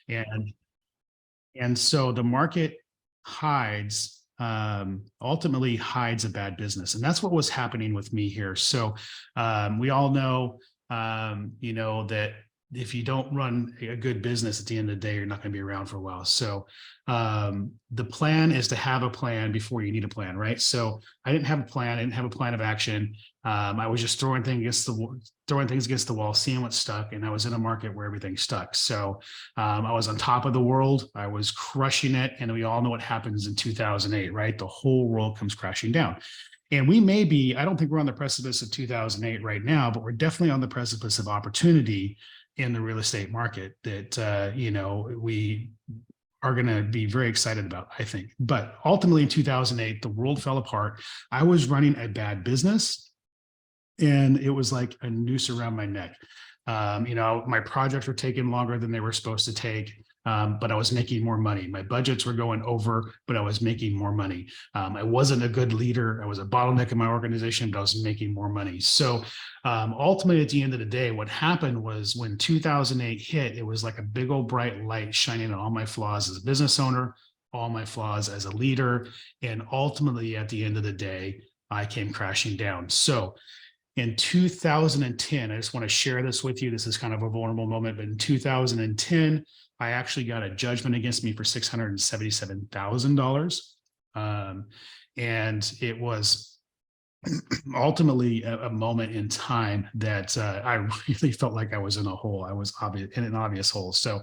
And so the market ultimately hides a bad business. And that's what was happening with me here. So we all know, that if you don't run a good business at the end of the day, you're not going to be around for a while. So the plan is to have a plan before you need a plan, right? So I didn't have a plan. I didn't have a plan of action. I was just throwing things against the wall, seeing what stuck. And I was in a market where everything stuck. So I was on top of the world. I was crushing it. And we all know what happens in 2008, right? The whole world comes crashing down. And we may be, I don't think we're on the precipice of 2008 right now, but we're definitely on the precipice of opportunity in the real estate market that, we are going to be very excited about, I think. But ultimately in 2008, the world fell apart. I was running a bad business and it was like a noose around my neck. My projects were taking longer than they were supposed to take. But I was making more money. My budgets were going over, but I was making more money. I wasn't a good leader. I was a bottleneck in my organization, but I was making more money. So ultimately, at the end of the day, what happened was when 2008 hit, it was like a big old bright light shining on all my flaws as a business owner, all my flaws as a leader. And ultimately, at the end of the day, I came crashing down. So in 2010, I just want to share this with you. This is kind of a vulnerable moment, but in 2010, I actually got a judgment against me for $677,000. And it was ultimately a moment in time that I really felt like I was in a hole. I was in an obvious hole. So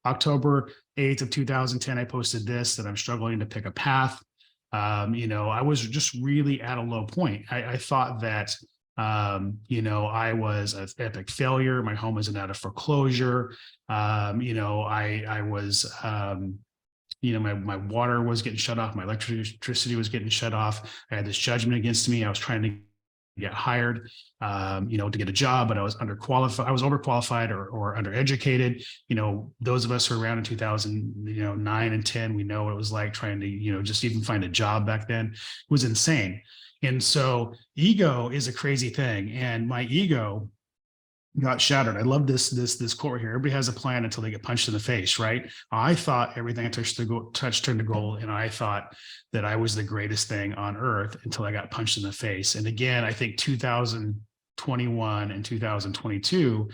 October 8th of 2010, I posted this, that I'm struggling to pick a path. I was just really at a low point. I thought that I was an epic failure. My home was out of foreclosure. I was, my water was getting shut off. My electricity was getting shut off. I had this judgment against me. I was trying to get hired, to get a job, but I was underqualified. I was overqualified or undereducated. Those of us who were around in 2009 and 10, we know what it was like trying to, just even find a job back then. It was insane. And so ego is a crazy thing. And my ego got shattered. I love this quote right here. Everybody has a plan until they get punched in the face, right? I thought everything I touched turned to gold. And I thought that I was the greatest thing on earth until I got punched in the face. And again, I think 2021 and 2022,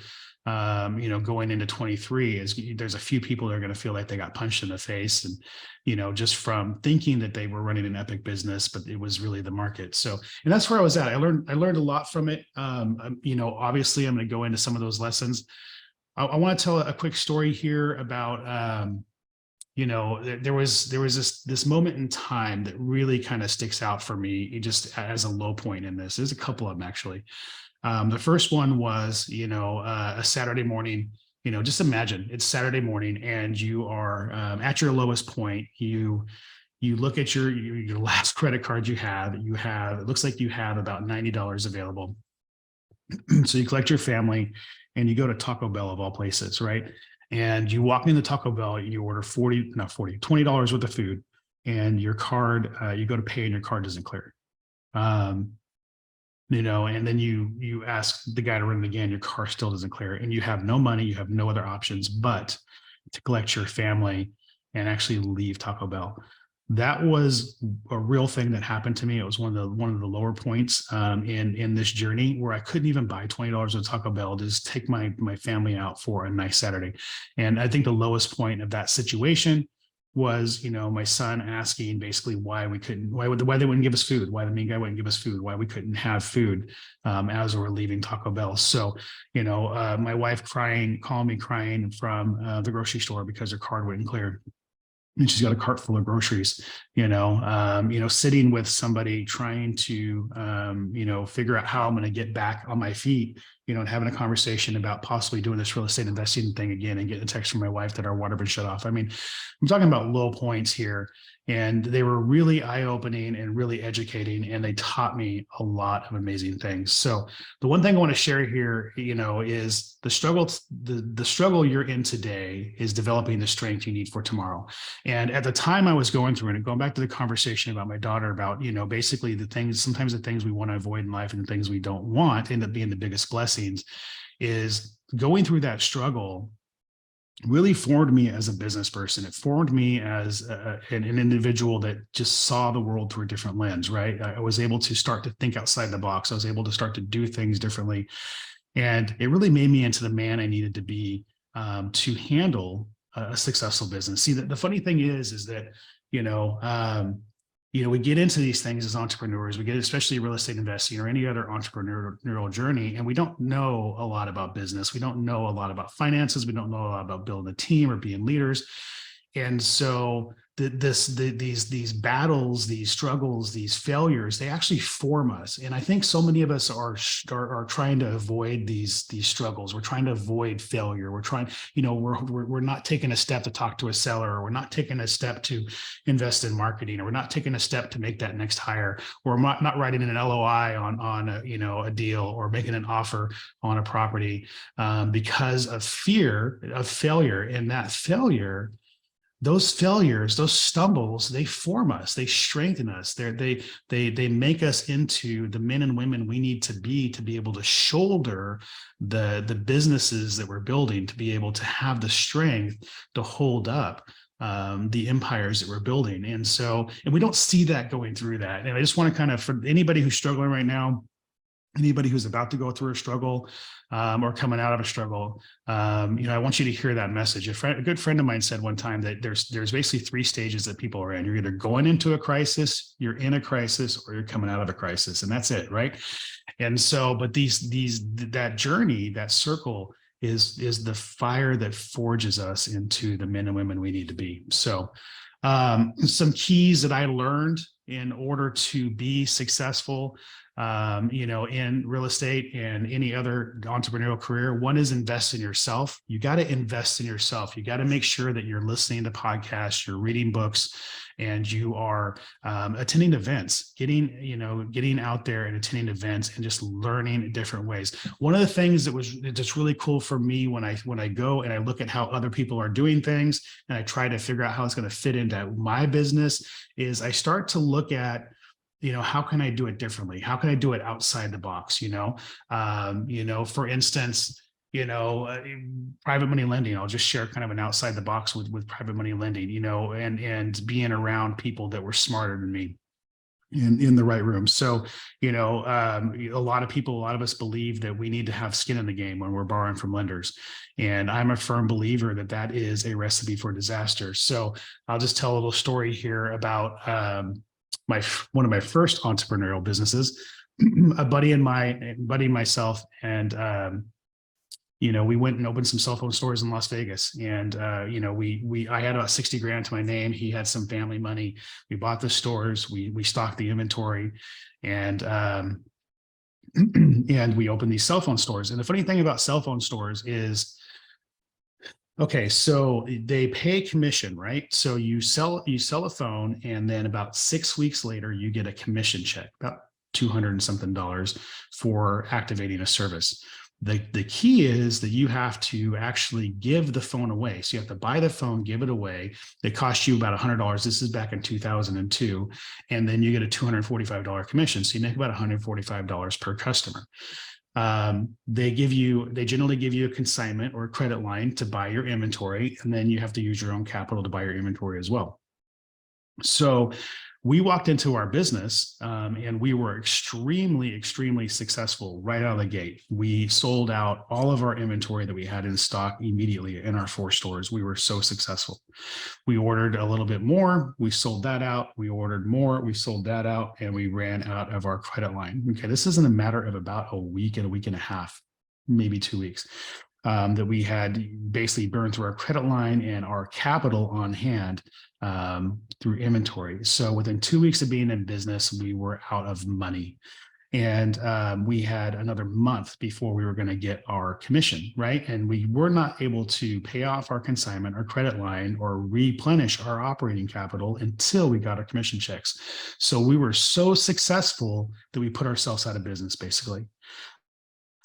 going into 23, there's a few people that are going to feel like they got punched in the face and, just from thinking that they were running an epic business, but it was really the market. So, and that's where I was at. I learned a lot from it. Obviously I'm going to go into some of those lessons. I want to tell a quick story here about, there was this moment in time that really kind of sticks out for me just as a low point in this. There's a couple of them actually. The first one was, a Saturday morning. Just imagine it's Saturday morning and you are at your lowest point. You look at your last credit card you have. It looks like you have about $90 available. So you collect your family and you go to Taco Bell of all places, right? And you walk into Taco Bell and you order $20 worth of food, and your card, you go to pay and your card doesn't clear. And then you ask the guy to run it again, your car still doesn't clear, and you have no money, you have no other options but to collect your family and actually leave Taco Bell. That was a real thing that happened to me. It was one of the lower points in this journey where I couldn't even buy $20 at Taco Bell to just take my family out for a nice Saturday. And I think the lowest point of that situation was, my son asking basically why they wouldn't give us food, why the main guy wouldn't give us food, why we couldn't have food as we're leaving Taco Bell. So, my wife calling me crying from the grocery store because her card wouldn't clear. And she's got a cart full of groceries, sitting with somebody trying to, figure out how I'm going to get back on my feet, and having a conversation about possibly doing this real estate investing thing again, and getting a text from my wife that our water been shut off. I mean, I'm talking about low points here, and they were really eye-opening and really educating, and they taught me a lot of amazing things. So the one thing I want to share here, is the struggle you're in today is developing the strength you need for tomorrow. And at the time I was going through it, and going back to the conversation about my daughter about, basically sometimes the things we want to avoid in life and the things we don't want end up being the biggest blessings, is going through that struggle really formed me as a business person. It formed me as an individual that just saw the world through a different lens, right? I was able to start to think outside the box. I was able to start to do things differently. And it really made me into the man I needed to be to handle a successful business. See, the funny thing is that, we get into these things as entrepreneurs, we get, especially real estate investing or any other entrepreneurial journey, and we don't know a lot about business. We don't know a lot about finances. We don't know a lot about building a team or being leaders. And so these battles, these struggles, these failures, they actually form us. And I think so many of us are trying to avoid these struggles. We're trying to avoid failure. We're trying, we're not taking a step to talk to a seller, or we're not taking a step to invest in marketing, or we're not taking a step to make that next hire, or not writing an LOI on a deal, or making an offer on a property because of fear of failure. And that failure, those failures, those stumbles, they form us, they strengthen us. They make us into the men and women we need to be able to shoulder the businesses that we're building, to be able to have the strength to hold up the empires that we're building. And we don't see that going through that. And I just want to kind of, for anybody who's struggling right now, anybody who's about to go through a struggle or coming out of a struggle, I want you to hear that message. A good friend of mine said one time that there's basically 3 stages that people are in. You're either going into a crisis, you're in a crisis, or you're coming out of a crisis, and that's it, right? And so, but that journey, that circle is the fire that forges us into the men and women we need to be. So some keys that I learned in order to be successful in real estate and any other entrepreneurial career. One is invest in yourself. You got to invest in yourself. You got to make sure that you're listening to podcasts, you're reading books, and you are attending events, getting out there and attending events and just learning different ways. One of the things that was just really cool for me when I go and I look at how other people are doing things and I try to figure out how it's going to fit into my business is I start to look at, how can I do it differently? How can I do it outside the box? For instance, private money lending. I'll just share kind of an outside the box with private money lending, and being around people that were smarter than me in the right room. So, a lot of us believe that we need to have skin in the game when we're borrowing from lenders. And I'm a firm believer that is a recipe for disaster. So I'll just tell a little story here about, one of my first entrepreneurial businesses. A buddy and myself, and we went and opened some cell phone stores in Las Vegas. And I had about 60 grand to my name. He had some family money. We bought the stores. We stocked the inventory, and and we opened these cell phone stores. And the funny thing about cell phone stores is, okay, so they pay commission, right? So you sell a phone, and then about 6 weeks later, you get a commission check, about $200 and something for activating a service. The key is that you have to actually give the phone away. So you have to buy the phone, give it away. It costs you about $100. This is back in 2002. And then you get a $245 commission. So you make about $145 per customer. They generally give you a consignment or a credit line to buy your inventory, and then you have to use your own capital to buy your inventory as well. So we walked into our business and we were extremely, extremely successful right out of the gate. We sold out all of our inventory that we had in stock immediately in our 4 stores. We were so successful. We ordered a little bit more. We sold that out. We ordered more. We sold that out, and we ran out of our credit line. Okay, this is in a matter of about a week and a half, maybe 2 weeks. That we had basically burned through our credit line and our capital on hand through inventory. So within 2 weeks of being in business, we were out of money. And we had another month before we were going to get our commission, right? And we were not able to pay off our consignment, our credit line, or replenish our operating capital until we got our commission checks. So we were so successful that we put ourselves out of business, basically.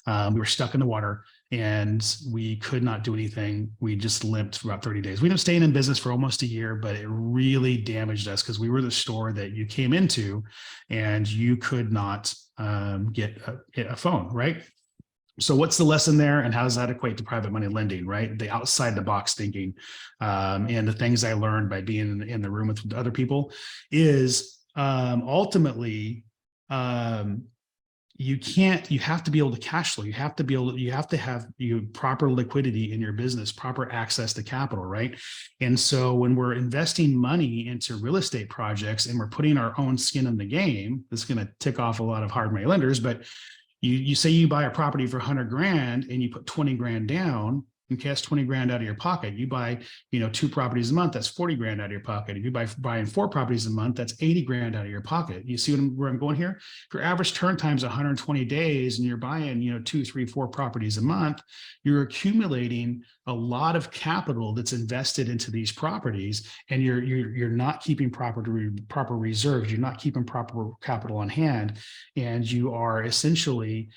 We were stuck in the water, and we could not do anything. We just limped for about 30 days. We ended up staying in business for almost a year, but it really damaged us because we were the store that you came into and you could not get a phone, right? So what's the lesson there, and how does that equate to private money lending, right? The outside the box thinking, and the things I learned by being in the room with other people is ultimately, you have to be able to cash flow. You have to have proper liquidity in your business, proper access to capital, right? And so when we're investing money into real estate projects and we're putting our own skin in the game, this is going to tick off a lot of hard money lenders, but you say you buy a property for 100 grand and you put 20 grand down, okay, that's 20 grand out of your pocket. You buy, 2 properties a month, that's 40 grand out of your pocket. If you buying 4 properties a month, that's 80 grand out of your pocket. You see where I'm going here? If your average turn time is 120 days and you're buying, 2, 3, 4 properties a month, you're accumulating a lot of capital that's invested into these properties, and you're not keeping proper reserves. You're not keeping proper capital on hand, and you are essentially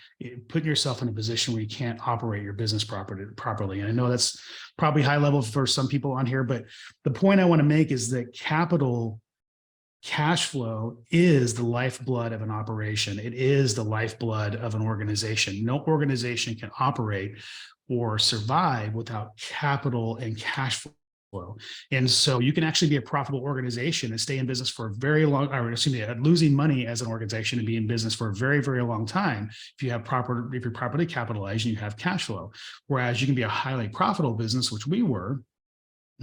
putting yourself in a position where you can't operate your business properly. And I know that's probably high level for some people on here, but the point I want to make is that cash flow is the lifeblood of an operation. It is the lifeblood of an organization. No organization can operate or survive without capital and cash flow. And so you can actually be a profitable organization and stay in business for a very long, or excuse me, losing money as an organization and be in business for a very, very long time if you're properly capitalized and you have cash flow. Whereas you can be a highly profitable business, which we were,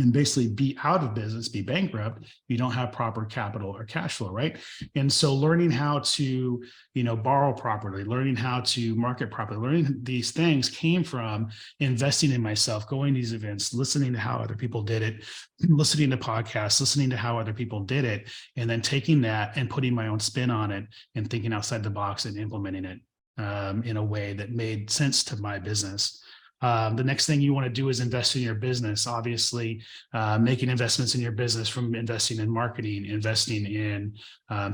and basically be out of business, be bankrupt, you don't have proper capital or cash flow, right? And so learning how to, borrow properly, learning how to market properly, learning these things came from investing in myself, going to these events, listening to how other people did it, listening to podcasts, listening to how other people did it, and then taking that and putting my own spin on it and thinking outside the box and implementing it in a way that made sense to my business. The next thing you want to do is invest in your business. Obviously, making investments in your business, from investing in marketing, investing in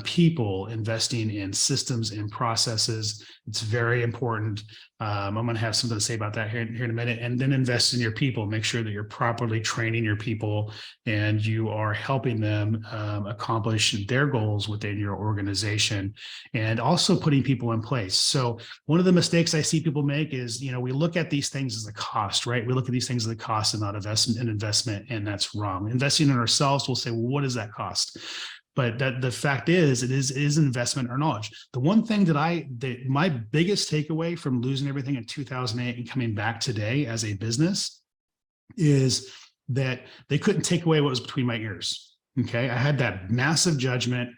people, investing in systems and processes. It's very important. I'm going to have something to say about that here in a minute. And then invest in your people. Make sure that you're properly training your people and you are helping them accomplish their goals within your organization, and also putting people in place. So one of the mistakes I see people make is, we look at these things as a cost, right? We look at these things as a cost and not an investment, and that's wrong. Investing in ourselves, we'll say, well, what does that cost? But the fact is, it is investment or knowledge. The one thing that my biggest takeaway from losing everything in 2008 and coming back today as a business is that they couldn't take away what was between my ears. Okay. I had that massive judgment,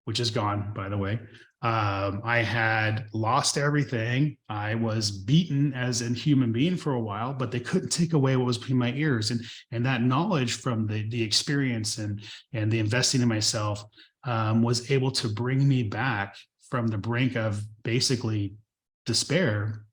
which is gone, by the way. I had lost everything. I was beaten as a human being for a while, but they couldn't take away what was between my ears. And that knowledge from the experience and the investing in myself was able to bring me back from the brink of basically despair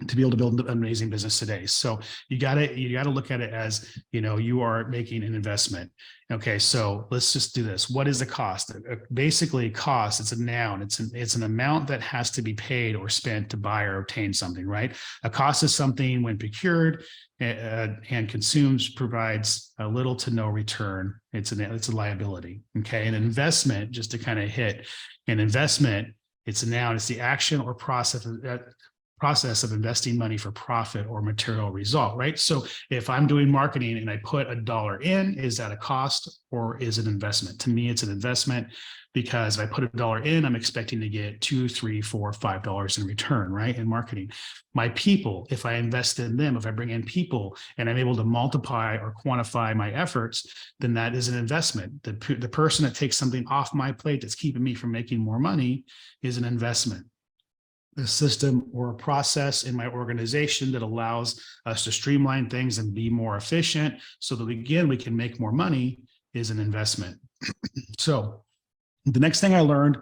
to be able to build an amazing business today. So you gotta look at it as, you are making an investment. Okay, so let's just do this. What is the cost? Basically, cost, it's a noun. It's an amount that has to be paid or spent to buy or obtain something, right? A cost is something when procured and consumed provides a little to no return. It's a liability. Okay, an investment, just to kind of hit an investment, it's a noun. It's the action or process of investing money for profit or material result, right? So if I'm doing marketing and I put $1 in, is that a cost or is it an investment? To me, it's an investment, because if I put $1 in, I'm expecting to get $2, $3, $4, $5 in return, right? In marketing. My people, if I invest in them, if I bring in people and I'm able to multiply or quantify my efforts, then that is an investment. The person that takes something off my plate that's keeping me from making more money is an investment. A system or a process in my organization that allows us to streamline things and be more efficient so that we can make more money is an investment. So the next thing I learned,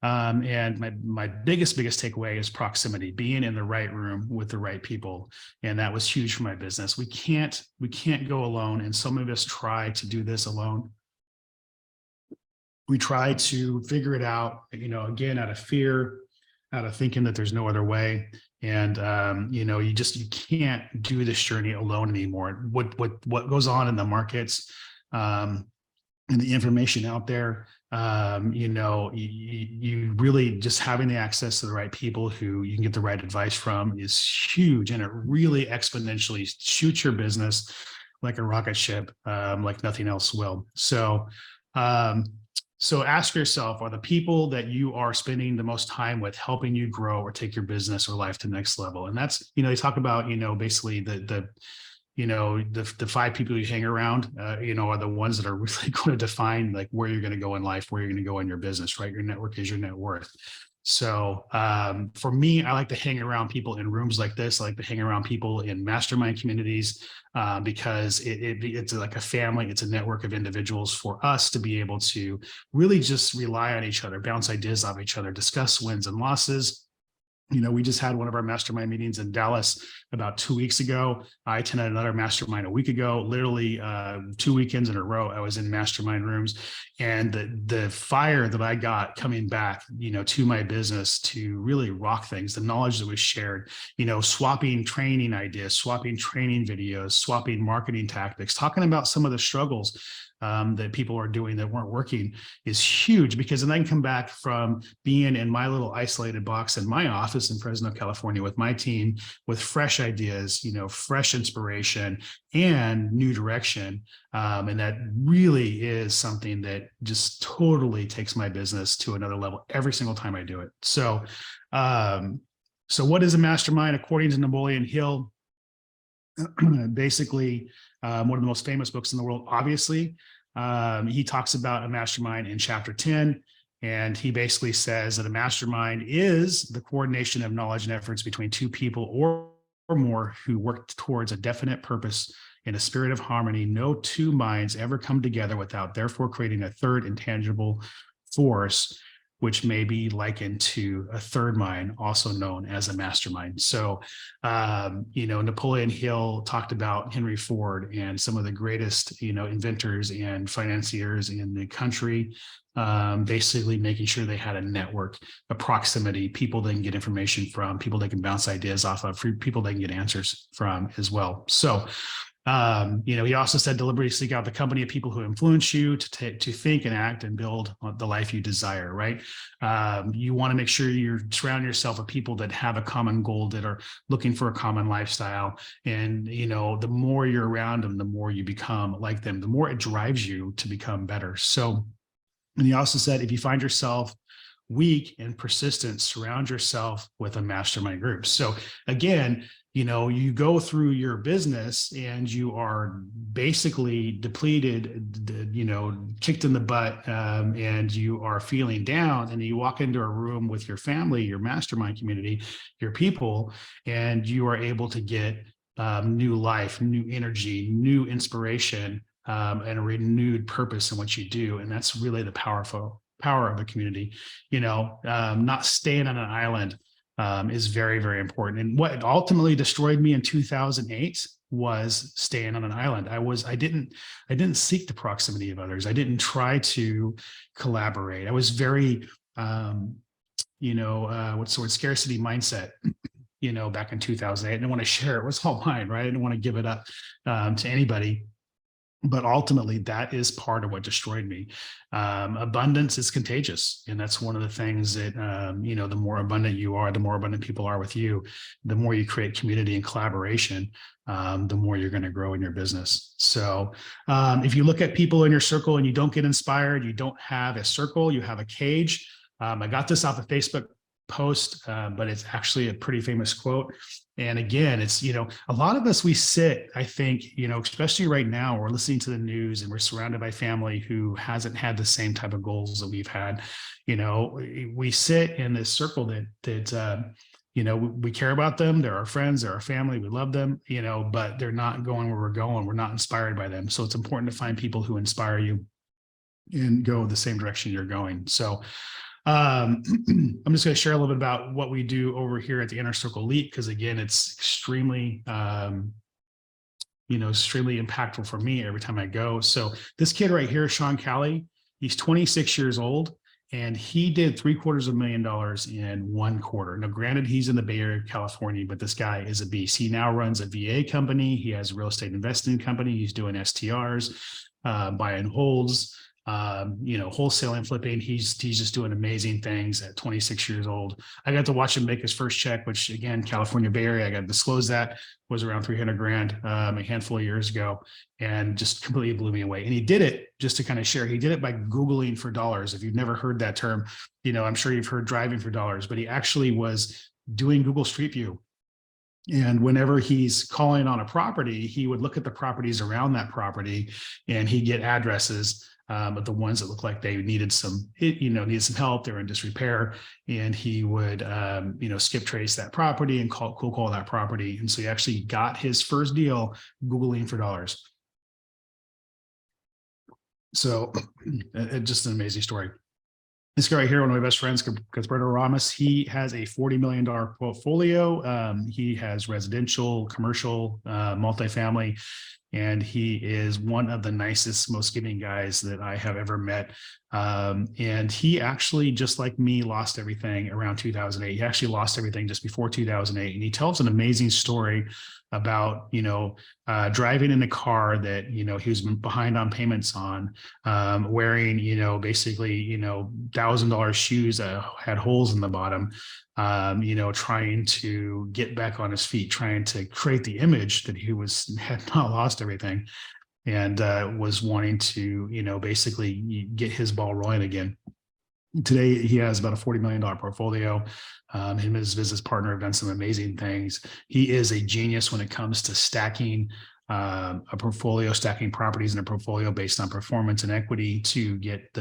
and my biggest takeaway, is proximity, being in the right room with the right people. And that was huge for my business. We can't go alone. And some of us try to do this alone. We try to figure it out, again, out of fear, out of thinking that there's no other way. And, you can't do this journey alone anymore. What goes on in the markets and the information out there, You really just having the access to the right people who you can get the right advice from is huge, and it really exponentially shoots your business like a rocket ship, like nothing else will. So ask yourself, are the people that you are spending the most time with helping you grow or take your business or life to the next level? And that's, they talk about, basically the 5 people you hang around, are the ones that are really going to define like where you're going to go in life, where you're going to go in your business, right? Your network is your net worth. So for me, I like to hang around people in rooms like this. I like to hang around people in mastermind communities because it's like a family. It's a network of individuals for us to be able to really just rely on each other, bounce ideas off each other, discuss wins and losses. We just had one of our mastermind meetings in Dallas about 2 weeks ago. I attended another mastermind a week ago. Literally 2 weekends in a row, I was in mastermind rooms, and the fire that I got coming back, to my business to really rock things, the knowledge that was shared, swapping training ideas, swapping training videos, swapping marketing tactics, talking about some of the struggles that people are doing that weren't working is huge, because then I can come back from being in my little isolated box in my office in Fresno, California with my team with fresh ideas, fresh inspiration and new direction. And that really is something that just totally takes my business to another level every single time I do it. So what is a mastermind? According to Napoleon Hill, basically, one of the most famous books in the world, obviously. He talks about a mastermind in chapter 10, and he basically says that a mastermind is the coordination of knowledge and efforts between 2 people or more who work towards a definite purpose in a spirit of harmony. No 2 minds ever come together without therefore creating a third intangible force, which may be likened to a third mind, also known as a mastermind. So, Napoleon Hill talked about Henry Ford and some of the greatest, inventors and financiers in the country, basically making sure they had a network, a proximity, people they can get information from, people they can bounce ideas off of, people they can get answers from as well. So, he also said deliberately seek out the company of people who influence you to think and act and build the life you desire, right? You want to make sure you surround yourself with people that have a common goal, that are looking for a common lifestyle. And, the more you're around them, the more you become like them, the more it drives you to become better. So, and he also said, if you find yourself weak and persistent, surround yourself with a mastermind group. So again, you go through your business and you are basically depleted, kicked in the butt, and you are feeling down, and you walk into a room with your family, your mastermind community, your people, and you are able to get new life, new energy, new inspiration, and a renewed purpose in what you do. And that's really the power of a community. Not staying on an island is very, very important. And what ultimately destroyed me in 2008 was staying on an island. I didn't seek the proximity of others. I didn't try to collaborate. I was very, what's the word? Scarcity mindset. Back in 2008, I didn't want to share it. It was all mine, right? I didn't want to give it up to anybody. But ultimately, that is part of what destroyed me. Abundance is contagious. And that's one of the things that, the more abundant you are, the more abundant people are with you, the more you create community and collaboration, the more you're going to grow in your business. So if you look at people in your circle and you don't get inspired, you don't have a circle, you have a cage. I got this off a Facebook post, but it's actually a pretty famous quote. And again, it's, a lot of us, we sit, I think, especially right now, we're listening to the news and we're surrounded by family who hasn't had the same type of goals that we've had. We sit in this circle that we care about them. They're our friends, they're our family. We love them, but they're not going where we're going. We're not inspired by them. So it's important to find people who inspire you and go the same direction you're going. So I'm just going to share a little bit about what we do over here at the Inner Circle Elite, because again, it's extremely, extremely impactful for me every time I go. So this kid right here, Sean Callie, he's 26 years old, and he did $750,000 in 1 quarter. Now, granted, he's in the Bay Area, California, but this guy is a beast. He now runs a VA company. He has a real estate investing company. He's doing STRs, buy and holds. wholesaling, flipping. He's just doing amazing things at 26 years old. I got to watch him make his first check, which again, California Bay Area, I got to disclose that, was around 300 grand a handful of years ago, and just completely blew me away. And he did it, just to kind of share, he did it by Googling for dollars. If you've never heard that term, I'm sure you've heard driving for dollars, but he actually was doing Google Street View. And whenever he's calling on a property, he would look at the properties around that property and he'd get addresses, but the ones that looked like they needed some help, they were in disrepair, and he would, skip trace that property and call that property. And so he actually got his first deal Googling for dollars. So just an amazing story. This guy right here, one of my best friends, Gilberto Ramos, he has a $40 million portfolio. He has residential, commercial, multifamily, and he is one of the nicest, most giving guys that I have ever met. And he actually, just like me, lost everything around 2008. He actually lost everything just before 2008. And he tells an amazing story about, driving in a car that, he was behind on payments on, wearing, basically, $1,000 shoes that had holes in the bottom, trying to get back on his feet, trying to create the image that he had not lost everything, and was wanting to, basically get his ball rolling again. Today, he has about a $40 million portfolio. Him and his business partner have done some amazing things. He is a genius when it comes to stacking a portfolio, stacking properties in a portfolio based on performance and equity to get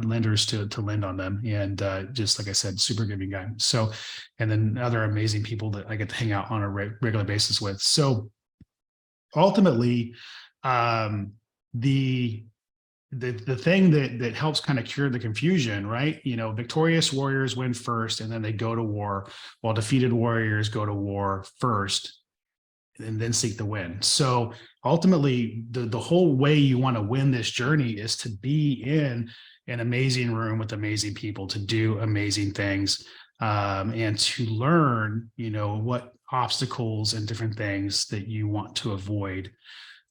lenders to lend on them. And just like I said, super giving guy. So, and then other amazing people that I get to hang out on a regular basis with. So ultimately, the thing that helps kind of cure the confusion, right? Victorious warriors win first, and then they go to war, while defeated warriors go to war first and then seek the win. So ultimately, the whole way you want to win this journey is to be in an amazing room with amazing people, to do amazing things, and to learn, what obstacles and different things that you want to avoid.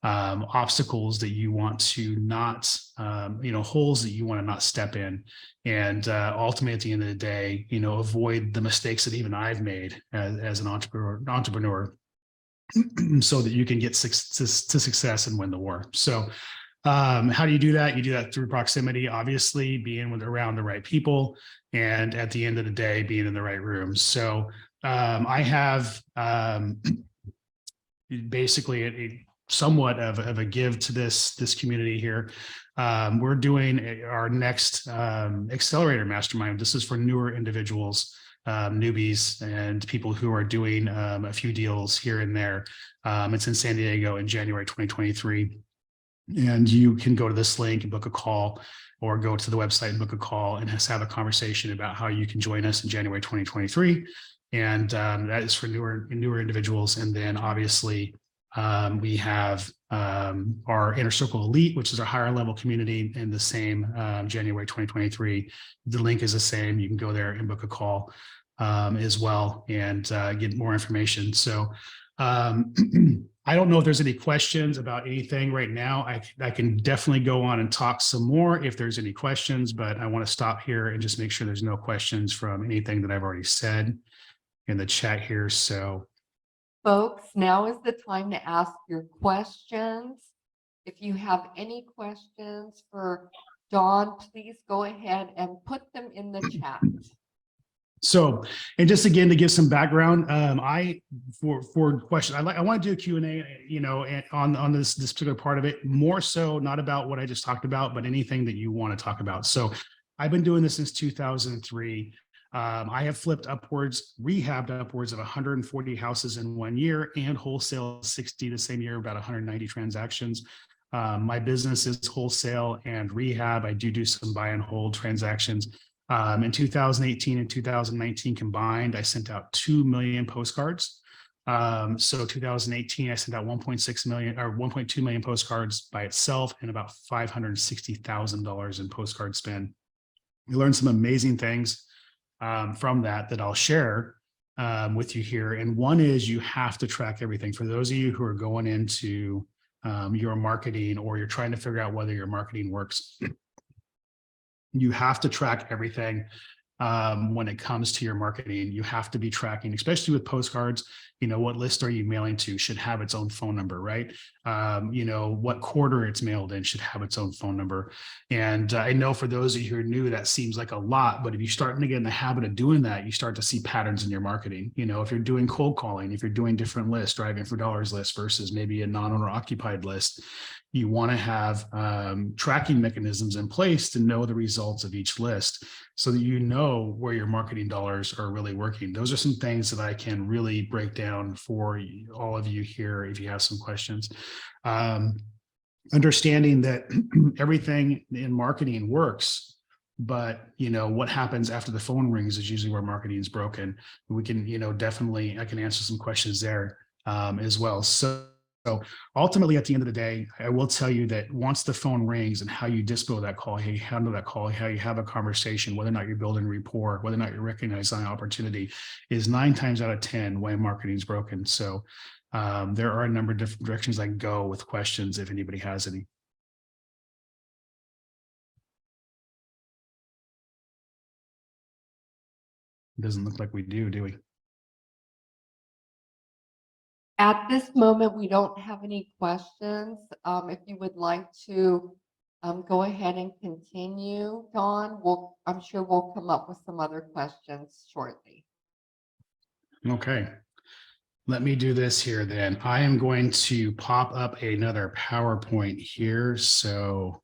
Obstacles that you want to not, holes that you want to not step in. And ultimately, at the end of the day, avoid the mistakes that even I've made as an entrepreneur so that you can get to success and win the war. So how do you do that? You do that through proximity, obviously, being around the right people, and at the end of the day, being in the right rooms. So I have basically somewhat of a give to this community here. We're doing our next accelerator mastermind. This is for newer individuals, newbies, and people who are doing a few deals here and there. It's in San Diego in January 2023. And you can go to this link and book a call, or go to the website and book a call and have a conversation about how you can join us in January 2023. And that is for newer individuals. And then obviously, we have our Inner Circle Elite, which is our higher level community, in the same January 2023. The link is the same. You can go there and book a call as well, and get more information. So I don't know if there's any questions about anything right now. I can definitely go on and talk some more if there's any questions, but I want to stop here and just make sure there's no questions from anything that I've already said in the chat here. So folks, now is the time to ask your questions. If you have any questions for Don, please go ahead and put them in the chat. So, and just again, to give some background, for questions, I want to do a Q&A, on this particular part of it, more so not about what I just talked about, but anything that you want to talk about. So I've been doing this since 2003. I have rehabbed upwards of 140 houses in 1 year, and wholesale 60 the same year, about 190 transactions. My business is wholesale and rehab. I do some buy and hold transactions. In 2018 and 2019 combined, I sent out 2 million postcards. So 2018, I sent out 1.6 million or 1.2 million postcards by itself, and about $560,000 in postcard spend. We learned some amazing things from that I'll share with you here. And one is, you have to track everything. For those of you who are going into your marketing, or you're trying to figure out whether your marketing works, You have to track everything. When it comes to your marketing, you have to be tracking, especially with postcards, what list are you mailing to should have its own phone number, right? What quarter it's mailed in should have its own phone number. And I know for those of you who are new, that seems like a lot, but if you're starting to get in the habit of doing that, you start to see patterns in your marketing. If you're doing cold calling, if you're doing different lists, driving for dollars list versus maybe a non-owner occupied list, you want to have tracking mechanisms in place to know the results of each list so that you know where your marketing dollars are really working. Those are some things that I can really break down for all of you here if you have some questions. Understanding that everything in marketing works, but what happens after the phone rings is usually where marketing is broken. We can, definitely, I can answer some questions there as well. So ultimately, at the end of the day, I will tell you that once the phone rings and how you dispo that call, how you handle that call, how you have a conversation, whether or not you're building rapport, whether or not you're recognizing opportunity, is 9 times out of 10 when marketing is broken. So there are a number of different directions I can go with questions if anybody has any. It doesn't look like we do we? At this moment, we don't have any questions. If you would like to go ahead and continue, Dawn, I'm sure we'll come up with some other questions shortly. Okay. Let me do this here then. I am going to pop up another PowerPoint here. So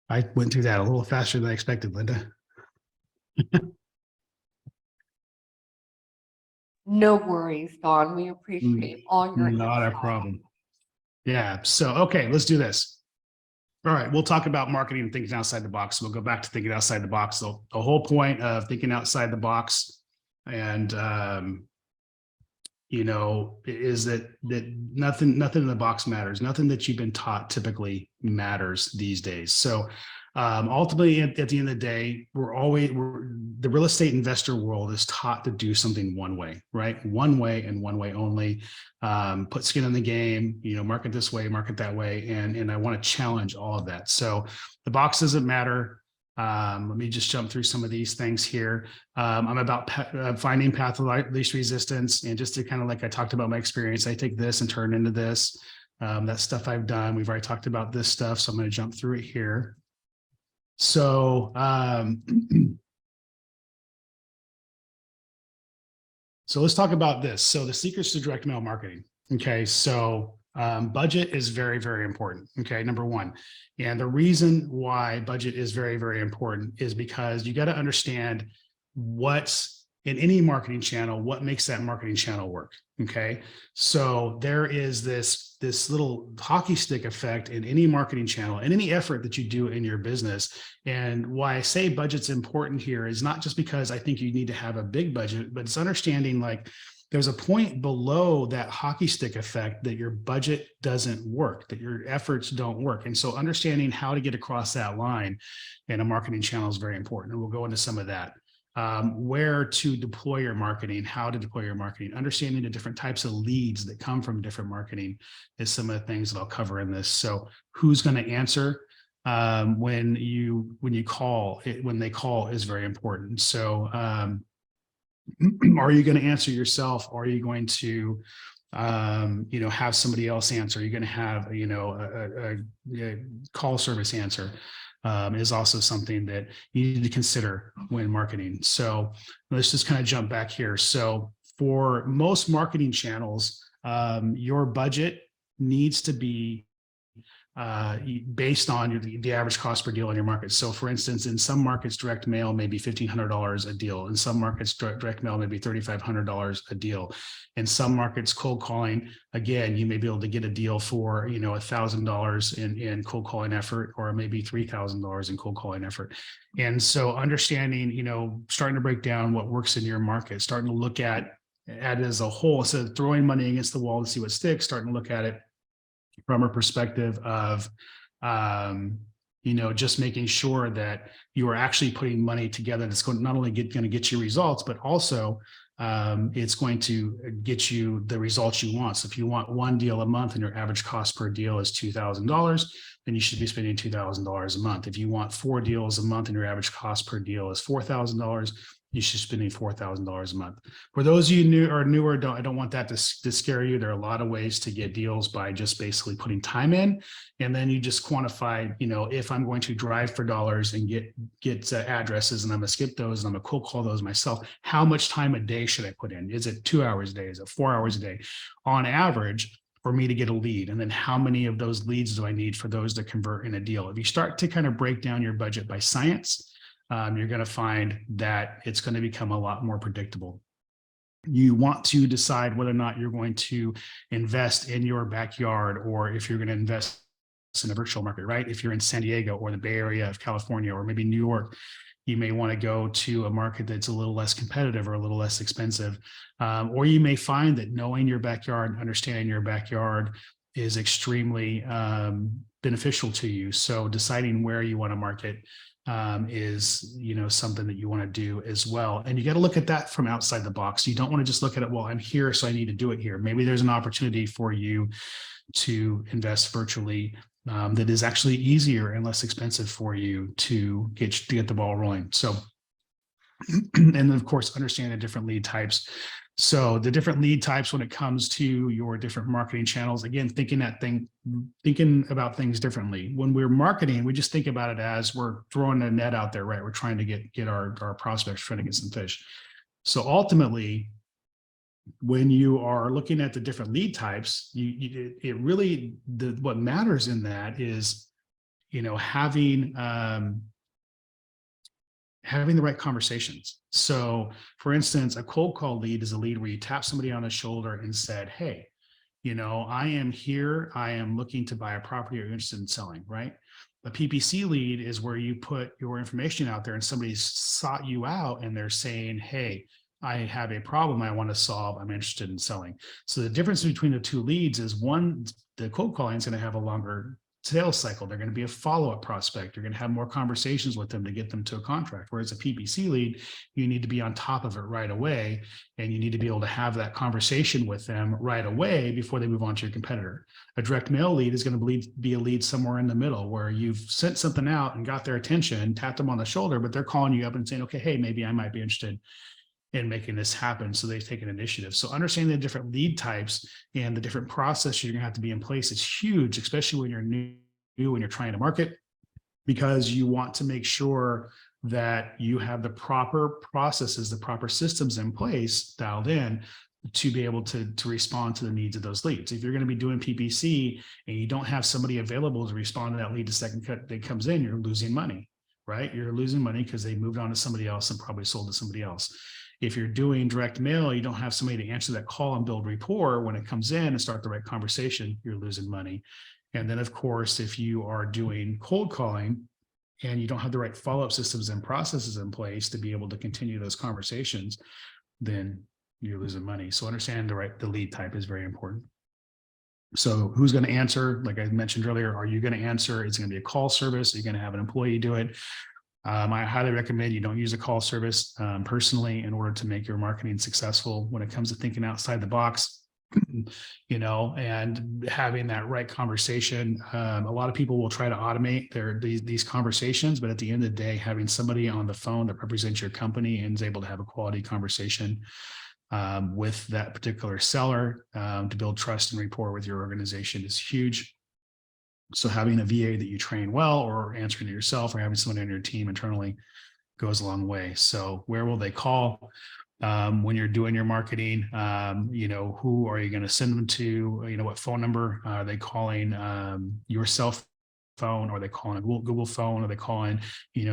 I went through that a little faster than I expected, Linda. No worries, Dawn. We appreciate all your Not a insight. problem. Yeah. So, okay, let's do this. All right. We'll talk about marketing and thinking outside the box. We'll go back to thinking outside the box. So the whole point of thinking outside the box and, is that nothing in the box matters. Nothing that you've been taught typically matters these days. So ultimately, at the end of the day, the real estate investor world is taught to do something one way, right? One way and one way only. Put skin in the game, market this way, market that way. And I want to challenge all of that. So the box doesn't matter. Let me just jump through some of these things here. I'm about finding path of least resistance. And just to kind of like I talked about my experience, I take this and turn it into this. That stuff I've done. We've already talked about this stuff. So I'm going to jump through it here. So, so let's talk about this. So the secrets to direct mail marketing. Okay. So budget is very, very important. Okay. Number one. And the reason why budget is very, very important is because you got to understand what's in any marketing channel, what makes that marketing channel work. Okay. So there is this little hockey stick effect in any marketing channel and any effort that you do in your business. And why I say budget's important here is not just because I think you need to have a big budget, but it's understanding like there's a point below that hockey stick effect that your budget doesn't work, that your efforts don't work. And so understanding how to get across that line in a marketing channel is very important. And we'll go into some of that. Where to deploy your marketing, how to deploy your marketing, understanding the different types of leads that come from different marketing is some of the things that I'll cover in this. So who's going to answer when you call, when they call is very important. So are you going to answer yourself? Or are you going to have somebody else answer? Are you going to have a call service answer? Is also something that you need to consider when marketing. So let's just kind of jump back here. So for most marketing channels, your budget needs to be based on the average cost per deal in your market. So for instance, in some markets, direct mail may be $1,500 a deal. In some markets, direct mail may be $3,500 a deal. In some markets, cold calling, again, you may be able to get a deal for, $1,000 in cold calling effort, or maybe $3,000 in cold calling effort. And so understanding, starting to break down what works in your market, starting to look at it as a whole, instead of throwing money against the wall to see what sticks, starting to look at it from a perspective of, just making sure that you are actually putting money together that's going not only going to get you results, but also it's going to get you the results you want. So if you want one deal a month and your average cost per deal is $2,000, then you should be spending $2,000 a month. If you want 4 deals a month and your average cost per deal is $4,000, you should be spending $4,000 a month. For those of you newer, I don't want that to scare you. There are a lot of ways to get deals by just basically putting time in, and then you just quantify, if I'm going to drive for dollars and get addresses, and I'm gonna skip those and I'm gonna cold call those myself, how much time a day should I put in? Is it 2 hours a day? Is it 4 hours a day on average for me to get a lead? And then how many of those leads do I need for those to convert in a deal? If you start to kind of break down your budget by science, you're going to find that it's going to become a lot more predictable. You want to decide whether or not you're going to invest in your backyard, or if you're going to invest in a virtual market, right? If you're in San Diego or the Bay Area of California, or maybe New York, you may want to go to a market that's a little less competitive or a little less expensive. Or you may find that knowing your backyard, understanding your backyard is extremely beneficial to you. So deciding where you want to market is something that you want to do as well. And you got to look at that from outside the box. You don't want to just look at it, well, I'm here, so I need to do it here. Maybe there's an opportunity for you to invest virtually that is actually easier and less expensive for you to get the ball rolling. So, and then of course, understand the different lead types. So the different lead types when it comes to your different marketing channels, again, thinking about things differently. When we're marketing, we just think about it as we're throwing a net out there, right? We're trying to get our prospects, trying to get some fish. So ultimately, when you are looking at the different lead types, what matters in that is, having the right conversations. So for instance, a cold call lead is a lead where you tap somebody on the shoulder and said, hey, I am here. I am looking to buy a property or interested in selling, right? A PPC lead is where you put your information out there and somebody's sought you out and they're saying, hey, I have a problem I want to solve. I'm interested in selling. So the difference between the two leads is one, the cold calling is going to have a longer sales cycle. They're going to be a follow-up prospect. You're going to have more conversations with them to get them to a contract. Whereas a PPC lead, you need to be on top of it right away. And you need to be able to have that conversation with them right away before they move on to your competitor. A direct mail lead is going to be a lead somewhere in the middle where you've sent something out and got their attention, tapped them on the shoulder, but they're calling you up and saying, okay, hey, maybe I might be interested in making this happen. So they've taken initiative. So understanding the different lead types and the different processes you're gonna have to be in place is huge, especially when you're new, when you're trying to market, because you want to make sure that you have the proper processes, the proper systems in place, dialed in, to be able to respond to the needs of those leads. If you're going to be doing PPC and you don't have somebody available to respond to that lead the second that comes in, you're losing money, right? You're losing money because they moved on to somebody else and probably sold to somebody else. If you're doing direct mail, you don't have somebody to answer that call and build rapport when it comes in and start the right conversation, you're losing money. And then of course, if you are doing cold calling and you don't have the right follow-up systems and processes in place to be able to continue those conversations, then you're losing money. So understand the lead type is very important. So who's going to answer? Like I mentioned earlier, are you going to answer? It's going to be a call service. Are you going to have an employee do it? I highly recommend you don't use a call service personally in order to make your marketing successful when it comes to thinking outside the box, and having that right conversation. A lot of people will try to automate these conversations, but at the end of the day, having somebody on the phone that represents your company and is able to have a quality conversation with that particular seller to build trust and rapport with your organization is huge. So having a VA that you train well, or answering to yourself, or having someone on your team internally goes a long way. So where will they call when you're doing your marketing? Who are you going to send them to? What phone number are they calling? Your cell phone? Or are they calling a Google phone? Are they calling,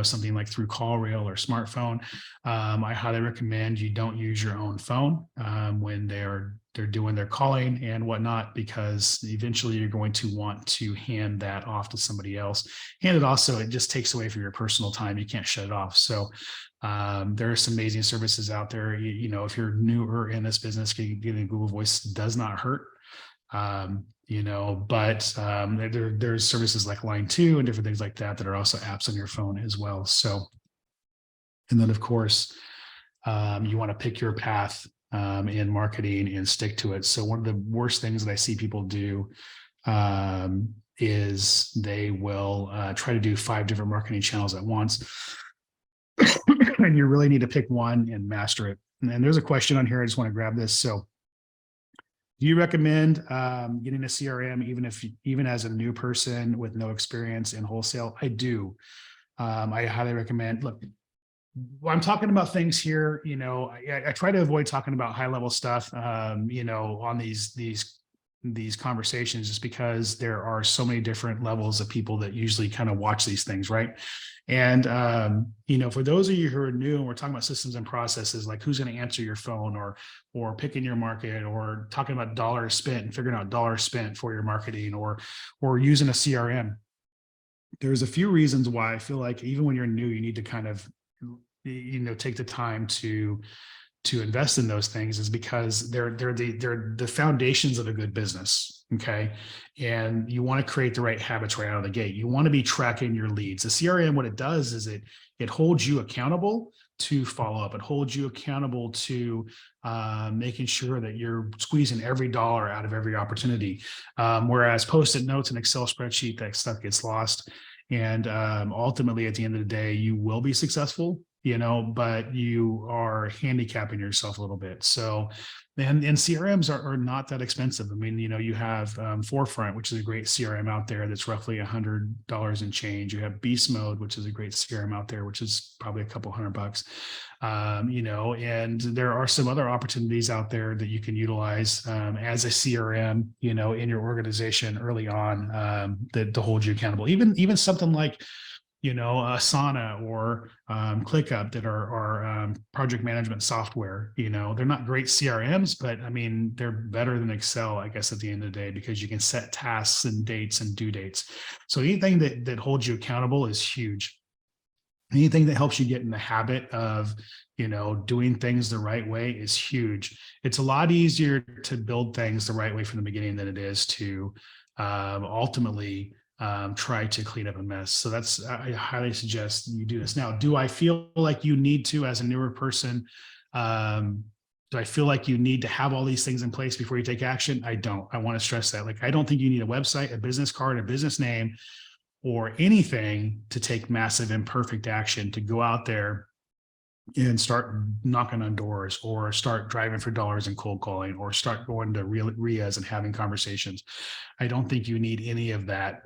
something like through CallRail or smartphone? I highly recommend you don't use your own phone when they're doing their calling and whatnot, because eventually you're going to want to hand that off to somebody else. And it just takes away from your personal time. You can't shut it off. So there are some amazing services out there. If you're newer in this business, getting Google Voice does not hurt. but there's services like Line 2 and different things like that that are also apps on your phone as well. So, and then of course, you want to pick your path in marketing and stick to it. So one of the worst things that I see people do is they will try to do 5 different marketing channels at once. And you really need to pick one and master it. And there's a question on here. I just want to grab this. So do you recommend getting a CRM even as a new person with no experience in wholesale? I do. I highly recommend. Look, I'm talking about things here. I try to avoid talking about high level stuff. On these conversations, just because there are so many different levels of people that usually kind of watch these things, right? And for those of you who are new, and we're talking about systems and processes, like who's going to answer your phone, or picking your market, or talking about dollars spent and figuring out dollars spent for your marketing, or using a CRM. There's a few reasons why I feel like even when you're new, you need to kind of take the time to invest in those things, is because they're the foundations of a good business. Okay. And you want to create the right habits right out of the gate. You want to be tracking your leads. The CRM, what it does is it holds you accountable to follow up. It holds you accountable to making sure that you're squeezing every dollar out of every opportunity. Whereas Post-it notes and Excel spreadsheet, that stuff gets lost. And ultimately, at the end of the day, you will be successful, but you are handicapping yourself a little bit. So, and CRMs are not that expensive. I mean, you have Forefront, which is a great CRM out there that's roughly $100 and change. You have Beast Mode, which is a great CRM out there, which is probably a couple $100. And there are some other opportunities out there that you can utilize as a CRM, in your organization early on, that to hold you accountable. Even something like Asana or ClickUp, that are project management software. They're not great CRMs, but I mean, they're better than Excel, I guess, at the end of the day, because you can set tasks and dates and due dates. So anything that holds you accountable is huge. Anything that helps you get in the habit of, doing things the right way is huge. It's a lot easier to build things the right way from the beginning than it is to ultimately try to clean up a mess. So I highly suggest you do this. Now, do I feel like you need to, as a newer person, do I feel like you need to have all these things in place before you take action? I don't. I want to stress that. Like, I don't think you need a website, a business card, a business name, or anything to take massive imperfect action, to go out there and start knocking on doors, or start driving for dollars and cold calling, or start going to REAs and having conversations. I don't think you need any of that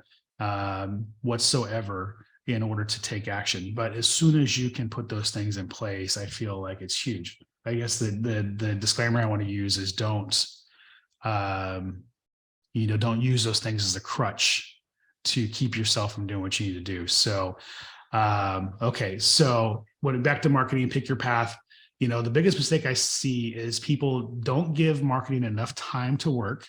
whatsoever in order to take action. But as soon as you can put those things in place, I feel like it's huge. I guess the disclaimer I want to use is don't use those things as a crutch to keep yourself from doing what you need to do. So, okay. So back to marketing, pick your path. The biggest mistake I see is people don't give marketing enough time to work,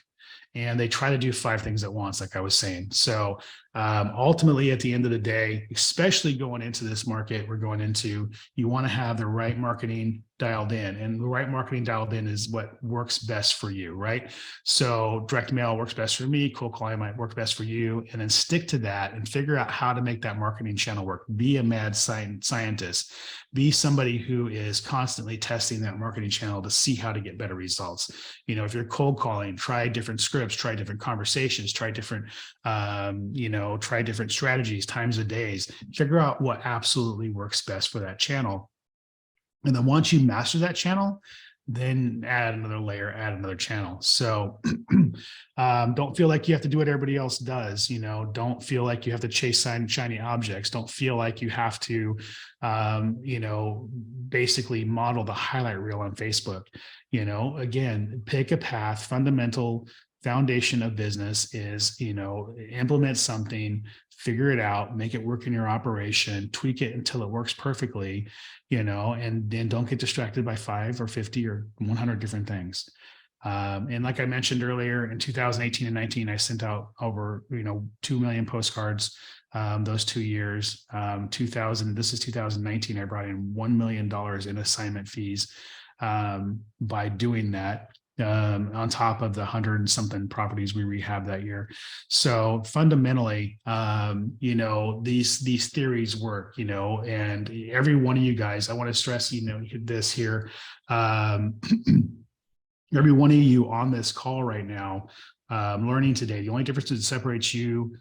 and they try to do 5 things at once, like I was saying. So ultimately, at the end of the day, especially going into this market we're going into, you want to have the right marketing dialed in, and the right marketing dialed in is what works best for you, right? So direct mail works best for me, cold calling might work best for you, and then stick to that and figure out how to make that marketing channel work. Be a mad scientist. Be somebody who is constantly testing that marketing channel to see how to get better results. If you're cold calling, try different scripts, try different conversations, try different, try different strategies, times of days, figure out what absolutely works best for that channel. And then once you master that channel, then add another layer, add another channel. So don't feel like you have to do what everybody else does. Don't feel like you have to chase shiny objects. Don't feel like you have to, basically model the highlight reel on Facebook. Again, pick a path. Fundamental foundation of business is, implement something, figure it out, make it work in your operation, tweak it until it works perfectly, and then don't get distracted by 5 or 50 or 100 different things. And like I mentioned earlier, in 2018 and 19, I sent out over, 2 million postcards those 2 years. This is 2019. I brought in $1 million in assignment fees by doing that. on top of the 100 and something properties we rehabbed that year. So fundamentally, you know, these theories work, you know, and every one of you guys, I want to stress, you know, this here. Every one of you on this call right now, learning today, the only difference that separates you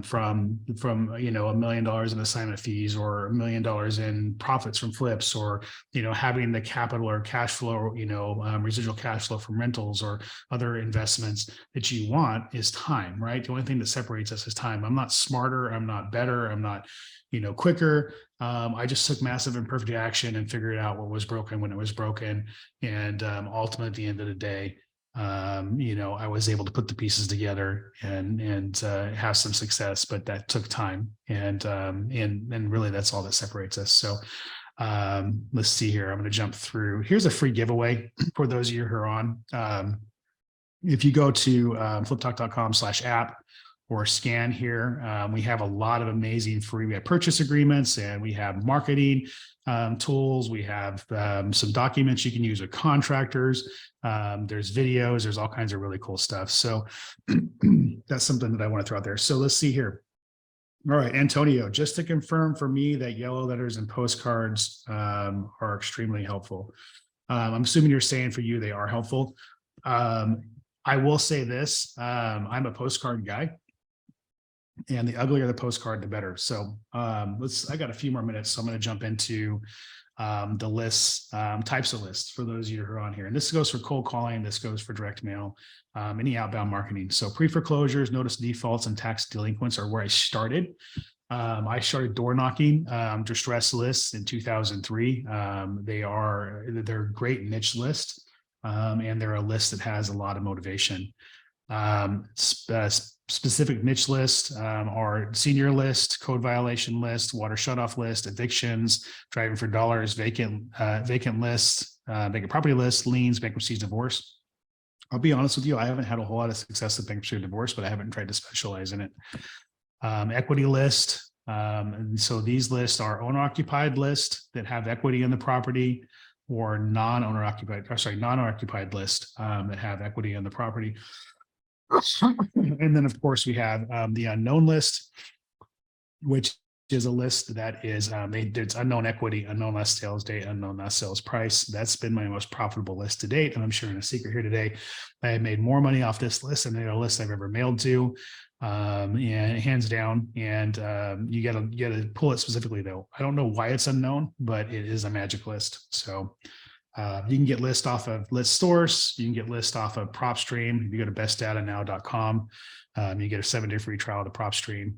from you know, $1 million in assignment fees or $1 million in profits from flips, or you know, having the capital or cash flow, you know, residual cash flow from rentals or other investments that you want, is time, right? The only thing that separates us is time. I'm not smarter, I'm not better, I'm not, you know, quicker. I just took massive imperfect action and figured out what was broken when it was broken, and ultimately at the end of the day, you know, I was able to put the pieces together and have some success, but that took time. And really that's all that separates us. So let's see here. I'm going to jump through. Here's a free giveaway for those of you who are on. If you go to fliptalk.com/app or scan here, we have a lot of amazing free, we have purchase agreements, and we have marketing tools. We have some documents you can use with contractors. There's videos, there's all kinds of really cool stuff. So that's something that I want to throw out there. So let's see here. All right, Antonio, just to confirm for me that yellow letters and postcards are extremely helpful. I'm assuming you're saying for you they are helpful. I will say this, I'm a postcard guy, and the uglier the postcard, the better. So I got a few more minutes, so I'm going to jump into the lists, types of lists for those of you who are on here. And this goes for cold calling, this goes for direct mail, any outbound marketing. So pre-foreclosures, notice defaults, and tax delinquents are where I started. I started door knocking, distress lists in 2003. They're a great niche list, and they're a list that has a lot of motivation. Specific niche list are senior list, code violation list, water shutoff list, evictions, driving for dollars, vacant list, vacant property list, liens, bankruptcies, divorce. I'll be honest with you, I haven't had a whole lot of success with bankruptcy or divorce, but I haven't tried to specialize in it. Equity list. And so these lists are owner occupied list that have equity in the property, or non-owner occupied list that have equity in the property. And then, of course, we have the unknown list, which is a list that is it's unknown equity, unknown last sales date, unknown last sales price. That's been my most profitable list to date. And I'm sharing a secret here today. I have made more money off this list than any other list I've ever mailed to, and hands down. And you gotta pull it specifically though. I don't know why it's unknown, but it is a magic list. So you can get list off of List Source. You can get list off of PropStream. If you go to bestdatanow.com, you get a 7-day free trial of the PropStream.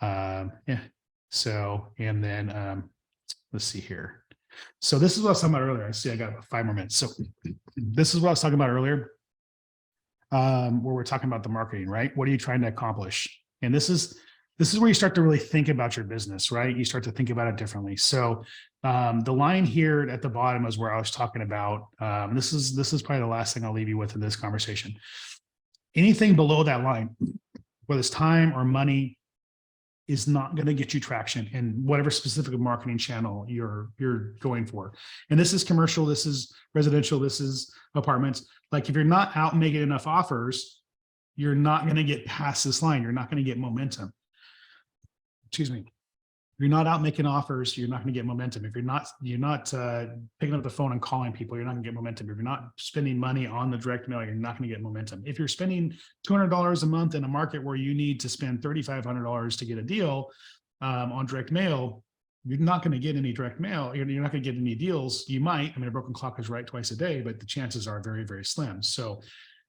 Yeah. So, and then let's see here. So this is what I was talking about earlier. I see I got about 5 more minutes. So this is what I was talking about earlier, where we're talking about the marketing, right? What are you trying to accomplish? And this is where you start to really think about your business, right? You start to think about it differently. So the line here at the bottom is where I was talking about. This is probably the last thing I'll leave you with in this conversation. Anything below that line, whether it's time or money, is not going to get you traction in whatever specific marketing channel you're going for. And this is commercial, this is residential, this is apartments. Like if you're not out making enough offers, you're not going to get past this line. You're not going to get momentum. Excuse me. If you're not out making offers, you're not going to get momentum. If you're not picking up the phone and calling people, you're not going to get momentum. If you're not spending money on the direct mail, you're not going to get momentum. If you're spending $200 a month in a market where you need to spend $3,500 to get a deal on direct mail, you're not going to get any direct mail. You're not going to get any deals. You might. I mean, a broken clock is right twice a day, but the chances are very, very slim. So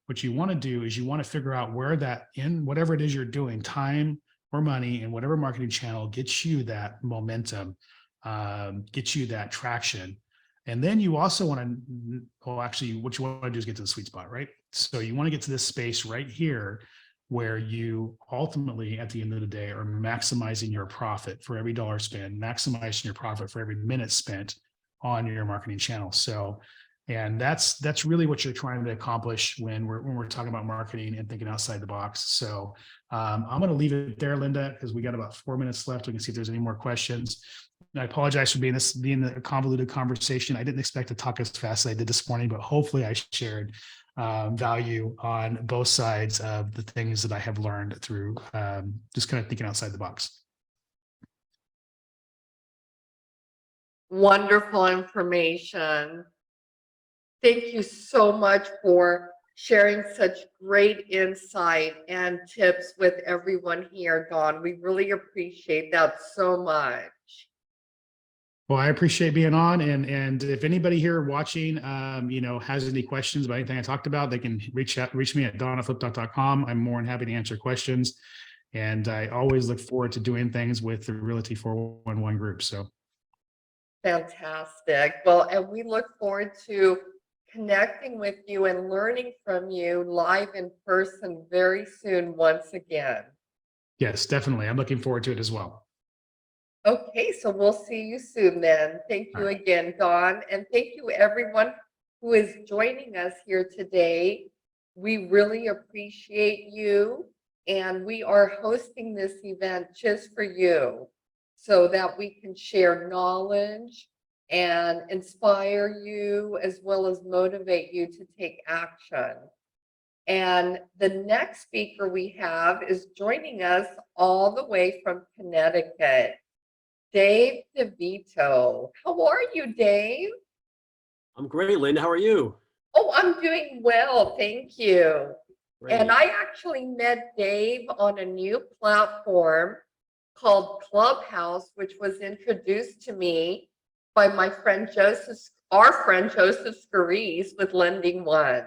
what you want to do is you want to figure out where that, in whatever it is you're doing, time or money, and whatever marketing channel gets you that momentum, gets you that traction. And then you also want to, well, actually what you want to do is get to the sweet spot, right? So you want to get to this space right here where you ultimately, at the end of the day, are maximizing your profit for every dollar spent, maximizing your profit for every minute spent on your marketing channel. So, and that's really what you're trying to accomplish when we're talking about marketing and thinking outside the box. So I'm going to leave it there, Linda, because we got about 4 minutes left. We can see if there's any more questions. I apologize for being a convoluted conversation. I didn't expect to talk as fast as I did this morning, but hopefully I shared value on both sides of the things that I have learned through just kind of thinking outside the box. Wonderful information. Thank you so much for sharing such great insight and tips with everyone here, Dawn. We really appreciate that so much. Well, I appreciate being on, and if anybody here watching, you know, has any questions about anything I talked about, they can reach me at don@flipdot.com. I'm more than happy to answer questions, and I always look forward to doing things with the Realty 411 group. So Fantastic. Well, and we look forward to connecting with you and learning from you live in person very soon once again. yes, definitely. I'm looking forward to it as well. Okay, so we'll see you soon then. Thank you again, Dawn, and thank you everyone who is joining us here today. We really appreciate you, and we are hosting this event just for you so that we can share knowledge and inspire you as well as motivate you to take action. And the next speaker we have is joining us all the way from Connecticut, Dave DeVito. How are you, Dave? I'm great, Linda. How are you? Oh, I'm doing well, thank you. Great. And I actually met Dave on a new platform called Clubhouse, which was introduced to me by my friend our friend Joseph Scarice with Lending One.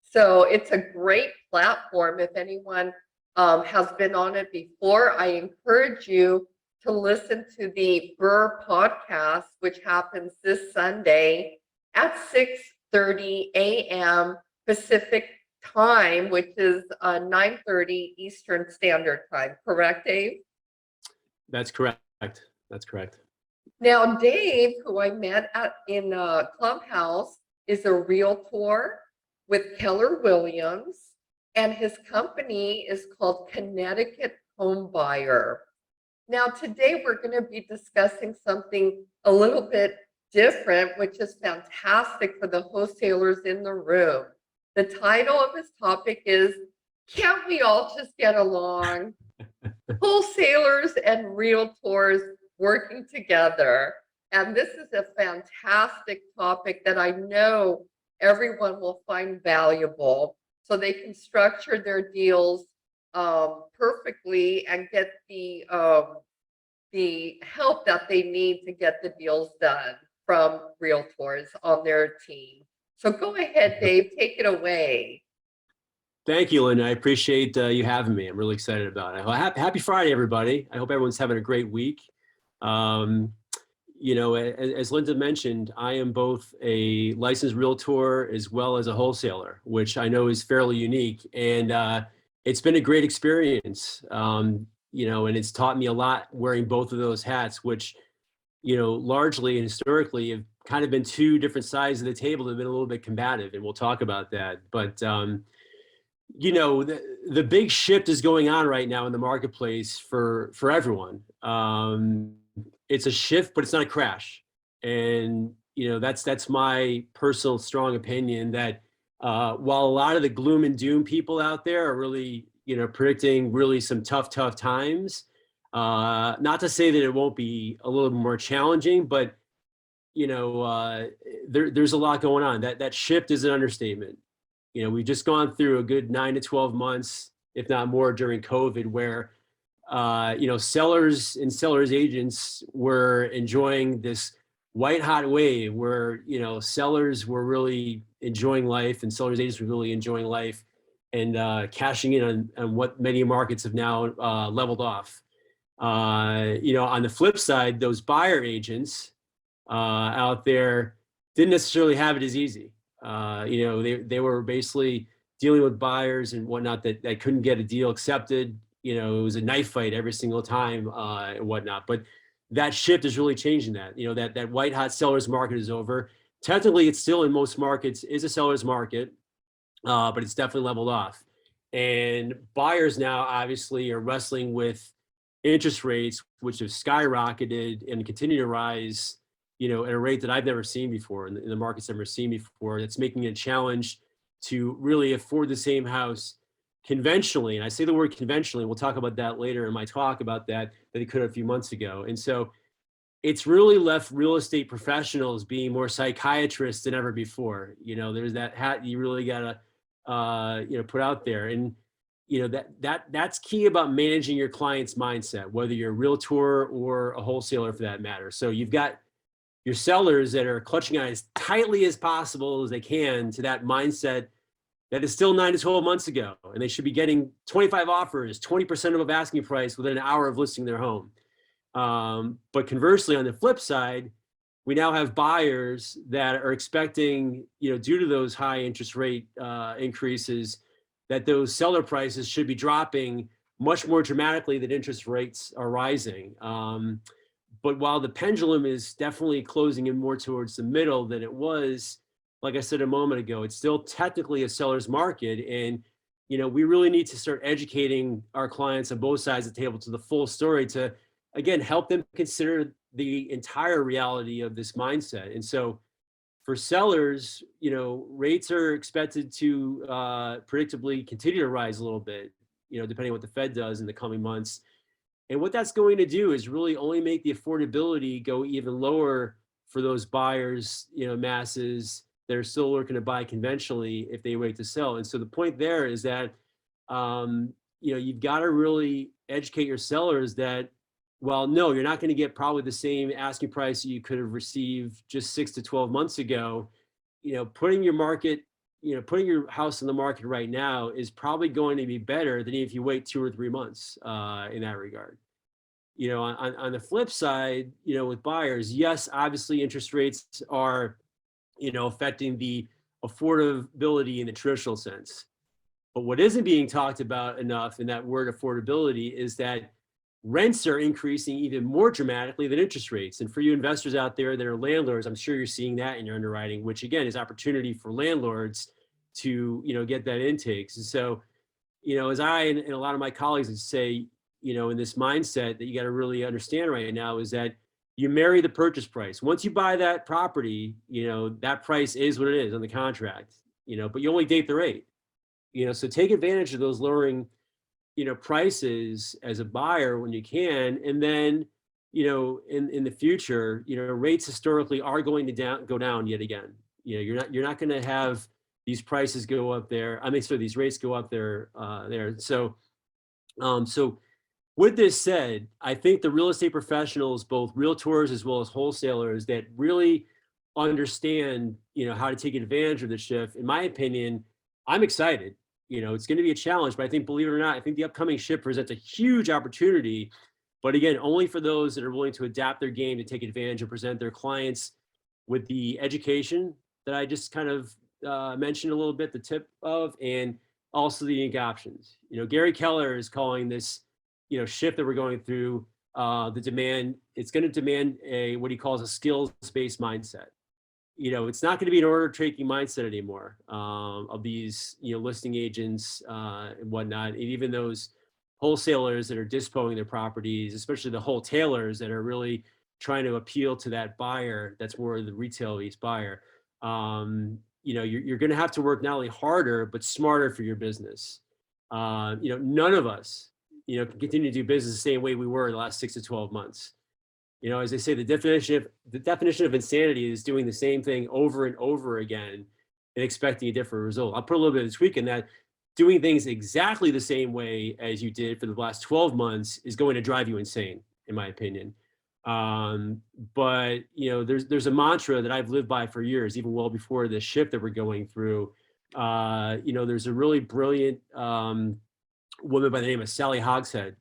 So it's a great platform. If anyone has been on it before, I encourage you to listen to the Burr podcast, which happens this Sunday at 6:30 a.m. Pacific time, which is 9:30 Eastern Standard Time. Correct, Dave? That's correct. That's correct. Now, Dave, who I met in Clubhouse, is a realtor with Keller Williams, and his company is called Connecticut Home Buyer. Now, today we're going to be discussing something a little bit different, which is fantastic for the wholesalers in the room. The title of his topic is, Can't We All Just Get Along? Wholesalers and realtors working together. And this is a fantastic topic that I know everyone will find valuable so they can structure their deals perfectly and get the help that they need to get the deals done from realtors on their team. So go ahead, Dave, take it away. Thank you, Linda. I appreciate you having me. I'm really excited about it. Well, happy Friday, everybody. I hope everyone's having a great week. You know, as Linda mentioned, I am both a licensed realtor as well as a wholesaler, which I know is fairly unique. And it's been a great experience, you know, and it's taught me a lot wearing both of those hats, which, you know, largely and historically have kind of been two different sides of the table that have been a little bit combative, and we'll talk about that. But, you know, the big shift is going on right now in the marketplace for everyone. It's a shift, but it's not a crash. And, you know, that's my personal strong opinion that while a lot of the gloom and doom people out there are really, you know, predicting really some tough times, not to say that it won't be a little more challenging, but, you know, there's a lot going on. That shift is an understatement. You know, we've just gone through a good 9 to 12 months, if not more, during COVID, where you know, sellers and sellers agents were enjoying this white hot wave where, you know, sellers were really enjoying life and sellers agents were really enjoying life and cashing in on what many markets have now leveled off. You know, on the flip side, those buyer agents out there didn't necessarily have it as easy. You know, they were basically dealing with buyers and whatnot that couldn't get a deal accepted. You know, it was a knife fight every single time and whatnot. But that shift is really changing that. You know, that white hot seller's market is over. Technically, it's still in most markets is a seller's market, but it's definitely leveled off. And buyers now obviously are wrestling with interest rates, which have skyrocketed and continue to rise, you know, at a rate that I've never seen before in the markets I've never seen before. That's making it a challenge to really afford the same house conventionally. And I say the word conventionally, we'll talk about that later in my talk about that they could a few months ago. And so it's really left real estate professionals being more psychiatrists than ever before. You know, there's that hat you really gotta, you know, put out there. And, you know, that's key about managing your client's mindset, whether you're a realtor or a wholesaler for that matter. So you've got your sellers that are clutching on as tightly as possible as they can to that mindset that is still 9 to 12 months ago. And they should be getting 25 offers, 20% of asking price within an hour of listing their home. But conversely, on the flip side, we now have buyers that are expecting, you know, due to those high interest rate increases, that those seller prices should be dropping much more dramatically than interest rates are rising. But while the pendulum is definitely closing in more towards the middle than it was, like I said a moment ago, it's still technically a seller's market. And, you know, we really need to start educating our clients on both sides of the table to the full story to, again, help them consider the entire reality of this mindset. And so for sellers, you know, rates are expected to predictably continue to rise a little bit, you know, depending on what the Fed does in the coming months. And what that's going to do is really only make the affordability go even lower for those buyers, you know, masses that are still looking to buy conventionally if they wait to sell. And so the point there is that, you know, you've got to really educate your sellers that, well, no, you're not going to get probably the same asking price that you could have received just 6 to 12 months ago. You know, putting your market, you know, putting your house in the market right now is probably going to be better than if you wait 2 or 3 months in that regard. You know, on the flip side, you know, with buyers, yes, obviously interest rates are, you know, affecting the affordability in the traditional sense. But what isn't being talked about enough in that word affordability is that rents are increasing even more dramatically than interest rates. And for you investors out there that are landlords, I'm sure you're seeing that in your underwriting, which again is opportunity for landlords to, you know, get that intakes. And so, you know, as I and a lot of my colleagues would say, you know, in this mindset that you got to really understand right now is that you marry the purchase price. Once you buy that property, you know, that price is what it is on the contract, you know, but you only date the rate, you know, so take advantage of those lowering, you know, prices as a buyer when you can. And then, you know, in the future, you know, rates historically are going to go down yet again. You know, you're not going to have these prices go up there. I mean, so these rates go up there, there. So, so with this said, I think the real estate professionals, both realtors as well as wholesalers that really understand, you know, how to take advantage of the shift, in my opinion, I'm excited. You know, it's going to be a challenge, but I think, believe it or not, I think the upcoming shift presents a huge opportunity. But again, only for those that are willing to adapt their game to take advantage and present their clients with the education that I just kind of mentioned a little bit, the tip of, and also the unique options. You know, Gary Keller is calling this, you know, shift that we're going through, the demand. It's going to demand a what he calls a skills-based mindset. You know, it's not going to be an order taking mindset anymore of these, you know, listing agents and whatnot, and even those wholesalers that are disposing their properties, especially the wholesalers that are really trying to appeal to that buyer that's more the retail-based buyer. You know, you're going to have to work not only harder but smarter for your business. You know, none of us, you know, can continue to do business the same way we were the last 6 to 12 months. You know, as they say, the definition of insanity is doing the same thing over and over again and expecting a different result. I'll put a little bit of tweak in that. Doing things exactly the same way as you did for the last 12 months is going to drive you insane, in my opinion. But you know, there's a mantra that I've lived by for years, even well before the shift that we're going through. You know, there's a really brilliant woman by the name of Sally Hogshead,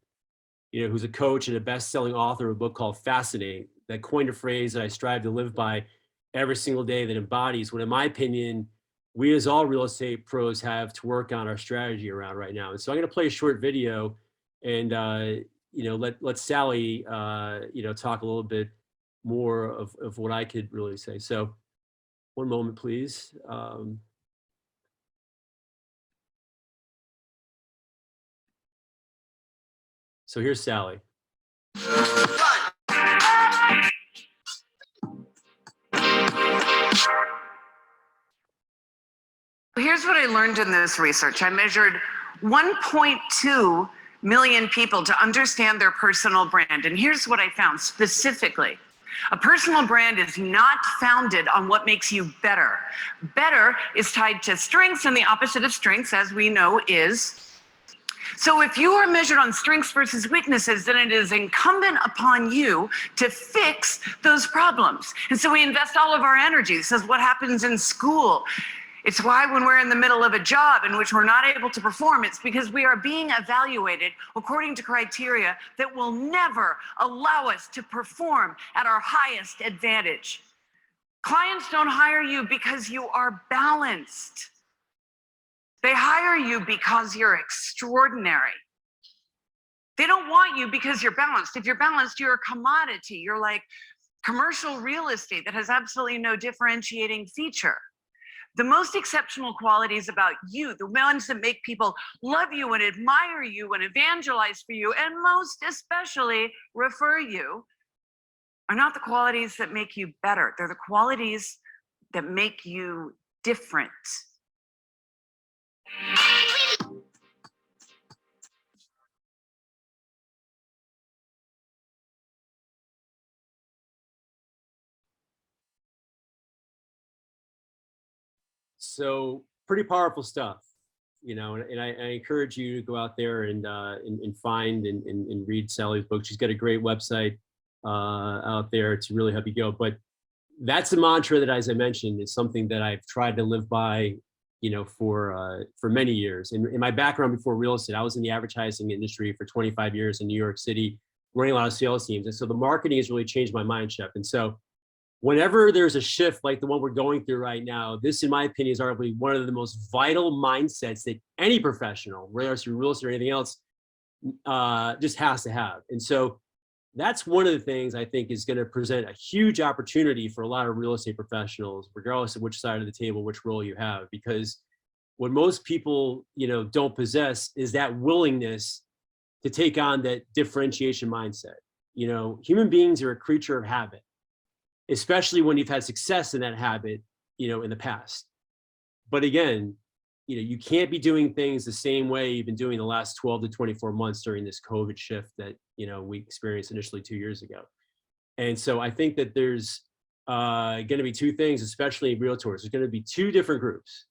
you know, who's a coach and a best-selling author of a book called Fascinate, that coined a phrase that I strive to live by every single day that embodies what, in my opinion, we as all real estate pros have to work on our strategy around right now. And so I'm going to play a short video and, you know, let Sally, you know, talk a little bit more of what I could really say. So one moment, please. So here's Sally. here's what I learned in this research. I measured 1.2 million people to understand their personal brand. And here's what I found specifically. A personal brand is not founded on what makes you better. Better is tied to strengths, and the opposite of strengths, as we know, is. So if you are measured on strengths versus weaknesses, then it is incumbent upon you to fix those problems. And so we invest all of our energy. This is what happens in school. It's why when we're in the middle of a job in which we're not able to perform, it's because we are being evaluated according to criteria that will never allow us to perform at our highest advantage. Clients don't hire you because you are balanced. They hire you because you're extraordinary. They don't want you because you're balanced. If you're balanced, you're a commodity. You're like commercial real estate that has absolutely no differentiating feature. The most exceptional qualities about you, the ones that make people love you and admire you and evangelize for you, and most especially refer you, are not the qualities that make you better. They're the qualities that make you different. So pretty powerful stuff, you know, and I encourage you to go out there and find and read Sally's book. She's got a great website out there to really help you go. But that's a mantra that, as I mentioned, is something that I've tried to live by, you know, for many years. And in my background before real estate, I was in the advertising industry for 25 years in New York City, running a lot of sales teams. And so the marketing has really changed my mind shift. And so whenever there's a shift like the one we're going through right now, this, in my opinion, is arguably one of the most vital mindsets that any professional, whether it's real estate or anything else, just has to have. And so that's one of the things I think is going to present a huge opportunity for a lot of real estate professionals, regardless of which side of the table, which role you have, because what most people, you know, don't possess is that willingness to take on that differentiation mindset. You know, human beings are a creature of habit, especially when you've had success in that habit, you know, in the past. But again, you know, you can't be doing things the same way you've been doing the last 12 to 24 months during this COVID shift that, you know, we experienced initially 2 years ago. And so I think that there's going to be two things, especially in realtors. There's going to be two different groups.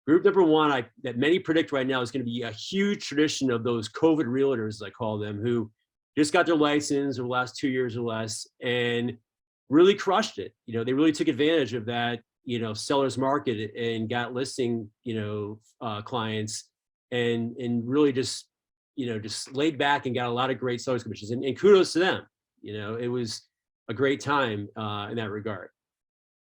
Group number one, that many predict right now, is going to be a huge tradition of those COVID realtors, as I call them, who just got their license over the last 2 years or less and really crushed it. You know, they really took advantage of that, you know, seller's market and got listing, you know, clients and really just, you know, just laid back and got a lot of great sellers commissions, and kudos to them. You know, it was a great time in that regard.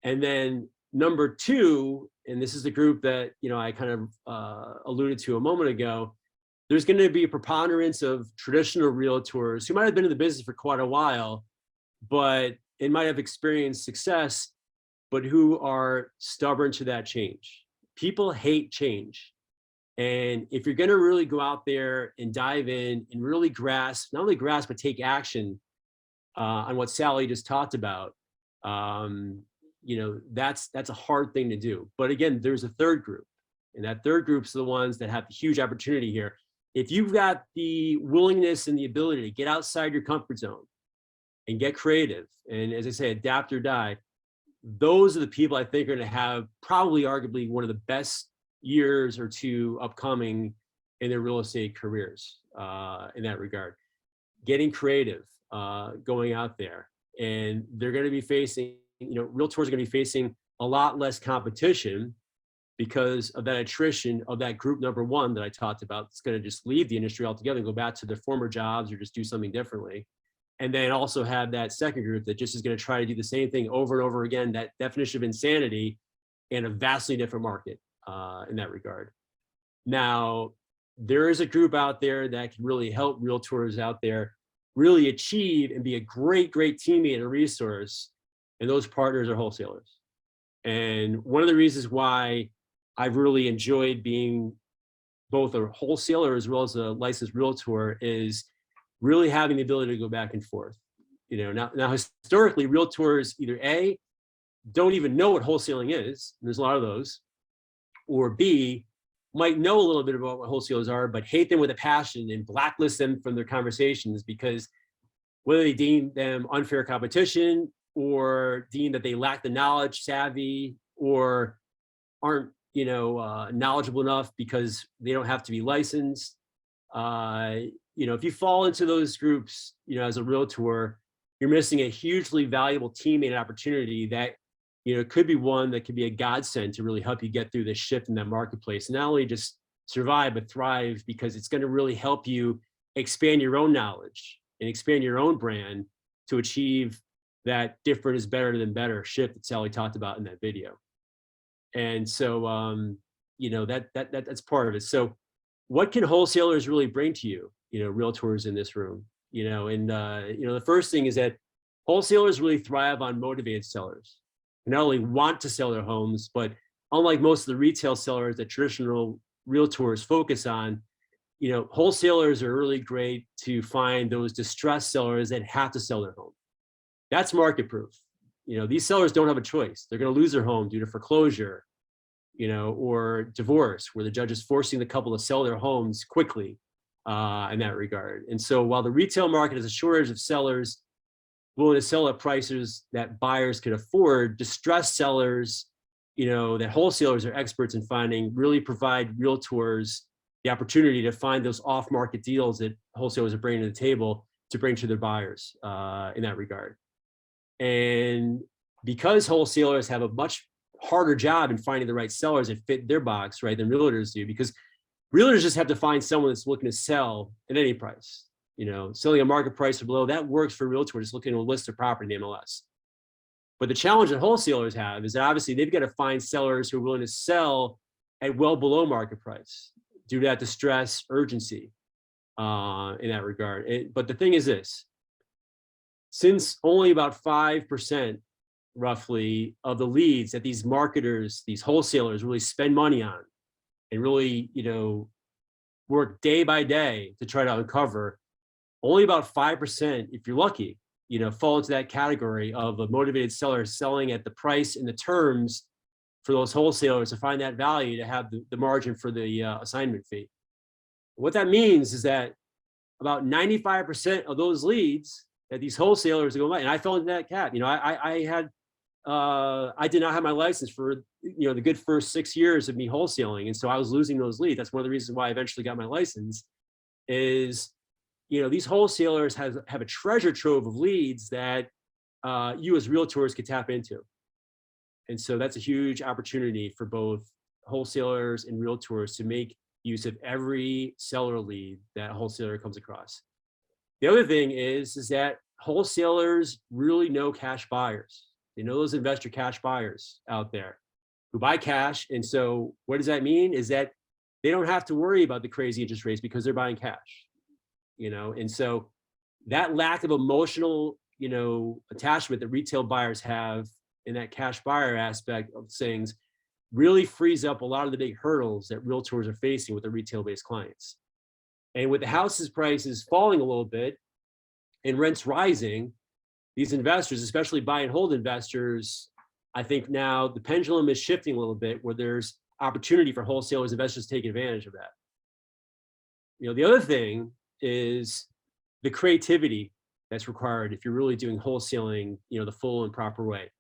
And then number two, and this is the group that, you know, I kind of alluded to a moment ago, there's going to be a preponderance of traditional realtors who might have been in the business for quite a while, but and might have experienced success, but who are stubborn to that change. People hate change. And if you're going to really go out there and dive in and really grasp, not only grasp, but take action on what Sally just talked about, you know, that's a hard thing to do. But again, there's a third group, and that third group's the ones that have the huge opportunity here. If you've got the willingness and the ability to get outside your comfort zone and get creative, and as I say, adapt or die, those are the people I think are going to have probably arguably one of the best years or two upcoming in their real estate careers in that regard. Getting creative, going out there, and they're going to be facing, you know, realtors are going to be facing a lot less competition because of that attrition of that group number one that I talked about. It's going to just leave the industry altogether and go back to their former jobs or just do something differently. And then also have that second group that just is going to try to do the same thing over and over again, that definition of insanity in a vastly different market in that regard. Now, there is a group out there that can really help realtors out there really achieve and be a great, great teammate and resource. And those partners are wholesalers. And one of the reasons why I've really enjoyed being both a wholesaler as well as a licensed realtor is really having the ability to go back and forth. You know, now historically, realtors either A, don't even know what wholesaling is, and there's a lot of those, or B, might know a little bit about what wholesalers are, but hate them with a passion and blacklist them from their conversations because whether they deem them unfair competition or deem that they lack the knowledge, savvy, or aren't, knowledgeable enough because they don't have to be licensed. If you fall into those groups, as a realtor, you're missing a hugely valuable teammate opportunity that, could be one that could be a godsend to really help you get through this shift in that marketplace. Not only just survive, but thrive, because it's going to really help you expand your own knowledge and expand your own brand to achieve that different is better than better shift that Sally talked about in that video. And so, that's part of it. So what can wholesalers really bring to you, realtors in this room, the first thing is that wholesalers really thrive on motivated sellers who not only want to sell their homes, but unlike most of the retail sellers that traditional realtors focus on, wholesalers are really great to find those distressed sellers that have to sell their home. That's market proof. These sellers don't have a choice. They're going to lose their home due to foreclosure, or divorce, where the judge is forcing the couple to sell their homes quickly in that regard. And so while the retail market has a shortage of sellers willing to sell at prices that buyers could afford, distressed sellers, that wholesalers are experts in finding, really provide realtors the opportunity to find those off-market deals that wholesalers are bringing to the table to bring to their buyers in that regard. And because wholesalers have a much harder job in finding the right sellers that fit their box, right, than realtors do, because realtors just have to find someone that's looking to sell at any price, selling a market price or below. That works for realtors just looking to list their property in the MLS. But the challenge that wholesalers have is that obviously they've got to find sellers who are willing to sell at well below market price due to that distress, urgency in that regard. But the thing is this, since only about 5% roughly of the leads that these marketers, these wholesalers really spend money on and really, work day by day to try to uncover, only about 5%, if you're lucky, fall into that category of a motivated seller selling at the price and the terms for those wholesalers to find that value to have the margin for the assignment fee. What that means is that about 95% of those leads that these wholesalers are going, and I fell into that cap. I did not have my license for the good first 6 years of me wholesaling, and so I was losing those leads. That's one of the reasons why I eventually got my license. Is these wholesalers have a treasure trove of leads that you as realtors could tap into, and so that's a huge opportunity for both wholesalers and realtors to make use of every seller lead that a wholesaler comes across. The other thing is that wholesalers really know cash buyers. They know those investor cash buyers out there who buy cash. And so what does that mean is that they don't have to worry about the crazy interest rates because they're buying cash, and so that lack of emotional, attachment that retail buyers have in that cash buyer aspect of things really frees up a lot of the big hurdles that realtors are facing with their retail-based clients. And with the houses prices falling a little bit and rents rising, these investors, especially buy and hold investors, I think now the pendulum is shifting a little bit where there's opportunity for wholesalers, investors to take advantage of that. The other thing is the creativity that's required if you're really doing wholesaling, the full and proper way.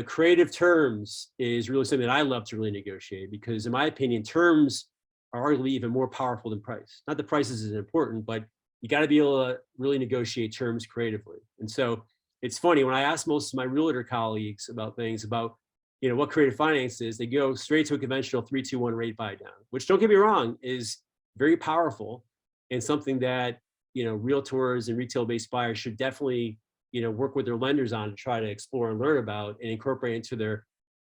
Creative terms is really something that I love to really negotiate because in my opinion, terms are arguably even more powerful than price. Not that price isn't important, but you got to be able to really negotiate terms creatively. And so it's funny when I ask most of my realtor colleagues about things about, what creative finance is, they go straight to a conventional 3-2-1 rate buy down, which don't get me wrong, is very powerful and something that, realtors and retail-based buyers should definitely, work with their lenders on to try to explore and learn about and incorporate into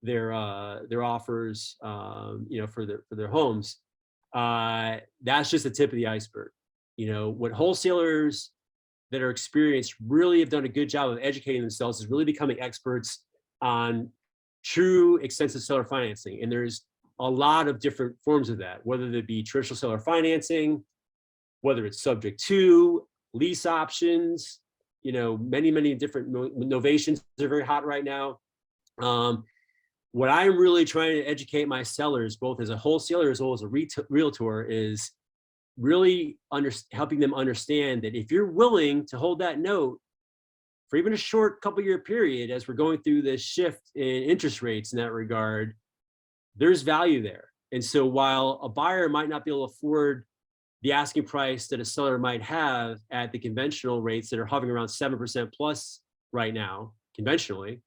their offers, for their homes. That's just the tip of the iceberg. What wholesalers that are experienced really have done a good job of educating themselves is really becoming experts on true extensive seller financing. And there's a lot of different forms of that, whether they be traditional seller financing, whether it's subject to lease options, many different novations are very hot right now. What I'm really trying to educate my sellers, both as a wholesaler as well as a realtor, is really helping them understand that if you're willing to hold that note for even a short couple-year period, as we're going through this shift in interest rates in that regard, there's value there. And so while a buyer might not be able to afford the asking price that a seller might have at the conventional rates that are hovering around 7% plus right now, conventionally,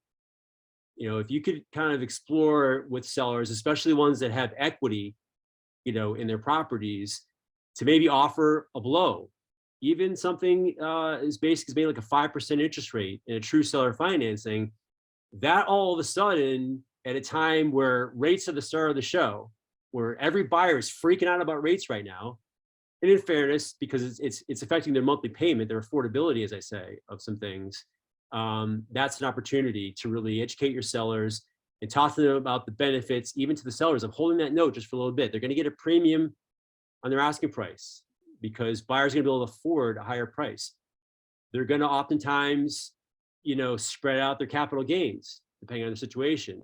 if you could kind of explore with sellers, especially ones that have equity, in their properties, to maybe offer a below, even something as basic as maybe like a 5% interest rate in a true seller financing, that all of a sudden, at a time where rates are the star of the show, where every buyer is freaking out about rates right now, and in fairness, because it's affecting their monthly payment, their affordability, as I say, of some things, that's an opportunity to really educate your sellers and talk to them about the benefits, even to the sellers, of holding that note just for a little bit. They're going to get a premium on their asking price because buyers are going to be able to afford a higher price. They're going to oftentimes, spread out their capital gains depending on the situation.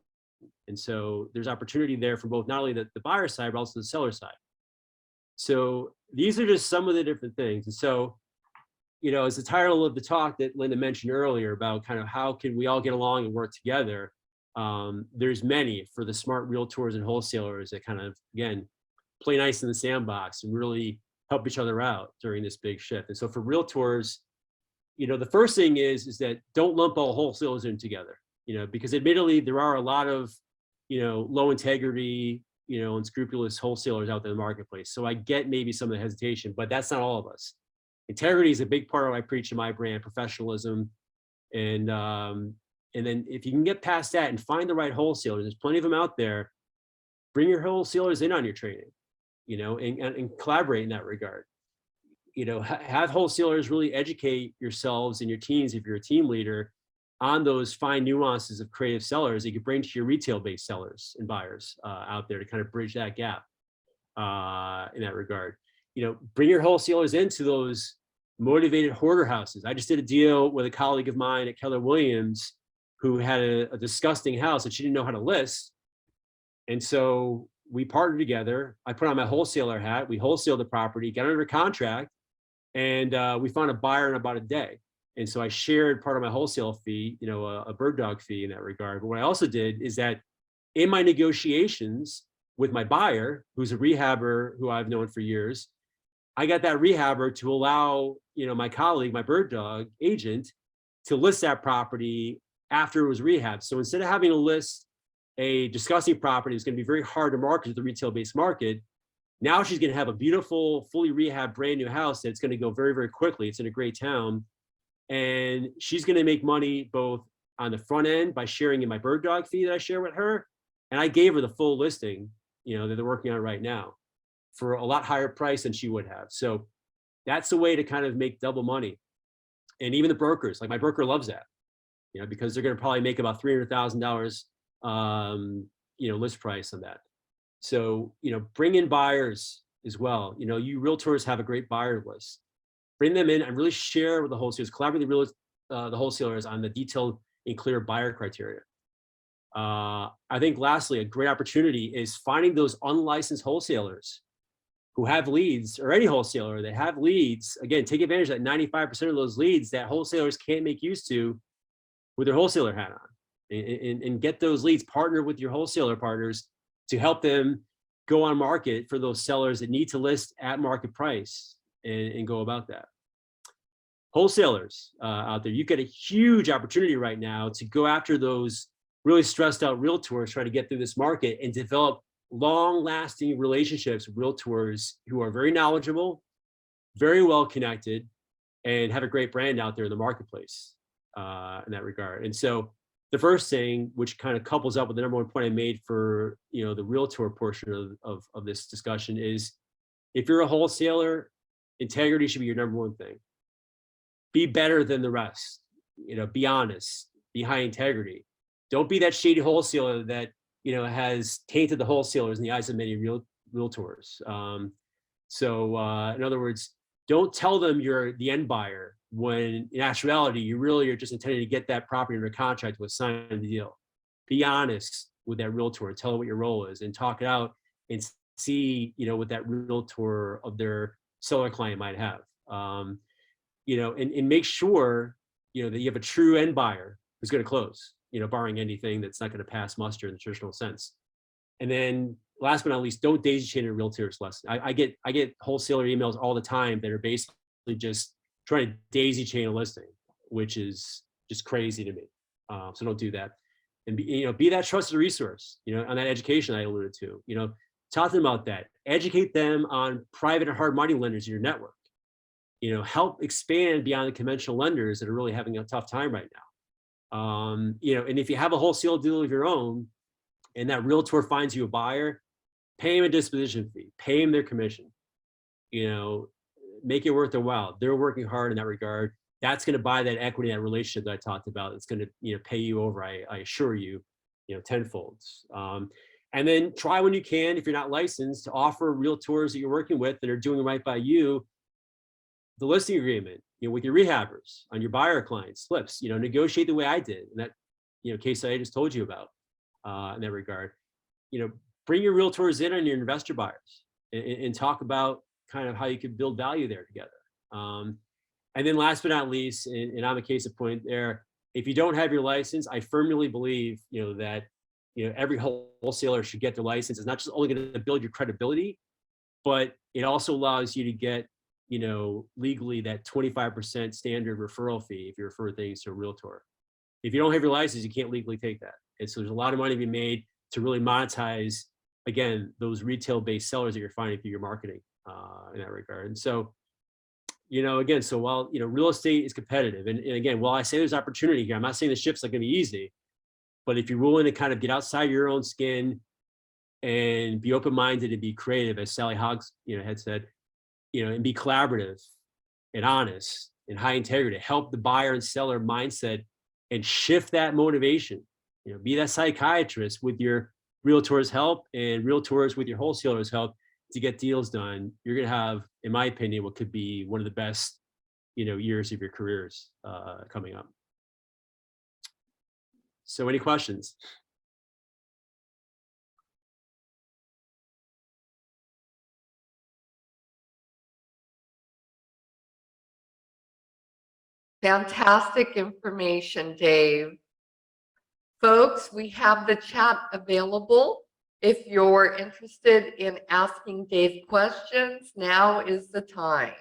And so there's opportunity there for both, not only the buyer side, but also the seller side. So these are just some of the different things. And so, as the title of the talk that Linda mentioned earlier about kind of how can we all get along and work together, there's many for the smart realtors and wholesalers that kind of, again, play nice in the sandbox and really help each other out during this big shift. And so for realtors, the first thing is that don't lump all wholesalers in together, because admittedly there are a lot of, low integrity, unscrupulous wholesalers out there in the marketplace. So I get maybe some of the hesitation, but that's not all of us. Integrity is a big part of what I preach in my brand, professionalism. And then if you can get past that and find the right wholesalers, there's plenty of them out there, bring your wholesalers in on your training, and collaborate in that regard. Have wholesalers really educate yourselves and your teams, if you're a team leader, on those fine nuances of creative sellers that you can bring to your retail-based sellers and buyers out there to kind of bridge that gap in that regard. Bring your wholesalers into those motivated hoarder houses. I just did a deal with a colleague of mine at Keller Williams who had a disgusting house that she didn't know how to list. And so we partnered together. I put on my wholesaler hat. We wholesaled the property, got under contract, and we found a buyer in about a day. And so I shared part of my wholesale fee, a bird dog fee in that regard. But what I also did is that in my negotiations with my buyer, who's a rehabber who I've known for years, I got that rehabber to allow, my colleague, my bird dog agent, to list that property after it was rehabbed. So instead of having to list a disgusting property that's going to be very hard to market to the retail-based market, now she's going to have a beautiful, fully rehabbed, brand new house that's going to go very, very quickly. It's in a great town. And she's going to make money both on the front end by sharing in my bird dog fee that I share with her. And I gave her the full listing, that they're working on right now for a lot higher price than she would have. So that's a way to kind of make double money. And even the brokers, like my broker loves that, because they're going to probably make about $300,000, list price on that. So, bring in buyers as well. You realtors have a great buyer list. Bring them in and really share with the wholesalers, collaborate with the wholesalers on the detailed and clear buyer criteria. I think lastly, a great opportunity is finding those unlicensed wholesalers who have leads, or any wholesaler that have leads. Again, take advantage of that 95% of those leads that wholesalers can't make use to with their wholesaler hat on, and get those leads, partner with your wholesaler partners to help them go on market for those sellers that need to list at market price and go about that. Wholesalers out there, you've got a huge opportunity right now to go after those really stressed out realtors trying to get through this market and develop long-lasting relationships with realtors who are very knowledgeable, very well connected, and have a great brand out there in the marketplace in that regard. And so the first thing, which kind of couples up with the number one point I made for the realtor portion of this discussion, is if you're a wholesaler, integrity should be your number one thing. Be better than the rest. Be honest, be high integrity. Don't be that shady wholesaler that has tainted the wholesalers in the eyes of many realtors. In other words, don't tell them you're the end buyer when in actuality you really are just intending to get that property under contract to sign the deal. Be honest. with that realtor and tell them what your role is and talk it out and see, what that realtor of their seller client might have. And make sure, that you have a true end buyer who's going to close, barring anything that's not going to pass muster in the traditional sense. And then last but not least, don't daisy chain a realtor's lesson. I get wholesaler emails all the time that are basically just trying to daisy chain a listing, which is just crazy to me. So don't do that. And be that trusted resource, on that education I alluded to, talk to them about that. Educate them on private and hard money lenders in your network. Help expand beyond the conventional lenders that are really having a tough time right now. And if you have a wholesale deal of your own and that realtor finds you a buyer, pay him a disposition fee, pay him their commission, make it worth their while. They're working hard in that regard. That's going to buy that equity, that relationship that I talked about. It's going to, pay you over, I assure you, tenfold. And then try when you can, if you're not licensed, to offer realtors that you're working with that are doing right by you, the listing agreement, with your rehabbers on your buyer clients, flips, negotiate the way I did in that, case I just told you about in that regard. Bring your realtors in on your investor buyers and talk about kind of how you can build value there together. And then last but not least, and I'm a case of point there, if you don't have your license, I firmly believe, that, every wholesaler should get their license. It's not just only going to build your credibility, but it also allows you to get, legally that 25% standard referral fee if you refer things to a realtor. If you don't have your license, you can't legally take that. And so there's a lot of money to be made to really monetize, again, those retail-based sellers that you're finding through your marketing in that regard. And so, again, so while, real estate is competitive, and again, while I say there's opportunity here, I'm not saying the shift's not going to be easy, but if you're willing to kind of get outside your own skin and be open-minded and be creative, as Sally Hoggs, had said, and be collaborative and honest and high integrity, help the buyer and seller mindset and shift that motivation, be that psychiatrist with your realtors help and realtors with your wholesalers help to get deals done. You're going to have, in my opinion, what could be one of the best, years of your careers coming up. So any questions? Fantastic information, Dave. Folks, we have the chat available. If you're interested in asking Dave questions, now is the time.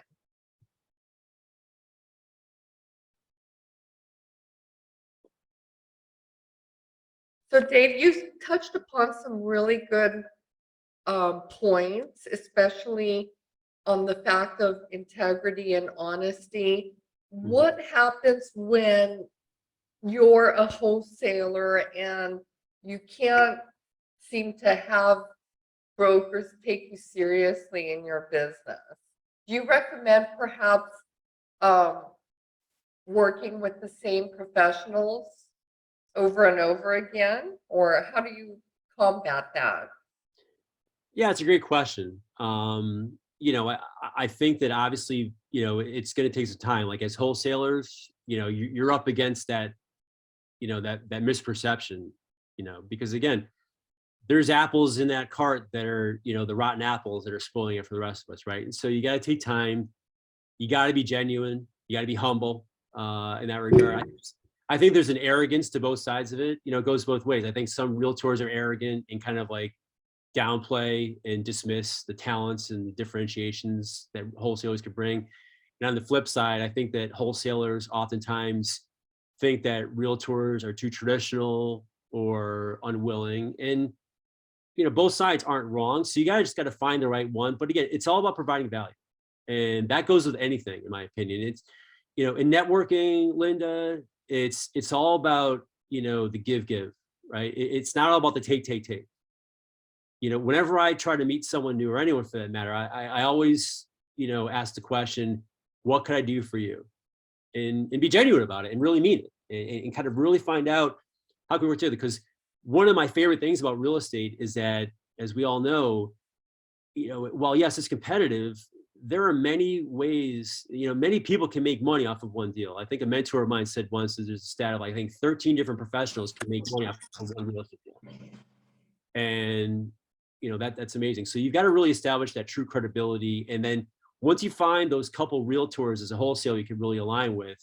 So Dave, you touched upon some really good points, especially on the fact of integrity and honesty. What happens when you're a wholesaler and you can't seem to have brokers take you seriously in your business? Do you recommend perhaps working with the same professionals over and over again, or how do you combat that? Yeah, it's a great question. I think that obviously, it's going to take some time. Like as wholesalers, you're up against that, that misperception, because again, there's apples in that cart that are, the rotten apples that are spoiling it for the rest of us, right? And so you got to take time. You got to be genuine. You got to be humble in that regard. I think there's an arrogance to both sides of it. It goes both ways. I think some realtors are arrogant and kind of like downplay and dismiss the talents and the differentiations that wholesalers could bring. And on the flip side, I think that wholesalers oftentimes think that realtors are too traditional or unwilling. And, both sides aren't wrong. So you just got to find the right one. But again, it's all about providing value. And that goes with anything, in my opinion. It's, in networking, Linda, it's all about, the give, right? It's not all about the take. Whenever I try to meet someone new or anyone for that matter, I always, ask the question, what could I do for you? And be genuine about it and really mean it and kind of really find out how can we work together. Because one of my favorite things about real estate is that, as we all know, while yes, it's competitive, there are many ways, many people can make money off of one deal. I think a mentor of mine said once, there's a stat of, I think 13 different professionals can make money off of one real estate deal. And, that's amazing. So you've got to really establish that true credibility. And then once you find those couple realtors as a wholesaler you can really align with,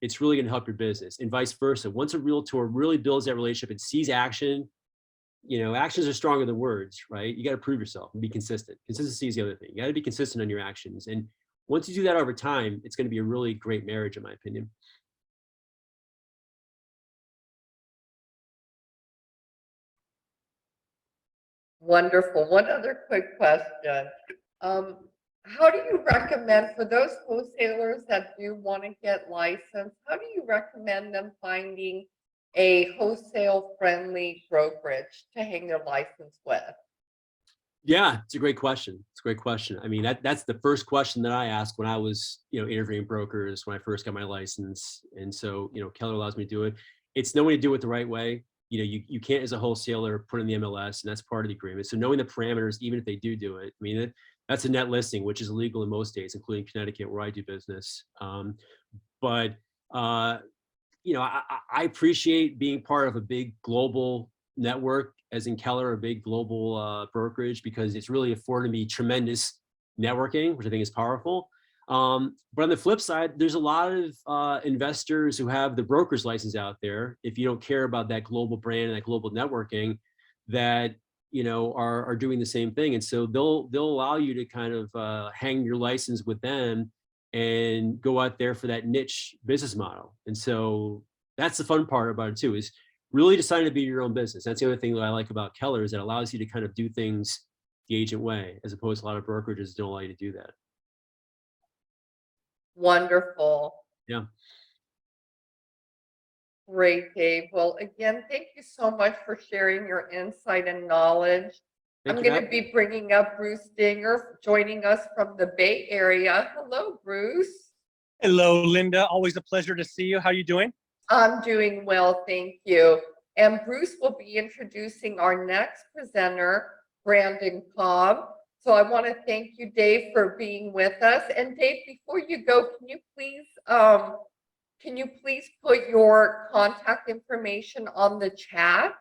it's really going to help your business, and vice versa. Once a realtor really builds that relationship and sees action, actions are stronger than words, right? You got to prove yourself and be consistent. Consistency is the other thing. You got to be consistent on your actions. And once you do that over time, it's going to be a really great marriage, in my opinion. Wonderful. One other quick question. How do you recommend for those wholesalers that do want to get licensed, how do you recommend them finding a wholesale friendly brokerage to hang their license with? Yeah, it's a great question. It's a great question. I mean, that's the first question that I asked when I was, interviewing brokers when I first got my license. And so, Keller allows me to do it. It's knowing to do it the right way. You can't, as a wholesaler, put in the MLS, and that's part of the agreement. So knowing the parameters, even if they do it, I mean, that's a net listing, which is illegal in most states, including Connecticut, where I do business. But I appreciate being part of a big global network, as in Keller, a big global brokerage, because it's really afforded me tremendous networking, which I think is powerful. But on the flip side, there's a lot of investors who have the broker's license out there, if you don't care about that global brand and that global networking, that are doing the same thing. And so they'll allow you to kind of hang your license with them and go out there for that niche business model. And so that's the fun part about it too, is really deciding to be your own business. That's the other thing that I like about Keller, is it allows you to kind of do things the agent way, as opposed to a lot of brokerages don't allow you to do that. Wonderful. Yeah. Great, Dave. Well, again, thank you so much for sharing your insight and knowledge. Thank I'm you, going to be bringing up Bruce Dinger, joining us from the Bay Area. Hello, Bruce. Hello, Linda. Always a pleasure to see you. How are you doing? I'm doing well, thank you. And Bruce will be introducing our next presenter, Brandon Cobb. So I want to thank you, Dave, for being with us. And Dave, before you go, can you please put your contact information on the chat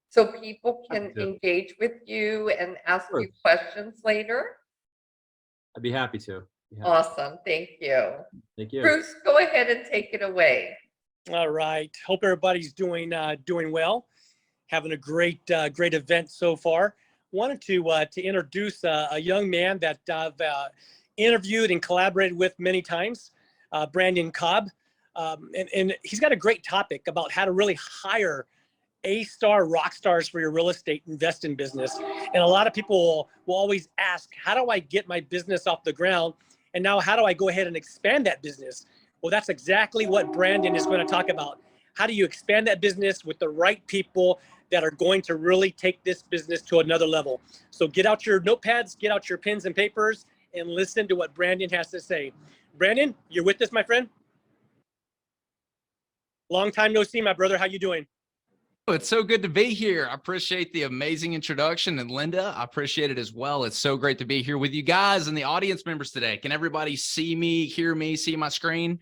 so people can engage with you and ask you questions later? I'd be happy to. Awesome, thank you. Thank you. Bruce, go ahead and take it away. All right. Hope everybody's doing well. Having a great event so far. Wanted to introduce a young man that I've interviewed and collaborated with many times, Brandon Cobb. And he's got a great topic about how to really hire A-star rock stars for your real estate investing business. And a lot of people will always ask, how do I get my business off the ground? And now how do I go ahead and expand that business? Well, that's exactly what Brandon is going to talk about. How do you expand that business with the right people that are going to really take this business to another level? So get out your notepads, get out your pens and papers, and listen to what Brandon has to say. Brandon, you're with us, my friend? Long time no see, my brother. How you doing? Oh, it's so good to be here. I appreciate the amazing introduction. And Linda, I appreciate it as well. It's so great to be here with you guys and the audience members today. Can everybody see me, hear me, see my screen?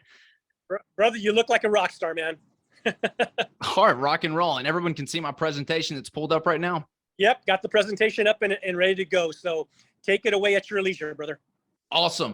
Brother, you look like a rock star, man. All right, rock and roll. And everyone can see my presentation that's pulled up right now? Yep, got the presentation up and ready to go. So take it away at your leisure, brother. Awesome.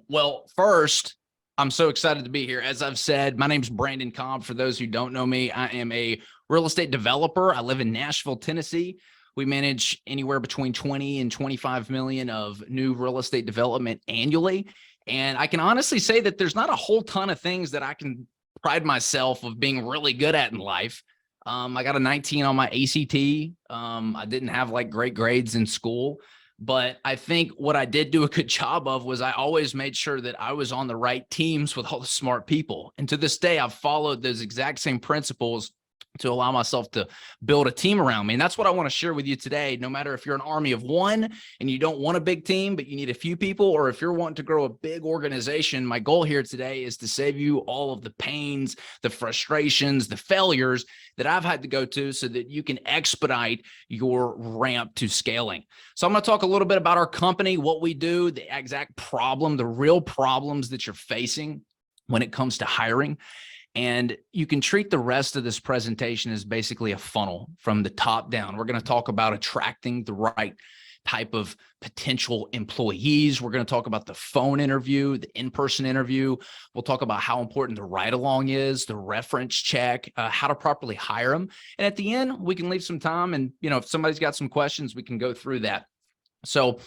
Well, first, I'm so excited to be here. As I've said, my name's Brandon Cobb. For those who don't know me, I am a real estate developer. I live in Nashville, Tennessee. We manage anywhere between 20 and 25 million of new real estate development annually. And I can honestly say that there's not a whole ton of things that I can pride myself of being really good at in life. I got a 19 on my ACT. I didn't have like great grades in school, but I think what I did do a good job of was I always made sure that I was on the right teams with all the smart people. And to this day, I've followed those exact same principles to allow myself to build a team around me. And that's what I want to share with you today. No matter if you're an army of one and you don't want a big team, but you need a few people, or if you're wanting to grow a big organization, my goal here today is to save you all of the pains, the frustrations, the failures that I've had to go to so that you can expedite your ramp to scaling. So I'm going to talk a little bit about our company, what we do, the exact problem, the real problems that you're facing when it comes to hiring. And you can treat the rest of this presentation as basically a funnel from the top down. We're going to talk about attracting the right type of potential employees. We're going to talk about the phone interview, the in-person interview. We'll talk about how important the ride-along is, the reference check, how to properly hire them. And at the end, we can leave some time. And, if somebody's got some questions, we can go through that. So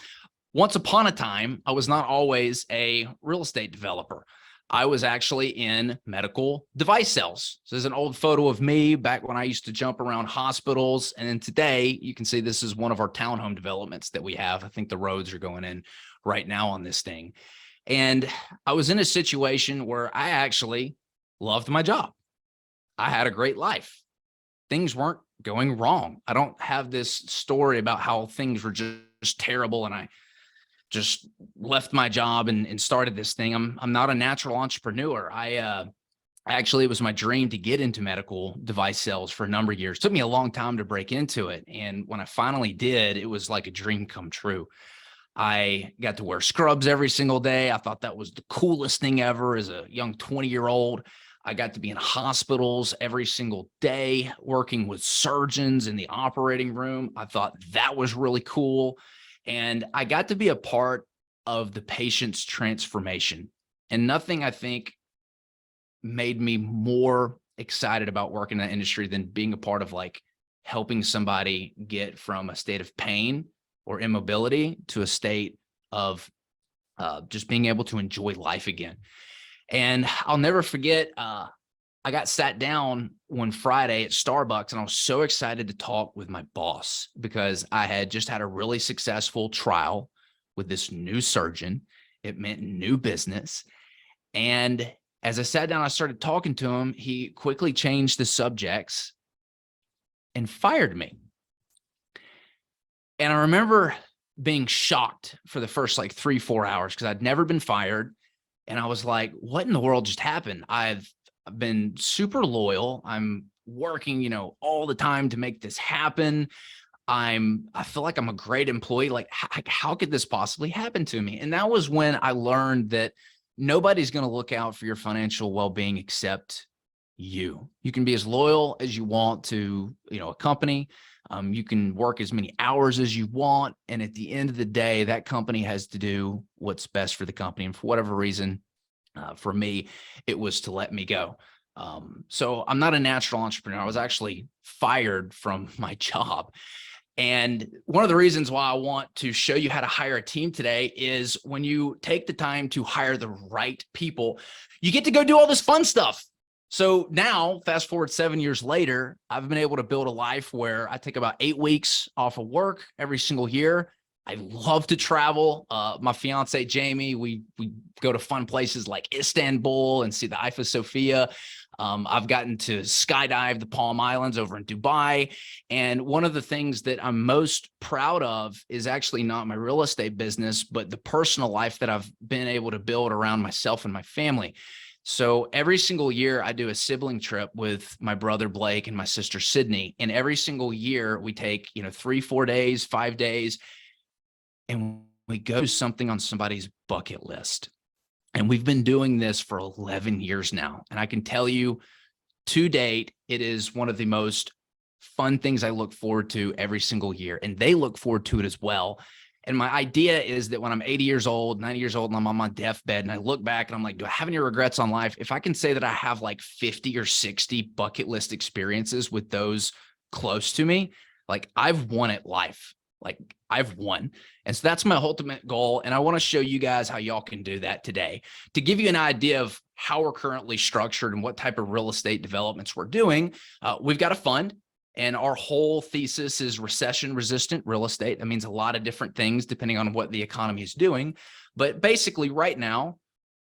once upon a time, I was not always a real estate developer. I was actually in medical device sales. So there's an old photo of me back when I used to jump around hospitals. And then today you can see this is one of our townhome developments that we have. I think the roads are going in right now on this thing. And I was in a situation where I actually loved my job. I had a great life. Things weren't going wrong. I don't have this story about how things were just terrible and I just left my job and started this thing. I'm not a natural entrepreneur. Actually, it was my dream to get into medical device sales for a number of years. It took me a long time to break into it. And when I finally did, it was like a dream come true. I got to wear scrubs every single day. I thought that was the coolest thing ever as a young 20-year-old. I got to be in hospitals every single day, working with surgeons in the operating room. I thought that was really cool. And I got to be a part of the patient's transformation. And nothing, I think, made me more excited about working in that industry than being a part of helping somebody get from a state of pain or immobility to a state of just being able to enjoy life again. And I'll never forget, I got sat down one Friday at Starbucks and I was so excited to talk with my boss because I had just had a really successful trial with this new surgeon. It meant new business. And as I sat down, I started talking to him. He quickly changed the subjects and fired me. And I remember being shocked for the first 3-4 hours because I'd never been fired. And I was like, what in the world just happened? I've been super loyal. I'm working, all the time to make this happen. I feel like I'm a great employee. How could this possibly happen to me? And that was when I learned that nobody's going to look out for your financial well-being except you. You can be as loyal as you want to, a company. You can work as many hours as you want. And at the end of the day, that company has to do what's best for the company. And for whatever reason, for me, it was to let me go. So I'm not a natural entrepreneur. I was actually fired from my job. And one of the reasons why I want to show you how to hire a team today is when you take the time to hire the right people, you get to go do all this fun stuff. So now, fast forward 7 years later, I've been able to build a life where I take about 8 weeks off of work every single year. I love to travel. My fiance, Jamie, we go to fun places like Istanbul and see the Hagia Sophia. I've gotten to skydive the Palm Islands over in Dubai. And one of the things that I'm most proud of is actually not my real estate business, but the personal life that I've been able to build around myself and my family. So every single year I do a sibling trip with my brother Blake and my sister Sydney. And every single year we take, 3-4 days, 5 days, and we go do something on somebody's bucket list. And we've been doing this for 11 years now. And I can tell you to date, it is one of the most fun things I look forward to every single year. And they look forward to it as well. And my idea is that when I'm 80 years old, 90 years old, and I'm on my deathbed and I look back and I'm like, do I have any regrets on life? If I can say that I have 50 or 60 bucket list experiences with those close to me, I've won at life. I've won. And so that's my ultimate goal. And I want to show you guys how y'all can do that today. To give you an idea of how we're currently structured and what type of real estate developments we're doing, we've got a fund. And our whole thesis is recession-resistant real estate. That means a lot of different things depending on what the economy is doing. But basically right now,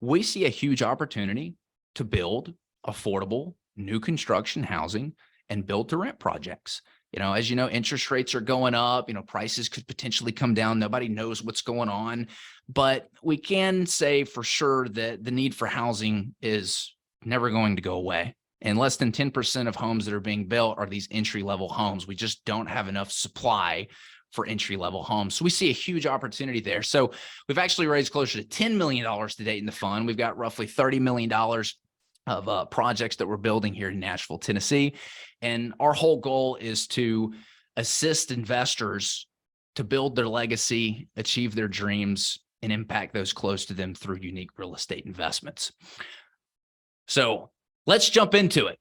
we see a huge opportunity to build affordable new construction housing and build-to-rent projects. As you know, interest rates are going up, prices could potentially come down. Nobody knows what's going on. But we can say for sure that the need for housing is never going to go away. And less than 10% of homes that are being built are these entry-level homes. We just don't have enough supply for entry-level homes. So we see a huge opportunity there. So we've actually raised closer to $10 million to date in the fund. We've got roughly $30 million of projects that we're building here in Nashville, Tennessee. And our whole goal is to assist investors to build their legacy, achieve their dreams, and impact those close to them through unique real estate investments. So let's jump into it.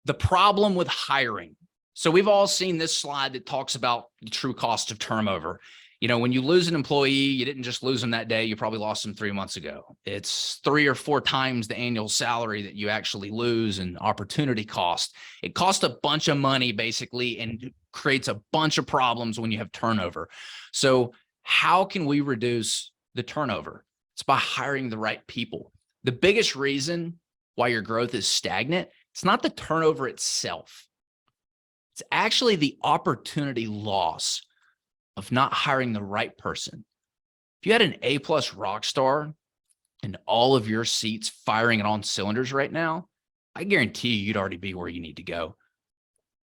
The problem with hiring. So we've all seen this slide that talks about the true cost of turnover. You know, when you lose an employee, you didn't just lose them that day. You probably lost them 3 months ago. It's 3 or 4 times the annual salary that you actually lose, and opportunity cost. It costs a bunch of money basically, and creates a bunch of problems when you have turnover. So how can we reduce the turnover? It's by hiring the right people. The biggest reason why your growth is stagnant, it's not the turnover itself. It's actually the opportunity loss of not hiring the right person. If you had an A+ rock star and all of your seats firing on cylinders right now, I guarantee you'd already be where you need to go.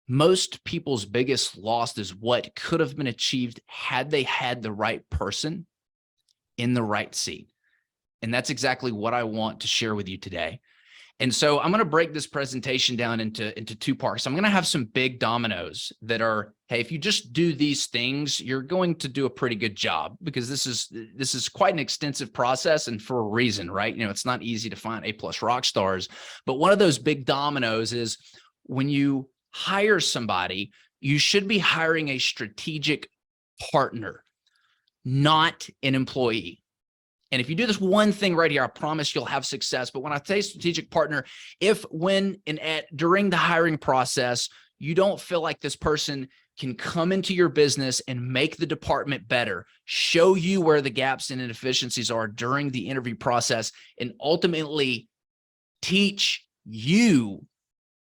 Most people's biggest loss is what could have been achieved had they had the right person in the right seat. And that's exactly what I want to share with you today. And so I'm going to break this presentation down into 2 parts. I'm going to have some big dominoes that are, hey, if you just do these things, you're going to do a pretty good job, because this is quite an extensive process, and for a reason, right? You know, it's not easy to find A+ rock stars, but one of those big dominoes is when you hire somebody, you should be hiring a strategic partner, not an employee. And if you do this one thing right here, I promise you'll have success. But when I say strategic partner, if during the hiring process, you don't feel like this person can come into your business and make the department better, show you where the gaps and inefficiencies are during the interview process, and ultimately teach you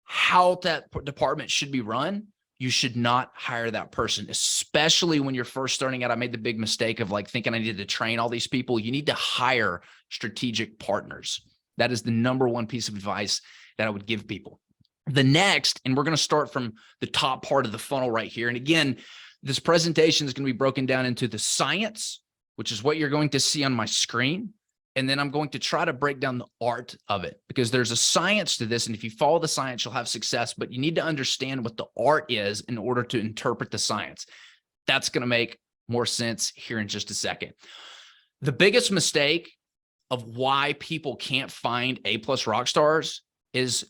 how that department should be run, you should not hire that person, especially when you're first starting out. I made the big mistake of like thinking I needed to train all these people. You need to hire strategic partners. That is the #1 piece of advice that I would give people. The next, and we're going to start from the top part of the funnel right here. And again, this presentation is going to be broken down into the science, which is what you're going to see on my screen. And then I'm going to try to break down the art of it, because there's a science to this. And if you follow the science, you'll have success, but you need to understand what the art is in order to interpret the science. That's going to make more sense here in just a second. The biggest mistake of why people can't find A+ rock stars is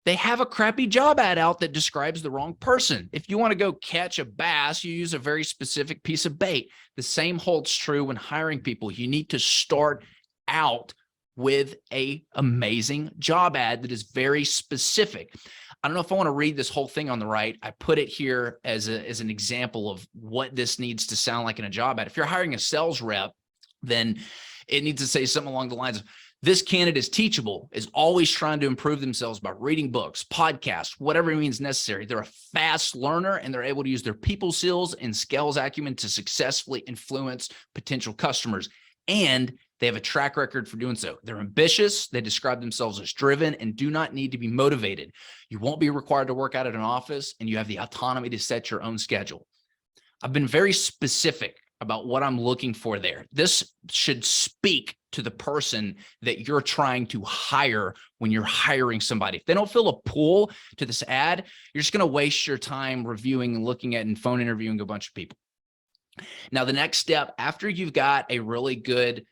they have a crappy job ad out that describes the wrong person. If you want to go catch a bass, you use a very specific piece of bait. The same holds true when hiring people. You need to start out with a amazing job ad that is very specific. I don't know if I want to read this whole thing on the right. I put it here as an example of what this needs to sound like in a job ad. If you're hiring a sales rep, then it needs to say something along the lines of, this candidate is teachable, is always trying to improve themselves by reading books, podcasts, whatever means necessary. They're a fast learner, and they're able to use their people skills and sales acumen to successfully influence potential customers. And they have a track record for doing so. They're ambitious. They describe themselves as driven and do not need to be motivated. You won't be required to work out at an office, and you have the autonomy to set your own schedule. I've been very specific about what I'm looking for there. This should speak to the person that you're trying to hire when you're hiring somebody. If they don't feel a pull to this ad, you're just going to waste your time reviewing and looking at and phone interviewing a bunch of people. Now, the next step, after you've got a really good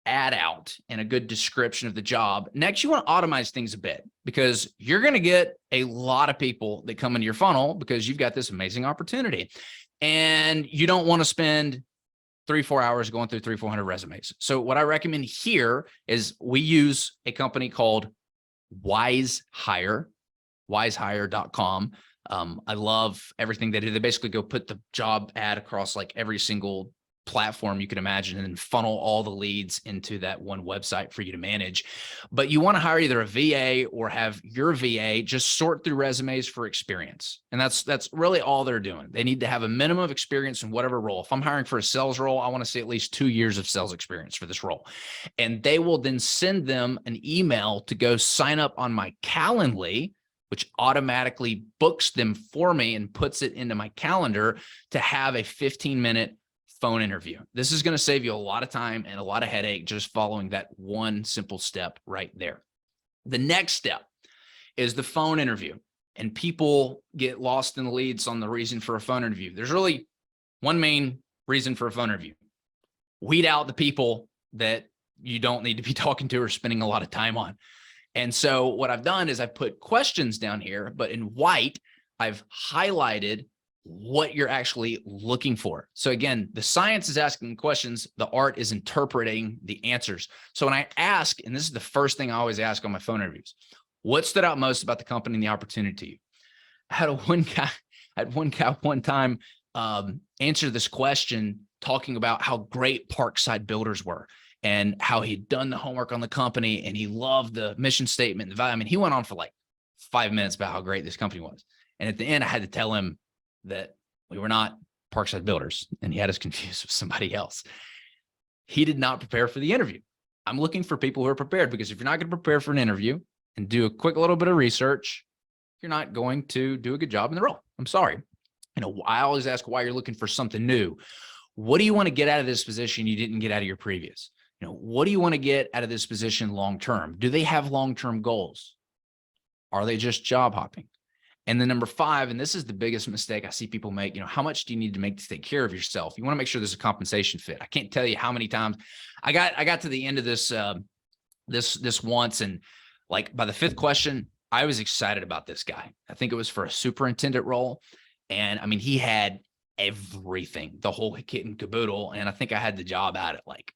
ad out and a good description of the job, next you want to automate things a bit, because you're going to get a lot of people that come into your funnel because you've got this amazing opportunity, and you don't want to spend 3-4 hours going through 300-400 resumes. So what I recommend here is we use a company called wisehire.com. I love everything they do. They basically go put the job ad across like every single platform you can imagine and then funnel all the leads into that one website for you to manage. But you want to hire either a VA or have your VA just sort through resumes for experience. And that's really all they're doing. They need to have a minimum of experience in whatever role. If I'm hiring for a sales role, I want to see at least 2 years of sales experience for this role. And they will then send them an email to go sign up on my Calendly, which automatically books them for me and puts it into my calendar to have a 15-minute phone interview. This is going to save you a lot of time and a lot of headache just following that one simple step right there. The next step is the phone interview. And people get lost in the leads on the reason for a phone interview. There's really one main reason for a phone interview. Weed out the people that you don't need to be talking to or spending a lot of time on. And so what I've done is I've put questions down here, but in white, I've highlighted what you're actually looking for. So again, the science is asking questions. The art is interpreting the answers. So when I ask, and this is the first thing I always ask on my phone interviews, what stood out most about the company and the opportunity to you? I had one guy one time answer this question talking about how great Parkside builders were and how he'd done the homework on the company and he loved the mission statement and the value. I mean, he went on for like 5 minutes about how great this company was. And at the end, I had to tell him that we were not Parkside builders and he had us confused with somebody else. He did not prepare for the interview. I'm looking for people who are prepared, because if you're not going to prepare for an interview and do a quick little bit of research, you're not going to do a good job in the role. I'm sorry. You know, I always ask why you're looking for something new. What do you want to get out of this position you didn't get out of your previous? You know, what do you want to get out of this position long-term? Do they have long-term goals? Are they just job hopping? And then number 5, and this is the biggest mistake I see people make, you know, how much do you need to make to take care of yourself? You want to make sure there's a compensation fit. I can't tell you how many times I got to the end of this, this once, and like by the 5th question, I was excited about this guy. I think it was for a superintendent role. And I mean, he had everything, the whole kit and caboodle. And I think I had the job out at like,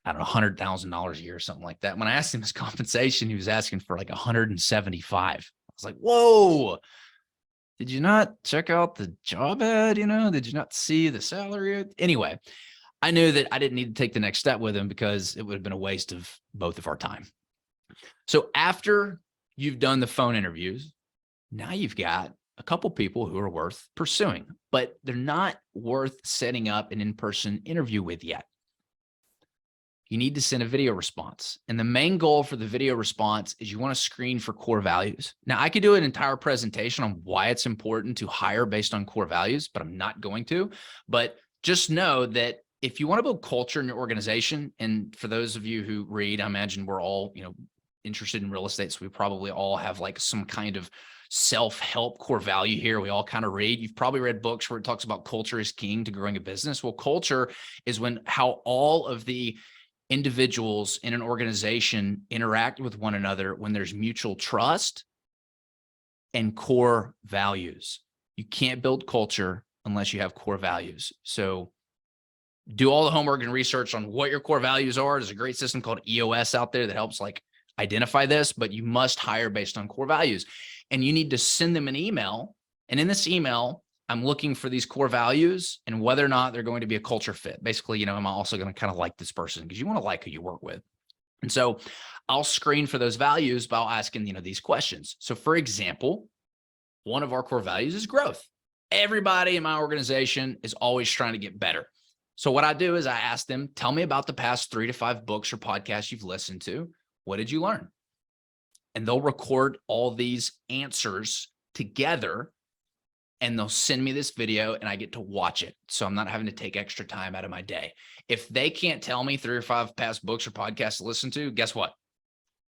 I don't know, $100,000 a year or something like that. When I asked him his compensation, he was asking for like 175. I was like, whoa, did you not check out the job ad? You know, did you not see the salary? Anyway, I knew that I didn't need to take the next step with him because it would have been a waste of both of our time. So after you've done the phone interviews, now you've got a couple people who are worth pursuing, but they're not worth setting up an in-person interview with yet. You need to send a video response. And the main goal for the video response is you want to screen for core values. Now, I could do an entire presentation on why it's important to hire based on core values, but I'm not going to. But just know that if you want to build culture in your organization, and for those of you who read, I imagine we're all, you know, interested in real estate, so we probably all have like some kind of self-help core value here. We all kind of read. You've probably read books where it talks about culture is king to growing a business. Well, culture is when how all of the individuals in an organization interact with one another when there's mutual trust and core values. You can't build culture unless you have core values. So do all the homework and research on what your core values are. There's a great system called EOS out there that helps like identify this, but you must hire based on core values. And you need to send them an email. And in this email, I'm looking for these core values and whether or not they're going to be a culture fit. Basically, you know, am I also going to kind of like this person? Because you want to like who you work with. And so I'll screen for those values by asking, you know, these questions. So for example, one of our core values is growth. Everybody in my organization is always trying to get better. So what I do is I ask them, tell me about the past 3 to 5 books or podcasts you've listened to. What did you learn? And they'll record all these answers together and they'll send me this video and I get to watch it. So I'm not having to take extra time out of my day. If they can't tell me 3 or 5 past books or podcasts to listen to, guess what?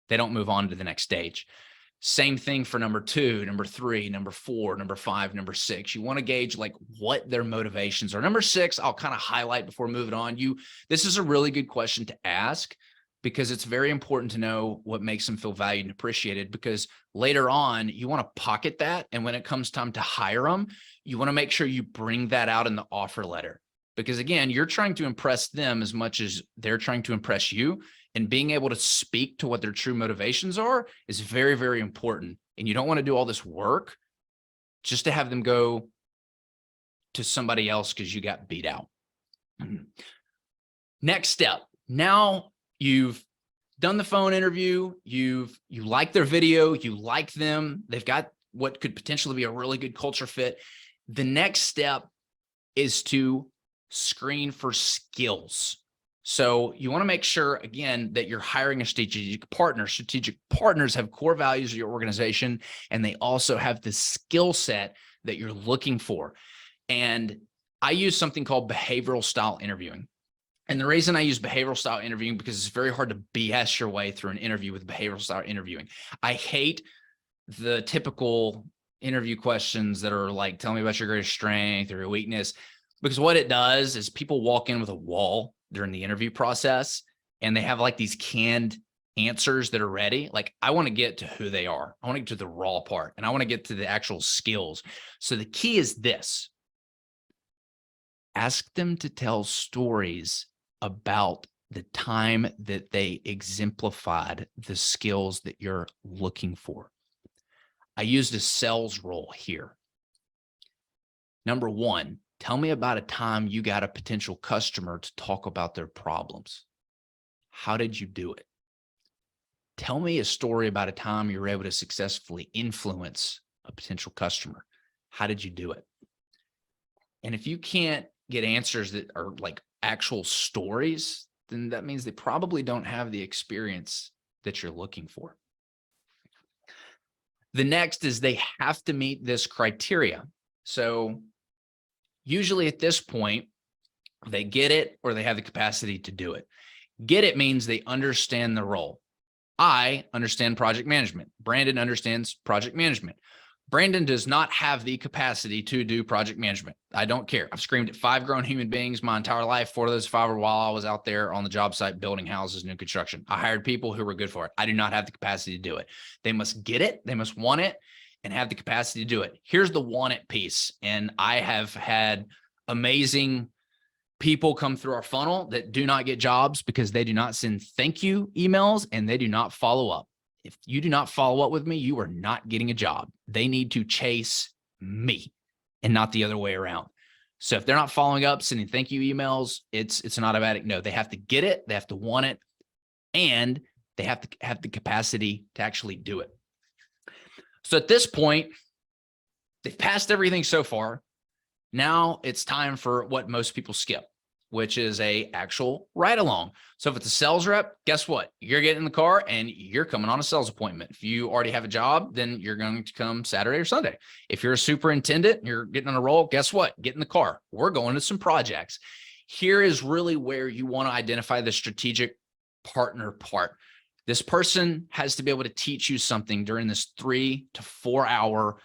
They don't move on to the next stage. Same thing for number 2, number 3, number 4, number 5, number 6. You want to gauge like what their motivations are. Number 6, I'll kind of highlight before moving on. This is a really good question to ask because it's very important to know what makes them feel valued and appreciated, because later on you want to pocket that. And when it comes time to hire them, you want to make sure you bring that out in the offer letter, because again, you're trying to impress them as much as they're trying to impress you. And being able to speak to what their true motivations are is very, very important. And you don't want to do all this work just to have them go to somebody else because you got beat out. Next step. Now you've done the phone interview. You like their video. You like them. They've got what could potentially be a really good culture fit. The next step is to screen for skills. So you want to make sure, again, that you're hiring a strategic partner. Strategic partners have core values of your organization, and they also have the skill set that you're looking for. And I use something called behavioral style interviewing. And the reason I use behavioral style interviewing, because it's very hard to BS your way through an interview with behavioral style interviewing. I hate the typical interview questions that are like, tell me about your greatest strength or your weakness, because what it does is people walk in with a wall during the interview process and they have like these canned answers that are ready. Like, I want to get to who they are. I want to get to the raw part, and I want to get to the actual skills. So the key is this: ask them to tell stories about the time that they exemplified the skills that you're looking for. I used a sales role here. Number one, tell me about a time you got a potential customer to talk about their problems. How did you do it? Tell me a story about a time you were able to successfully influence a potential customer. How did you do it? And if you can't get answers that are like actual stories, then that means they probably don't have the experience that you're looking for. The next is they have to meet this criteria. So usually at this point, they get it or they have the capacity to do it. Get it means they understand the role. I understand project management. Brandon understands project management. Brandon does not have the capacity to do project management. I don't care. I've screamed at 5 grown human beings my entire life. 4 of those 5 were while I was out there on the job site building houses, new construction. I hired people who were good for it. I do not have the capacity to do it. They must get it. They must want it and have the capacity to do it. Here's the want it piece. And I have had amazing people come through our funnel that do not get jobs because they do not send thank you emails and they do not follow up. If you do not follow up with me, you are not getting a job. They need to chase me and not the other way around. So if they're not following up, sending thank you emails, it's an automatic no. They have to get it, they have to want it, and they have to have the capacity to actually do it. So at this point, they've passed everything so far. Now it's time for what most people skip, which is a actual ride along. So if it's a sales rep, guess what? You're getting in the car and you're coming on a sales appointment. If you already have a job, then you're going to come Saturday or Sunday. If you're a superintendent, you're getting on a roll, guess what? Get in the car. We're going to some projects. Here is really where you want to identify the strategic partner part. This person has to be able to teach you something during this 3 to 4 hour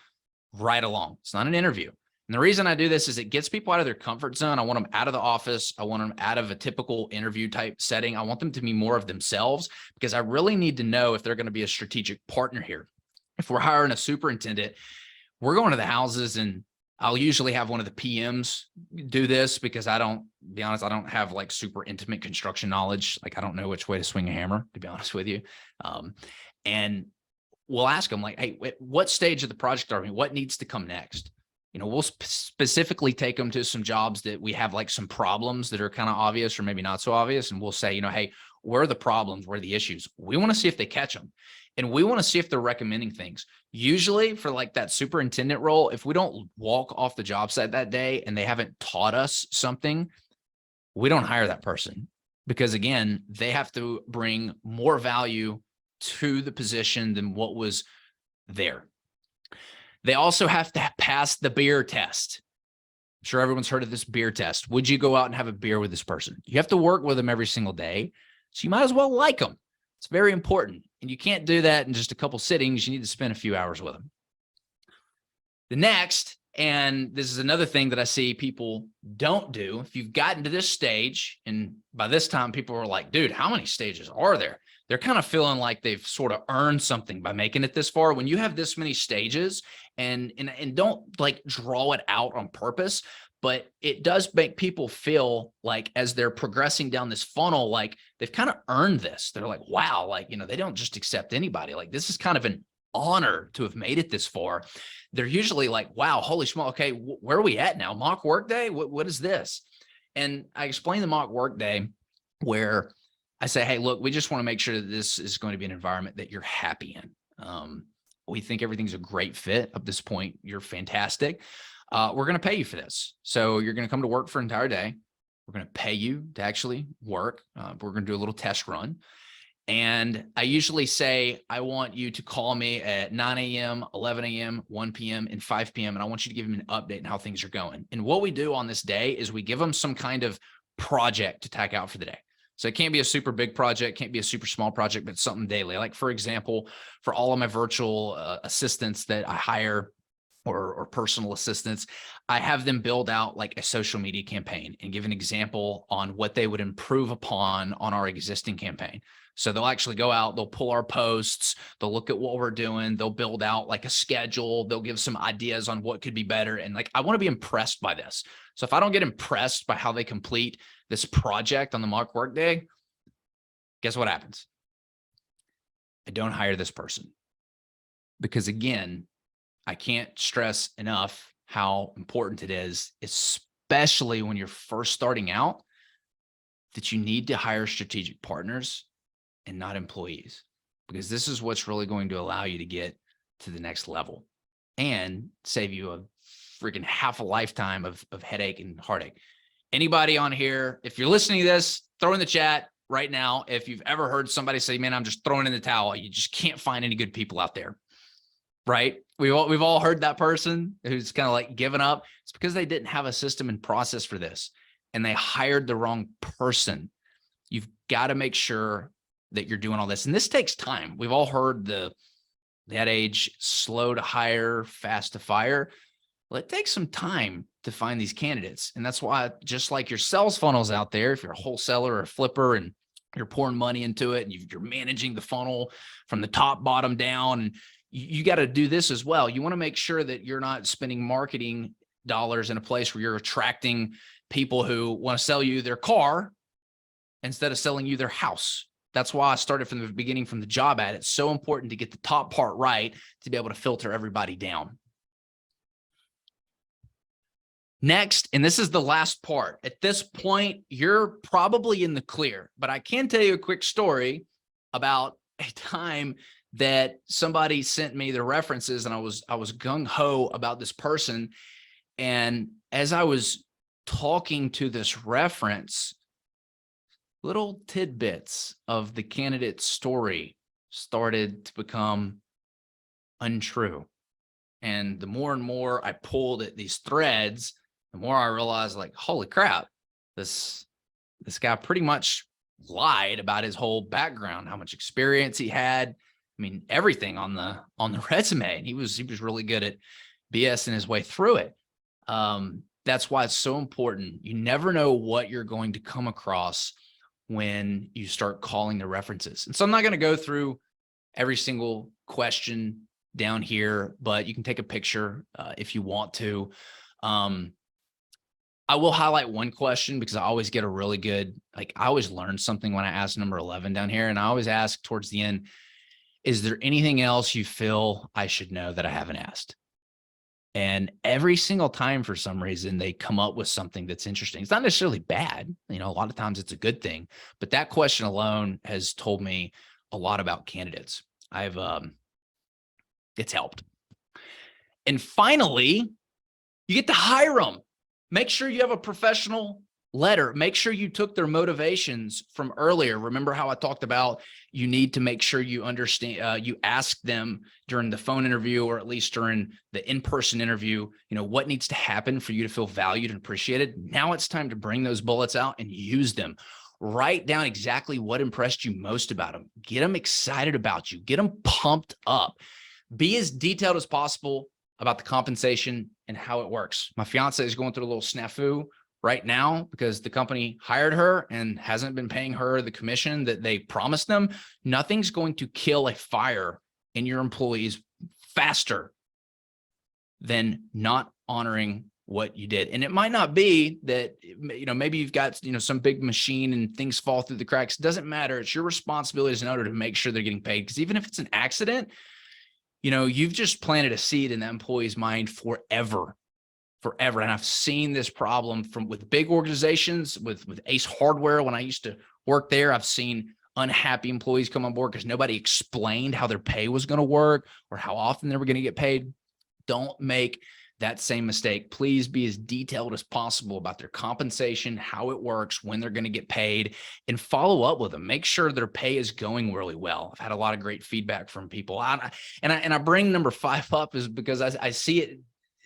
ride along. It's not an interview. And the reason I do this is it gets people out of their comfort zone. I want them out of the office. I want them out of a typical interview type setting. I want them to be more of themselves because I really need to know if they're going to be a strategic partner here. If we're hiring a superintendent, we're going to the houses and I'll usually have one of the PMs do this because I don't have like super intimate construction knowledge. Like I don't know which way to swing a hammer, to be honest with you. And we'll ask them like, hey, what stage of the project are we? What needs to come next? You know, we'll specifically take them to some jobs that we have like some problems that are kind of obvious or maybe not so obvious. And we'll say, you know, hey, where are the problems? Where are the issues? We want to see if they catch them. And we want to see if they're recommending things. Usually for like that superintendent role, if we don't walk off the job site that day and they haven't taught us something, we don't hire that person because again, they have to bring more value to the position than what was there. They also have to pass the beer test. I'm sure everyone's heard of this beer test. Would you go out and have a beer with this person? You have to work with them every single day. So you might as well like them. It's very important. And you can't do that in just a couple sittings. You need to spend a few hours with them. The next, and this is another thing that I see people don't do. If you've gotten to this stage, and by this time people are like, dude, how many stages are there? They're kind of feeling like they've sort of earned something by making it this far. When you have this many stages and don't like draw it out on purpose, but it does make people feel like as they're progressing down this funnel, like they've kind of earned this. They're like, wow, like, you know, they don't just accept anybody. Like this is kind of an honor to have made it this far. They're usually like, wow, holy smoke. Okay, where are we at now? Mock workday? What is this? And I explain the mock workday where I say, hey, look, we just want to make sure that this is going to be an environment that you're happy in. We think everything's a great fit. Up this point, you're fantastic. We're going to pay you for this. So you're going to come to work for an entire day. We're going to pay you to actually work. We're going to do a little test run. And I usually say, I want you to call me at 9 a.m., 11 a.m., 1 p.m., and 5 p.m. And I want you to give me an update on how things are going. And what we do on this day is we give them some kind of project to tack out for the day. So it can't be a super big project, can't be a super small project, but something daily. Like, for example, for all of my virtual assistants that I hire, or personal assistants, I have them build out like a social media campaign and give an example on what they would improve upon on our existing campaign. So they'll actually go out, they'll pull our posts, they'll look at what we're doing, they'll build out like a schedule, they'll give some ideas on what could be better. And like, I want to be impressed by this. So if I don't get impressed by how they complete this project on the mock workday, guess what happens? I don't hire this person. Because again, I can't stress enough how important it is, especially when you're first starting out, that you need to hire strategic partners and not employees, because this is what's really going to allow you to get to the next level and save you a freaking half a lifetime of headache and heartache. Anybody on here, if you're listening to this, throw in the chat right now if you've ever heard somebody say, man, I'm just throwing in the towel. You just can't find any good people out there. Right? We've all heard that person who's kind of like given up. It's because they didn't have a system and process for this, and they hired the wrong person. You've got to make sure that you're doing all this. And this takes time. We've all heard the adage, slow to hire, fast to fire. Well, it takes some time to find these candidates. And that's why, just like your sales funnels out there, if you're a wholesaler or a flipper and you're pouring money into it and you're managing the funnel from the top, bottom down, and you got to do this as well. You want to make sure that you're not spending marketing dollars in a place where you're attracting people who want to sell you their car instead of selling you their house. That's why I started from the beginning, from the job ad. It's so important to get the top part right to be able to filter everybody down. Next, and this is the last part. At this point, you're probably in the clear, but I can tell you a quick story about a time that somebody sent me the references, and I was gung-ho about this person. And as I was talking to this reference, little tidbits of the candidate's story started to become untrue. And the more and more I pulled at these threads, the more I realized, like, holy crap, this guy pretty much lied about his whole background, how much experience he had. I mean, everything on the resume. And he was really good at BSing his way through it. That's why it's so important. You never know what you're going to come across when you start calling the references. And so I'm not going to go through every single question down here, but you can take a picture if you want to. I will highlight one question because I always get a really good, like, I always learn something when I ask number 11 down here. And I always ask towards the end, is there anything else you feel I should know that I haven't asked? And every single time, for some reason, they come up with something that's interesting. It's not necessarily bad. You know, a lot of times it's a good thing, but that question alone has told me a lot about candidates. It's helped. And finally, you get to hire them. Make sure you have a professional letter. Make sure you took their motivations from earlier. Remember how I talked about you need to make sure you understand, you ask them during the phone interview, or at least during the in-person interview, you know, what needs to happen for you to feel valued and appreciated. Now it's time to bring those bullets out and use them. Write down exactly what impressed you most about them. Get them excited about you. Get them pumped up. Be as detailed as possible about the compensation and how it works. My fiance is going through a little snafu right now because the company hired her and hasn't been paying her the commission that they promised them. Nothing's going to kill a fire in your employees faster than not honoring what you did. And it might not be that, you know, maybe you've got, you know, some big machine and things fall through the cracks. It doesn't matter. It's your responsibility as an owner to make sure they're getting paid. Because even if it's an accident, you know, you've just planted a seed in that employee's mind forever. And I've seen this problem with big organizations, with Ace Hardware. When I used to work there, I've seen unhappy employees come on board because nobody explained how their pay was going to work or how often they were going to get paid. Don't make that same mistake. Please be as detailed as possible about their compensation, how it works, when they're going to get paid, and follow up with them. Make sure their pay is going really well. I've had a lot of great feedback from people. And I bring number 5 up is because I see it.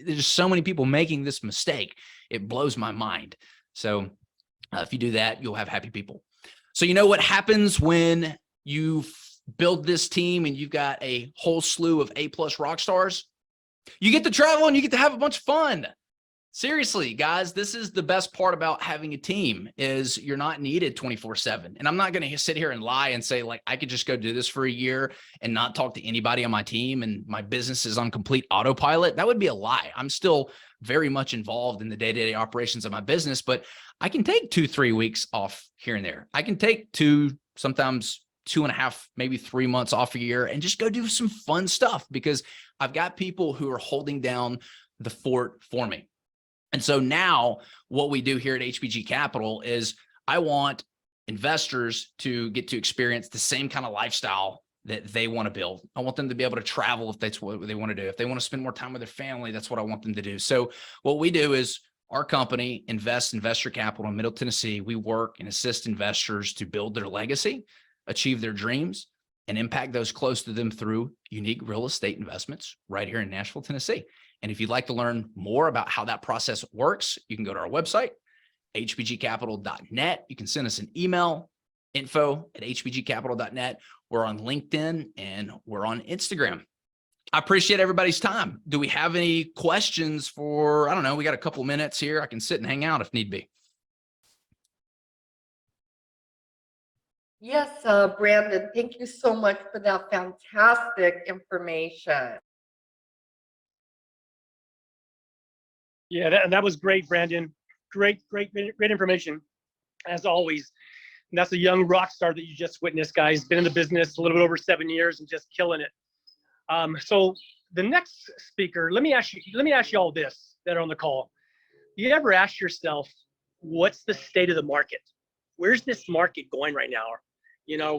There's so many people making this mistake. It blows my mind. So If you do that, you'll have happy people. So you know what happens when you build this team and you've got a whole slew of A+ rock stars? You get to travel and you get to have a bunch of fun. Seriously, guys, this is the best part about having a team is you're not needed 24/7. And I'm not going to sit here and lie and say, like, I could just go do this for a year and not talk to anybody on my team and my business is on complete autopilot. That would be a lie. I'm still very much involved in the day-to-day operations of my business, but I can take 2-3 weeks off here and there. I can take 2, sometimes 2.5, maybe 3 months off a year and just go do some fun stuff because I've got people who are holding down the fort for me. And so now what we do here at HBG Capital is I want investors to get to experience the same kind of lifestyle that they want to build. I want them to be able to travel if that's what they want to do. If they want to spend more time with their family, that's what I want them to do. So what we do is our company invests investor capital in Middle Tennessee. We work and assist investors to build their legacy, achieve their dreams, and impact those close to them through unique real estate investments right here in Nashville, Tennessee. And if you'd like to learn more about how that process works, you can go to our website, hbgcapital.net. You can send us an email, info@hbgcapital.net. We're on LinkedIn and we're on Instagram. I appreciate everybody's time. Do we have any questions for, I don't know, we got a couple minutes here. I can sit and hang out if need be. Yes, Brandon, thank you so much for that fantastic information. Yeah, that was great, Brandon. Great information, as always. And that's a young rock star that you just witnessed, guys. Been in the business a little bit over 7 years and just killing it. So the next speaker, let me ask you all this that are on the call. You ever ask yourself, what's the state of the market? Where's this market going right now? You know,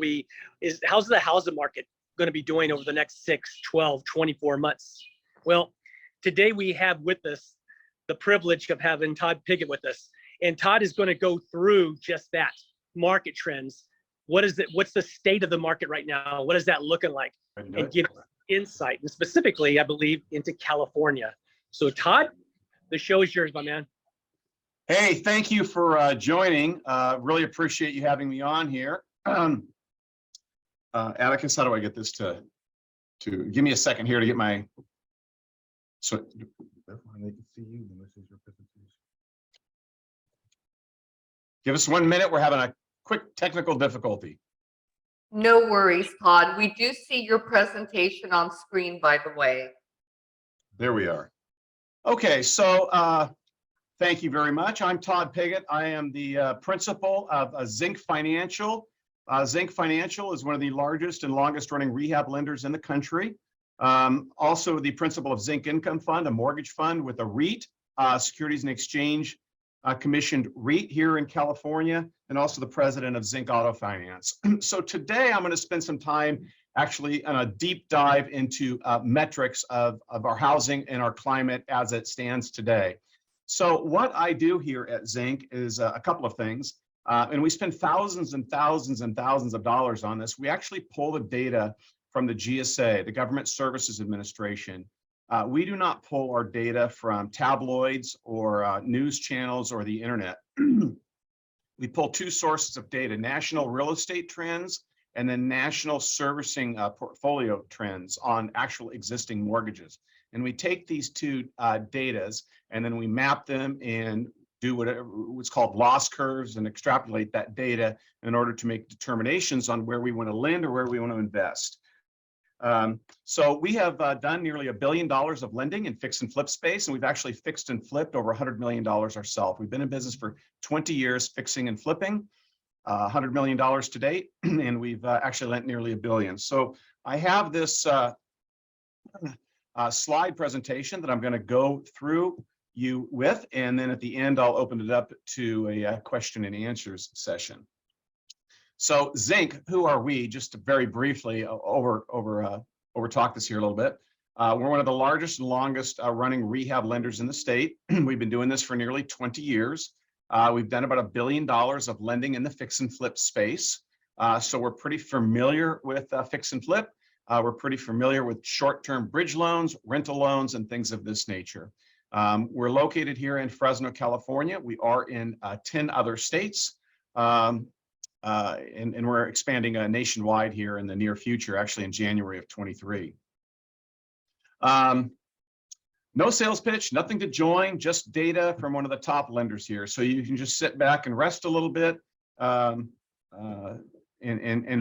how's the housing market going to be doing over the next 6, 12, 24 months? Well, today we have with us the privilege of having Todd Pigott with us. And Todd is going to go through just that, market trends. What's the state of the market right now? What is that looking like? And give insight, and specifically, I believe, into California. So Todd, the show is yours, my man. Hey, thank you for joining. Really appreciate you having me on here. Atticus, how do I get this to give me a second here to get my, so they can see you when this is your presentation. Give us 1 minute. We're having a quick technical difficulty. No worries, Todd. We do see your presentation on screen, by the way. There we are. Okay, so thank you very much. I'm Todd Pigott. I am the principal of ZINC Financial. ZINC Financial is one of the largest and longest running rehab lenders in the country. Also the principal of ZINC Income Fund, a mortgage fund with a REIT, Securities and Exchange commissioned REIT here in California, and also the president of ZINC Auto Finance. So today I'm going to spend some time actually on a deep dive into metrics of our housing and our climate as it stands today. So what I do here at ZINC is a couple of things, and we spend thousands and thousands and thousands of dollars on this. We actually pull the data from the GSA, the Government Services Administration. We do not pull our data from tabloids or news channels or the internet. We pull two sources of data: national real estate trends and then national servicing portfolio trends on actual existing mortgages. And we take these two datas and then we map them and do what's called loss curves and extrapolate that data in order to make determinations on where we want to lend or where we want to invest. So we have done nearly $1 billion of lending in fix and flip space, and we've actually fixed and flipped over $100 million ourselves. We've been in business for 20 years fixing and flipping, $100 million to date, and we've actually lent nearly $1 billion. So I have this slide presentation that I'm going to go through you with, and then at the end I'll open it up to a question and answers session. So ZINC, who are we? Just to very briefly over talk this here a little bit. We're one of the largest and longest running rehab lenders in the state. We've been doing this for nearly 20 years. We've done about $1 billion of lending in the fix and flip space. So we're pretty familiar with fix and flip. We're pretty familiar with short-term bridge loans, rental loans, and things of this nature. We're located here in Fresno, California. We are in 10 other states. And we're expanding nationwide here in the near future, actually in January of 23. No sales pitch, nothing to join, just data from one of the top lenders here. So you can just sit back and rest a little bit and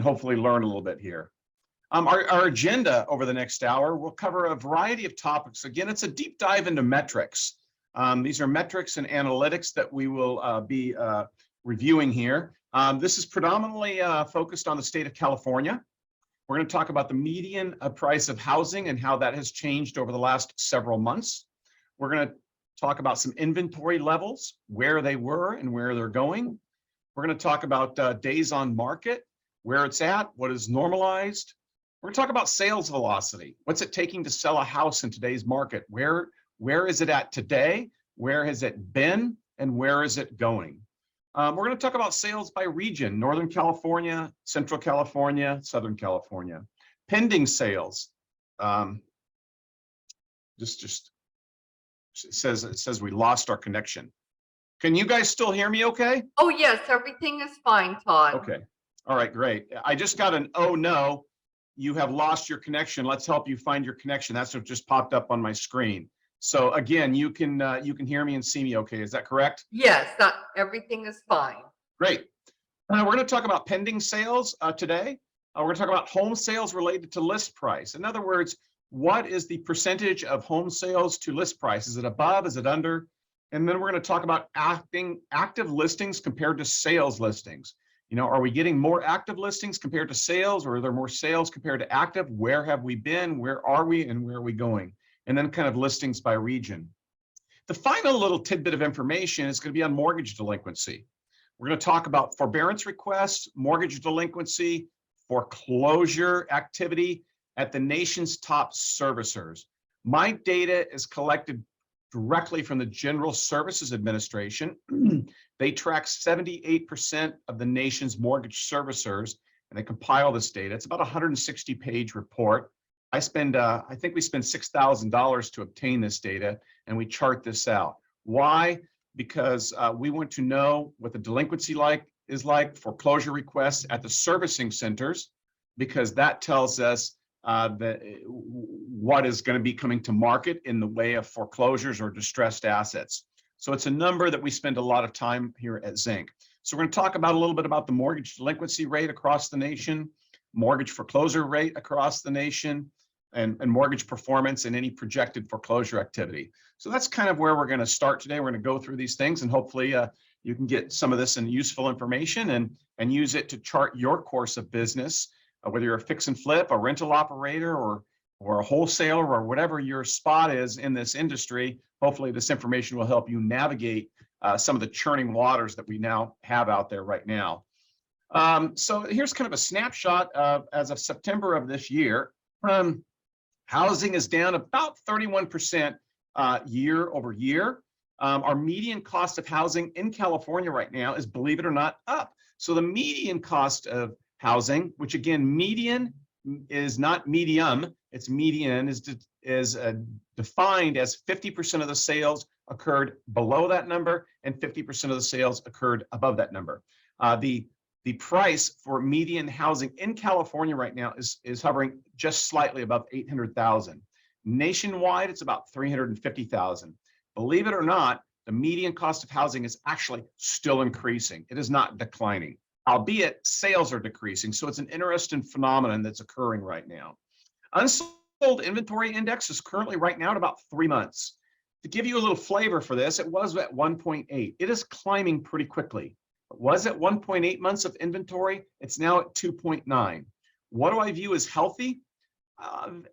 hopefully learn a little bit here. Our agenda over the next hour will cover a variety of topics. Again, it's a deep dive into metrics. These are metrics and analytics that we will be reviewing here. This is predominantly focused on the state of California. We're going to talk about the median price of housing and how that has changed over the last several months. We're going to talk about some inventory levels, where they were and where they're going. We're going to talk about days on market, where it's at, what is normalized. We're going to talk about sales velocity. What's it taking to sell a house in today's market? Where is it at today? Where has it been? And where is it going? We're going to talk about sales by region: Northern California, Central California, Southern California. Pending sales. It says we lost our connection. Can you guys still hear me okay? Oh, yes, everything is fine, Todd. Okay. All right, great. I just got an, oh no, you have lost your connection. Let's help you find your connection. That's what just popped up on my screen. So again, you can hear me and see me okay. Is that correct? Yes, everything is fine. Great. We're going to talk about pending sales today. We're going to talk about home sales related to list price. In other words, what is the percentage of home sales to list price? Is it above? Is it under? And then we're going to talk about active listings compared to sales listings. You know, are we getting more active listings compared to sales, or are there more sales compared to active? Where have we been? Where are we? And where are we going? And then kind of listings by region. The final little tidbit of information is going to be on mortgage delinquency. We're going to talk about forbearance requests, mortgage delinquency, foreclosure activity at the nation's top servicers. My data is collected directly from the General Services Administration. They track 78% of the nation's mortgage servicers, and they compile this data. It's about a 160-page report. I think we spend $6,000 to obtain this data, and we chart this out. Why? Because we want to know what the delinquency is like, foreclosure requests at the servicing centers, because that tells us what is going to be coming to market in the way of foreclosures or distressed assets. So it's a number that we spend a lot of time here at ZINC. So we're going to talk about a little bit about the mortgage delinquency rate across the nation, mortgage foreclosure rate across the nation, and mortgage performance and any projected foreclosure activity. So that's kind of where we're going to start today. We're going to go through these things, and hopefully you can get some of this in useful information and use it to chart your course of business, whether you're a fix and flip, a rental operator, or a wholesaler, or whatever your spot is in this industry. Hopefully this information will help you navigate some of the churning waters that we now have out there right now. So here's kind of a snapshot as of September of this year. Housing is down about 31% year over year. Our median cost of housing in California right now is, believe it or not, up. So the median cost of housing, which again, median is not medium, it's median, is defined as 50% of the sales occurred below that number and 50% of the sales occurred above that number. The price for median housing in California right now is hovering just slightly above $800,000. Nationwide, it's about $350,000. Believe it or not, the median cost of housing is actually still increasing. It is not declining, albeit sales are decreasing. So it's an interesting phenomenon that's occurring right now. Unsold inventory index is currently right now at about 3 months. To give you a little flavor for this, it was at 1.8. It is climbing pretty quickly. It was at 1.8 months of inventory. It's now at 2.9. What do I view as healthy?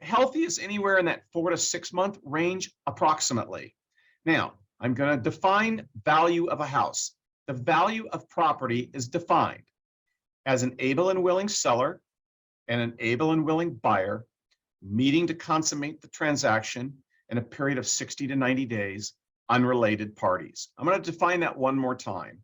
Healthy is anywhere in that 4 to 6 month range, approximately. Now, I'm going to define value of a house. The value of property is defined as an able and willing seller and an able and willing buyer meeting to consummate the transaction in a period of 60 to 90 days, unrelated parties. I'm going to define that one more time.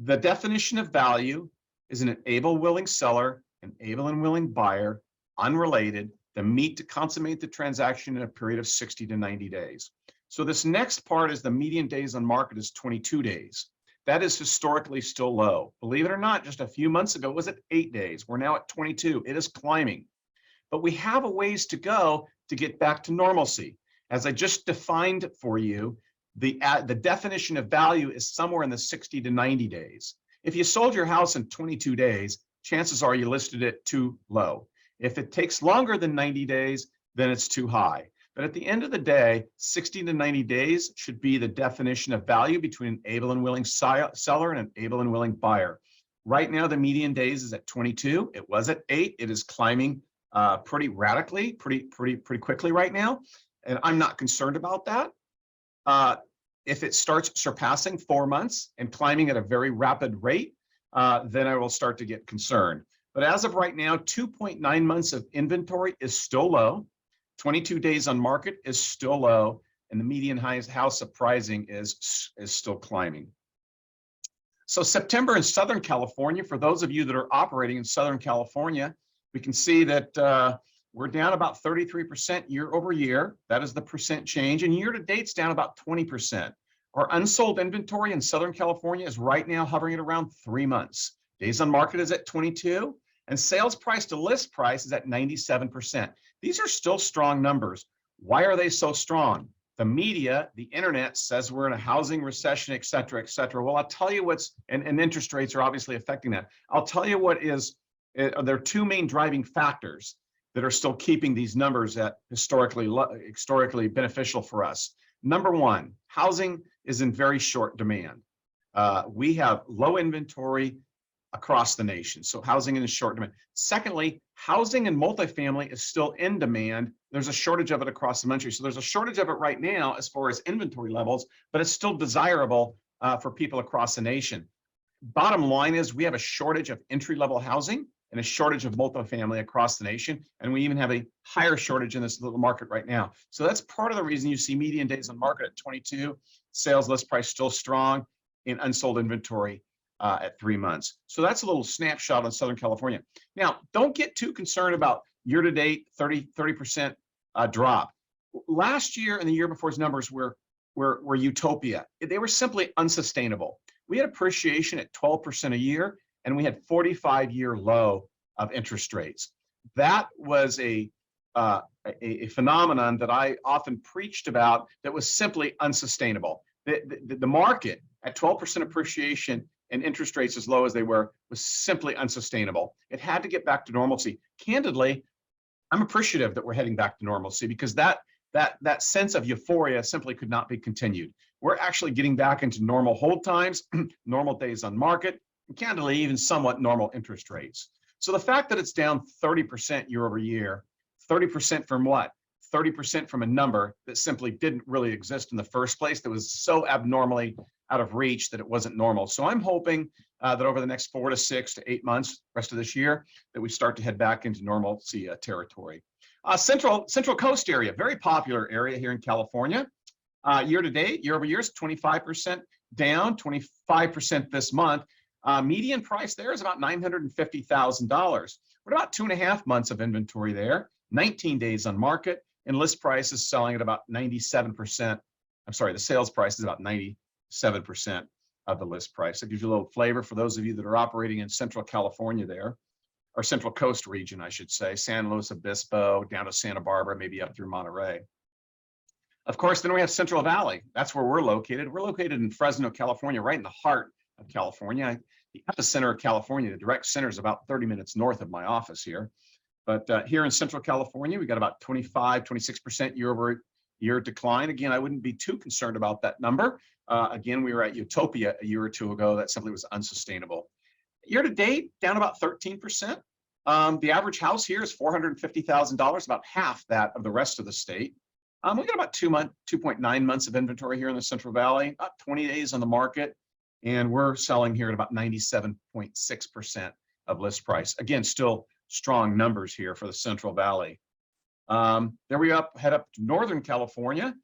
The definition of value is an able, willing seller, an able and willing buyer, unrelated, that meet to consummate the transaction in a period of 60 to 90 days. So this next part is the median days on market is 22 days. That is historically still low. Believe it or not, just a few months ago, it was at 8 days. We're now at 22. It is climbing. But we have a ways to go to get back to normalcy. As I just defined for you, the definition of value is somewhere in the 60 to 90 days. If you sold your house in 22 days, chances are you listed it too low. If it takes longer than 90 days, then it's too high. But at the end of the day, 60 to 90 days should be the definition of value between an able and willing seller and an able and willing buyer. Right now, the median days is at 22. It was at 8. It is climbing pretty radically, pretty quickly right now. And I'm not concerned about that. If it starts surpassing 4 months and climbing at a very rapid rate, then I will start to get concerned. But as of right now, 2.9 months of inventory is still low. 22 days on market is still low, and the median house pricing is still climbing. So September in Southern California, for those of you that are operating in Southern California, we can see that we're down about 33% year over year. That is the percent change, and year to date's down about 20%. Our unsold inventory in Southern California is right now hovering at around 3 months. Days on market is at 22, and sales price to list price is at 97%. These are still strong numbers. Why are they so strong? The media, the internet says we're in a housing recession, et cetera, et cetera. Well, I'll tell you what's, and interest rates are obviously affecting that. I'll tell you what is, there are two main driving factors that are still keeping these numbers at historically beneficial for us. Number one, housing is in very short demand. We have low inventory across the nation. So housing in short demand. Secondly, housing and multifamily is still in demand. There's a shortage of it across the country. So there's a shortage of it right now as far as inventory levels, but it's still desirable for people across the nation. Bottom line is we have a shortage of entry-level housing and a shortage of multifamily across the nation. And we even have a higher shortage in this little market right now. So that's part of the reason you see median days on market at 22, sales list price still strong, in unsold inventory at 3 months. So that's a little snapshot on Southern California. Now, don't get too concerned about year-to-date 30% drop. Last year and the year before's numbers were utopia. They were simply unsustainable. We had appreciation at 12% a year, and we had 45-year low of interest rates. That was a phenomenon that I often preached about that was simply unsustainable. The market at 12% appreciation and interest rates as low as they were was simply unsustainable. It had to get back to normalcy. Candidly, I'm appreciative that we're heading back to normalcy because that sense of euphoria simply could not be continued. We're actually getting back into normal hold times, normal days on market, and candidly, even somewhat normal interest rates. So the fact that it's down 30% year over year, 30% from what? 30% from a number that simply didn't really exist in the first place, that was so abnormally out of reach that it wasn't normal. So I'm hoping that over the next 4 to 6 to 8 months, rest of this year, that we start to head back into normalcy territory. Central Coast area, very popular area here in California. Year to date, year over year is 25% down, 25% this month. Median price there is about $950,000. We're about 2.5 months of inventory there, 19 days on market, and list price is selling at about 97%. I'm sorry, the sales price is about 97% of the list price. That gives you a little flavor for those of you that are operating in Central California there, or Central Coast region, I should say, San Luis Obispo, down to Santa Barbara, maybe up through Monterey. Of course, then we have Central Valley. That's where we're located. We're located in Fresno, California, right in the heart of California. The epicenter of California, the direct center is about 30 minutes north of my office here. But here in Central California, we got about 26% year over year decline. Again, I wouldn't be too concerned about that number. Again, we were at utopia a year or two ago. That simply was unsustainable. Year to date, down about 13%. The average house here is $450,000, about half that of the rest of the state. We got about 2.9 months of inventory here in the Central Valley, about 20 days on the market, and we're selling here at about 97.6% of list price. Again, still strong numbers here for the Central Valley. There we head up to Northern California,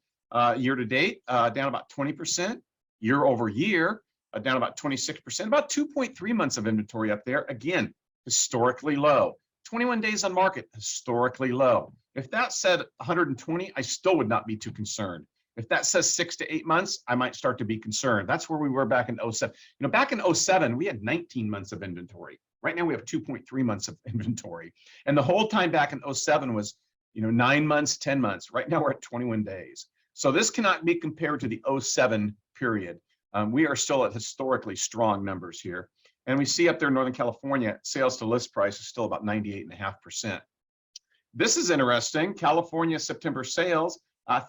year to date, down about 20%, year over year, down about 26%, about 2.3 months of inventory up there. Again, historically low. 21 days on market, historically low. If that said 120, I still would not be too concerned. If that says 6 to 8 months, I might start to be concerned. That's where we were back in 07. Back in 07, we had 19 months of inventory. Right now we have 2.3 months of inventory. And the whole time back in 07 was, 9 months, 10 months. Right now we're at 21 days. So this cannot be compared to the 07 period. We are still at historically strong numbers here. And we see up there in Northern California, sales to list price is still about 98.5%. This is interesting. California September sales,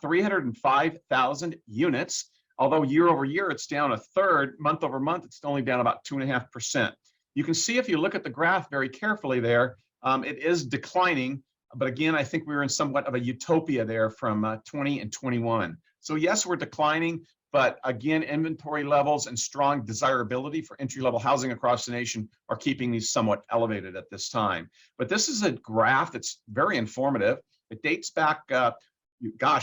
305,000 units. Although year over year, it's down a third. Month over month, it's only down about 2.5%. You can see if you look at the graph very carefully there, it is declining. But again, I think we were in somewhat of a utopia there from 20 and 21. So yes, we're declining. But again, inventory levels and strong desirability for entry-level housing across the nation are keeping these somewhat elevated at this time. But this is a graph that's very informative. It dates back,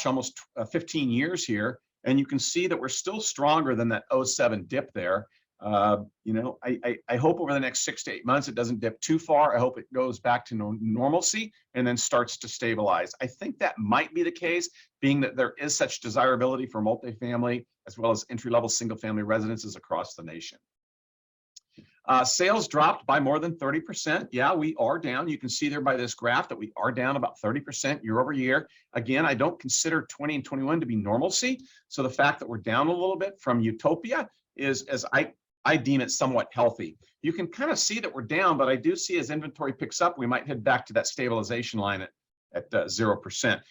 almost 15 years here. And you can see that we're still stronger than that 07 dip there. I hope over the next 6 to 8 months, it doesn't dip too far. I hope it goes back to normalcy and then starts to stabilize. I think that might be the case, being that there is such desirability for multifamily as well as entry-level single-family residences across the nation. Sales dropped by more than 30%. Yeah, we are down. You can see there by this graph that we are down about 30% year over year. Again, I don't consider 20 and 21 to be normalcy. So the fact that we're down a little bit from utopia is, as I deem it, somewhat healthy. You can kind of see that we're down, but I do see as inventory picks up, we might head back to that stabilization line at 0%.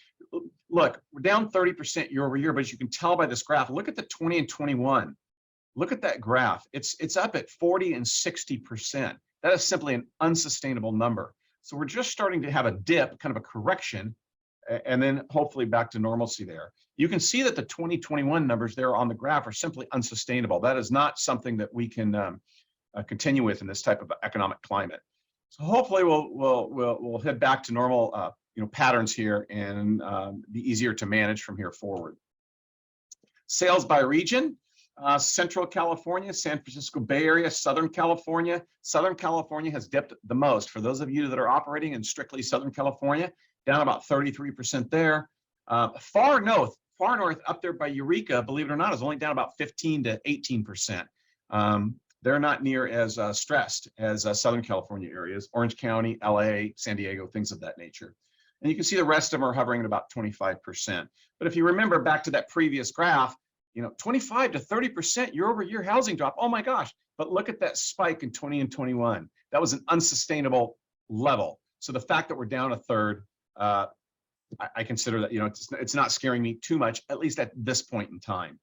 Look, we're down 30% year over year, but as you can tell by this graph, look at the 20 and 21. Look at that graph. It's up at 40 and 60%. That is simply an unsustainable number. So we're just starting to have a dip, kind of a correction, and then hopefully back to normalcy there. You can see that the 2021 numbers there on the graph are simply unsustainable. That is not something that we can continue with in this type of economic climate. So hopefully we'll head back to normal patterns here and be easier to manage from here forward. Sales by region. Central California, San Francisco Bay Area, Southern California. Southern California has dipped the most. For those of you that are operating in strictly Southern California, down about 33% there. Far north up there by Eureka, believe it or not, is only down about 15 to 18%. They're not near as stressed as Southern California areas, Orange County, LA, San Diego, things of that nature. And you can see the rest of them are hovering at about 25%. But if you remember back to that previous graph, 25 to 30% year over year housing drop. Oh my gosh. But look at that spike in 20 and 21. That was an unsustainable level. So the fact that we're down a third, I consider that, it's not scaring me too much, at least at this point in time.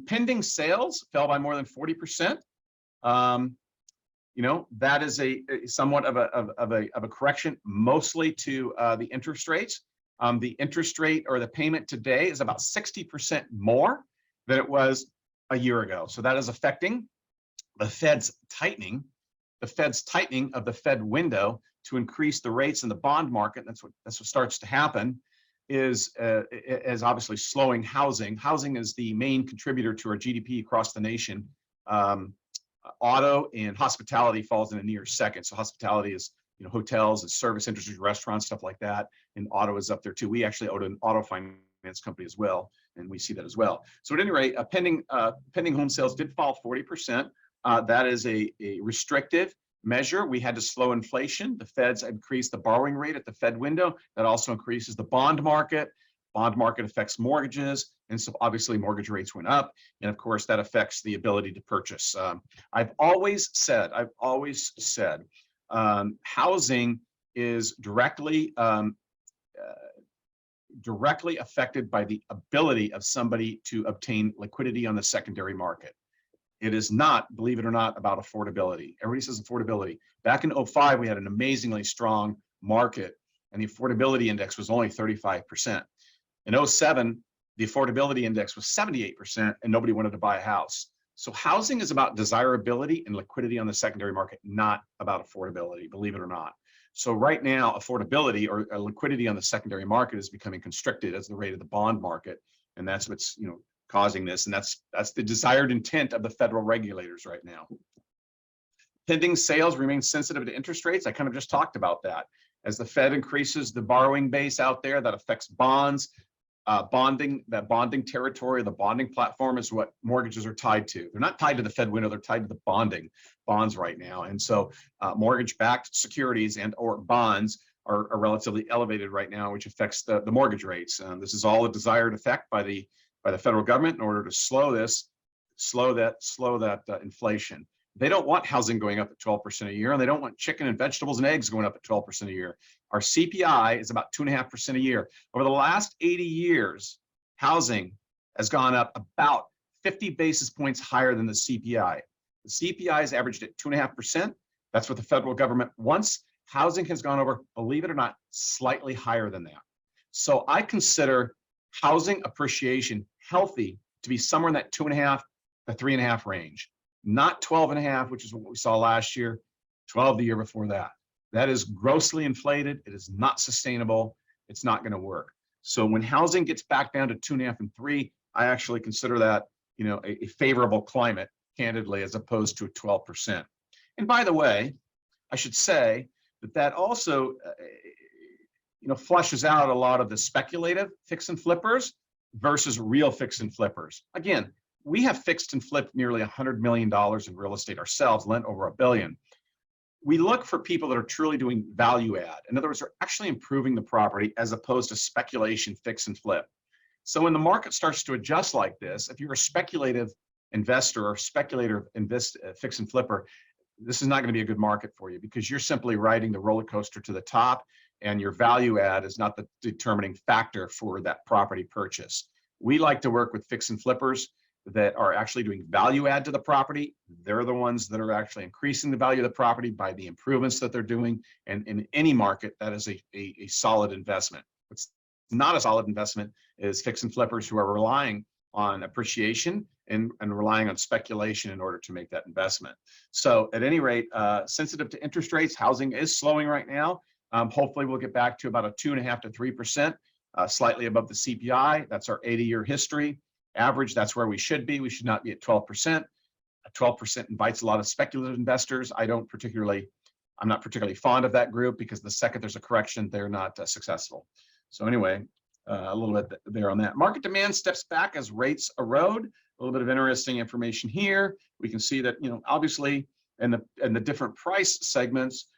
Pending sales fell by more than 40%. That is a somewhat of a correction, mostly to the interest rates. The interest rate or the payment today is about 60% more than it was a year ago. So that is affecting the Fed's tightening of the Fed window to increase the rates in the bond market. That's what starts to happen is obviously slowing housing. Housing is the main contributor to our GDP across the nation. Auto and hospitality falls in a near second. So hospitality is hotels and service industries, restaurants, stuff like that. And auto is up there too. We actually own an auto finance company as well, and we see that as well. So at any rate, pending home sales did fall 40%. That is a restrictive measure. We had to slow inflation. The Feds increased the borrowing rate at the Fed window. That also increases the bond market. Bond market affects mortgages, and so obviously mortgage rates went up, and of course that affects the ability to purchase. I've always said. Housing is directly affected by the ability of somebody to obtain liquidity on the secondary market. It is not, believe it or not, about affordability. Everybody says affordability. Back in 2005, we had an amazingly strong market, and the affordability index was only 35%. In 2007, the affordability index was 78%, and nobody wanted to buy a house. So housing is about desirability and liquidity on the secondary market, not about affordability, believe it or not. So right now, affordability or liquidity on the secondary market is becoming constricted as the rate of the bond market. And that's what's causing this. And that's the desired intent of the federal regulators right now. Pending sales remain sensitive to interest rates. I kind of just talked about that. As the Fed increases the borrowing base out there, that affects bonds. bonding, that bonding territory, the bonding platform is what mortgages are tied to. They're not tied to the Fed window, they're tied to the bonds right now. And so mortgage-backed securities and or bonds are relatively elevated right now, which affects the mortgage rates. This is all a desired effect by the federal government in order to slow that inflation. They don't want housing going up at 12% a year, and they don't want chicken and vegetables and eggs going up at 12% a year. Our CPI is about 2.5% a year. Over the last 80 years, housing has gone up about 50 basis points higher than the CPI. The CPI is averaged at 2.5%. That's what the federal government wants. Housing has gone over, believe it or not, slightly higher than that. So I consider housing appreciation healthy to be somewhere in that 2.5 to 3.5 range, not 12.5, which is what we saw last year, 12 the year before that. That is grossly inflated. It is not sustainable. It's not going to work. So when housing gets back down to 2.5 and 3, I actually consider that, you know, a favorable climate, candidly, as opposed to 12%. And by the way, I should say that also, you know, flushes out a lot of the speculative fix and flippers versus real fix and flippers. Again, we have fixed and flipped nearly $100 million in real estate ourselves, lent over $1 billion. We look for people that are truly doing value add. In other words, they're actually improving the property as opposed to speculation fix and flip. So when the market starts to adjust like this, if you're a speculative investor or speculator fix and flipper, this is not going to be a good market for you because you're simply riding the roller coaster to the top, and your value add is not the determining factor for that property purchase. We like to work with fix and flippers that are actually doing value add to the property. They're the ones that are actually increasing the value of the property by the improvements that they're doing. And in any market, that is a solid investment. What's not a solid investment is fix and flippers who are relying on appreciation and relying on speculation in order to make that investment. So at any rate, sensitive to interest rates, housing is slowing right now. Hopefully we'll get back to about a 2.5 to 3%, slightly above the CPI. That's our 80-year history average. That's where we should be. We should not be at 12%. 12% invites a lot of speculative investors. I'm not particularly fond of that group because the second there's a correction, they're not successful. So anyway, a little bit there on that. Market demand steps back as rates erode. A little bit of interesting information here. We can see that, you know, obviously in the different price segments,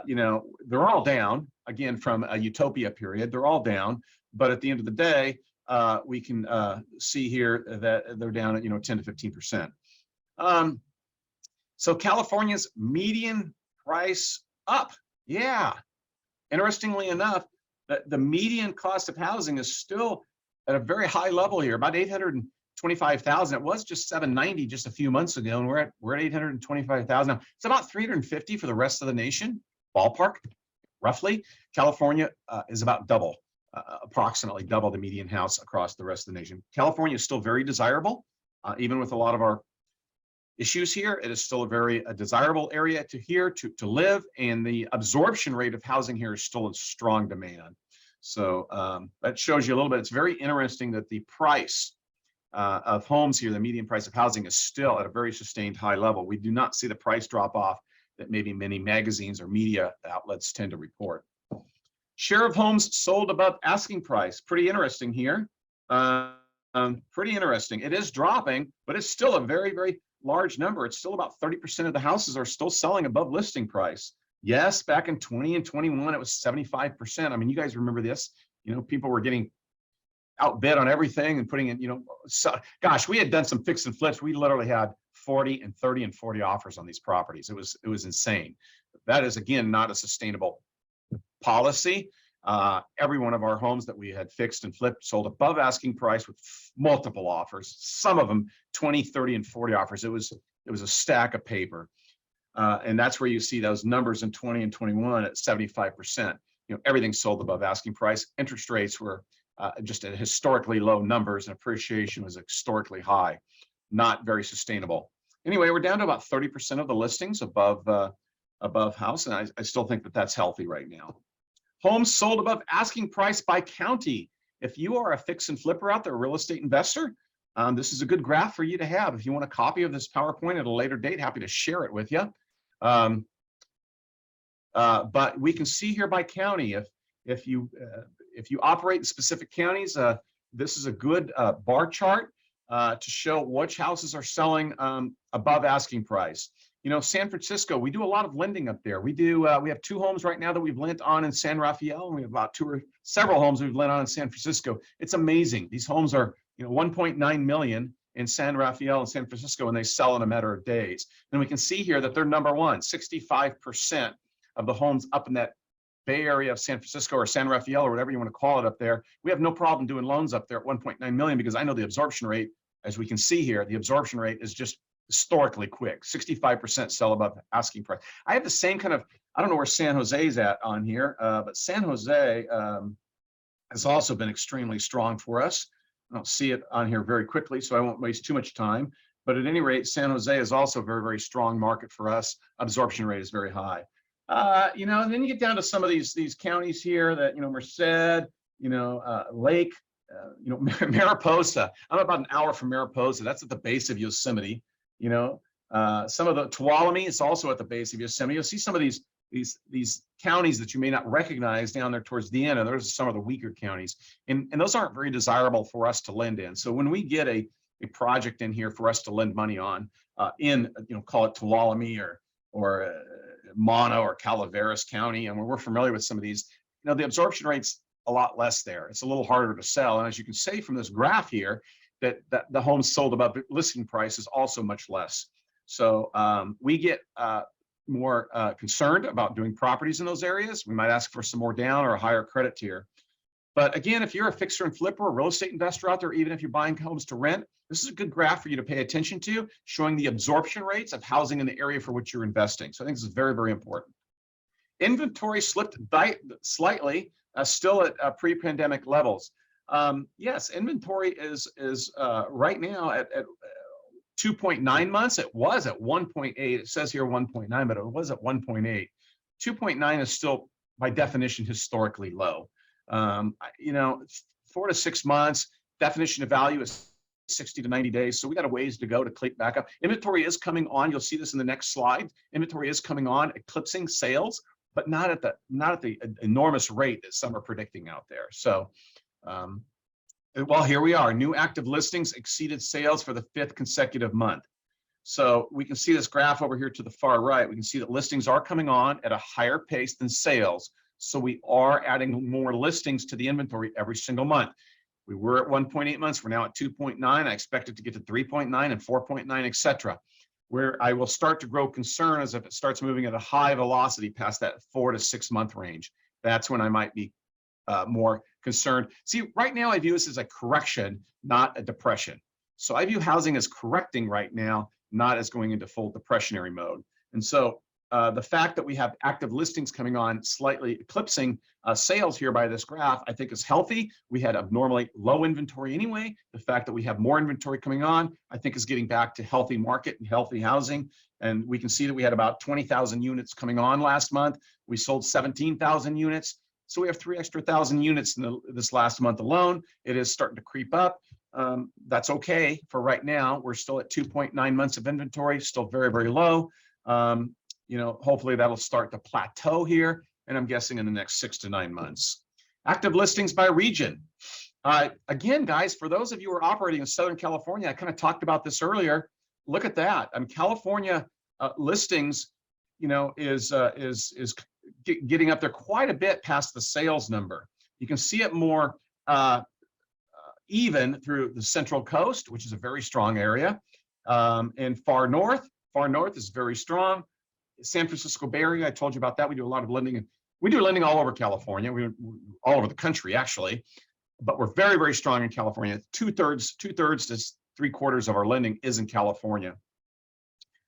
you know, they're all down again from a utopia period. They're all down, but at the end of the day, we can see here that they're down at, you know, 10 to 15%. So California's median price up. Yeah. Interestingly enough, the median cost of housing is still at a very high level here, about $825,000. It was just $790 just a few months ago, and we're at $825,000 now. It's about $350 for the rest of the nation, ballpark, roughly. California is about double. Approximately double the median house across the rest of the nation. California is still very desirable, even with a lot of our issues here. It is still a very desirable area to live, and the absorption rate of housing here is still in strong demand. So that shows you a little bit. It's very interesting that the price of homes here, the median price of housing, is still at a very sustained high level. We do not see the price drop off that maybe many magazines or media outlets tend to report. Share of homes sold above asking price. Pretty interesting here. Pretty interesting. It is dropping, but it's still a very, very large number. It's still about 30% of the houses are still selling above listing price. Yes, back in 20 and 21, it was 75%. I mean, you guys remember this, you know, people were getting outbid on everything and putting in, you know, so, gosh, we had done some fix and flips. We literally had 40 and 30 and 40 offers on these properties. It was insane. That is, again, not a sustainable policy. Every one of our homes that we had fixed and flipped sold above asking price with multiple offers, some of them 20, 30, and 40 offers. It was a stack of paper. And that's where you see those numbers in 20 and 21 at 75%. You know, everything sold above asking price. Interest rates were just at historically low numbers, and appreciation was historically high. Not very sustainable. Anyway, we're down to about 30% of the listings above house, and I still think that that's healthy right now. Homes sold above asking price by county. If you are a fix and flipper out there, a real estate investor, this is a good graph for you to have. If you want a copy of this PowerPoint at a later date, happy to share it with you. But we can see here by county, if you operate in specific counties, this is a good bar chart to show which houses are selling above asking price. You know, San Francisco, we do a lot of lending up there. We have 2 homes right now that we've lent on in San Rafael, and we have about several homes we've lent on in San Francisco. It's amazing. These homes are, you know, 1.9 million in San Rafael and San Francisco, and they sell in a matter of days. And we can see here that they're number one. 65% of the homes up in that Bay Area of San Francisco or San Rafael or whatever you want to call it up there, we have no problem doing loans up there at 1.9 million, because I know the absorption rate, as we can see here, the absorption rate is just historically quick. 65% sell above asking price. I have the same kind of, I don't know where San Jose's at on here, but San Jose has also been extremely strong for us. I don't see it on here very quickly, so I won't waste too much time. But at any rate, San Jose is also a very, very strong market for us. Absorption rate is very high. You know, and then you get down to some of these counties here that, you know, Merced, you know, Lake, you know, Mariposa. I'm about an hour from Mariposa. That's at the base of Yosemite. You know, some of the Tuolumne is also at the base of Yosemite. You'll see some of these counties that you may not recognize down there towards the end, and those are some of the weaker counties, and those aren't very desirable for us to lend in. So when we get a project in here for us to lend money on, in, you know, call it Tuolumne or Mono or Calaveras County, and when we're familiar with some of these, you know, the absorption rate's a lot less there. It's a little harder to sell, and as you can see from this graph here, that the homes sold above listing price is also much less. So we get more concerned about doing properties in those areas. We might ask for some more down or a higher credit tier. But again, if you're a fixer and flipper, a real estate investor out there, even if you're buying homes to rent, this is a good graph for you to pay attention to, showing the absorption rates of housing in the area for which you're investing. So I think this is very, very important. Inventory slipped slightly, still at pre-pandemic levels. Yes, inventory is right now at 2.9 months. It was at 1.8. It says here 1.9, but it was at 1.8. 2.9 is still, by definition, historically low. You know, 4 to 6 months. Definition of value is 60 to 90 days. So we got a ways to go to click back up. Inventory is coming on. You'll see this in the next slide. Inventory is coming on, eclipsing sales, but not at the enormous rate that some are predicting out there. So, well, here we are. New active listings exceeded sales for the 5th consecutive month. So we can see this graph over here to the far right. We can see that listings are coming on at a higher pace than sales. So we are adding more listings to the inventory every single month. We were at 1.8 months. We're now at 2.9. I expect it to get to 3.9 and 4.9, etc. Where I will start to grow concern as if it starts moving at a high velocity past that 4 to 6 month range. That's when I might be more concerned. See, right now I view this as a correction, not a depression. So I view housing as correcting right now, not as going into full depressionary mode. And so the fact that we have active listings coming on slightly eclipsing sales here by this graph, I think is healthy. We had abnormally low inventory anyway. The fact that we have more inventory coming on, I think is getting back to healthy market and healthy housing. And we can see that we had about 20,000 units coming on last month. We sold 17,000 units. So we have 3 extra thousand units in this last month alone. It is starting to creep up. That's okay for right now. We're still at 2.9 months of inventory, still very, very low. You know, hopefully that'll start to plateau here, and I'm guessing in the next 6 to 9 months. Active listings by region. Again, guys, for those of you who are operating in Southern California, I kind of talked about this earlier. Look at that. California listings, you know, is getting up there quite a bit past the sales number. You can see it more even through the Central Coast, which is a very strong area, and far north is very strong. San Francisco Bay Area, I told you about that. We do a lot of lending, and we do lending all over California. We all over the country actually, but we're very, very strong in California. Two-thirds to 3/4 of our lending is in California.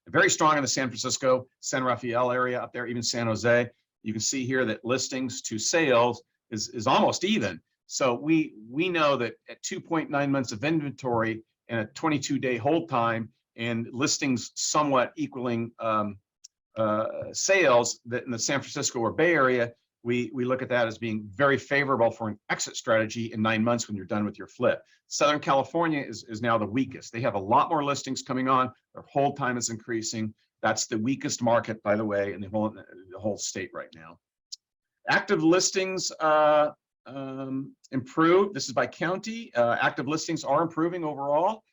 Very strong in the San Francisco, San Rafael area up there, even San Jose. You can see here that listings to sales is almost even. So we know that at 2.9 months of inventory and a 22-day hold time and listings somewhat equaling sales, that in the San Francisco or Bay Area, we look at that as being very favorable for an exit strategy in 9 months when you're done with your flip. Southern California is now the weakest. They have a lot more listings coming on. Their hold time is increasing. That's the weakest market, by the way, in the whole state right now. Active listings improved. This is by county. Active listings are improving overall.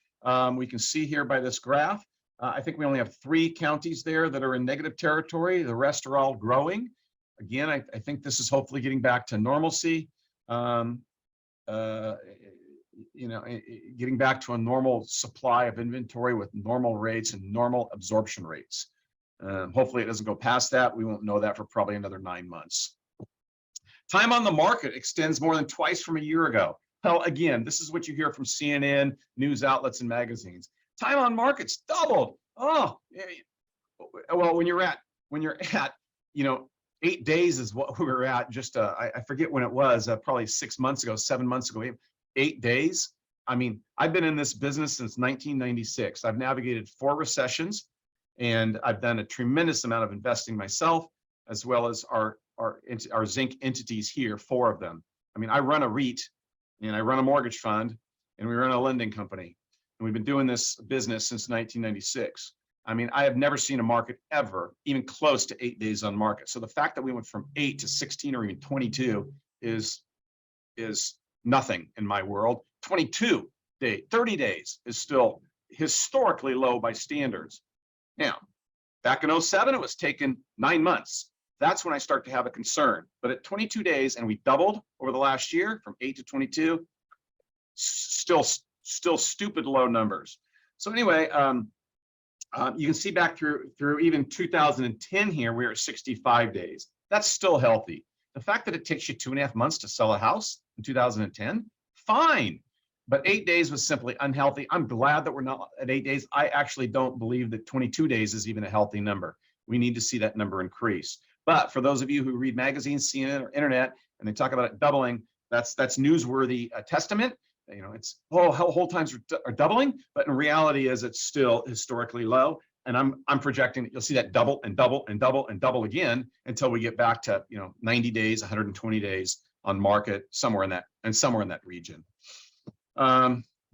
We can see here by this graph. I think we only have 3 counties there that are in negative territory. The rest are all growing. Again, I think this is hopefully getting back to normalcy. Getting back to a normal supply of inventory with normal rates and normal absorption rates. Hopefully it doesn't go past that. We won't know that for probably another 9 months. Time on the market extends more than twice from a year ago. Well, again, this is what you hear from CNN, news outlets, and magazines. Time on market's doubled. Oh, well, when you're at 8 days is what we were at. Just I forget when it was. Probably 6 months ago, 7 months ago. 8 days. I mean, I've been in this business since 1996. I've navigated 4 recessions, and I've done a tremendous amount of investing myself, as well as our ZINC entities here, 4 of them. I mean, I run a REIT, and I run a mortgage fund, and we run a lending company. And we've been doing this business since 1996. I mean, I have never seen a market ever even close to 8 days on market. So the fact that we went from 8 to 16 or even 22 is nothing in my world. 22 days, 30 days is still historically low by standards. Now, back in 07, it was taken 9 months. That's when I start to have a concern. But at 22 days, and we doubled over the last year from 8 to 22, still stupid low numbers. So anyway, you can see back through even 2010 here, we were at 65 days. That's still healthy. The fact that it takes you 2.5 months to sell a house in 2010, fine. But 8 days was simply unhealthy. I'm glad that we're not at 8 days. I actually don't believe that 22 days is even a healthy number. We need to see that number increase. But for those of you who read magazines, CNN, or internet, and they talk about it doubling, that's newsworthy testament. It's hold times are doubling, but in reality, it's still historically low. And I'm projecting that you'll see that double and double and double and double again until we get back to 90 days, 120 days on market, somewhere in that region.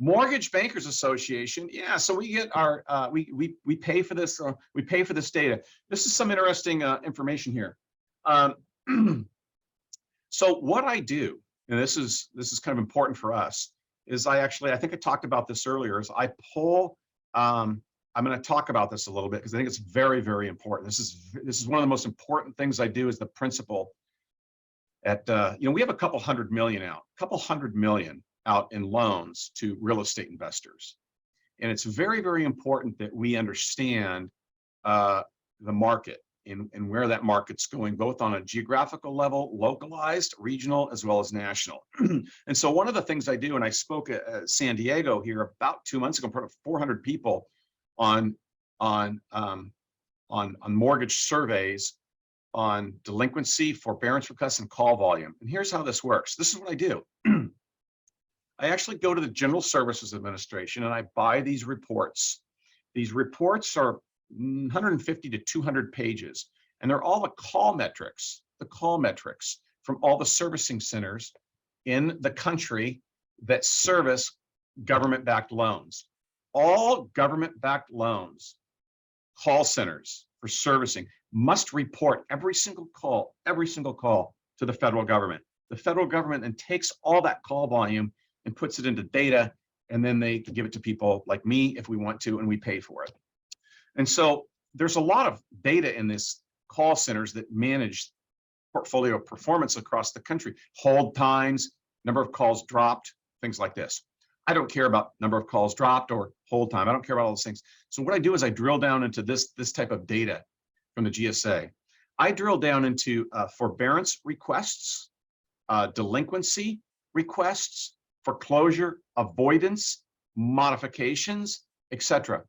Mortgage Bankers Association, yeah. So we get our we pay for this. We pay for this data. This is some interesting information here. So what I do, and this is kind of important for us, is I think I talked about this earlier. Is I pull. I'm going to talk about this a little bit because I think it's very, very important. This is one of the most important things I do as the principal. At we have a couple hundred million out in loans to real estate investors, and it's very, very important that we understand the market and where that market's going, both on a geographical level, localized, regional, as well as national. And so one of the things I do, and I spoke at San Diego here about 2 months ago, in front of 400 people on mortgage surveys on delinquency, forbearance requests, and call volume. And here's how this works. This is what I do. I actually go to the General Services Administration and I buy these reports. These reports are 150 to 200 pages, and they're all the call metrics from all the servicing centers in the country that service government-backed loans. All government-backed loans, call centers for servicing must report every single call to the federal government. The federal government then takes all that call volume and puts it into data, and then they can give it to people like me if we want to, and we pay for it. And so there's a lot of data in this call centers that manage portfolio performance across the country, hold times, number of calls dropped, things like this. I don't care about number of calls dropped or hold time. I don't care about all those things. So what I do is I drill down into this type of data from the GSA. I drill down into forbearance requests, delinquency requests, foreclosure, avoidance, modifications, etc.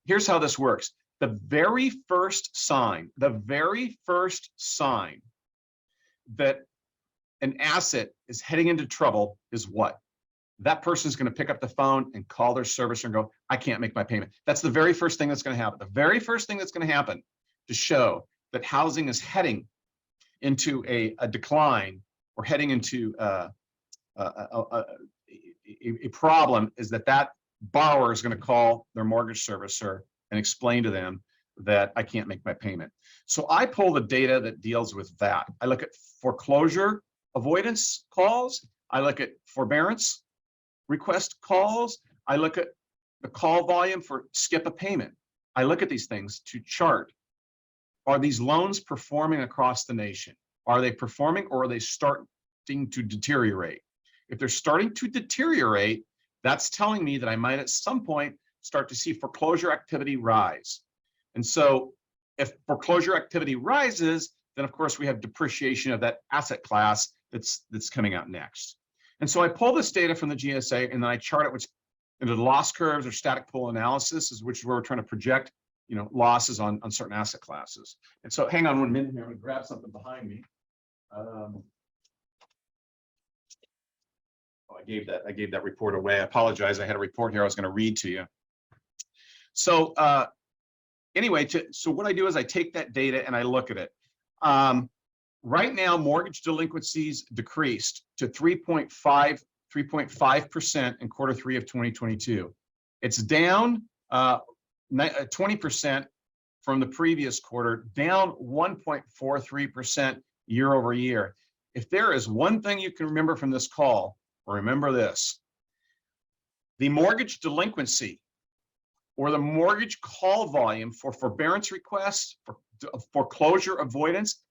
Here's how this works. The very first sign that an asset is heading into trouble is what? That person is going to pick up the phone and call their servicer and go, I can't make my payment. That's the very first thing that's going to happen. The very first thing that's going to happen to show that housing is heading into a decline or heading into a problem is that borrower is going to call their mortgage servicer and explain to them that I can't make my payment. So I pull the data that deals with that. I look at foreclosure avoidance calls. I look at forbearance request calls. I look at the call volume for skip a payment. I look at these things to chart. Are these loans performing across the nation? Are they performing, or are they starting to deteriorate? If they're starting to deteriorate, that's telling me that I might at some point start to see foreclosure activity rise. And so if foreclosure activity rises, then of course we have depreciation of that asset class that's coming out next. And so I pull this data from the GSA and then I chart it, which into the loss curves or static pool analysis, which is where we're trying to project, losses on certain asset classes. And so hang on 1 minute here, I'm gonna grab something behind me. I gave that report away. I apologize. I had a report here I was going to read to you. So anyway, so what I do is I take that data and I look at it. Right now, mortgage delinquencies decreased to 3.5% in Q3 of 2022. It's down 20% from the previous quarter, down 1.43% year over year. If there is one thing you can remember from this call, remember this: the mortgage delinquency or the mortgage call volume for forbearance requests, for foreclosure avoidance,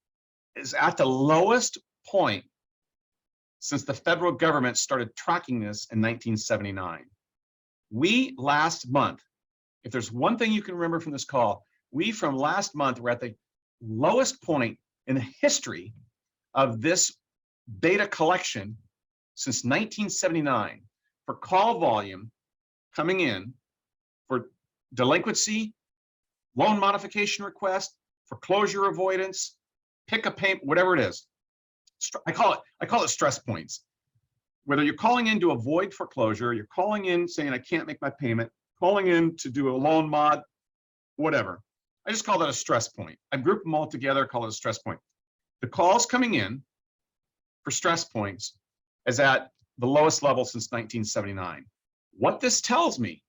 is at the lowest point since the federal government started tracking this in 1979. We last month, if there's one thing you can remember from this call, we from last month were at the lowest point in the history of this data collection since 1979 for call volume coming in for delinquency, loan modification request, foreclosure avoidance, pick a payment, whatever it is. I call it stress points. Whether you're calling in to avoid foreclosure, you're calling in saying I can't make my payment, calling in to do a loan mod, whatever. I just call that a stress point. I group them all together, call it a stress point. The calls coming in for stress points is at the lowest level since 1979. What this tells me,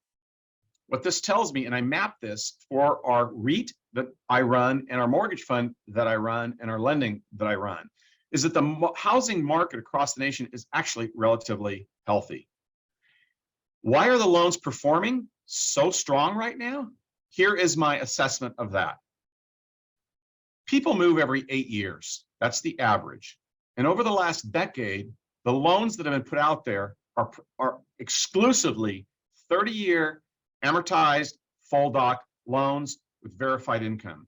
and I map this for our REIT that I run and our mortgage fund that I run and our lending that I run, is that the housing market across the nation is actually relatively healthy. Why are the loans performing so strong right now? Here is my assessment of that. People move every 8 years. That's the average. And over the last decade, the loans that have been put out there are exclusively 30-year amortized full doc loans with verified income.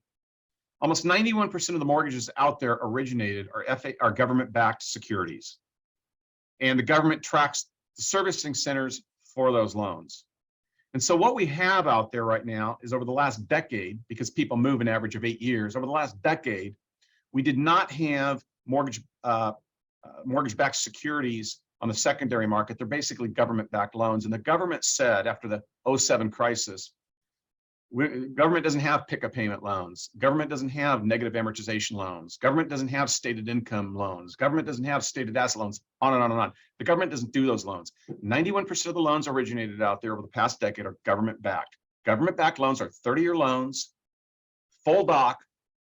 Almost 91% of the mortgages out there originated are government-backed securities. And the government tracks the servicing centers for those loans. And so what we have out there right now is over the last decade, because people move an average of 8 years, over the last decade, we did not have mortgage-backed securities on the secondary market. They're basically government-backed loans. And the government said after the 2007 crisis, government doesn't have pick-a payment loans. Government doesn't have negative amortization loans. Government doesn't have stated income loans. Government doesn't have stated asset loans, on and on and on. The government doesn't do those loans. 91% of the loans originated out there over the past decade are government-backed. Government-backed loans are 30-year loans, full doc,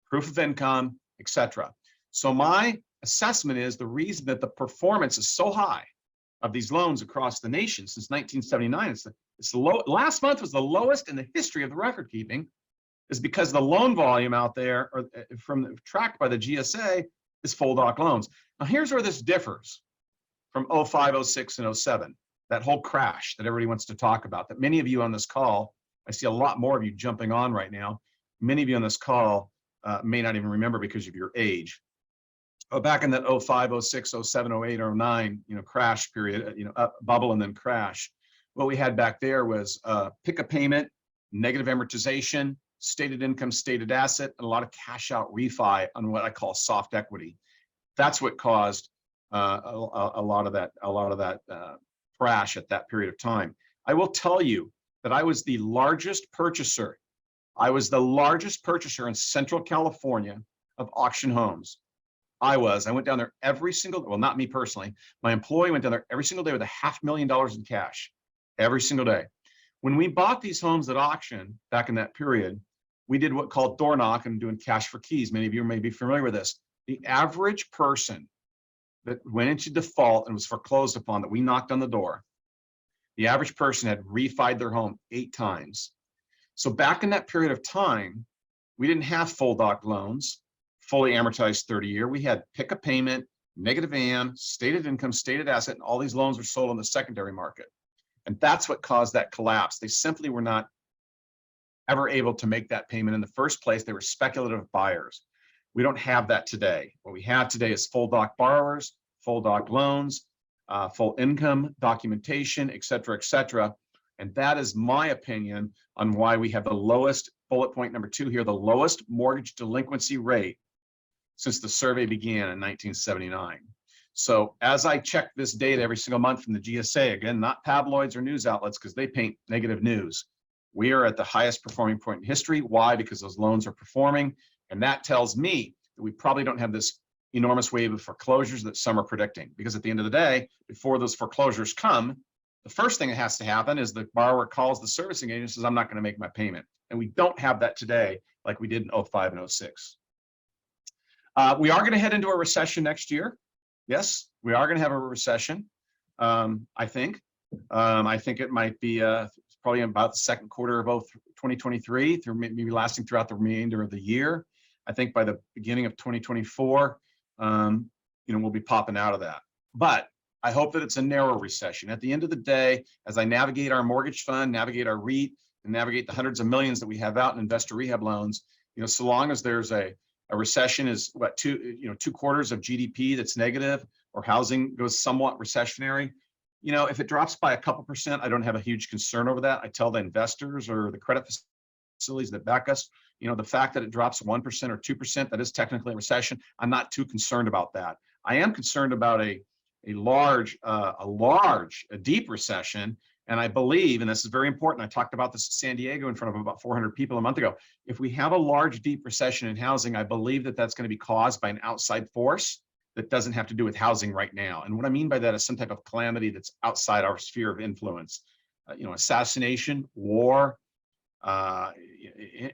proof of income, etc. So my assessment is the reason that the performance is so high of these loans across the nation since 1979, it's the low. Last month was the lowest in the history of the record keeping, is because the loan volume out there, or tracked by the GSA, is full doc loans. Now here's where this differs from 05, 06, and 07. That whole crash that everybody wants to talk about, that many of you on this call, I see a lot more of you jumping on right now. Many of you on this call may not even remember because of your age. Back in that 05, 06, 07, 08, 09, crash period, bubble and then crash. What we had back there was pick a payment, negative amortization, stated income, stated asset, and a lot of cash out refi on what I call soft equity. That's what caused a lot of that crash at that period of time. I will tell you that I was the largest purchaser. I was the largest purchaser in Central California of auction homes. I went down there every single, well, not me personally. My employee went down there every single day with $500,000 in cash, every single day. When we bought these homes at auction back in that period, we did what called door knock and doing cash for keys. Many of you may be familiar with this. The average person that went into default and was foreclosed upon that we knocked on the door, the average person had refied their home 8 times. So back in that period of time, we didn't have full doc loans, fully amortized 30-year. We had pick a payment, negative AM, stated income, stated asset, and all these loans were sold on the secondary market. And that's what caused that collapse. They simply were not ever able to make that payment in the first place. They were speculative buyers. We don't have that today. What we have today is full doc borrowers, full doc loans, full income documentation, et cetera, et cetera. And that is my opinion on why we have the lowest, bullet point number 2 here, the lowest mortgage delinquency rate since the survey began in 1979. So as I check this data every single month from the GSA, again, not tabloids or news outlets, because they paint negative news, we are at the highest performing point in history. Why? Because those loans are performing. And that tells me that we probably don't have this enormous wave of foreclosures that some are predicting. Because at the end of the day, before those foreclosures come, the first thing that has to happen is the borrower calls the servicing agent and says, I'm not going to make my payment. And we don't have that today like we did in 05 and 06. We are going to head into a recession next year. Yes, we are going to have a recession. I think it might be probably about the second quarter of 2023 through maybe lasting throughout the remainder of the year. I think by the beginning of 2024, we'll be popping out of that. But I hope that it's a narrow recession. At the end of the day, as I navigate our mortgage fund, navigate our REIT, and navigate the hundreds of millions that we have out in investor rehab loans, so long as there's a recession is what, 2 quarters of GDP that's negative, or housing goes somewhat recessionary. If it drops by a couple percent, I don't have a huge concern over that. I tell the investors or the credit facilities that back us, the fact that it drops 1% or 2%, that is technically a recession. I'm not too concerned about that. I am concerned about a deep recession. And I believe, and this is very important, I talked about this in San Diego in front of about 400 people a month ago. If we have a large, deep recession in housing, I believe that that's going to be caused by an outside force that doesn't have to do with housing right now. And what I mean by that is some type of calamity that's outside our sphere of influence. Assassination, war,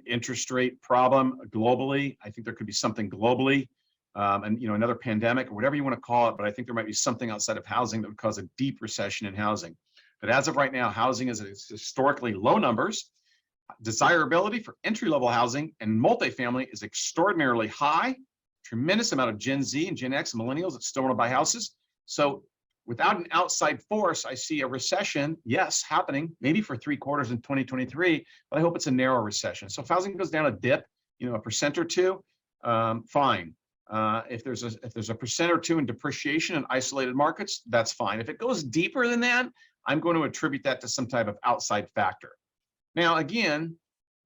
interest rate problem globally. I think there could be something globally, and another pandemic or whatever you want to call it. But I think there might be something outside of housing that would cause a deep recession in housing. But as of right now, housing is at historically low numbers. Desirability for entry-level housing and multifamily is extraordinarily high. Tremendous amount of Gen Z and Gen X and millennials that still want to buy houses. So without an outside force, I see a recession, yes, happening maybe for 3 quarters in 2023, but I hope it's a narrow recession. So if housing goes down a dip, a percent or 2, fine. If there's a percent or 2 in depreciation in isolated markets, that's fine. If it goes deeper than that, I'm going to attribute that to some type of outside factor. Now, again,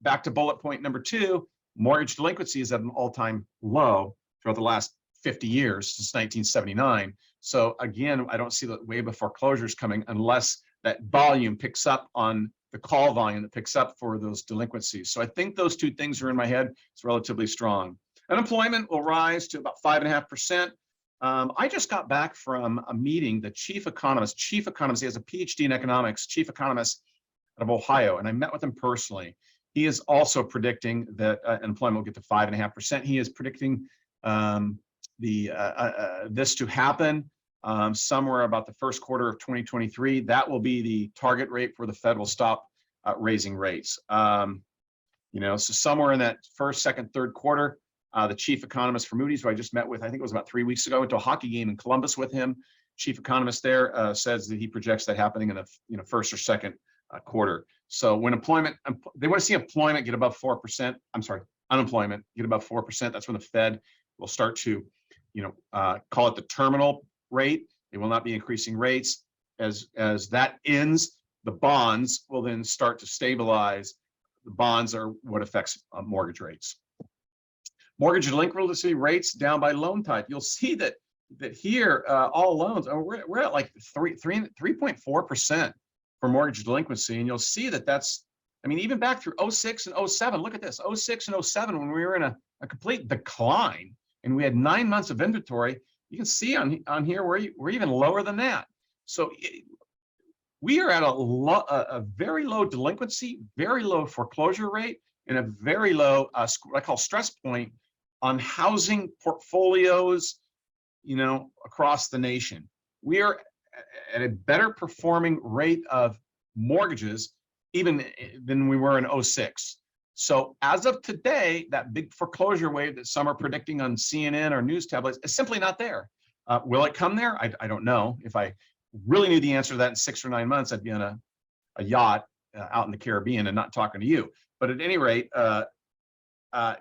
back to bullet point number 2, mortgage delinquency is at an all-time low throughout the last 50 years since 1979. So again, I don't see the wave of foreclosures coming unless that volume picks up on the call volume that picks up for those delinquencies. So I think those 2 things are in my head. It's relatively strong. Unemployment will rise to about 5.5%. I just got back from a meeting, the chief economist, he has a PhD in economics, chief economist out of Ohio, and I met with him personally. He is also predicting that unemployment will get to 5.5%. He is predicting this to happen somewhere about the first quarter of 2023. That will be the target rate for the Fed will stop raising rates. So somewhere in that first, second, third quarter, the chief economist for Moody's, who I just met with, I think it was about 3 weeks ago, I went to a hockey game in Columbus with him. Chief economist there says that he projects that happening in the first or second quarter. So when they want to see employment get above 4%. Unemployment get above 4%. That's when the Fed will start to, call it the terminal rate. They will not be increasing rates. As that ends, the bonds will then start to stabilize. The bonds are what affects mortgage rates. Mortgage delinquency rates down by loan type. You'll see that here all loans we're at like 3.4% for mortgage delinquency, and you'll see that's even back through 06 and 07. Look at this, 06 and 07 when we were in a complete decline and we had 9 months of inventory. You can see on here we're even lower than that. So we are at a very low delinquency, very low foreclosure rate, and a very low what I call stress point on housing portfolios, across the nation. We are at a better performing rate of mortgages even than we were in 06. So as of today, that big foreclosure wave that some are predicting on CNN or news tablets is simply not there. Will it come there? I don't know. If I really knew the answer to that in 6 or 9 months, I'd be on a yacht out in the Caribbean and not talking to you. But at any rate,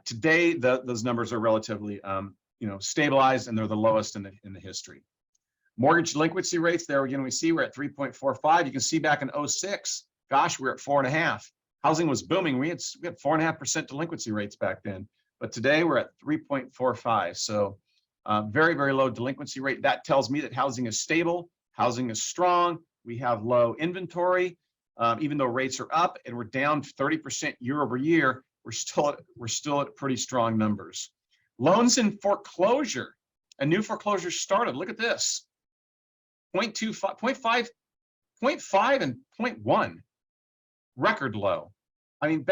today those numbers are relatively stabilized, and they're the lowest in the history. Mortgage delinquency rates, there again we see we're at 3.45. You can see back in 06, gosh, we're at 4.5. Housing was booming. We had 4.5% delinquency rates back then, but today we're at 3.45. So very, very low delinquency rate. That tells me that housing is stable, housing is strong. We have low inventory, even though rates are up and we're down 30% year over year. We're still at pretty strong numbers. Loans in foreclosure, a new foreclosure started. Look at this, 0.25, 0.5 and 0.1, record low. I mean,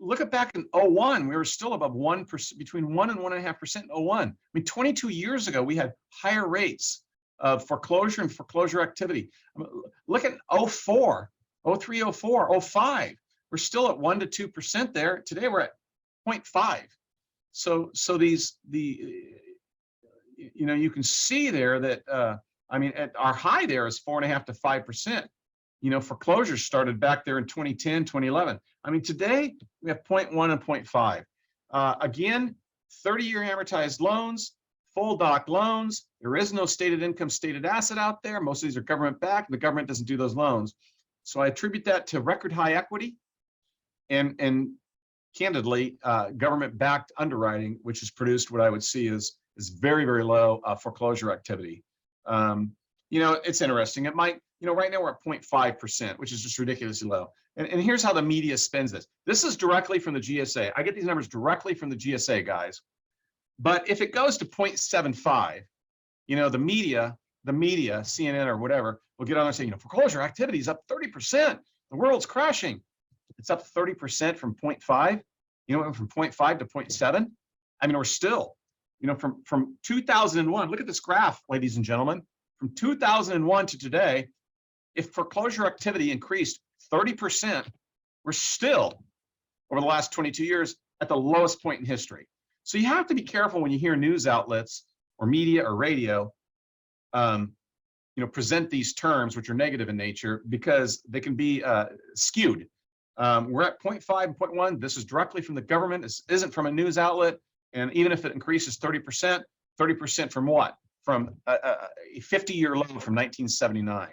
look at back in 01, we were still above 1%, between 1 and 1.5% in 01. I mean, 22 years ago, we had higher rates of foreclosure and foreclosure activity. Look at 04, 03, 04, 05. We're still at 1 to 2% there. Today we're at 0.5. So you can see there that, at our high there is 4.5 to 5%. Foreclosures started back there in 2010, 2011. I mean, today we have 0.1 and 0.5. Again, 30-year amortized loans, full doc loans. There is no stated income, stated asset out there. Most of these are government backed. The government doesn't do those loans. So I attribute that to record high equity and candidly, government backed underwriting, which has produced what I would see is very, very low foreclosure activity. It's interesting. It might, right now we're at 0.5%, which is just ridiculously low. And here's how the media spends this. This is directly from the GSA. I get these numbers directly from the GSA, guys. But if it goes to 0.75, the media, CNN or whatever, will get on there and say, foreclosure activity is up 30%. The world's crashing. It's up 30% from 0.5, from 0.5 to 0.7. I mean, we're still, from 2001, look at this graph, ladies and gentlemen, from 2001 to today, if foreclosure activity increased 30%, we're still, over the last 22 years, at the lowest point in history. So you have to be careful when you hear news outlets or media or radio, present these terms, which are negative in nature, because they can be skewed. We're at 0.5 and 0.1. This is directly from the government. This isn't from a news outlet. And even if it increases 30%, 30% from what? From a 50-year low from 1979.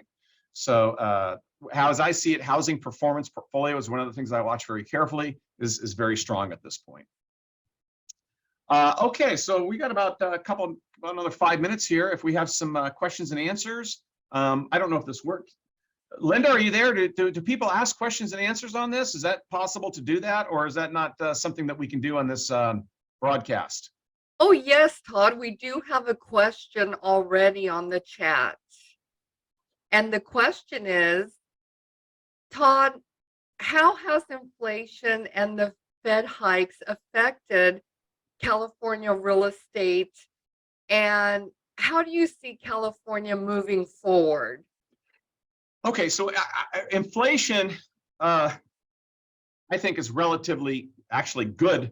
So as I see it, housing performance portfolio is one of the things I watch very carefully, is very strong at this point. Okay, so we got about another 5 minutes here. If we have some questions and answers, I don't know if this worked. Linda, are you there? Do people ask questions and answers on this? Is that possible to do that, or is that not something that we can do on this broadcast? Oh, yes, Todd, we do have a question already on the chat. And the question is, Todd, how has inflation and the Fed hikes affected California real estate, and how do you see California moving forward? Okay, so inflation, I think, is relatively actually good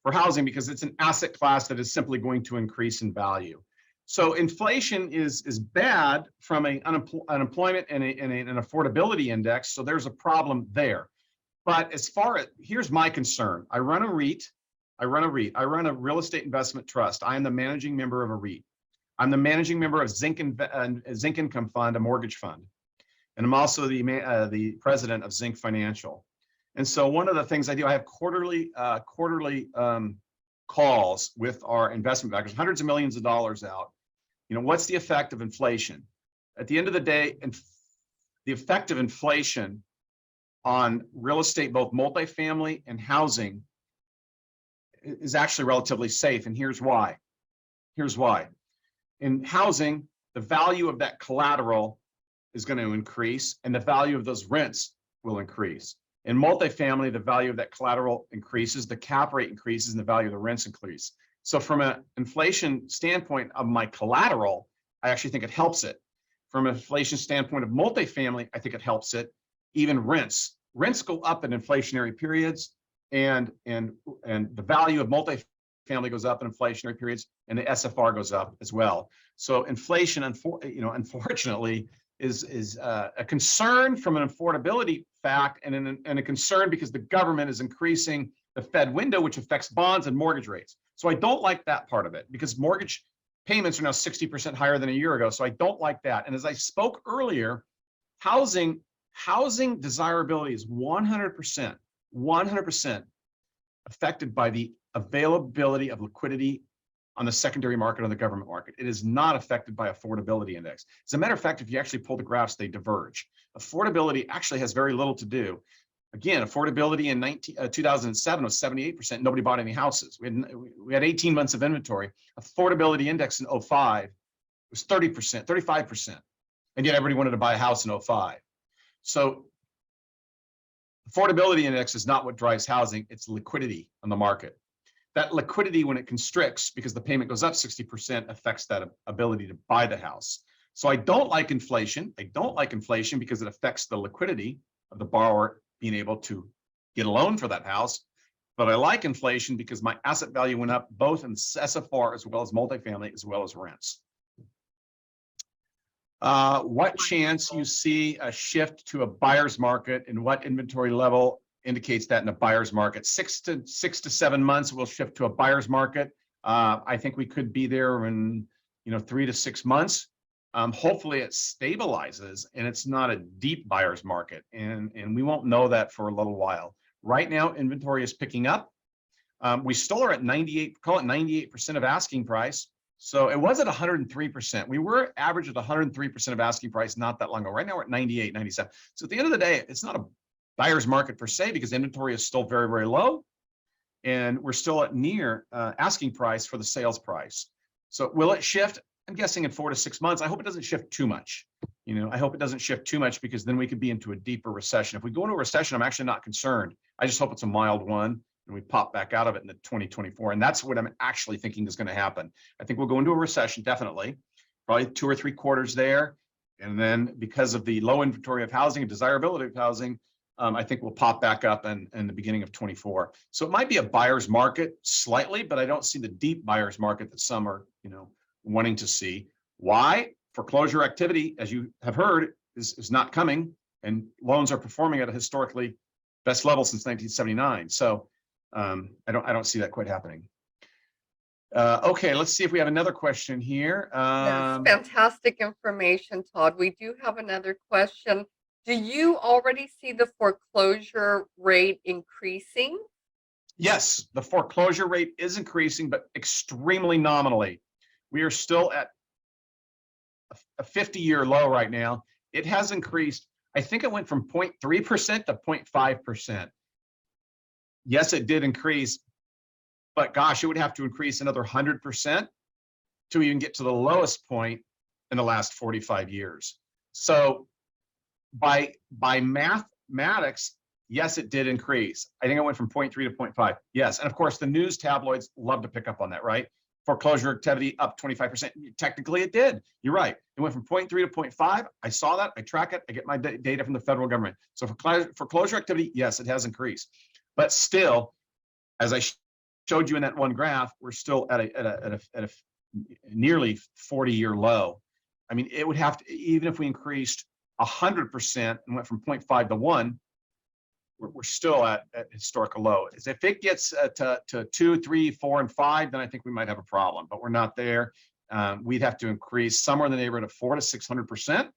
for housing because it's an asset class that is simply going to increase in value. So inflation is bad from an unemployment and an affordability index. So there's a problem there. But as far as, here's my concern. I run a REIT. I run a real estate investment trust. I am the managing member of a REIT. I'm the managing member of ZINC Income Fund, a mortgage fund. And I'm also the president of ZINC Financial. And so one of the things I do, I have quarterly calls with our investment backers, hundreds of millions of dollars out. What's the effect of inflation? At the end of the day, the effect of inflation on real estate, both multifamily and housing, is actually relatively safe. And here's why. In housing, the value of that collateral is going to increase, and the value of those rents will increase. In multifamily, the value of that collateral increases, the cap rate increases, and the value of the rents increase. So from an inflation standpoint of my collateral, I actually think it helps it. From an inflation standpoint of multifamily, I think it helps it. Even rents go up in inflationary periods, and the value of multifamily goes up in inflationary periods, and the SFR goes up as well. So inflation, unfortunately, is a concern from an affordability fact, and a concern because the government is increasing the Fed window, which affects bonds and mortgage rates. So I don't like that part of it, because mortgage payments are now 60% higher than a year ago. So I don't like that. And as I spoke earlier, housing desirability is 100% affected by the availability of liquidity on the secondary market, on the government market. It is not affected by affordability index. As a matter of fact, if you actually pull the graphs, they diverge. Affordability actually has very little to do. Again, affordability in 2007 was 78%. Nobody bought any houses. We had 18 months of inventory. Affordability index in 05 was 30%, 35%. And yet everybody wanted to buy a house in 05. So affordability index is not what drives housing. It's liquidity on the market. That liquidity, when it constricts because the payment goes up 60%, affects that ability to buy the house. So I don't like inflation. I don't like inflation because it affects the liquidity of the borrower being able to get a loan for that house. But I like inflation because my asset value went up both in SFR as well as multifamily as well as rents. What chance you see a shift to a buyer's market, and what inventory level indicates that in a buyer's market? 6 to 7 months we'll shift to a buyer's market. I think we could be there in 3 to 6 months. Hopefully it stabilizes and it's not a deep buyer's market, and we won't know that for a little while. Right now, inventory is picking up. We still are at 98, call it 98% of asking price. So it was at 103%. We were average at 103% of asking price not that long ago. Right now we're at 98, 97. So at the end of the day, it's not a buyer's market per se, because inventory is still very, very low, and we're still at near asking price for the sales price. So will it shift? I'm guessing in 4 to 6 months. I hope it doesn't shift too much. I hope it doesn't shift too much, because then we could be into a deeper recession. If we go into a recession, I'm actually not concerned. I just hope it's a mild one and we pop back out of it in the 2024. And that's what I'm actually thinking is going to happen. I think we'll go into a recession, definitely, probably 2 or 3 quarters there. And then because of the low inventory of housing and desirability of housing, I think we'll pop back up in the beginning of 24. So it might be a buyer's market slightly, but I don't see the deep buyer's market that some are, wanting to see. Why? Foreclosure activity, as you have heard, is not coming, and loans are performing at a historically best level since 1979. So I don't see that quite happening. Okay, let's see if we have another question here. Yes, fantastic information, Todd. We do have another question. Do you already see the foreclosure rate increasing? Yes, the foreclosure rate is increasing, but extremely nominally. We are still at a 50-year low right now. It has increased. I think it went from 0.3% to 0.5%. Yes, it did increase, but gosh, it would have to increase another 100% to even get to the lowest point in the last 45 years. So by mathematics, yes, it did increase. I think it went from 0.3 to 0.5. Yes, and of course, the news tabloids love to pick up on that, right? Foreclosure activity up 25%. Technically, it did. You're right. It went from 0.3 to 0.5. I saw that. I track it. I get my data from the federal government. So foreclosure activity, yes, it has increased. But still, as I showed you in that one graph, we're still at a nearly 40-year low. I mean, it would have to, even if we increased 100% and went from 0.5 to 1, we're still at historical low. If it gets to 2, 3, 4, and 5, then I think we might have a problem, but we're not there. We'd have to increase somewhere in the neighborhood of 400 to 600%.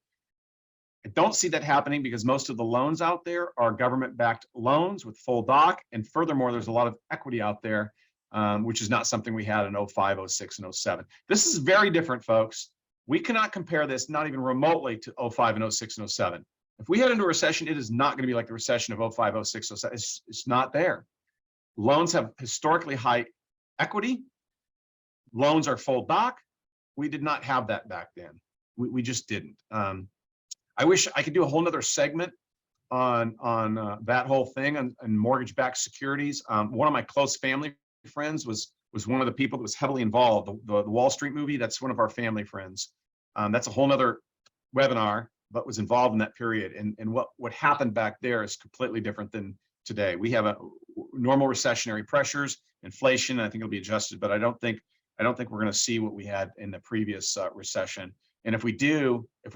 I don't see that happening because most of the loans out there are government-backed loans with full doc. And furthermore, there's a lot of equity out there, which is not something we had in 05, 06, and 07. This is very different, folks. We cannot compare this, not even remotely, to 05 and 06 and 07. If we head into a recession, it is not going to be like the recession of 05, 06, 07. It's not there. Loans have historically high equity. Loans are full doc. We did not have that back then. We just didn't. I wish I could do a whole nother segment on that whole thing and mortgage-backed securities. One of my close family friends was was one of the people that was heavily involved. The Wall Street movie, that's one of our family friends. That's a whole nother webinar, but was involved in that period. And what happened back there is completely different than today. We have a normal recessionary pressures, inflation. I think it'll be adjusted, but I don't think we're going to see what we had in the previous recession. And if we do, it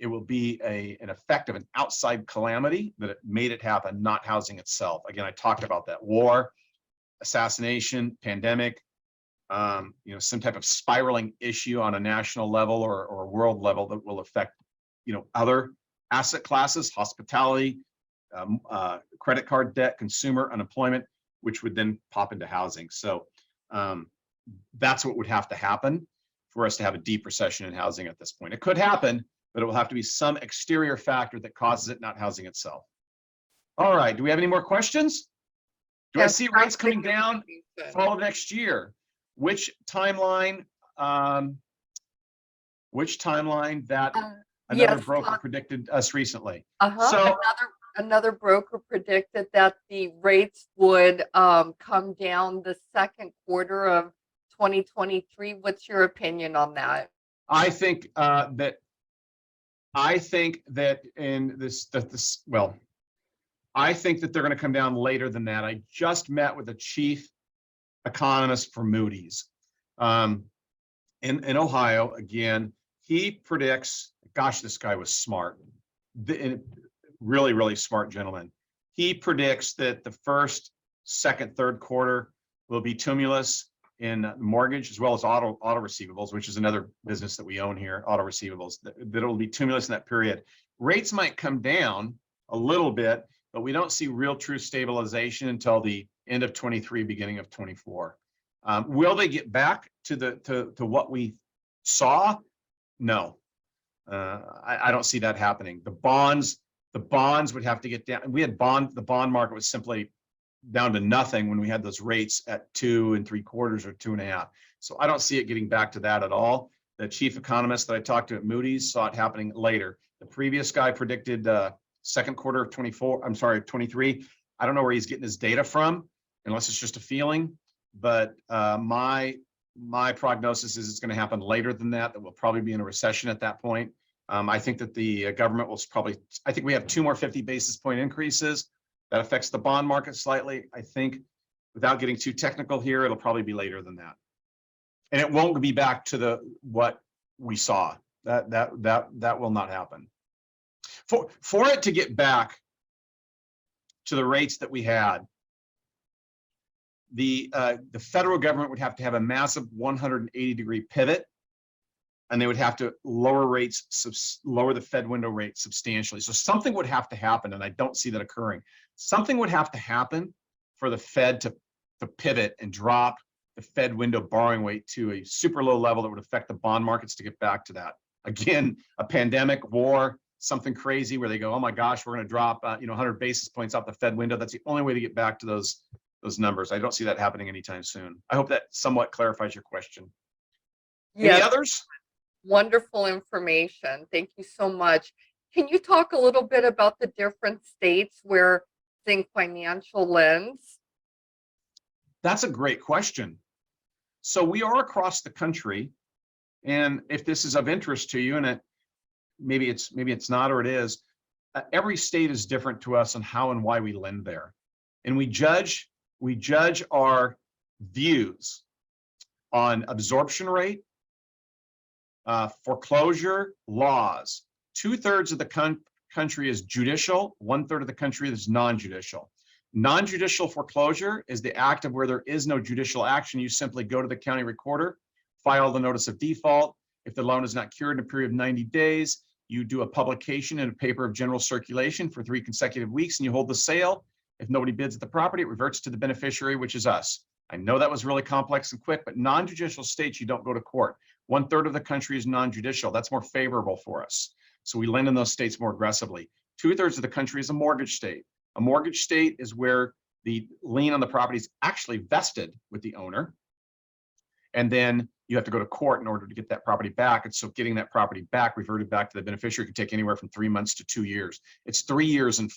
will be an effect of an outside calamity that made it happen, not housing itself. Again, I talked about that: war, assassination, pandemic, some type of spiraling issue on a national level or a world level that will affect, other asset classes, hospitality, credit card debt, consumer unemployment, which would then pop into housing. So that's what would have to happen for us to have a deep recession in housing at this point. It could happen, but it will have to be some exterior factor that causes it, not housing itself. All right, do we have any more questions? Do I see rates coming down fall of next year? Which timeline that another Yes, broker predicted us recently? So another broker predicted that the rates would come down the second quarter of 2023. What's your opinion on that? I think that in I think that they're going to come down later than that. I just met with the chief economist for Moody's in Ohio. Again, he predicts, gosh, this guy was smart, really, really smart gentleman. He predicts that the first, second, third quarter will be tumulus in mortgage as well as auto receivables, which is another business that we own here, auto receivables, that it'll be tumulus in that period. Rates might come down a little bit, but we don't see real true stabilization until the end of 23, beginning of 24. Will they get back to what we saw? No, I don't see that happening. The bonds would have to get down. The bond market was simply down to nothing when we had those rates at 2 3/4 or 2.5. So I don't see it getting back to that at all. The chief economist that I talked to at Moody's saw it happening later. The previous guy predicted second quarter of 23. I don't know where he's getting his data from, unless it's just a feeling. But my prognosis is it's going to happen later than that. That we'll probably be in a recession at that point. I think that the government will I think we have 2 more 50 basis point increases. That affects the bond market slightly. I think, without getting too technical here, it'll probably be later than that. And it won't be back to what we saw. That will not happen. For it to get back to the rates that we had, the federal government would have to have a massive 180-degree pivot, and they would have to lower the Fed window rate substantially. So something would have to happen, and I don't see that occurring. Something would have to happen for the Fed to pivot and drop the Fed window borrowing rate to a super low level that would affect the bond markets to get back to that. Again, a pandemic, war, something crazy where they go, oh my gosh, we're going to drop 100 basis points off the Fed window. That's the only way to get back to those numbers. I don't see that happening anytime soon. I hope that somewhat clarifies your question. Yes. Any others? Wonderful information. Thank you so much. Can you talk a little bit about the different states where ZINC Financial lends? That's a great question. So we are across the country, and if this is of interest to you, and maybe it's not, or it is, every state is different to us on how and why we lend there, and we judge our views on absorption rate, foreclosure laws. 2/3 of the country is judicial, 1/3 of the country is non-judicial. Non-judicial foreclosure is the act of where there is no judicial action. You simply go to the county recorder, file the notice of default. If the loan is not cured in a period of 90 days, you do a publication in a paper of general circulation for 3 consecutive weeks, and you hold the sale. If nobody bids at the property, it reverts to the beneficiary, which is us. I know that was really complex and quick, but non-judicial states, you don't go to court. 1/3 of the country is non-judicial. That's more favorable for us. So we lend in those states more aggressively. 2/3 of the country is a mortgage state. A mortgage state is where the lien on the property is actually vested with the owner. And then you have to go to court in order to get that property back. And so getting that property back, reverted back to the beneficiary, can take anywhere from 3 months to 2 years. It's 3 years in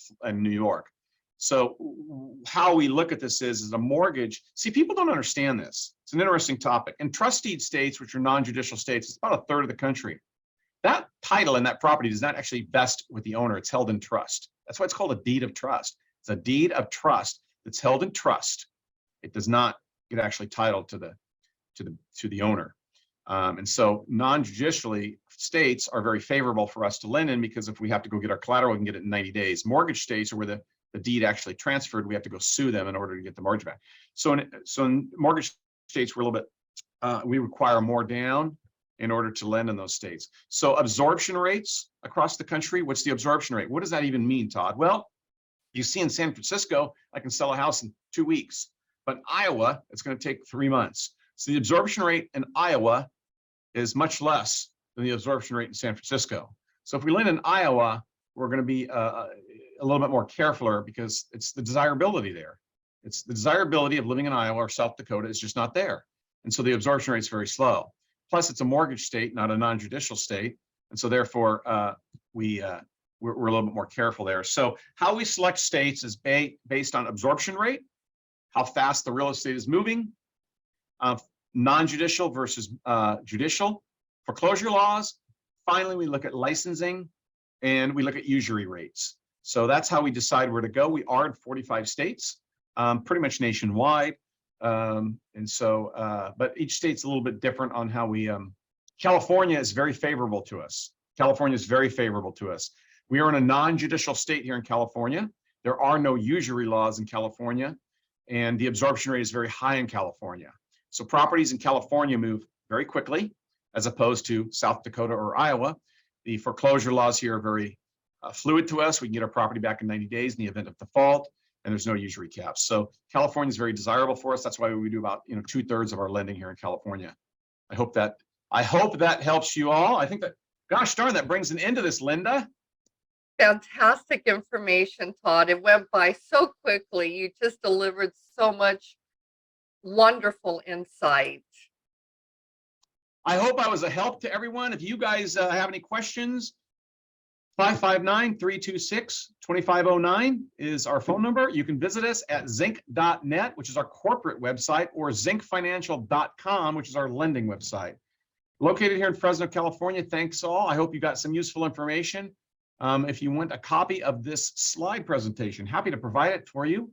New York. So how we look at this is a mortgage. See, people don't understand this. It's an interesting topic. In trust deed states, which are non-judicial states, it's about a third of the country. That title in that property does not actually vest with the owner. It's held in trust. That's why it's called a deed of trust. It's a deed of trust that's held in trust. It does not get actually titled to the owner. And so non-judicially states are very favorable for us to lend in, because if we have to go get our collateral, we can get it in 90 days. Mortgage states are where the deed actually transferred. We have to go sue them in order to get the mortgage back. So in mortgage states, we're a little bit, we require more down in order to lend in those states. So absorption rates across the country, what's the absorption rate? What does that even mean, Todd? Well, you see in San Francisco, I can sell a house in 2 weeks, but in Iowa, it's going to take 3 months. So the absorption rate in Iowa is much less than the absorption rate in San Francisco. So if we lend in Iowa, we're going to be a little bit more careful, because it's the desirability there. It's the desirability of living in Iowa or South Dakota is just not there. And so the absorption rate is very slow. Plus, it's a mortgage state, not a non-judicial state. And so therefore, we're a little bit more careful there. So how we select states is based on absorption rate, how fast the real estate is moving, non-judicial versus judicial, foreclosure laws. Finally, we look at licensing, and we look at usury rates. So that's how we decide where to go. We are in 45 states, pretty much nationwide. And so, but each state's a little bit different on how we, California is very favorable to us. California is very favorable to us. We are in a non-judicial state here in California. There are no usury laws in California, and the absorption rate is very high in California. So properties in California move very quickly, as opposed to South Dakota or Iowa. The foreclosure laws here are very fluid to us. We can get our property back in 90 days in the event of default, and there's no usury caps. So California is very desirable for us. That's why we do about 2/3 of our lending here in California. I hope that helps you all. I think that, gosh darn, that brings an end to this, Linda. Fantastic information, Todd. It went by so quickly. You just delivered so much wonderful insight. I hope I was a help to everyone. If you guys have any questions, 559-326-2509 is our phone number. You can visit us at zinc.net, which is our corporate website, or zincfinancial.com, which is our lending website. Located here in Fresno, California. Thanks all. I hope you got some useful information. If you want a copy of this slide presentation, happy to provide it for you.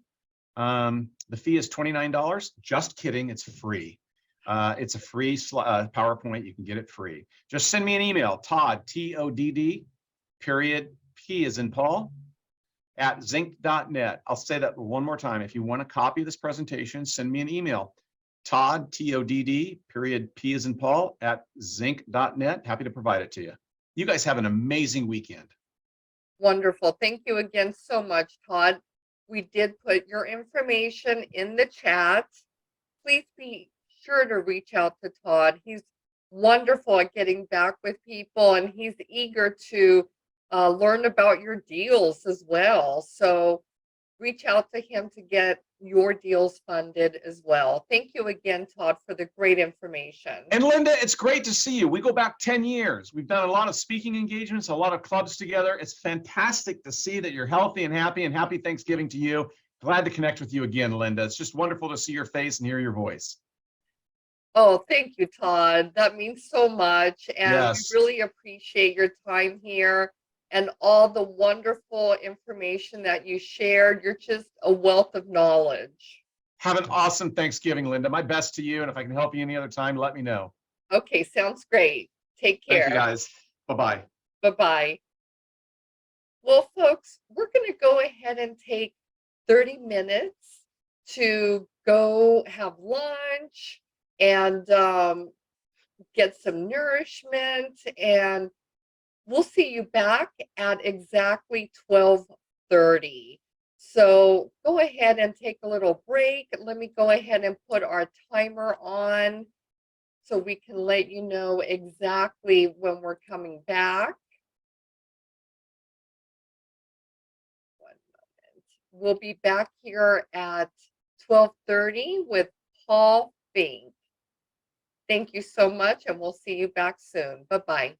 The fee is $29. Just kidding, it's free. It's a free PowerPoint. You can get it free. Just send me an email, Todd, T-O-D-D, period, P as in Paul, at zinc.net. I'll say that one more time. If you want a copy of this presentation, send me an email, Todd, T-O-D-D, period, P as in Paul, at zinc.net. Happy to provide it to you. You guys have an amazing weekend. Wonderful. Thank you again so much, Todd. We did put your information in the chat. Please be sure to reach out to Todd. He's wonderful at getting back with people, and he's eager to learn about your deals as well. So reach out to him to get your deals funded as well. Thank you again, Todd, for the great information. And Linda, it's great to see you. We go back 10 years. We've done a lot of speaking engagements, a lot of clubs together. It's fantastic to see that you're healthy and happy Thanksgiving to you. Glad to connect with you again, Linda. It's just wonderful to see your face and hear your voice. Oh, thank you, Todd. That means so much. And Yes. we really appreciate your time here and all the wonderful information that you shared. You're just a wealth of knowledge. Have an awesome Thanksgiving, Linda. My best to you. And if I can help you any other time, let me know. Okay, sounds great. Take care. Thank you, guys. Bye-bye. Bye-bye. Well, folks, we're going to go ahead and take 30 minutes to go have lunch and get some nourishment, and we'll see you back at exactly 12:30. So go ahead and take a little break. Let me go ahead and put our timer on so we can let you know exactly when we're coming back. One moment. We'll be back here at 12:30 with Paul Finck. Thank you so much, and we'll see you back soon. Bye-bye.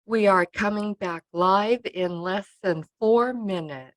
We are coming back live in less than 4 minutes.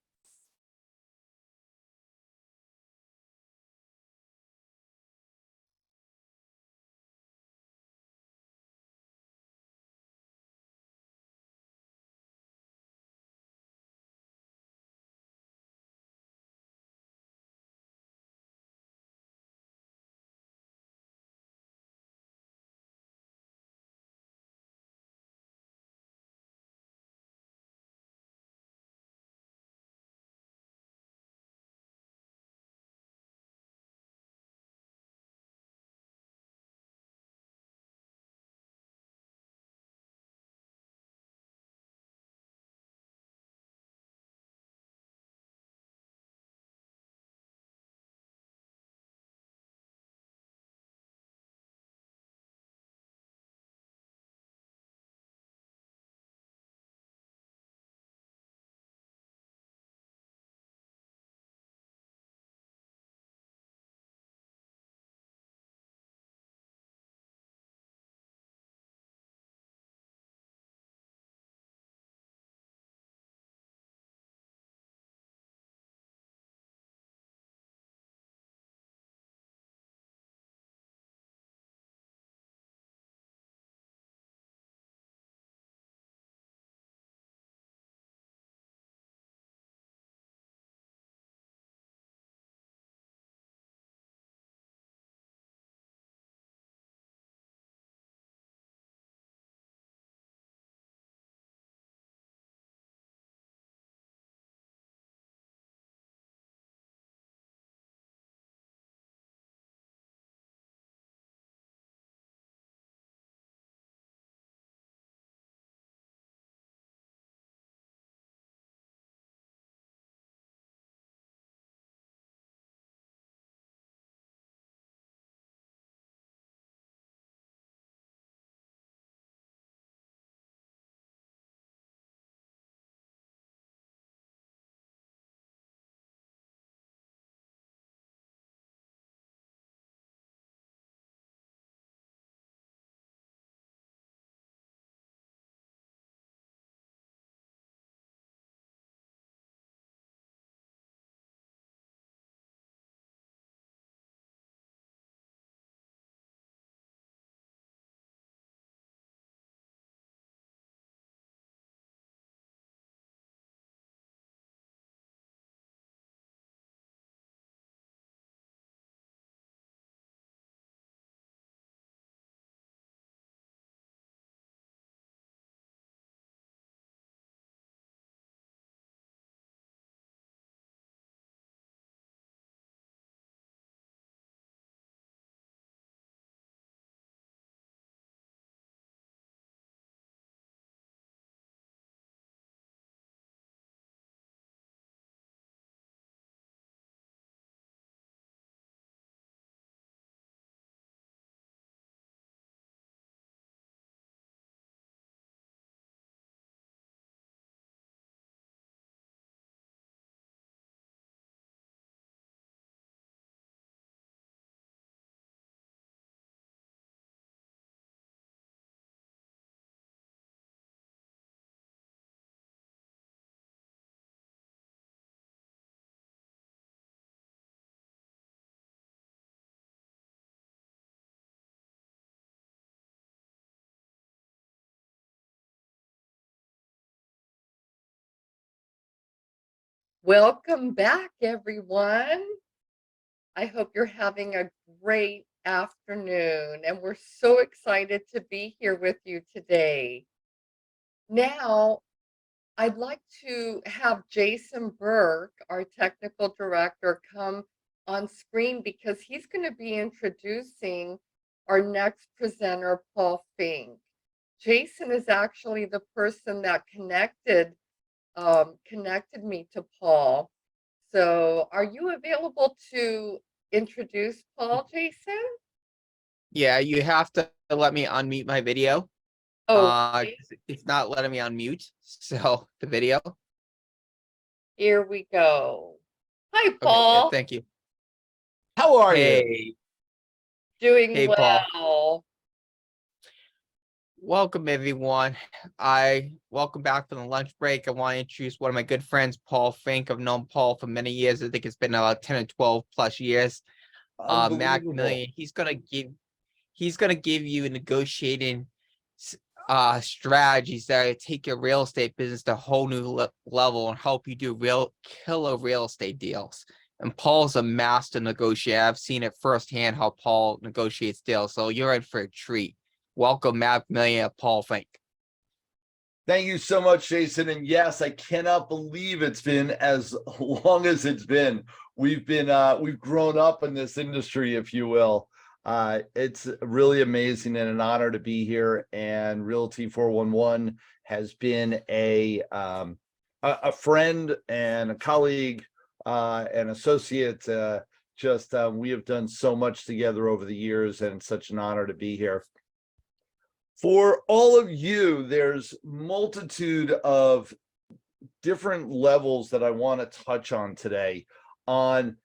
Welcome back, everyone. I hope you're having a great afternoon, and we're so excited to be here with you today. Now, I'd like to have Jason Burke, our technical director, come on screen because he's going to be introducing our next presenter, Paul Finck. Jason is actually the person that connected me to Paul. So are you available to introduce Paul, Jason? Yeah, you have to let me unmute my video. Oh, It's not letting me unmute. So the video. here we go. Hi, Okay, Paul. thank you. How are you? Hey, Doing hey, Paul. well. Welcome, everyone. Welcome back from the lunch break. I want to introduce one of my good friends, Paul Finck. I've known Paul for many years. I think it's been about 10 or 12 plus years. Macmillan, he's gonna give you negotiating strategies that take your real estate business to a whole new level and help you do killer real estate deals. And Paul's a master negotiator. I've seen it firsthand how Paul negotiates deals. So you're in for a treat. Welcome, Macmillan, Paul Finck. Thank you so much, Jason. And yes, I cannot believe it's been as long as it's been. We've grown up in this industry, if you will. It's really amazing and an honor to be here. And Realty411 has been a friend and a colleague, an associate. We have done so much together over the years, and it's such an honor to be here. For all of you, there's multitude of different levels that I want to touch on today on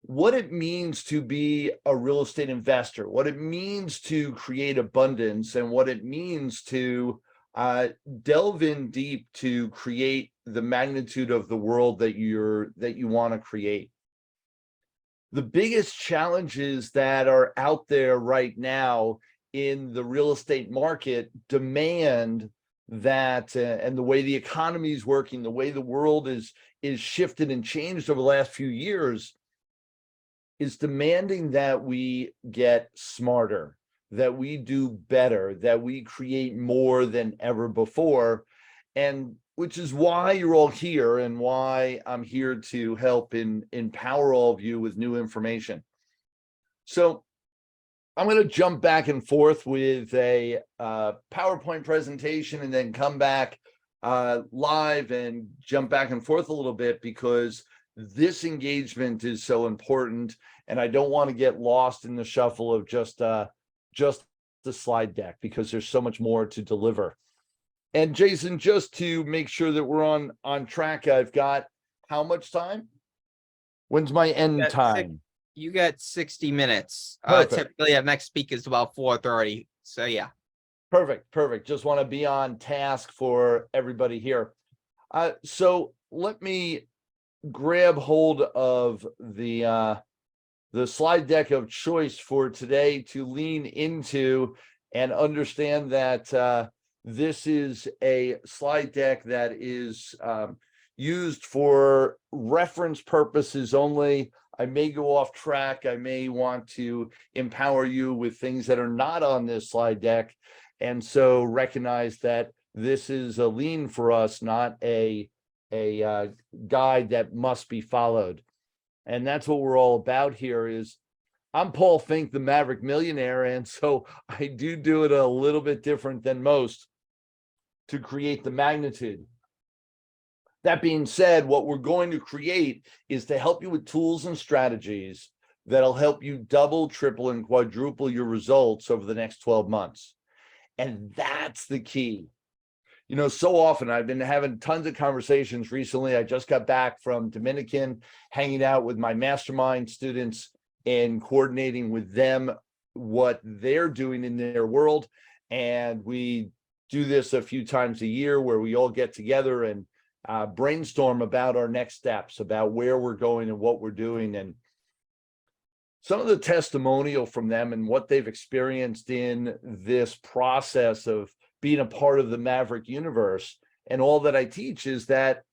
what it means to be a real estate investor, what it means to create abundance, and what it means to delve in deep to create the magnitude of the world that you want to create. The biggest challenges that are out there right now in the real estate market demand that, and the way the economy is working, the way the world is shifted and changed over the last few years, is demanding that we get smarter, that we do better, that we create more than ever before. And which is why you're all here and why I'm here to help empower all of you with new information. So I'm going to jump back and forth with a PowerPoint presentation and then come back live and jump back and forth a little bit, because this engagement is so important, and I don't want to get lost in the shuffle of just the slide deck, because there's so much more to deliver. And Jason, just to make sure that we're on track, I've got how much time? When's my end time? You got 60 minutes. Perfect. Typically, our next speaker is about 4:30. So yeah. Perfect. Just want to be on task for everybody here. So let me grab hold of the slide deck of choice for today to lean into and understand that this is a slide deck that is used for reference purposes only. I may go off track. I may want to empower you with things that are not on this slide deck. And so recognize that this is a lean for us, not a guide that must be followed. And that's what we're all about here. Is I'm Paul Finck, the Maverick Millionaire. And so I do it a little bit different than most to create the magnitude. That being said, what we're going to create is to help you with tools and strategies that'll help you double, triple, and quadruple your results over the next 12 months. And that's the key. You know, so often I've been having tons of conversations recently. I just got back from Dominican, hanging out with my mastermind students and coordinating with them what they're doing in their world. And we do this a few times a year where we all get together and brainstorm about our next steps, about where we're going and what we're doing. And some of the testimonial from them and what they've experienced in this process of being a part of the Maverick universe and all that I teach is that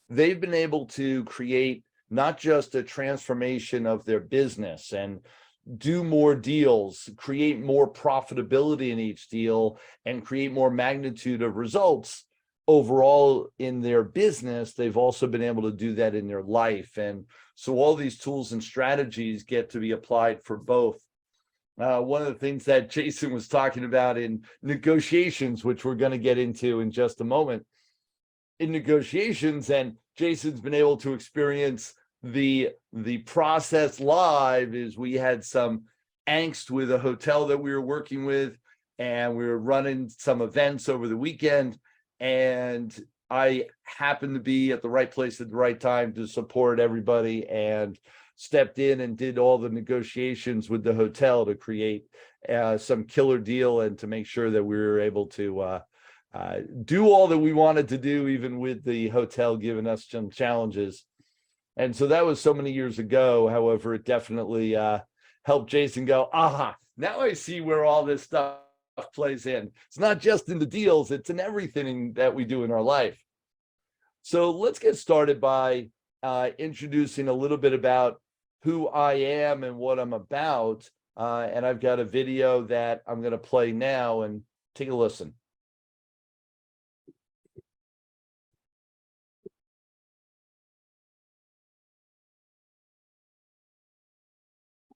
they've been able to create not just a transformation of their business and do more deals, create more profitability in each deal, and create more magnitude of results overall in their business. They've also been able to do that in their life. And so all these tools and strategies get to be applied for both. One of the things that Jason was talking about in negotiations, which we're going to get into in just a moment, in negotiations, and Jason's been able to experience the process live, is we had some angst with a hotel that we were working with, and we were running some events over the weekend, and I happened to be at the right place at the right time to support everybody and stepped in and did all the negotiations with the hotel to create some killer deal and to make sure that we were able to do all that we wanted to do, even with the hotel giving us some challenges. And so that was so many years ago. However, it definitely helped Jason go, aha, now I see where all this stuff plays in. It's not just in the deals, it's in everything that we do in our life. So let's get started by introducing a little bit about who I am and what I'm about. And I've got a video that I'm going to play now, and take a listen.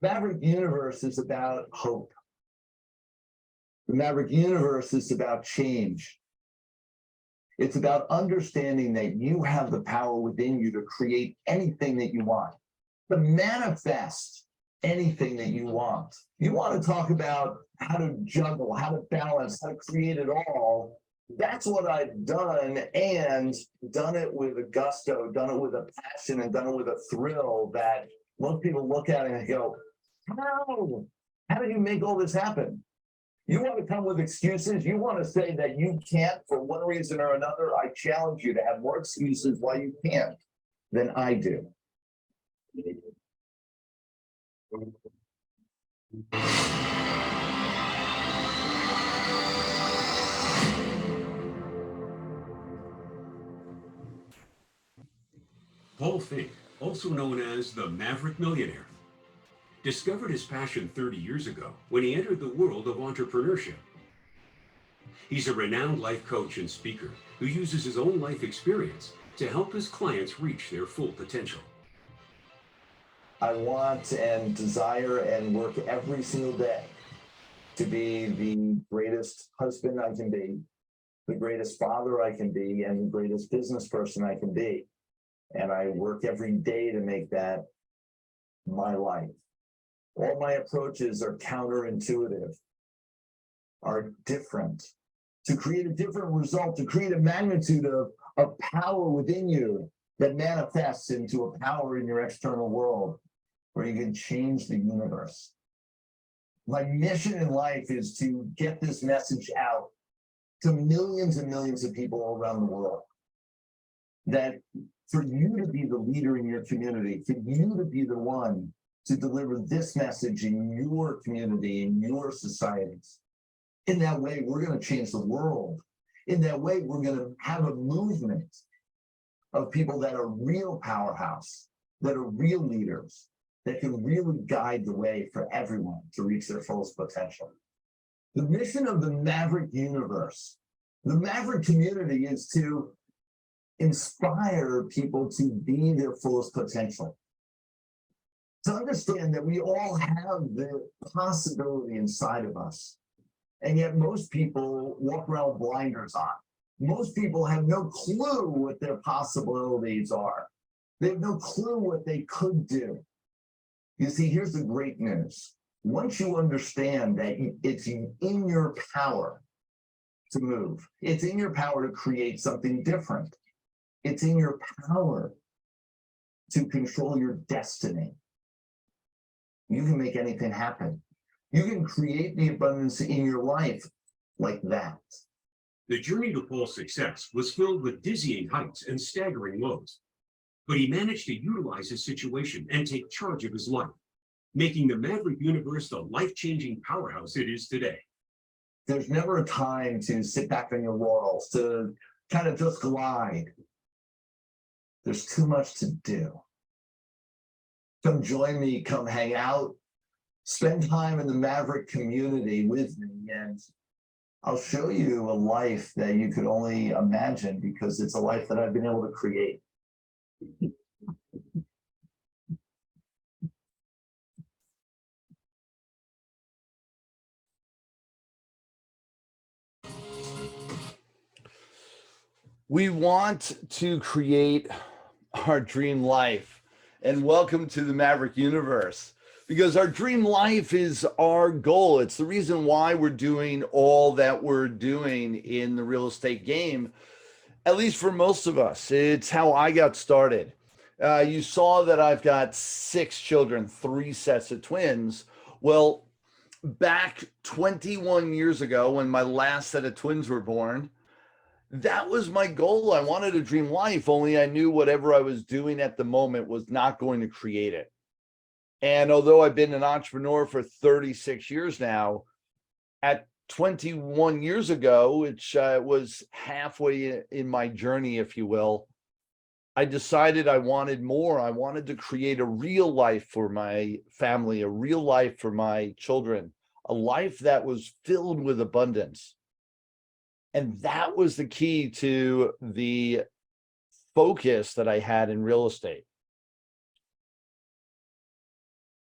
Maverick Universe is about hope. The Maverick Universe is about change. It's about understanding that you have the power within you to create anything that you want, to manifest anything that you want. You want to talk about how to juggle, how to balance, how to create it all. That's what I've done, and done it with a gusto, done it with a passion, and done it with a thrill that most people look at it and go, how did you make all this happen? You want to come with excuses? You want to say that you can't for one reason or another? I challenge you to have more excuses why you can't than I do. Paul Finck, also known as the Maverick Millionaire, discovered his passion 30 years ago when he entered the world of entrepreneurship. He's a renowned life coach and speaker who uses his own life experience to help his clients reach their full potential. I want and desire and work every single day to be the greatest husband I can be, the greatest father I can be, and the greatest business person I can be. And I work every day to make that my life. All my approaches are counterintuitive, are different, to create a different result, to create a magnitude of power within you that manifests into a power in your external world where you can change the universe. My mission in life is to get this message out to millions and millions of people all around the world, that for you to be the leader in your community, for you to be the one to deliver this message in your community, in your societies. In that way, we're going to change the world. In that way, we're going to have a movement of people that are real powerhouse, that are real leaders, that can really guide the way for everyone to reach their fullest potential. The mission of the Maverick Universe, the Maverick community, is to inspire people to be their fullest potential. To understand that we all have the possibility inside of us. And yet most people walk around with blinders on. Most people have no clue what their possibilities are. They have no clue what they could do. You see, here's the great news. Once you understand that it's in your power to move, it's in your power to create something different. It's in your power to control your destiny. You can make anything happen. You can create the abundance in your life like that. The journey to Paul's success was filled with dizzying heights and staggering lows, but he managed to utilize his situation and take charge of his life, making the Maverick Universe the life-changing powerhouse it is today. There's never a time to sit back on your laurels, to kind of just glide. There's too much to do. Come join me, come hang out, spend time in the Maverick community with me, and I'll show you a life that you could only imagine, because it's a life that I've been able to create. We want to create our dream life, and welcome to the Maverick Universe, because our dream life is our goal. It's the reason why we're doing all that we're doing in the real estate game, at least for most of us. It's how I got started. You saw that I've got 6 children, 3 sets of twins. Well, back 21 years ago when my last set of twins were born, that was my goal. I wanted a dream life, only I knew whatever I was doing at the moment was not going to create it. And although I've been an entrepreneur for 36 years now, at 21 years ago, which was halfway in my journey, if you will, I decided I wanted more. I wanted to create a real life for my family, a real life for my children, a life that was filled with abundance. And that was the key to the focus that I had in real estate.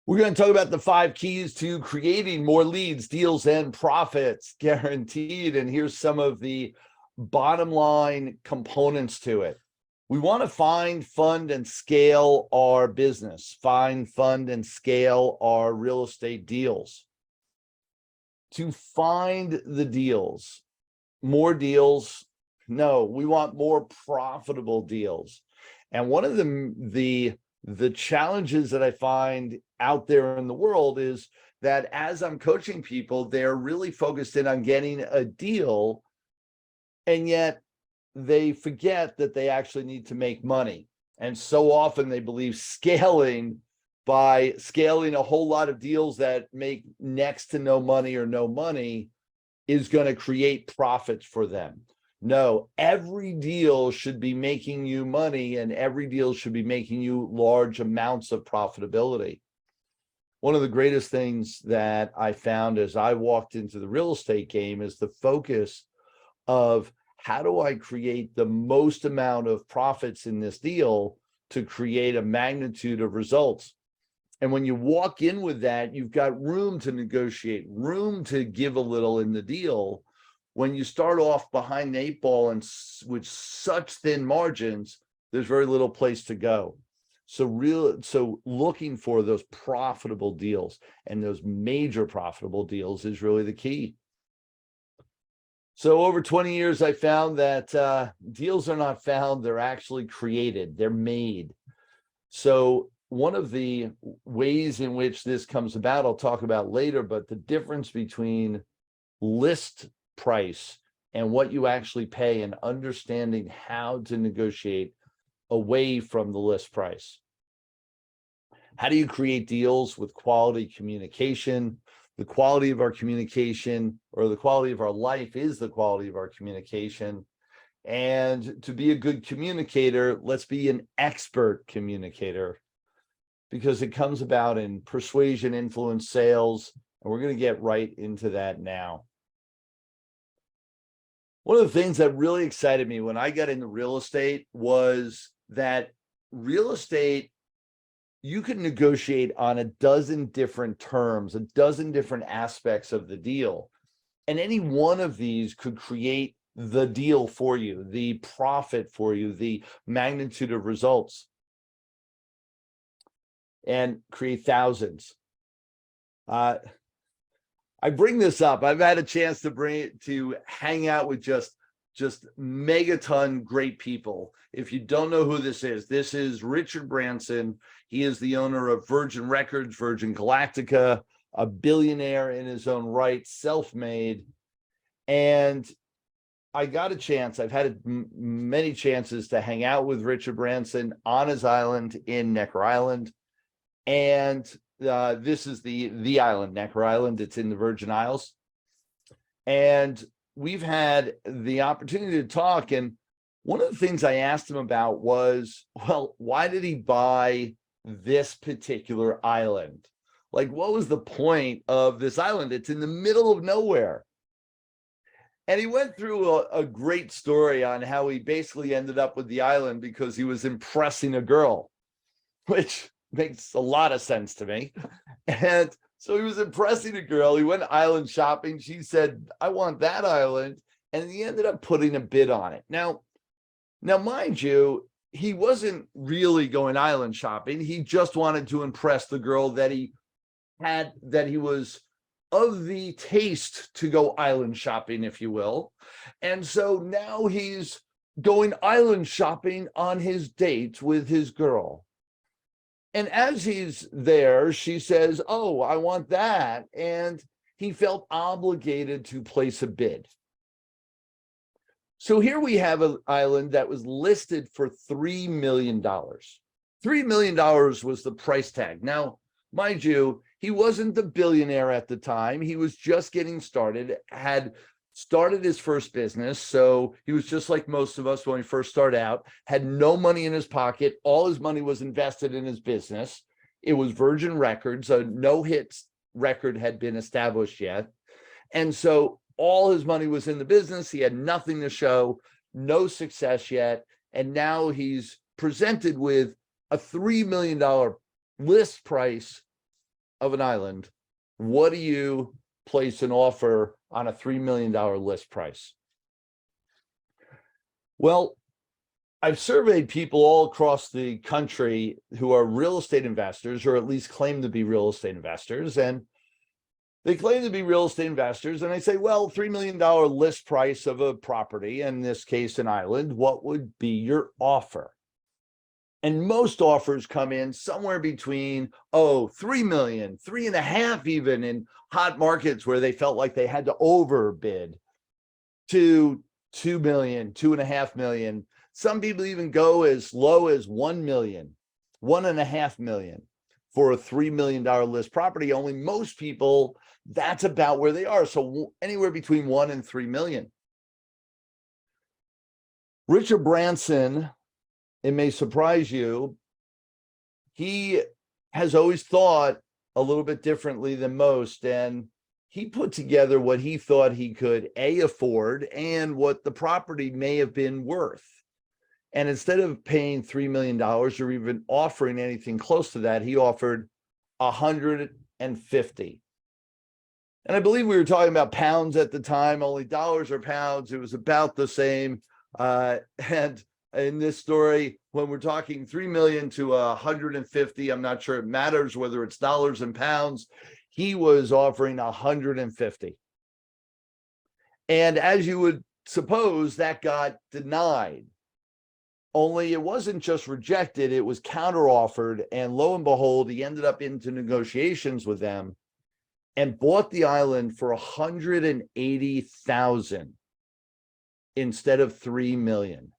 We're going to talk about the 5 keys to creating more leads, deals, and profits guaranteed. And here's some of the bottom line components to it. We want to find, fund, and scale our business, find, fund, and scale our real estate deals. To find the deals, more deals, no, we want more profitable deals. And one of the challenges that I find out there in the world is that as I'm coaching people, they're really focused in on getting a deal, and yet they forget that they actually need to make money. And so often they believe scaling by scaling a whole lot of deals that make next to no money or no money is going to create profits for them. No, every deal should be making you money, and every deal should be making you large amounts of profitability. One of the greatest things that I found as I walked into the real estate game is the focus of how do I create the most amount of profits in this deal to create a magnitude of results. And when you walk in with that, you've got room to negotiate, room to give a little in the deal. When you start off behind the 8 ball and with such thin margins, there's very little place to go. So looking for those profitable deals and those major profitable deals is really the key. So over 20 years, I found that deals are not found, they're actually created, they're made. So one of the ways in which this comes about, I'll talk about later, but the difference between list price and what you actually pay and understanding how to negotiate away from the list price. How do you create deals with quality communication? The quality of our communication, or the quality of our life, is the quality of our communication. And to be a good communicator, let's be an expert communicator, because it comes about in persuasion, influence, sales, and we're going to get right into that now. One of the things that really excited me when I got into real estate was that real estate, you can negotiate on a dozen different terms, a dozen different aspects of the deal. And any one of these could create the deal for you, the profit for you, the magnitude of results, and create thousands. I bring this up. I've had a chance to hang out with just megaton great people. If you don't know who this is Richard Branson. He is the owner of Virgin Records, Virgin Galactica, a billionaire in his own right, self-made. And I got a chance, I've had many chances to hang out with Richard Branson on his island in Necker Island. And this is the island, Necker Island. It's in the Virgin Isles. And we've had the opportunity to talk. And one of the things I asked him about was, well, why did he buy this particular island? Like, what was the point of this island? It's in the middle of nowhere. And he went through a great story on how he basically ended up with the island because he was impressing a girl, which makes a lot of sense to me. And so he was impressing a girl. He went island shopping. She said, I want that island. And he ended up putting a bid on it. Now, mind you, he wasn't really going island shopping. He just wanted to impress the girl that he was of the taste to go island shopping, if you will. And so now he's going island shopping on his dates with his girl. And as he's there, she says, oh, I want that. And he felt obligated to place a bid. So here we have an island that was listed for $3 million. $3 million was the price tag. Now, mind you, he wasn't the billionaire at the time. He was just getting started, had started his first business. So he was just like most of us when we first started out, had no money in his pocket. All his money was invested in his business. It was Virgin Records. A no-hits record had been established yet. And so all his money was in the business. He had nothing to show, no success yet. And now he's presented with a $3 million list price of an island. What do you place an offer on a $3 million list price? Well, I've surveyed people all across the country who are real estate investors, or at least claim to be real estate investors. And they claim to be real estate investors. And I say, well, $3 million list price of a property, in this case, an island, what would be your offer? And most offers come in somewhere between, 3 million, 3.5 even, in hot markets where they felt like they had to overbid, to 2 million, 2.5 million. Some people even go as low as 1 million, 1.5 million for a $3 million list property. Only most people, that's about where they are. So anywhere between 1 and 3 million. Richard Branson, it may surprise you, he has always thought a little bit differently than most. And he put together what he thought he could afford and what the property may have been worth. And instead of paying $3 million or even offering anything close to that, he offered 150. And I believe we were talking about pounds at the time, only dollars or pounds. It was about the same. And in this story, when we're talking 3 million to 150, I'm not sure it matters whether it's dollars and pounds. He was offering 150. And as you would suppose, that got denied. Only it wasn't just rejected, it was counteroffered. And lo and behold, he ended up into negotiations with them and bought the island for 180,000 instead of 3 million.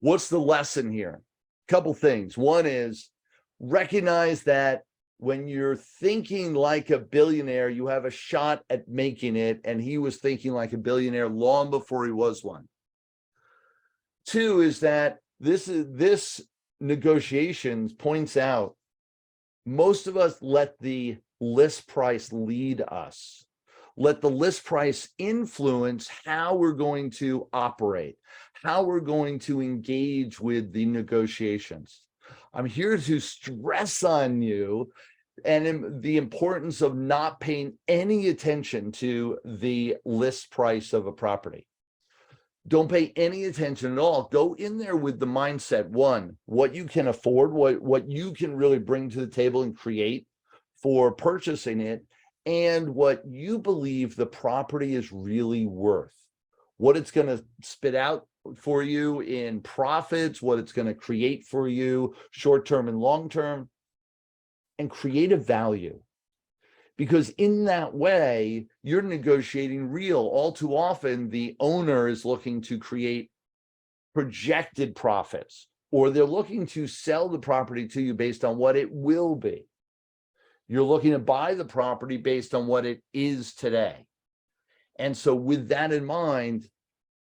What's the lesson here? A couple things. One is recognize that when you're thinking like a billionaire, you have a shot at making it. And he was thinking like a billionaire long before he was one. Two is that this negotiations points out most of us let the list price lead us. Let the list price influence how we're going to operate, how we're going to engage with the negotiations. I'm here to stress on you and the importance of not paying any attention to the list price of a property. Don't pay any attention at all. Go in there with the mindset, one, what you can afford, what you can really bring to the table and create for purchasing it, and what you believe the property is really worth, what it's going to spit out for you in profits, what it's going to create for you short-term and long-term, and create a value. Because in that way, you're negotiating real. All too often, the owner is looking to create projected profits, or they're looking to sell the property to you based on what it will be. You're looking to buy the property based on what it is today. And so with that in mind,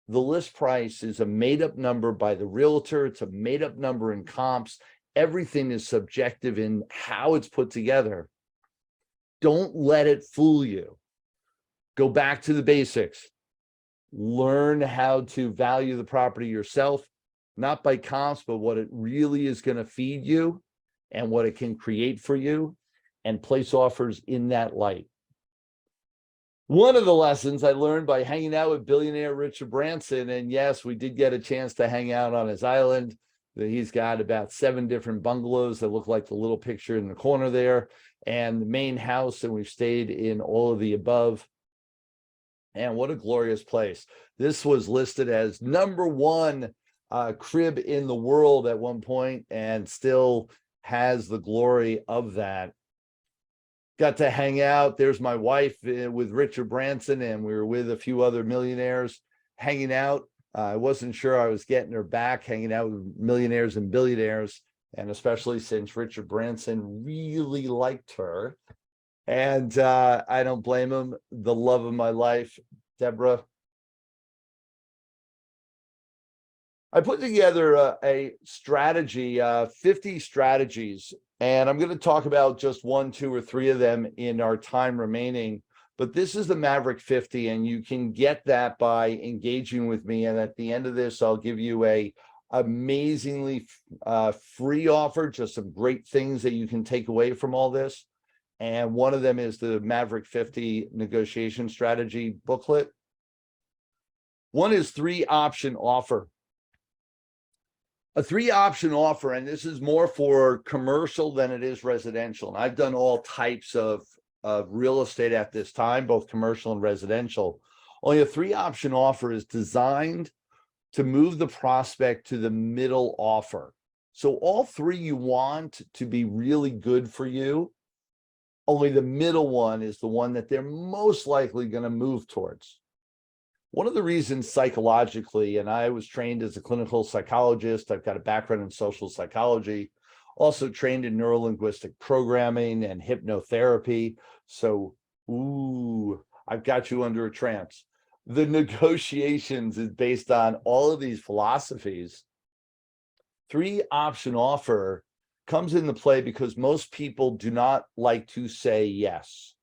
the list price is a made-up number by the realtor. It's a made-up number in comps. Everything is subjective in how it's put together. Don't let it fool you. Go back to the basics. Learn how to value the property yourself, not by comps, but what it really is going to feed you and what it can create for you, and place offers in that light. One of the lessons I learned by hanging out with billionaire Richard Branson, and yes, we did get a chance to hang out on his island. He's got about 7 different bungalows that look like the little picture in the corner there, and the main house, and we've stayed in all of the above. And what a glorious place. This was listed as #1 crib in the world at one point, and still has the glory of that. got to hang out. There's my wife with Richard Branson, and we were with a few other millionaires hanging out. I wasn't sure I was getting her back, hanging out with millionaires and billionaires, and especially since Richard Branson really liked her. And I don't blame him. The love of my life, Deborah. I put together a strategy, 50 strategies, and I'm going to talk about just 1, 2, or 3 of them in our time remaining. But this is the Maverick 50, and you can get that by engaging with me. And at the end of this, I'll give you a amazingly free offer, just some great things that you can take away from all this. And one of them is the Maverick 50 negotiation strategy booklet. One is 3-option offer. A 3-option offer, and this is more for commercial than it is residential. And I've done all types of real estate at this time, both commercial and residential. Only a 3-option offer is designed to move the prospect to the middle offer. So all 3 you want to be really good for you. Only the middle one is the one that they're most likely going to move towards. One of the reasons psychologically, and I was trained as a clinical psychologist, I've got a background in social psychology, also trained in neurolinguistic programming and hypnotherapy. So, I've got you under a trance. The negotiations is based on all of these philosophies. 3-option offer comes into play because most people do not like to say yes.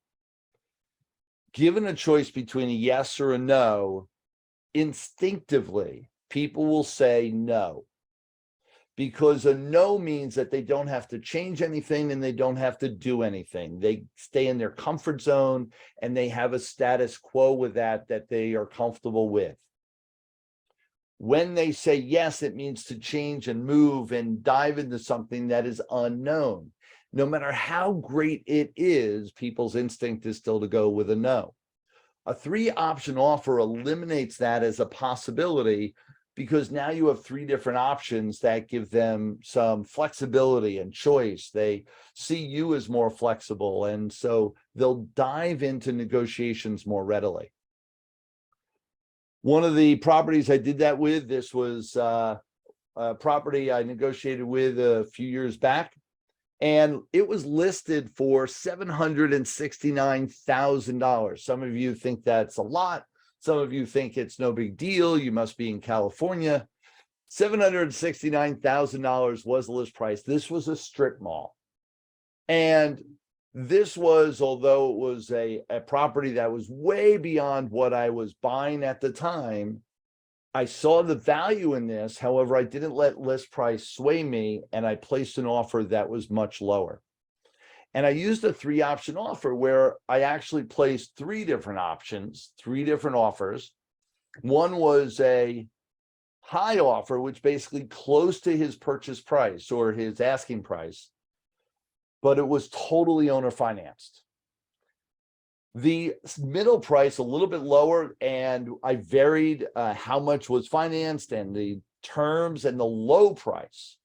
Given a choice between a yes or a no, instinctively, people will say no. Because a no means that they don't have to change anything and they don't have to do anything. They stay in their comfort zone and they have a status quo with that they are comfortable with. When they say yes, it means to change and move and dive into something that is unknown. No matter how great it is, people's instinct is still to go with a no. A 3-option offer eliminates that as a possibility because now you have 3 different options that give them some flexibility and choice. They see you as more flexible, and so they'll dive into negotiations more readily. One of the properties I did that with, this was a property I negotiated with a few years back. And it was listed for $769,000. Some of you think that's a lot. Some of you think it's no big deal. You must be in California. $769,000 was the list price. This was a strip mall. And this was, although it was a property that was way beyond what I was buying at the time, I saw the value in this. However, I didn't let list price sway me, and I placed an offer that was much lower. And I used a 3-option offer where I actually placed 3 different options, 3 different offers. One was a high offer, which basically close to his purchase price or his asking price, but it was totally owner financed. The middle price a little bit lower, and I varied how much was financed and the terms, and the low price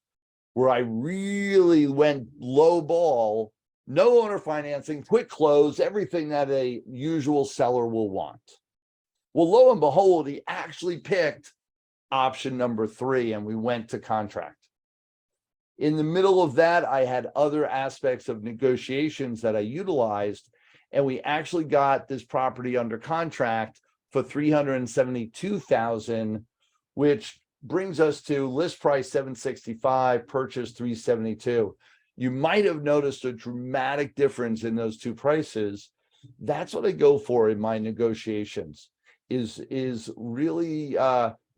where I really went low ball, no owner financing, quick close, everything that a usual seller will want. Well, lo and behold, he actually picked option number 3, and we went to contract. In the middle of that, I had other aspects of negotiations that I utilized, and we actually got this property under contract for $372,000, which brings us to list price $765, purchase $372. You might have noticed a dramatic difference in those 2 prices. That's what I go for in my negotiations, is really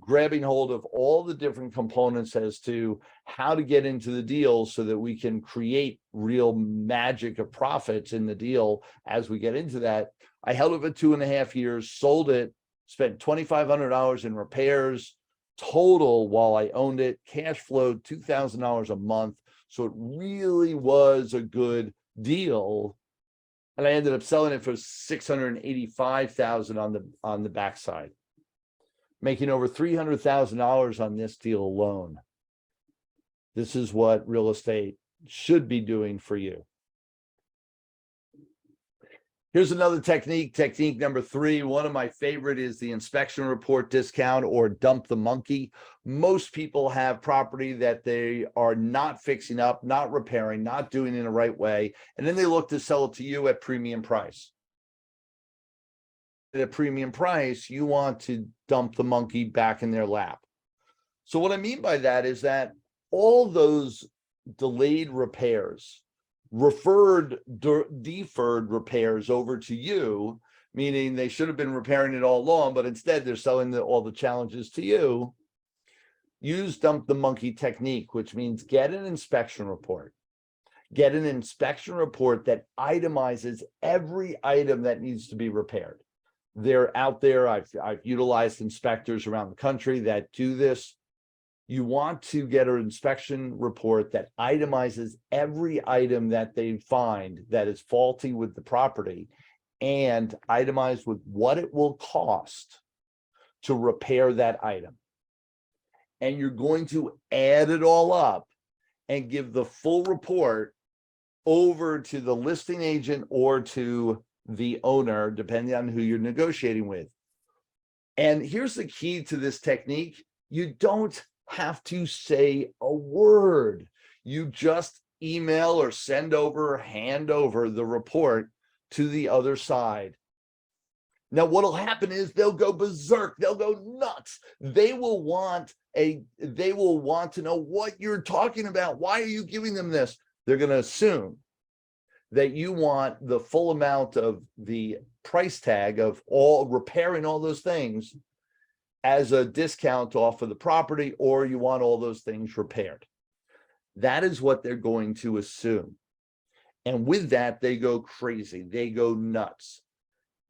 grabbing hold of all the different components as to how to get into the deal so that we can create real magic of profits in the deal as we get into that. I held it for 2.5 years, sold it, spent $2,500 in repairs total while I owned it, cash flowed $2,000 a month. So it really was a good deal. And I ended up selling it for $685,000 on the backside, making over $300,000 on this deal alone. This is what real estate should be doing for you. Here's another technique, technique number 3. One of my favorite is the inspection report discount or dump the monkey. Most people have property that they are not fixing up, not repairing, not doing in the right way, and then they look to sell it to you at premium price. At a premium price, you want to dump the monkey back in their lap. So what I mean by that is that all those delayed repairs, deferred repairs over to you, meaning they should have been repairing it all along, but instead they're selling all the challenges to you. Use dump the monkey technique, which means get an inspection report. Get an inspection report that itemizes every item that needs to be repaired. They're out there. I've utilized inspectors around the country that do this. You want to get an inspection report that itemizes every item that they find that is faulty with the property and itemized with what it will cost to repair that item. And you're going to add it all up and give the full report over to the listing agent or to the owner, depending on who you're negotiating with. And here's the key to this technique. You don't have to say a word. You just email or send over, hand over the report to the other side. Now, what'll happen is they'll go berserk. They'll go nuts. They will want to know what you're talking about. Why are you giving them this? They're going to assume that you want the full amount of the price tag of all repairing all those things as a discount off of the property, or you want all those things repaired. That is what they're going to assume. And with that, they go crazy. They go nuts.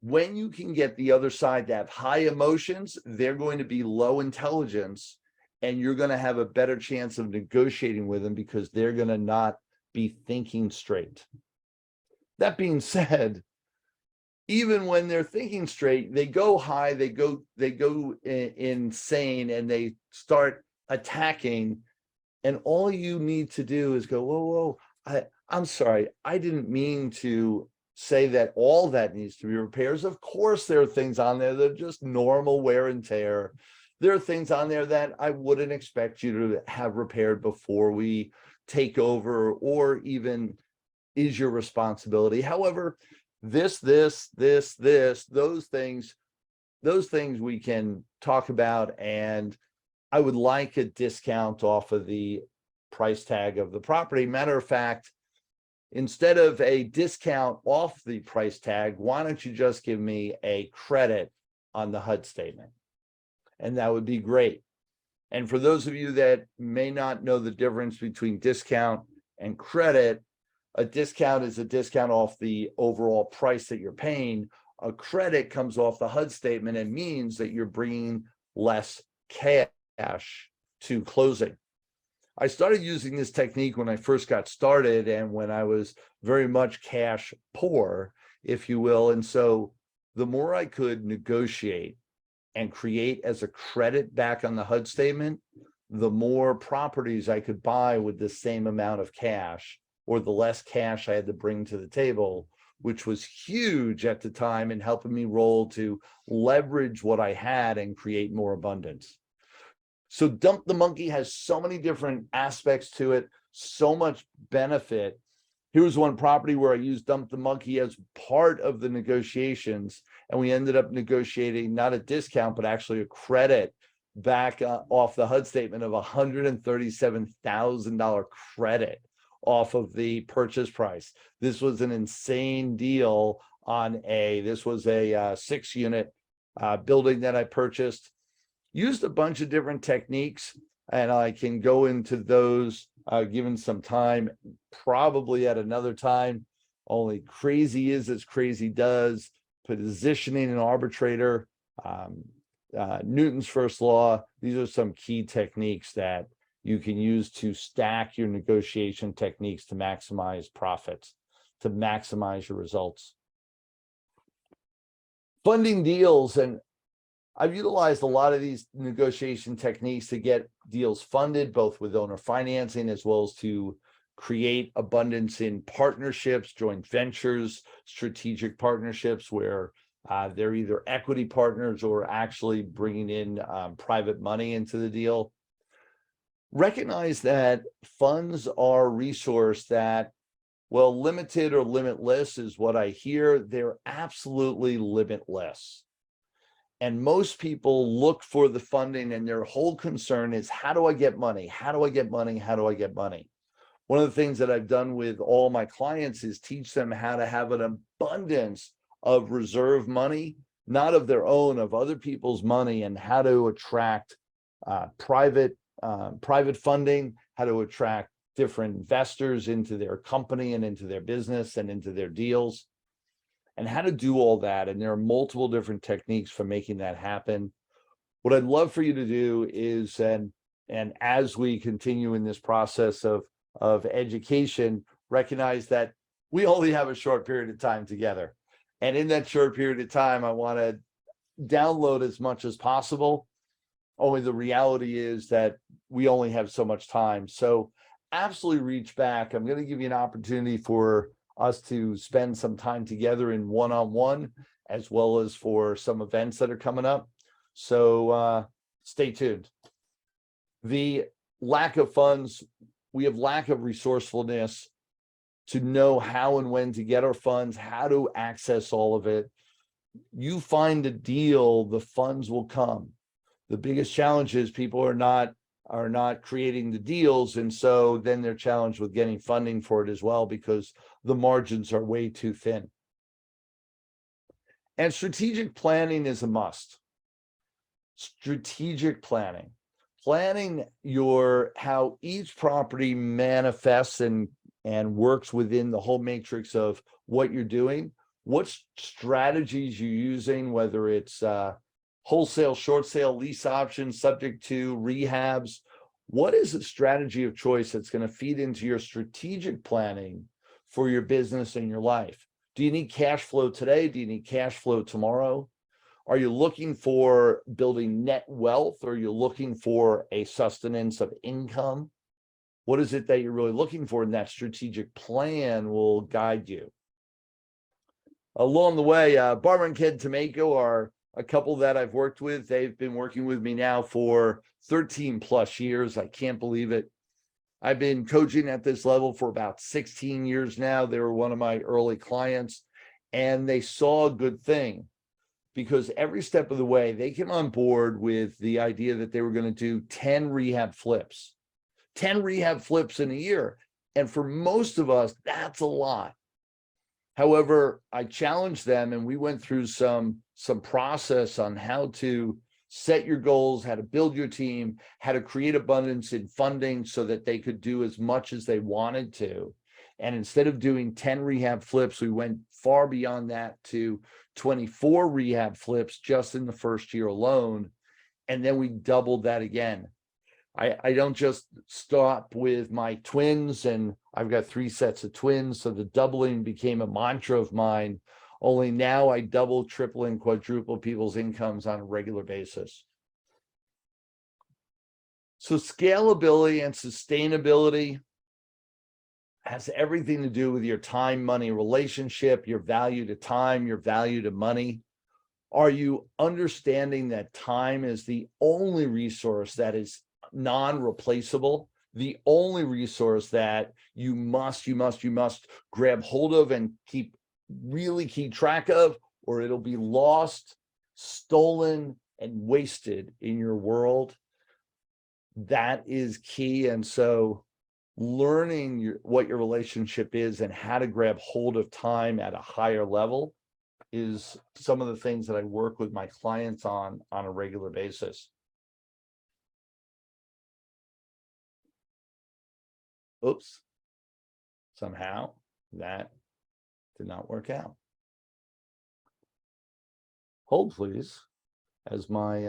When you can get the other side to have high emotions, they're going to be low intelligence, and you're going to have a better chance of negotiating with them because they're going to not be thinking straight. That being said, even when they're thinking straight, they go high, they go insane, and they start attacking. And all you need to do is go, whoa, I'm sorry, I didn't mean to say that all that needs to be repairs. Of course, there are things on there that are just normal wear and tear. There are things on there that I wouldn't expect you to have repaired before we take over, or even is your responsibility. However, those things we can talk about, and I would like a discount off of the price tag of the property. Matter of fact, instead of a discount off the price tag, why don't you just give me a credit on the HUD statement? And that would be great. And for those of you that may not know the difference between discount and credit, a discount is a discount off the overall price that you're paying. A credit comes off the HUD statement and means that you're bringing less cash to closing. I started using this technique when I first got started and when I was very much cash poor, if you will. And so the more I could negotiate and create as a credit back on the HUD statement, the more properties I could buy with the same amount of cash, or the less cash I had to bring to the table, which was huge at the time in helping me roll to leverage what I had and create more abundance. So Dump the Monkey has so many different aspects to it, so much benefit. Here's one property where I used Dump the Monkey as part of the negotiations, and we ended up negotiating not a discount, but actually a credit back off the HUD statement of $137,000 credit off of the purchase price. This was an insane deal on this was a 6-unit building that I purchased. Used a bunch of different techniques, and I can go into those given some time, probably at another time. Only crazy is as crazy does. Positioning an arbitrator, Newton's first law. These are some key techniques that you can use to stack your negotiation techniques to maximize profits, to maximize your results. Funding deals, and I've utilized a lot of these negotiation techniques to get deals funded, both with owner financing as well as to create abundance in partnerships, joint ventures, strategic partnerships where they're either equity partners or actually bringing in private money into the deal. Recognize that funds are a resource that, well, limited or limitless is what I hear. They're absolutely limitless. And most people look for the funding and their whole concern is, how do I get money? How do I get money? How do I get money? One of the things that I've done with all my clients is teach them how to have an abundance of reserve money, not of their own, of other people's money, and how to attract private funding, how to attract different investors into their company and into their business and into their deals, and how to do all that. And there are multiple different techniques for making that happen. What I'd love for you to do is, and as we continue in this process of education, recognize that we only have a short period of time together. And in that short period of time, I want to download as much as possible. Only the reality is that we only have so much time. So absolutely reach back. I'm going to give you an opportunity for us to spend some time together in one-on-one, as well as for some events that are coming up. So stay tuned. The lack of funds, we have lack of resourcefulness to know how and when to get our funds, how to access all of it. You find a deal, the funds will come. The biggest challenge is people are not creating the deals, and so then they're challenged with getting funding for it as well, because the margins are way too thin. And strategic planning is a must. Strategic planning how each property manifests and works within the whole matrix of what you're doing, what strategies you're using, whether it's wholesale, short sale, lease options, subject to rehabs. What is the strategy of choice that's going to feed into your strategic planning for your business and your life? Do you need cash flow today? Do you need cash flow tomorrow? Are you looking for building net wealth, or are you looking for a sustenance of income? What is it that you're really looking for? And that strategic plan will guide you. Along the way, Barbara and Ken Tomeko are a couple that I've worked with. They've been working with me now for 13 plus years. I can't believe it. I've been coaching at this level for about 16 years now. They were one of my early clients, and they saw a good thing, because every step of the way they came on board with the idea that they were going to do 10 rehab flips in a year. And for most of us, that's a lot. However, I challenged them, and we went through some process on how to set your goals, how to build your team, how to create abundance in funding so that they could do as much as they wanted to. And instead of doing 10 rehab flips, we went far beyond that to 24 rehab flips just in the first year alone. And then we doubled that again. I don't just stop with my twins, and I've got 3 sets of twins. So the doubling became a mantra of mine. Only now I double, triple, and quadruple people's incomes on a regular basis. So scalability and sustainability has everything to do with your time-money relationship, your value to time, your value to money. Are you understanding that time is the only resource that is non-replaceable, the only resource that you must grab hold of and keep track of, or it'll be lost, stolen, and wasted in your world? That is key. And so learning what your relationship is and how to grab hold of time at a higher level is some of the things that I work with my clients on a regular basis. Oops, somehow that did not work out. Hold please, as my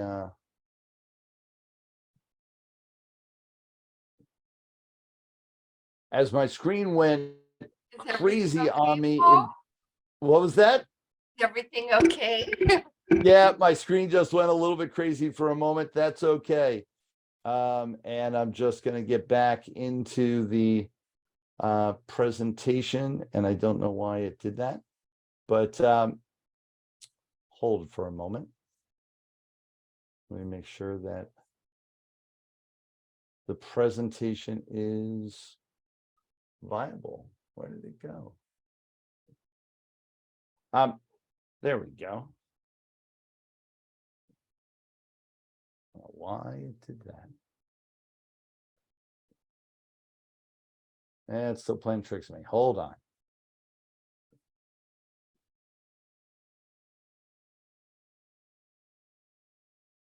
screen went crazy on me. What was that? Is everything okay? Yeah, my screen just went a little bit crazy for a moment. That's okay. And I'm just going to get back into the presentation, and I don't know why it did that, but hold for a moment. Let me make sure that the presentation is viable. Where did it go? There we go. I don't know why it did that. It's still playing tricks on me. Hold on.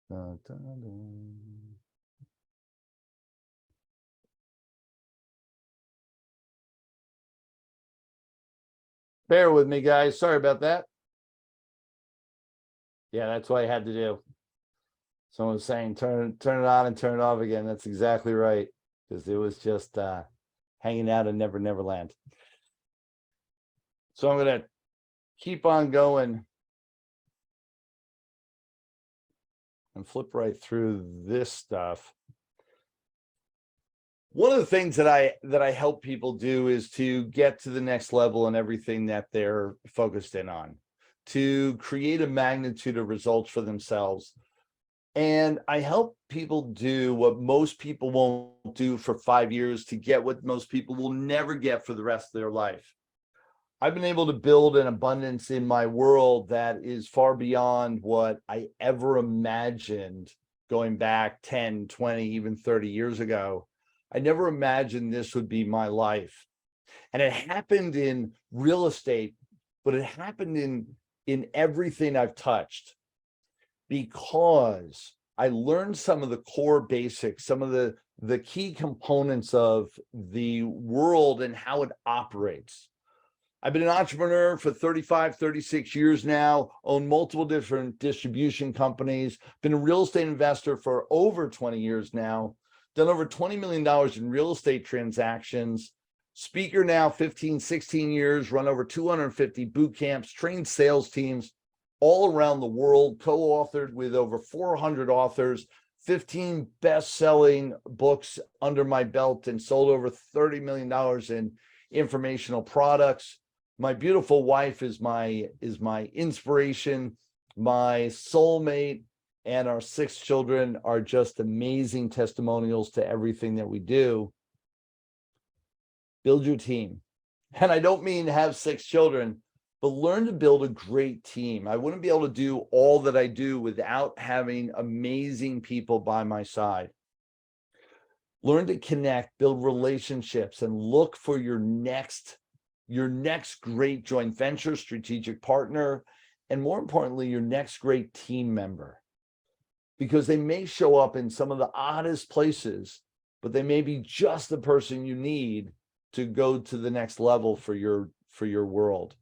Dun, dun, dun. Bear with me, guys. Sorry about that. Yeah, that's what I had to do. Someone was saying turn it on and turn it off again. That's exactly right. Because it was just hanging out in Never Land. So I'm gonna keep on going and flip right through this stuff. One of the things that I help people do is to get to the next level in everything that they're focused in on, to create a magnitude of results for themselves. And I help people do what most people won't do for 5 years to get what most people will never get for the rest of their life. I've been able to build an abundance in my world that is far beyond what I ever imagined going back 10, 20, even 30 years ago. I never imagined this would be my life. And it happened in real estate, but it happened in everything I've touched, because I learned some of the core basics, some of the key components of the world and how it operates. I've been an entrepreneur for 35, 36 years now, owned multiple different distribution companies, been a real estate investor for over 20 years now, done over $20 million in real estate transactions, speaker now 15, 16 years, run over 250 boot camps, trained sales teams all around the world, co-authored with over 400 authors, 15 best-selling books under my belt, and sold over $30 million in informational products. My beautiful wife is my inspiration, my soulmate, and our 6 children are just amazing testimonials to everything that we do. Build your team. And I don't mean have 6 children, but learn to build a great team. I wouldn't be able to do all that I do without having amazing people by my side. Learn to connect, build relationships, and look for your next great joint venture, strategic partner, and more importantly, your next great team member. Because they may show up in some of the oddest places, but they may be just the person you need to go to the next level for your world.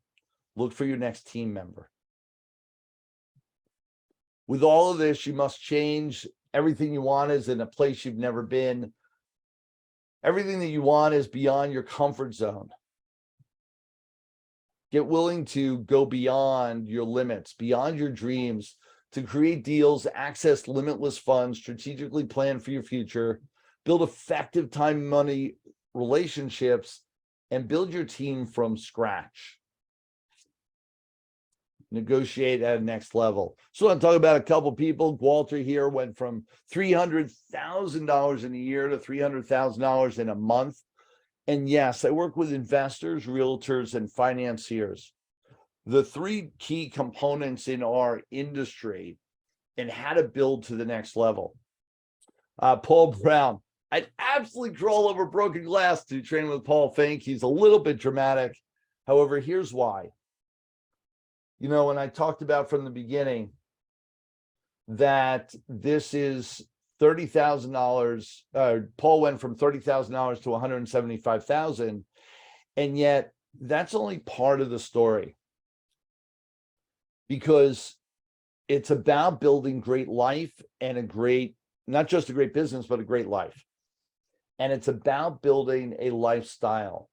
Look for your next team member. With all of this, you must change. Everything you want is in a place you've never been. Everything that you want is beyond your comfort zone. Get willing to go beyond your limits, beyond your dreams, to create deals, access limitless funds, strategically plan for your future, build effective time money relationships, and build your team from scratch. Negotiate at a next level. So I'm talking about a couple people. Walter here went from $300,000 in a year to $300,000 in a month. And yes, I work with investors, realtors, and financiers. The 3 key components in our industry and how to build to the next level. Paul Brown, I'd absolutely crawl over broken glass to train with Paul Finck. He's a little bit dramatic. However, here's why. You know, when I talked about from the beginning that this is $30,000, Paul went from $30,000 to $175,000, and yet that's only part of the story. Because it's about building great life and not just a great business, but a great life. And it's about building a lifestyle.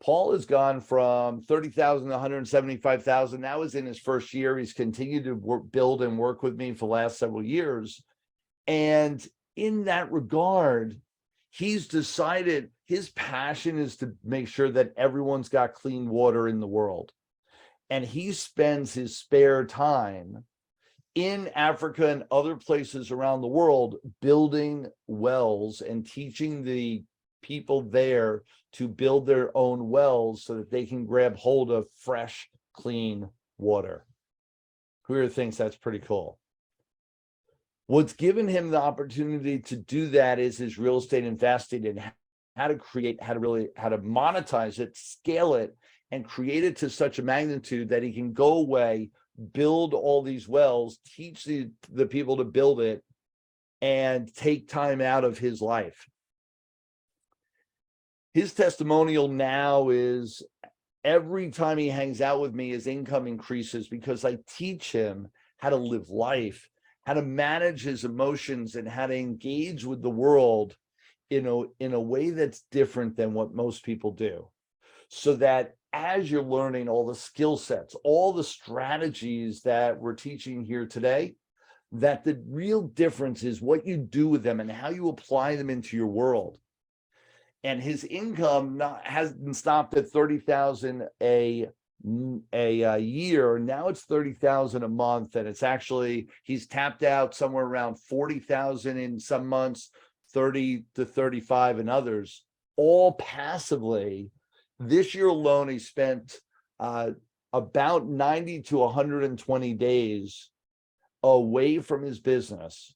Paul has gone from $30,000 to $175,000. Now is in his first year. He's continued to build and work with me for the last several years. And in that regard, He's decided his passion is to make sure that everyone's got clean water in the world. And he spends his spare time in Africa and other places around the world building wells and teaching the people there to build their own wells so that they can grab hold of fresh, clean water. Who thinks that's pretty cool? What's given him the opportunity to do that is his real estate investing and how to create, how to monetize it, scale it, and create it to such a magnitude that he can go away, build all these wells, teach the people to build it, and take time out of his life. His testimonial now is every time he hangs out with me, his income increases because I teach him how to live life, how to manage his emotions, and how to engage with the world in a way that's different than what most people do. So that as you're learning all the skill sets, all the strategies that we're teaching here today, that the real difference is what you do with them and how you apply them into your world. And his income hasn't stopped at $30,000 a year. Now it's $30,000 a month, and it's actually he's tapped out somewhere around $40,000 in some months, 30 to 35 in others, all passively. This year alone, he spent about 90 to 120 days away from his business,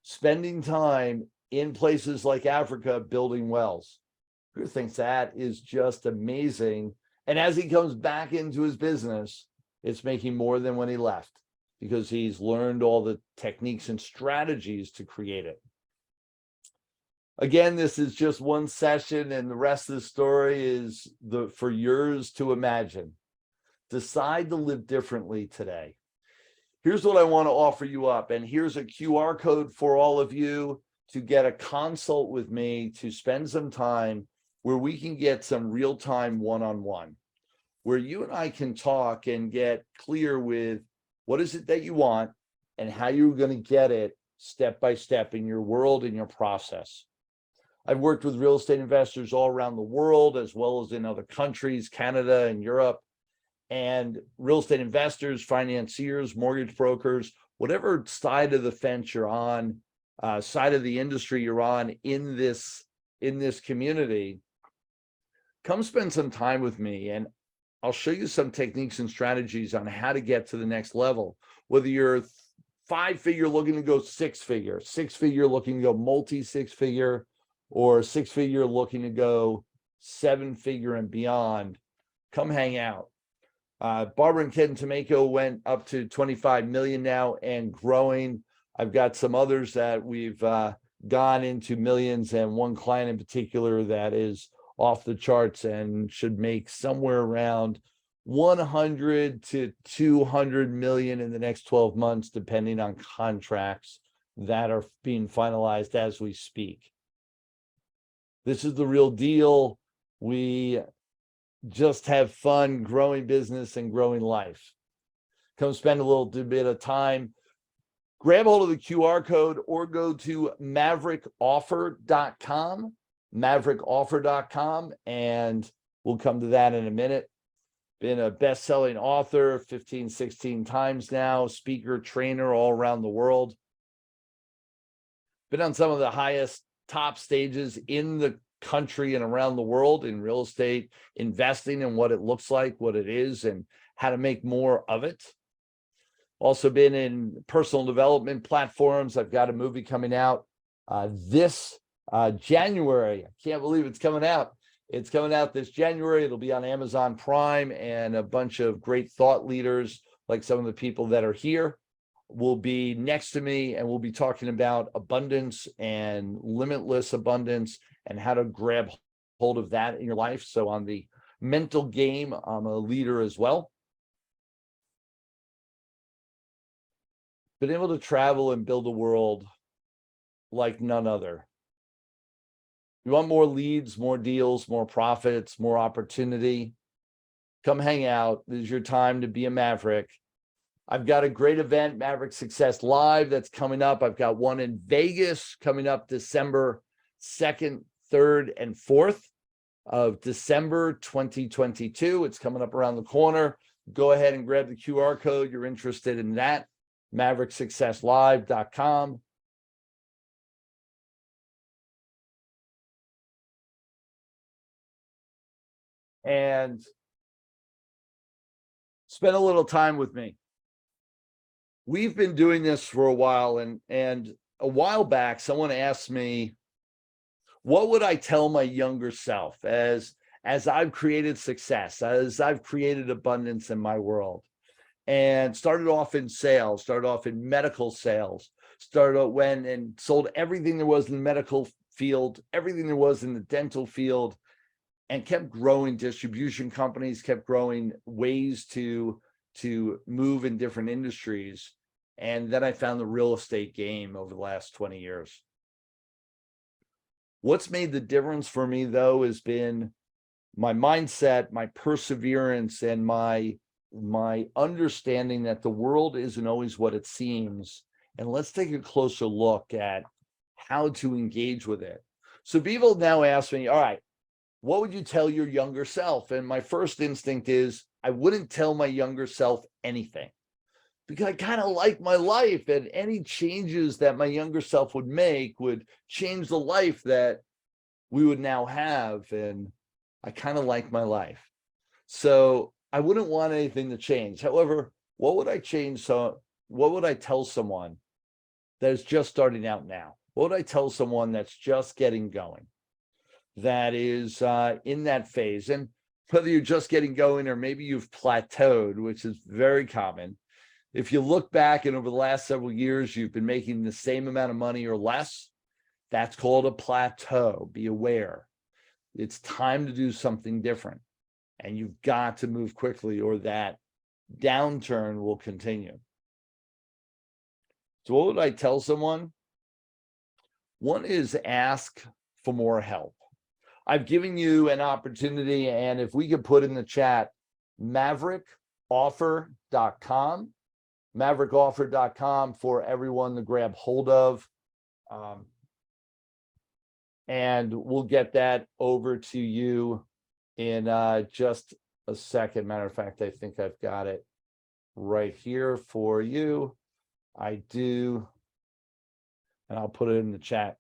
spending time in places like Africa building wells. Who thinks that is just amazing? And as he comes back into his business, it's making more than when he left because he's learned all the techniques and strategies to create it. Again, this is just one session, and the rest of the story is for yours to imagine. Decide to live differently today. Here's what I want to offer you up, and here's a QR code for all of you to get a consult with me, to spend some time where we can get some real-time one-on-one, where you and I can talk and get clear with what is it that you want and how you're going to get it step by step in your world, in your process. I've worked with real estate investors all around the world, as well as in other countries, Canada and Europe, and real estate investors, financiers, mortgage brokers, whatever side of the fence you're on, side of the industry you're on in this community, come spend some time with me and I'll show you some techniques and strategies on how to get to the next level. Whether you're 5-figure looking to go 6-figure, 6-figure looking to go multi-6-figure, or 6-figure looking to go 7-figure and beyond, come hang out. Barbara and Ken Tomeko went up to 25 million now and growing. I've got some others that we've gone into millions, and one client in particular that is off the charts and should make somewhere around 100 to 200 million in the next 12 months, depending on contracts that are being finalized as we speak. This is the real deal. We just have fun growing business and growing life. Come spend a little bit of time. Grab hold of the QR code or go to maverickoffer.com, maverickoffer.com, and we'll come to that in a minute. Been a best-selling author 15, 16 times now, speaker, trainer all around the world. Been on some of the highest top stages in the country and around the world in real estate investing and what it looks like, what it is, and how to make more of it. Also been in personal development platforms. I've got a movie coming out this January. I can't believe it's coming out. It's coming out this January. It'll be on Amazon Prime, and a bunch of great thought leaders, like some of the people that are here, will be next to me, and we'll be talking about abundance and limitless abundance and how to grab hold of that in your life. So on the mental game, I'm a leader as well. Been able to travel and build a world like none other. You want more leads, more deals, more profits, more opportunity? Come hang out. This is your time to be a maverick. I've got a great event, Maverick Success Live, that's coming up. I've got one in Vegas coming up December 2nd, 3rd, and 4th of December 2022. It's coming up around the corner. Go ahead and grab the QR code. You're interested in that. MaverickSuccessLive.com. And spend a little time with me. We've been doing this for a while, and a while back, someone asked me, what would I tell my younger self as I've created success, as I've created abundance in my world? And started off in sales, started off in medical sales, went and sold everything there was in the medical field, everything there was in the dental field, and kept growing distribution companies, kept growing ways to move in different industries. And then I found the real estate game over the last 20 years. What's made the difference for me, though, has been my mindset, my perseverance, and my understanding that the world isn't always what it seems. And let's take a closer look at how to engage with it. So people now ask me, all right, what would you tell your younger self? And my first instinct is I wouldn't tell my younger self anything, because I kind of like my life, and any changes that my younger self would make would change the life that we would now have. And I kind of like my life. So I wouldn't want anything to change. However, what would I change? So what would I tell someone that is just starting out now? What would I tell someone that's just getting going, that is in that phase? And whether you're just getting going or maybe you've plateaued, which is very common, if you look back and over the last several years, you've been making the same amount of money or less, that's called a plateau. Be aware. It's time to do something different. And you've got to move quickly, or that downturn will continue. So what would I tell someone? One is ask for more help. I've given you an opportunity, and if we could put in the chat, MaverickOffer.com, MaverickOffer.com for everyone to grab hold of. And we'll get that over to you in just a second. Matter of fact, I think I've got it right here for you. I do. And I'll put it in the chat.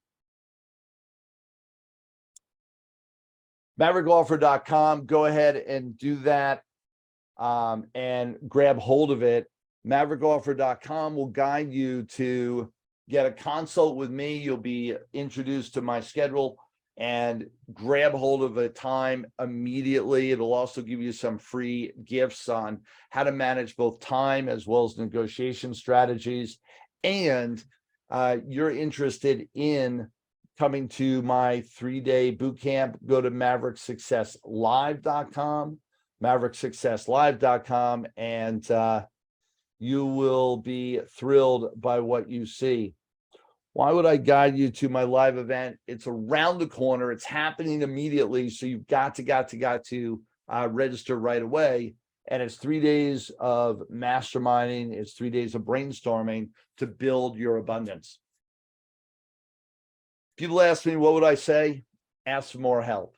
MaverickOffer.com. Go ahead and do that and grab hold of it. MaverickOffer.com will guide you to get a consult with me. You'll be introduced to my schedule and grab hold of a time immediately. It'll also give you some free gifts on how to manage both time as well as negotiation strategies. And you're interested in coming to my 3-day boot camp, go to MaverickSuccessLive.com, MaverickSuccessLive.com, and you will be thrilled by what you see. Why would I guide you to my live event? It's around the corner. It's happening immediately. So you've got to register right away. And it's 3 days of masterminding. It's 3 days of brainstorming to build your abundance. People ask me, what would I say? Ask for more help.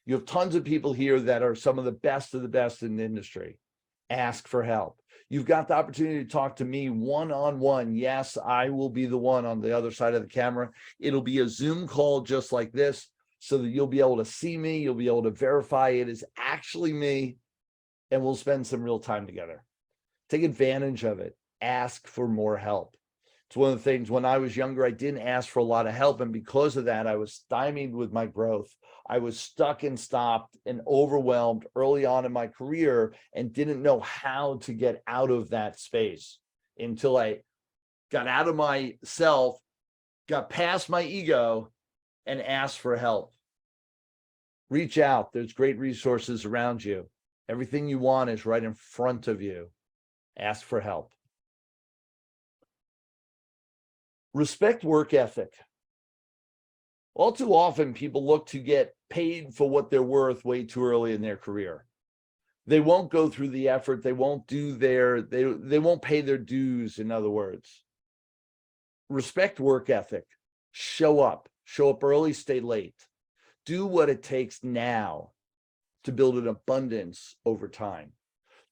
You have tons of people here that are some of the best in the industry. Ask for help. You've got the opportunity to talk to me one-on-one. Yes, I will be the one on the other side of the camera. It'll be a Zoom call just like this, so that you'll be able to see me. You'll be able to verify it is actually me, and we'll spend some real time together. Take advantage of it. Ask for more help. It's one of the things when I was younger, I didn't ask for a lot of help. And because of that, I was stymied with my growth. I was stuck and stopped and overwhelmed early on in my career and didn't know how to get out of that space until I got out of myself, got past my ego, and asked for help. Reach out. There's great resources around you. Everything you want is right in front of you. Ask for help. Respect work ethic. All too often, people look to get paid for what they're worth way too early in their career. They won't go through the effort. They won't do they won't pay their dues, in other words. Respect work ethic. Show up. Show up early, stay late. Do what it takes now to build an abundance over time.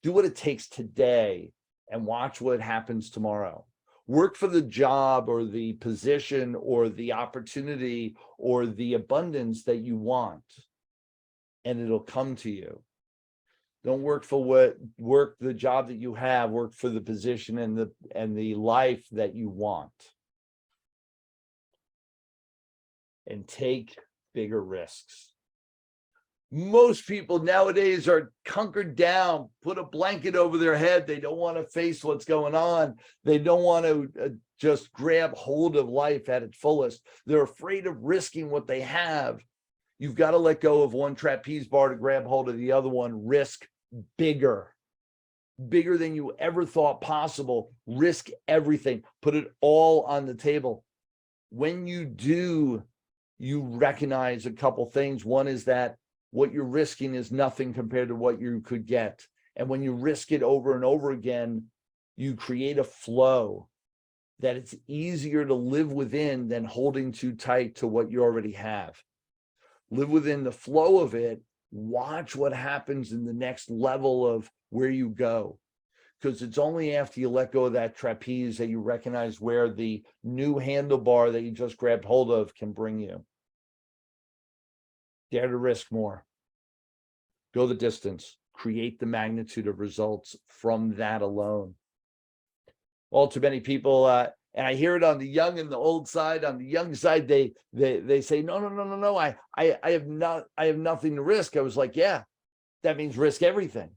Do what it takes today and watch what happens tomorrow. Work for the job or the position or the opportunity or the abundance that you want, and it'll come to you. Don't work the job that you have, work for the position and the life that you want. And take bigger risks. Most people nowadays are hunkered down, put a blanket over their head. They don't want to face what's going on. They don't want to just grab hold of life at its fullest. They're afraid of risking what they have. You've got to let go of one trapeze bar to grab hold of the other one. Risk bigger than you ever thought possible. Risk everything. Put it all on the table. When you do, you recognize a couple things. One is that what you're risking is nothing compared to what you could get. And when you risk it over and over again, you create a flow that it's easier to live within than holding too tight to what you already have. Live within the flow of it. Watch what happens in the next level of where you go. Because it's only after you let go of that trapeze that you recognize where the new handlebar that you just grabbed hold of can bring you. Dare to risk more. Go the distance. Create the magnitude of results from that alone. All too many people, and I hear it on the young and the old side. On the young side, they say, no. I have nothing to risk. I was like, yeah, that means risk everything.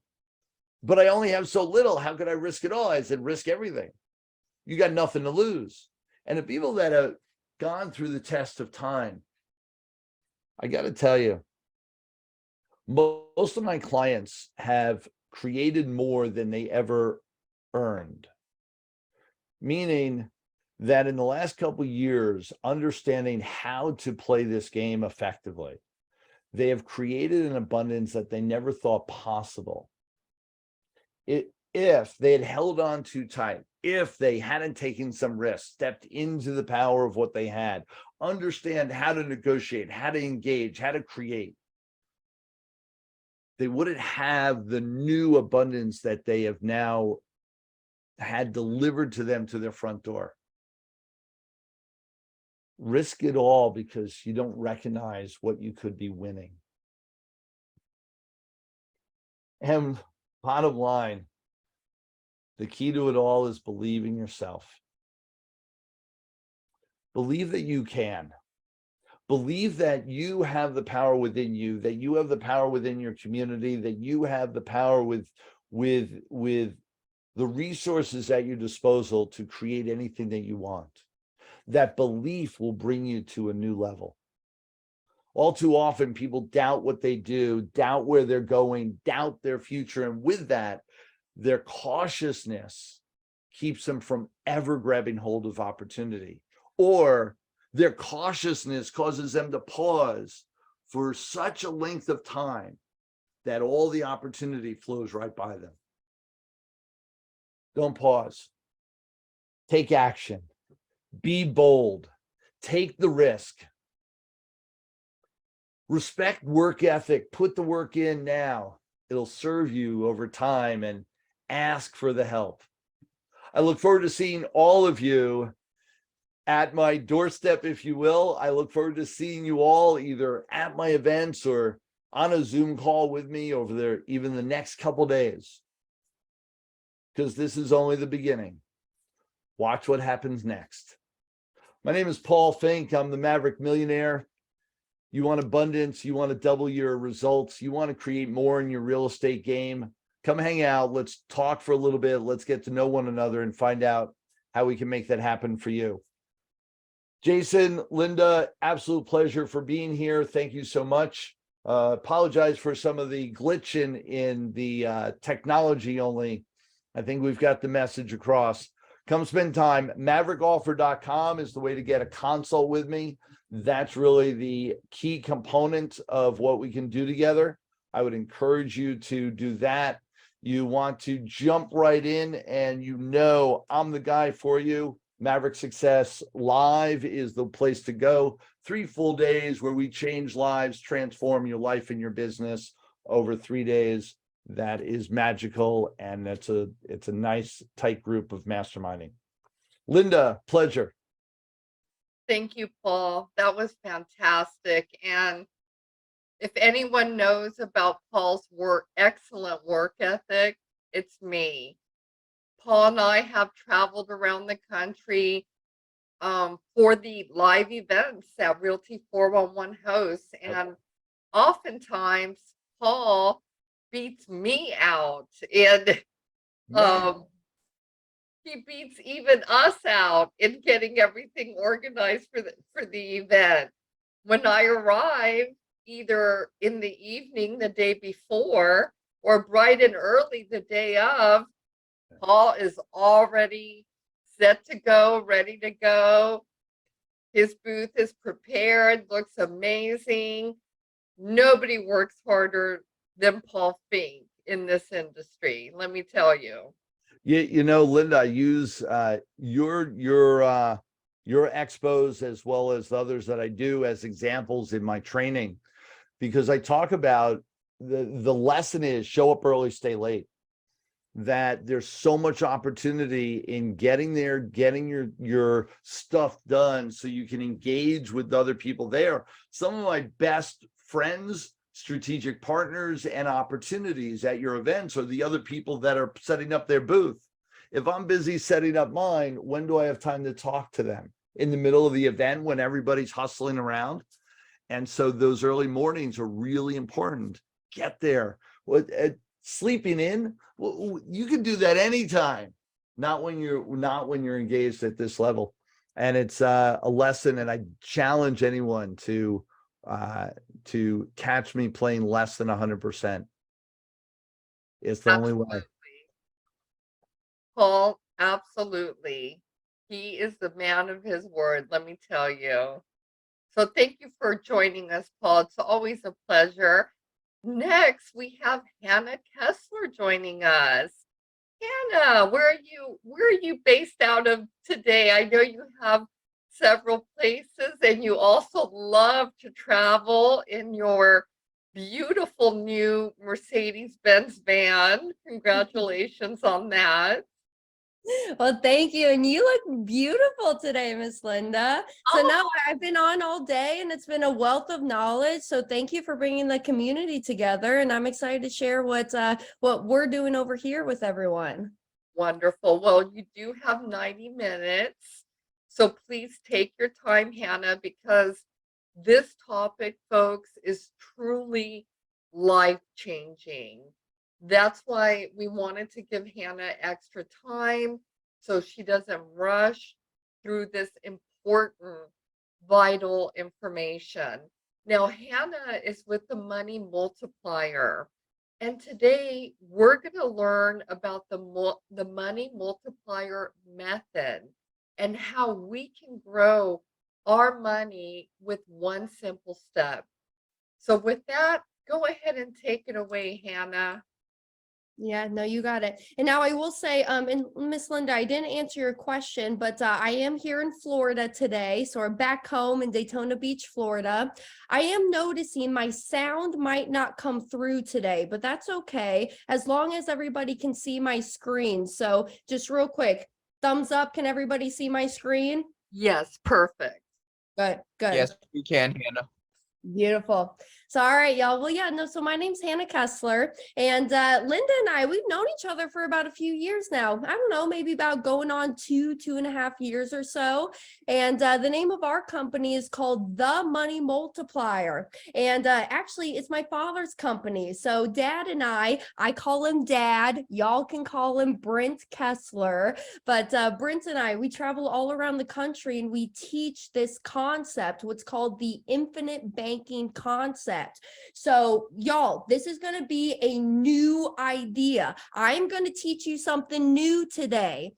But I only have so little. How could I risk it all? I said, risk everything. You got nothing to lose. And the people that have gone through the test of time, I got to tell you, most of my clients have created more than they ever earned. Meaning that in the last couple of years, understanding how to play this game effectively, they have created an abundance that they never thought possible. If they had held on too tight, if they hadn't taken some risks, stepped into the power of what they had, understand how to negotiate, how to engage, how to create, they wouldn't have the new abundance that they have now had delivered to them to their front door. Risk it all because you don't recognize what you could be winning. And bottom line, the key to it all is believe in yourself. Believe that you can. Believe that you have the power within you, that you have the power within your community, that you have the power with the resources at your disposal to create anything that you want. That belief will bring you to a new level. All too often, people doubt what they do, doubt where they're going, doubt their future. And with that, their cautiousness keeps them from ever grabbing hold of opportunity. Or their cautiousness causes them to pause for such a length of time that all the opportunity flows right by them. Don't pause. Take action. Be bold. Take the risk. Respect work ethic. Put the work in now. It'll serve you over time, and ask for the help. I look forward to seeing all of you at my doorstep, if you will. I look forward to seeing you all either at my events or on a Zoom call with me over there, even the next couple days, because this is only the beginning. Watch what happens next. My name is Paul Finck. I'm the Maverick Millionaire. You want abundance, you want to double your results, you want to create more in your real estate game. Come hang out. Let's talk for a little bit. Let's get to know one another and find out how we can make that happen for you. Jason, Linda, absolute pleasure for being here. Thank you so much. Apologize for some of the glitch in the technology only. I think we've got the message across. Come spend time. MaverickOffer.com is the way to get a consult with me. That's really the key component of what we can do together. I would encourage you to do that. You want to jump right in and you know I'm the guy for you. Maverick Success Live is the place to go. 3 full days where we change lives, transform your life and your business over 3 days. That is magical, and it's a nice tight group of masterminding. Linda, pleasure. Thank you, Paul. That was fantastic. And if anyone knows about Paul's excellent work ethic, it's me. Paul and I have traveled around the country for the live events that Realty411 hosts. And oftentimes Paul beats me out, and he beats even us out in getting everything organized for the event. When I arrive, either in the evening the day before or bright and early the day of, Paul is already set to go, ready to go. His booth is prepared, looks amazing. Nobody works harder than Paul Finck in this industry, let me tell you. You know, Linda, I use your expos as well as the others that I do as examples in my training, because I talk about the lesson is show up early, stay late. That there's so much opportunity in getting there, getting your stuff done so you can engage with other people there. Some of my best friends, strategic partners, and opportunities at your events are the other people that are setting up their booth. If I'm busy setting up mine, when do I have time to talk to them? In the middle of the event when everybody's hustling around. And so those early mornings are really important. Get there. Sleeping in, you can do that anytime, not when you're engaged at this level. And it's a lesson, and I challenge anyone to catch me playing less than 100%. It's the only way. Paul, absolutely. He is the man of his word, let me tell you. So thank you for joining us, Paul. It's always a pleasure. Next, we have Hannah Kessler joining us. Hannah, where are you based out of today? I know you have several places, and you also love to travel in your beautiful new Mercedes-Benz van. Congratulations on that. Well, thank you. And you look beautiful today, Miss Linda. So now I've been on all day, and it's been a wealth of knowledge. So thank you for bringing the community together. And I'm excited to share what we're doing over here with everyone. Wonderful. Well, you do have 90 minutes. So please take your time, Hannah, because this topic, folks, is truly life-changing. That's why we wanted to give Hannah extra time so she doesn't rush through this important, vital information. Now, Hannah is with the Money Multiplier, and today we're going to learn about the Money Multiplier method and how we can grow our money with one simple step. So with that, go ahead and take it away, Hannah. Yeah, no, you got it. And now I will say, and Miss Linda, I didn't answer your question, but I am here in Florida today. So I'm back home in Daytona Beach, Florida. I am noticing my sound might not come through today, but that's okay, as long as everybody can see my screen. So just real quick, thumbs up. Can everybody see my screen? Yes, perfect. Good. Yes, we can, Hannah. Beautiful. So, all right, y'all. Well, yeah, no, so my name's Hannah Kessler, and Linda and I, we've known each other for about a few years now. I don't know, maybe about going on 2.5 years or so. And the name of our company is called The Money Multiplier. And actually, it's my father's company. So Dad and I call him Dad. Y'all can call him Brent Kessler. But Brent and I, we travel all around the country, and we teach this concept, what's called the infinite bank banking concept. So y'all, this is going to be a new idea. I'm going to teach you something new today,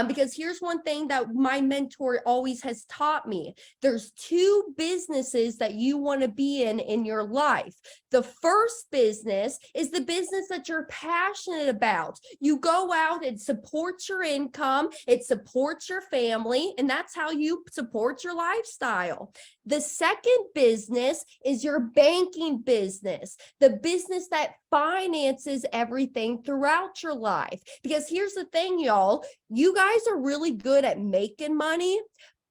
because here's one thing that my mentor always has taught me. There's two businesses that you want to be in your life. The first business is the business that you're passionate about. You go out and support your income, it supports your family, and that's how you support your lifestyle. The second business is your banking business, the business that finances everything throughout your life. Because here's the thing, y'all, you guys are really good at making money,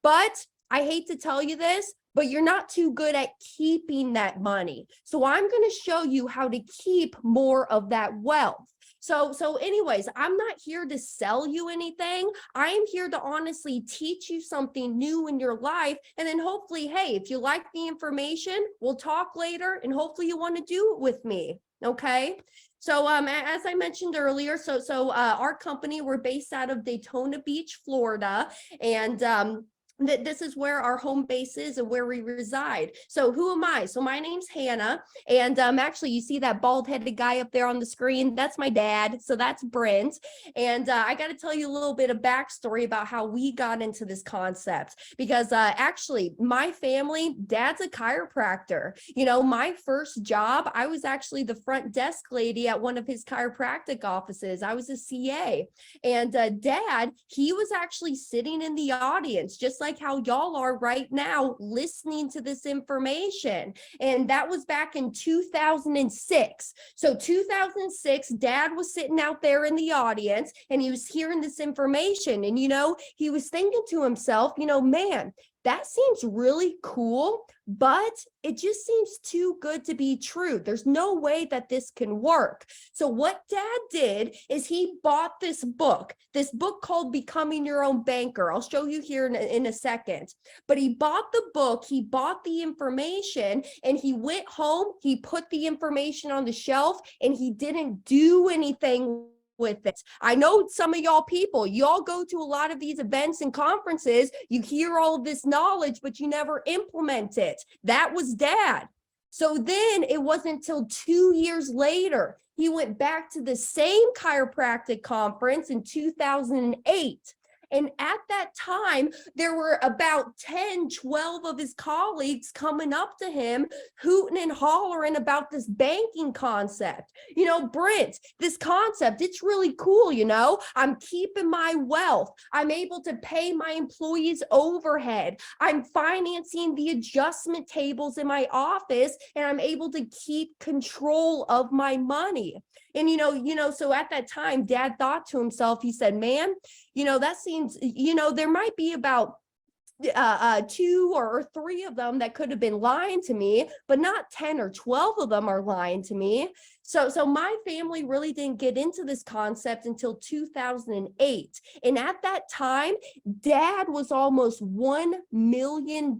but I hate to tell you this, but you're not too good at keeping that money. So I'm going to show you how to keep more of that wealth. So anyways, I'm not here to sell you anything. I am here to honestly teach you something new in your life. And then hopefully, hey, if you like the information, we'll talk later and hopefully you want to do it with me. Okay. So as I mentioned earlier, our company, we're based out of Daytona Beach, Florida, and this is where our home base is and where we reside. So who am I? So my name's Hannah, and actually you see that bald-headed guy up there on the screen? That's my dad. So that's Brent. And I got to tell you a little bit of backstory about how we got into this concept, because actually my family, dad's a chiropractor. You know, my first job, I was actually the front desk lady at one of his chiropractic offices. I was a CA, and dad, he was actually sitting in the audience, just like how y'all are right now, listening to this information. And that was back in 2006. So 2006, dad was sitting out there in the audience and he was hearing this information. And, you know, he was thinking to himself, you know, man, that seems really cool, but it just seems too good to be true. There's no way that this can work. So what dad did is he bought this book called Becoming Your Own Banker. I'll show you here in a second. But he bought the book, he bought the information, and he went home, he put the information on the shelf, and he didn't do anything with it. I know some of y'all people, y'all go to a lot of these events and conferences, you hear all of this knowledge, but you never implement it. That was dad. So then it wasn't until 2 years later, he went back to the same chiropractic conference in 2008. And at that time, there were about 10, 12 of his colleagues coming up to him, hooting and hollering about this banking concept. You know, Brent, this concept, it's really cool, you know, I'm keeping my wealth. I'm able to pay my employees overhead. I'm financing the adjustment tables in my office, and I'm able to keep control of my money. And, you know, so at that time, dad thought to himself, he said, man, you know, that seems, you know, there might be about 2 or 3 of them that could have been lying to me, but not 10 or 12 of them are lying to me. So my family really didn't get into this concept until 2008. And at that time, dad was almost $1 million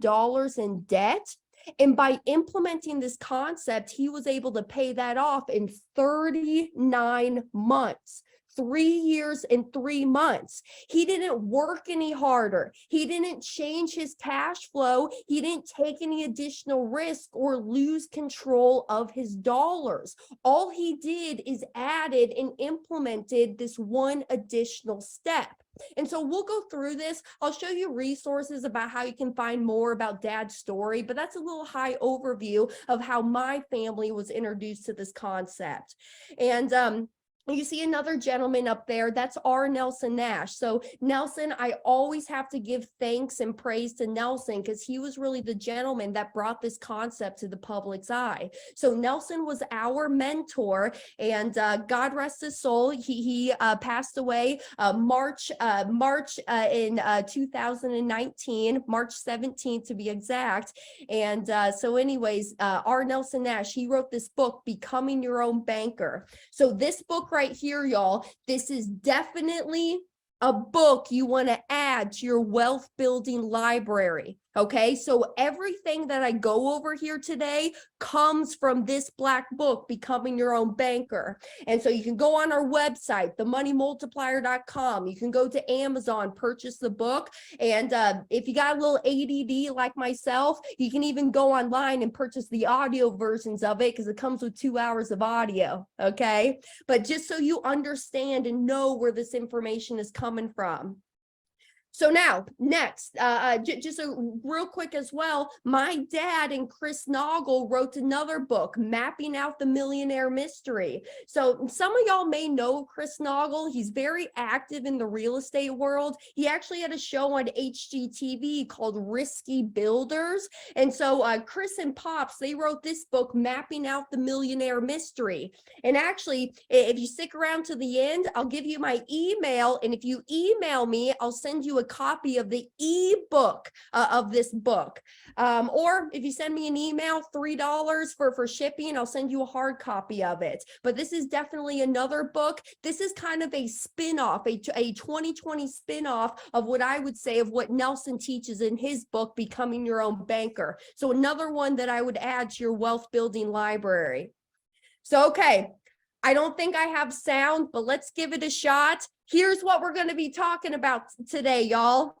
in debt. And by implementing this concept, he was able to pay that off in 39 months. 3 years and 3 months. He didn't work any harder. He didn't change his cash flow. He didn't take any additional risk or lose control of his dollars. All he did is added and implemented this one additional step. And so we'll go through this. I'll show you resources about how you can find more about dad's story, but that's a little high overview of how my family was introduced to this concept. And you see another gentleman up there, that's R. Nelson Nash. So Nelson, I always have to give thanks and praise to Nelson because he was really the gentleman that brought this concept to the public's eye. So Nelson was our mentor, and God rest his soul. He passed away March in 2019, March 17th to be exact. And so anyways, R. Nelson Nash, he wrote this book, Becoming Your Own Banker. So this book right here, y'all, this is definitely a book you want to add to your wealth building library. Okay, so everything that I go over here today comes from this black book, Becoming Your Own Banker. And so you can go on our website, themoneymultiplier.com. You can go to Amazon, purchase the book. And if you got a little ADD like myself, you can even go online and purchase the audio versions of it because it comes with 2 hours of audio. Okay, but just so you understand and know where this information is coming from. So now, next, just a real quick as well, my dad and Chris Noggle wrote another book, Mapping Out the Millionaire Mystery. So some of y'all may know Chris Noggle. He's very active in the real estate world. He actually had a show on HGTV called Risky Builders. And so Chris and Pops, they wrote this book, Mapping Out the Millionaire Mystery. And actually, if you stick around to the end, I'll give you my email. And if you email me, I'll send you a copy of the ebook of this book. Or if you send me an email, $3 for shipping, I'll send you a hard copy of it. But this is definitely another book. This is kind of a spin-off, a 2020 spin-off of what I would say of what Nelson teaches in his book, Becoming Your Own Banker. So another one that I would add to your wealth building library. So, okay, I don't think I have sound, but let's give it a shot. Here's what we're going to be talking about today, y'all.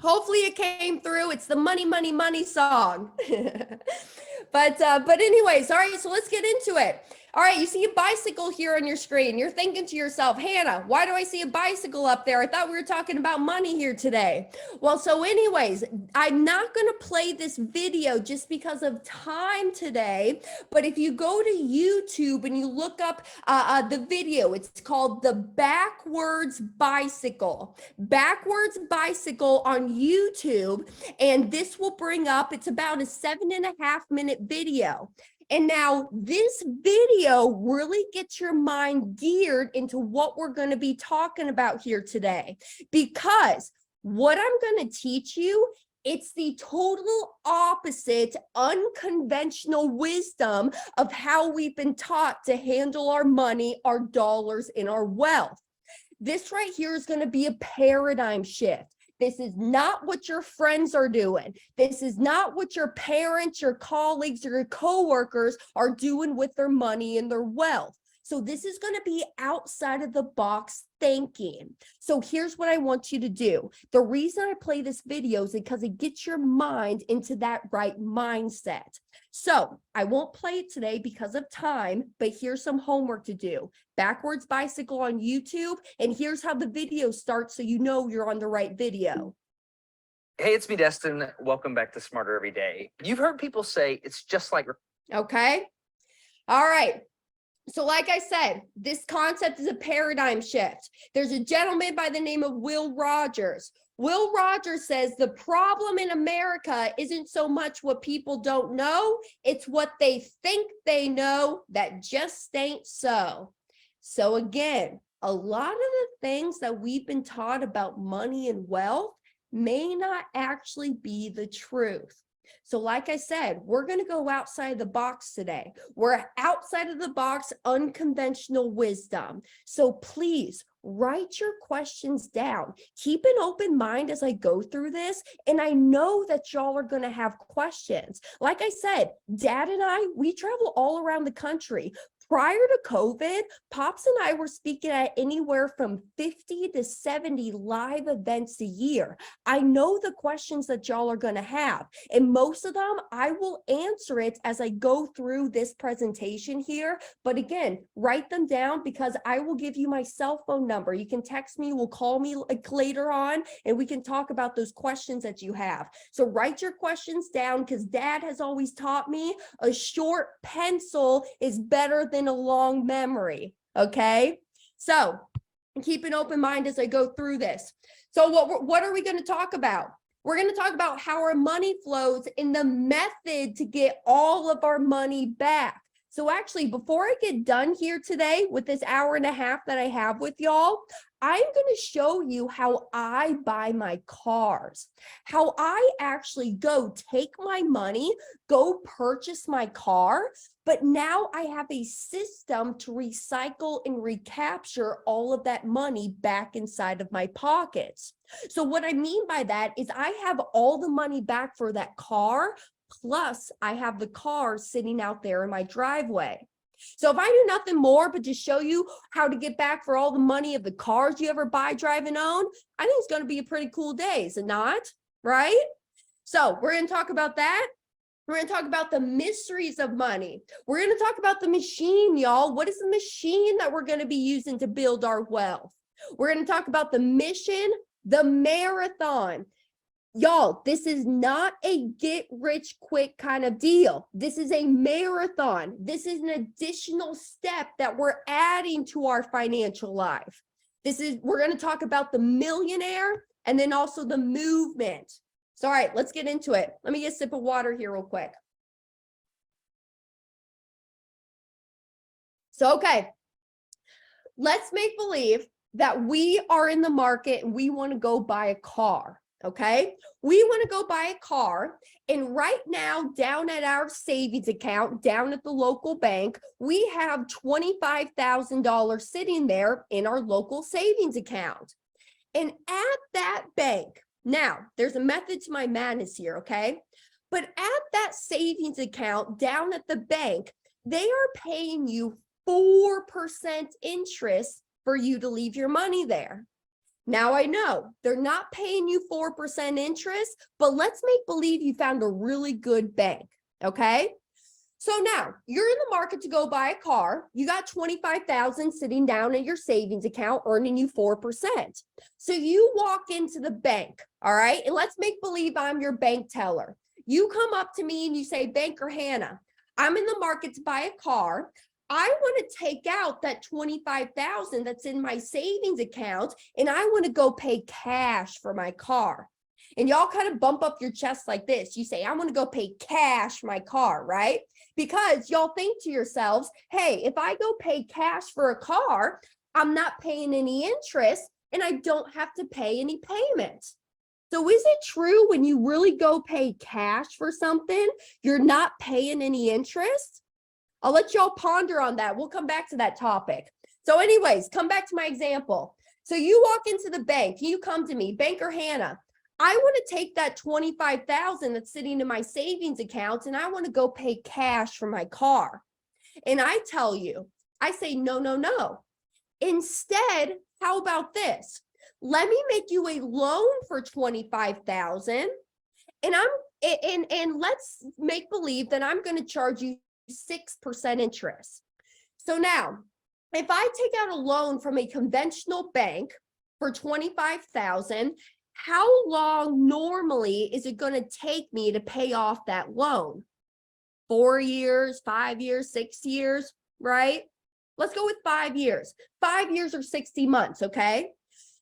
Hopefully it came through. It's the money, money, money song. But anyways, all right, so let's get into it. All right, you see a bicycle here on your screen. You're thinking to yourself, Hannah, why do I see a bicycle up there? I thought we were talking about money here today. Well, so anyways, I'm not going to play this video just because of time today. But if you go to YouTube and you look up the video, it's called The Backwards Bicycle. Backwards Bicycle on YouTube. And this will bring up, it's about a 7.5-minute video. And now this video really gets your mind geared into what we're going to be talking about here today, because what I'm going to teach you, it's the total opposite, unconventional wisdom of how we've been taught to handle our money, our dollars, and our wealth. This right here is going to be a paradigm shift. This is not what your friends are doing. This is not what your parents, your colleagues, or your coworkers are doing with their money and their wealth. So this is going to be outside of the box thinking. So here's what I want you to do. The reason I play this video is because it gets your mind into that right mindset. So I won't play it today because of time, but here's some homework to do. Backwards Bicycle on YouTube, and here's how the video starts so you know you're on the right video. Hey, it's me, Destin. Welcome back to Smarter Every Day. You've heard people say it's just like... Okay. All right. So like I said, this concept is a paradigm shift. There's a gentleman by the name of Will Rogers. Will Rogers says the problem in America isn't so much what people don't know, it's what they think they know that just ain't so. So again, a lot of the things that we've been taught about money and wealth may not actually be the truth. So like I said, we're going to go outside the box today. We're outside of the box, unconventional wisdom. So please write your questions down. Keep an open mind as I go through this. And I know that y'all are going to have questions. Like I said, Dad and I, we travel all around the country. Prior to COVID, Pops and I were speaking at anywhere from 50 to 70 live events a year. I know the questions that y'all are going to have, and most of them I will answer it as I go through this presentation here. But again, write them down because I will give you my cell phone number. You can text me, we'll call me later on, and we can talk about those questions that you have. So write your questions down because Dad has always taught me a short pencil is better than a long memory. Okay, so keep an open mind as I go through this. So what are we going to talk about? We're going to talk about how our money flows and the method to get all of our money back. So actually, before I get done here today with this hour and a half that I have with y'all, I'm going to show you how I buy my cars, how I actually go take my money, go purchase my car, but now I have a system to recycle and recapture all of that money back inside of my pockets. So what I mean by that is I have all the money back for that car, plus I have the car sitting out there in my driveway. So if I do nothing more but just show you how to get back for all the money of the cars you ever buy, drive, and own, I think it's going to be a pretty cool day, is it not? Right? So we're going to talk about that. We're going to talk about the mysteries of money. We're going to talk about the machine, y'all. What is the machine that we're going to be using to build our wealth? We're going to talk about the mission, the marathon. Y'all, this is not a get rich quick kind of deal. This is a marathon. This is an additional step that we're adding to our financial life. We're going to talk about the millionaire and then also the movement. So, all right, let's get into it. Let me get a sip of water here real quick. So, okay, let's make believe that we are in the market and we want to go buy a car. Okay, we want to go buy a car, and right now down at our savings account, down at the local bank, we have $25,000 sitting there in our local savings account. And at that bank, now there's a method to my madness here, okay? But at that savings account down at the bank, they are paying you 4% interest for you to leave your money there. Now I know they're not paying you 4% interest, but let's make believe you found a really good bank, okay? So now you're in the market to go buy a car. You got $25,000 sitting down in your savings account earning you 4%. So you walk into the bank, all right? And let's make believe I'm your bank teller. You come up to me and you say, Banker Hannah, I'm in the market to buy a car. I want to take out that $25,000 that's in my savings account, and I want to go pay cash for my car. And y'all kind of bump up your chest like this. You say, I want to go pay cash for my car, right? Because y'all think to yourselves, hey, if I go pay cash for a car, I'm not paying any interest and I don't have to pay any payments. So is it true when you really go pay cash for something, you're not paying any interest? I'll let y'all ponder on that. We'll come back to that topic. So anyways, come back to my example. So you walk into the bank, you come to me, Banker Hannah, I want to take that $25,000 that's sitting in my savings account and I want to go pay cash for my car. And I tell you, I say, no, no, no. Instead, how about this? Let me make you a loan for $25,000 and let's make believe that I'm going to charge you 6% interest. So now, if I take out a loan from a conventional bank for $25,000, how long normally is it going to take me to pay off that loan? 4 years, 5 years, 6 years, right? Let's go with 5 years. 5 years or 60 months, okay?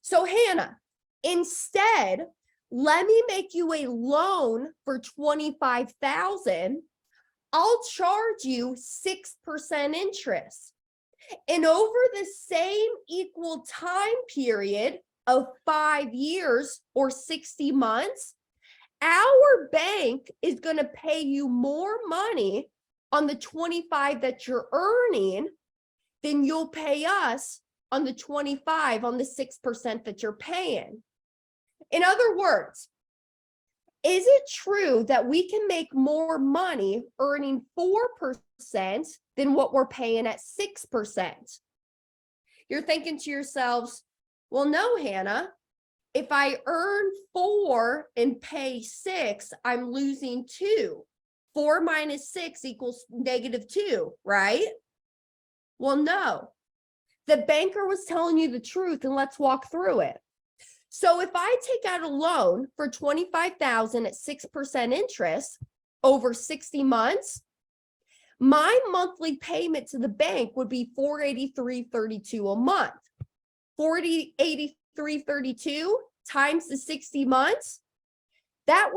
So Hannah, instead, let me make you a loan for $25,000. I'll charge you 6% interest. And over the same equal time period of 5 years or 60 months, our bank is going to pay you more money on the 25 that you're earning than you'll pay us on the 25 on the 6% that you're paying. In other words, is it true that we can make more money earning 4% than what we're paying at 6%? You're thinking to yourselves, well, no, Hannah, if I earn 4 and pay 6, I'm losing 2. 4 minus 6 equals -2, right? Well, no. The banker was telling you the truth, and let's walk through it. So if I take out a loan for $25,000 at 6% interest over 60 months, my monthly payment to the bank would be $483.32 a month. $483.32 times the 60 months, that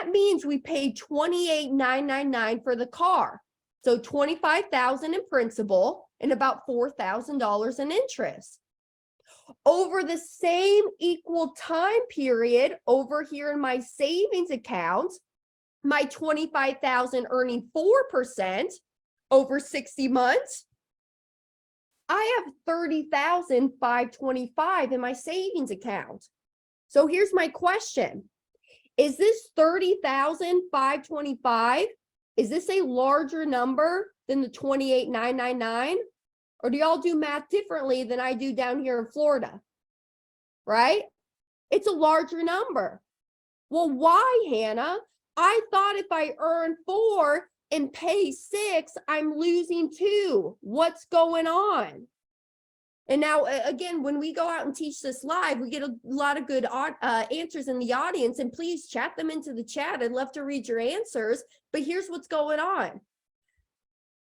means we paid $28,999 for the car. So 25,000 in principal and about $4,000 in interest. Over the same equal time period over here in my savings account, my 25,000 earning 4% over 60 months, I have 30,525 in my savings account. So here's my question. Is this 30,525? Is this a larger number than the 28,999? Or do y'all do math differently than I do down here in Florida? Right? It's a larger number. Well, why, Hannah? I thought if I earn 4 and pay 6, I'm losing 2. What's going on? And now, again, when we go out and teach this live, we get a lot of good answers in the audience, and please chat them into the chat. I'd love to read your answers, but here's what's going on.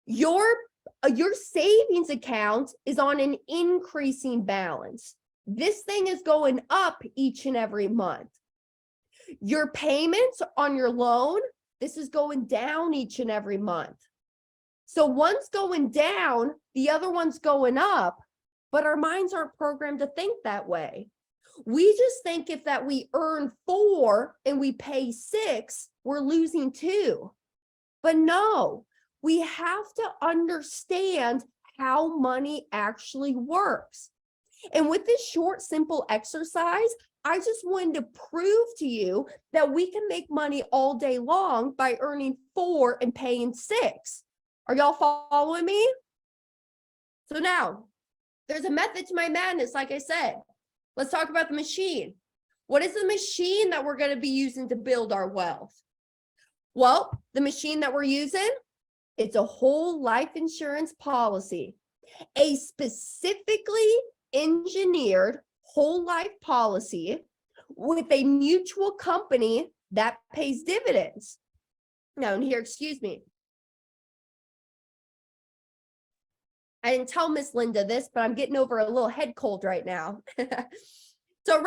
Your savings account is on an increasing balance. This thing is going up each and every month. Your payments on your loan, this is going down each and every month. So one's going down, the other one's going up, but our minds aren't programmed to think that way. We just think if that we earn 4 and we pay 6, we're losing 2. But no, we have to understand how money actually works. And with this short, simple exercise, I just wanted to prove to you that we can make money all day long by earning 4 and paying 6. Are y'all following me? So now, there's a method to my madness, like I said. Let's talk about the machine. What is the machine that we're going to be using to build our wealth? Well, the machine that we're using, it's a whole life insurance policy, a specifically engineered whole life policy with a mutual company that pays dividends. Now, and here, excuse me. I didn't tell Miss Linda this, but I'm getting over a little head cold right now. So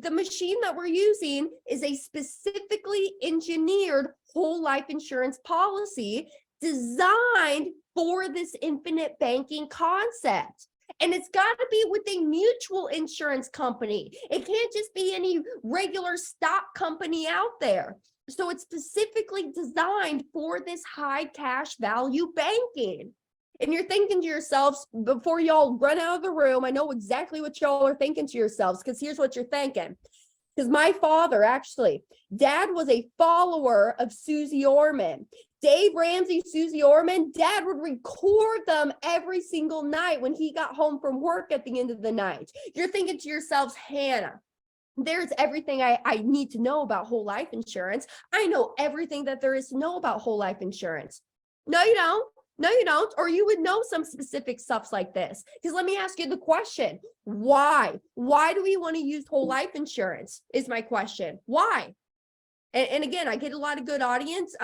the machine that we're using is a specifically engineered whole life insurance policy designed for this infinite banking concept. And it's got to be with a mutual insurance company. It can't just be any regular stock company out there. So it's specifically designed for this high cash value banking. And you're thinking to yourselves, before y'all run out of the room, I know exactly what y'all are thinking to yourselves, because here's what you're thinking. Because my father, actually, Dad was a follower of Susie Orman. Dave Ramsey, Susie Orman, Dad would record them every single night when he got home from work at the end of the night. You're thinking to yourselves, Hannah, there's everything I need to know about whole life insurance. I know everything that there is to know about whole life insurance. No, you don't. No, you don't. Or you would know some specific stuff like this. Because let me ask you the question. Why? Why do we want to use whole life insurance is my question. Why? And again, I get a lot of good audience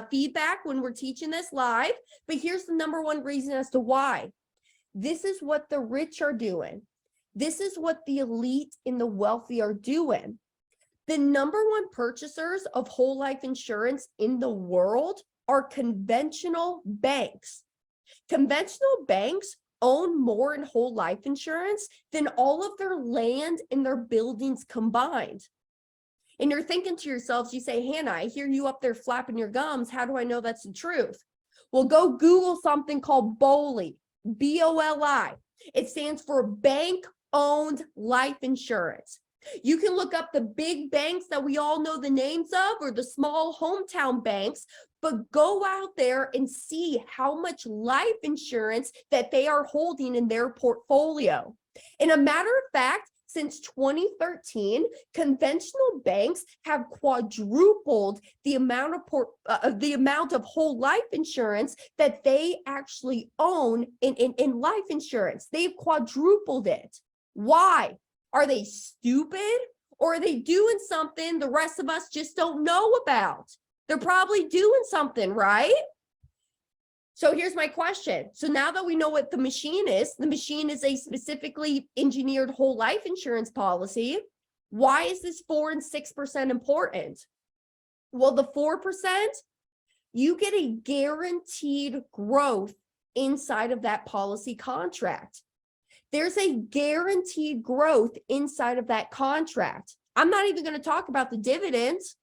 feedback when we're teaching this live. But here's the number one reason as to why. This is what the rich are doing. This is what the elite and the wealthy are doing. The number one purchasers of whole life insurance in the world are conventional banks. Conventional banks own more in whole life insurance than all of their land and their buildings combined. And you're thinking to yourselves, you say, Hannah, I hear you up there flapping your gums. How do I know that's the truth? Well, go Google something called BOLI, B-O-L-I. It stands for bank-owned life insurance. You can look up the big banks that we all know the names of or the small hometown banks, but go out there and see how much life insurance that they are holding in their portfolio. And a matter of fact, since 2013, conventional banks have quadrupled the amount of whole life insurance that they actually own in life insurance. They've quadrupled it. Why? Are they stupid, or are they doing something the rest of us just don't know about? They're probably doing something, right? So here's my question. So now that we know what the machine is a specifically engineered whole life insurance policy. Why is this 4 and 6% important? Well, the 4%, you get a guaranteed growth inside of that policy contract. There's a guaranteed growth inside of that contract. I'm not even going to talk about the dividends.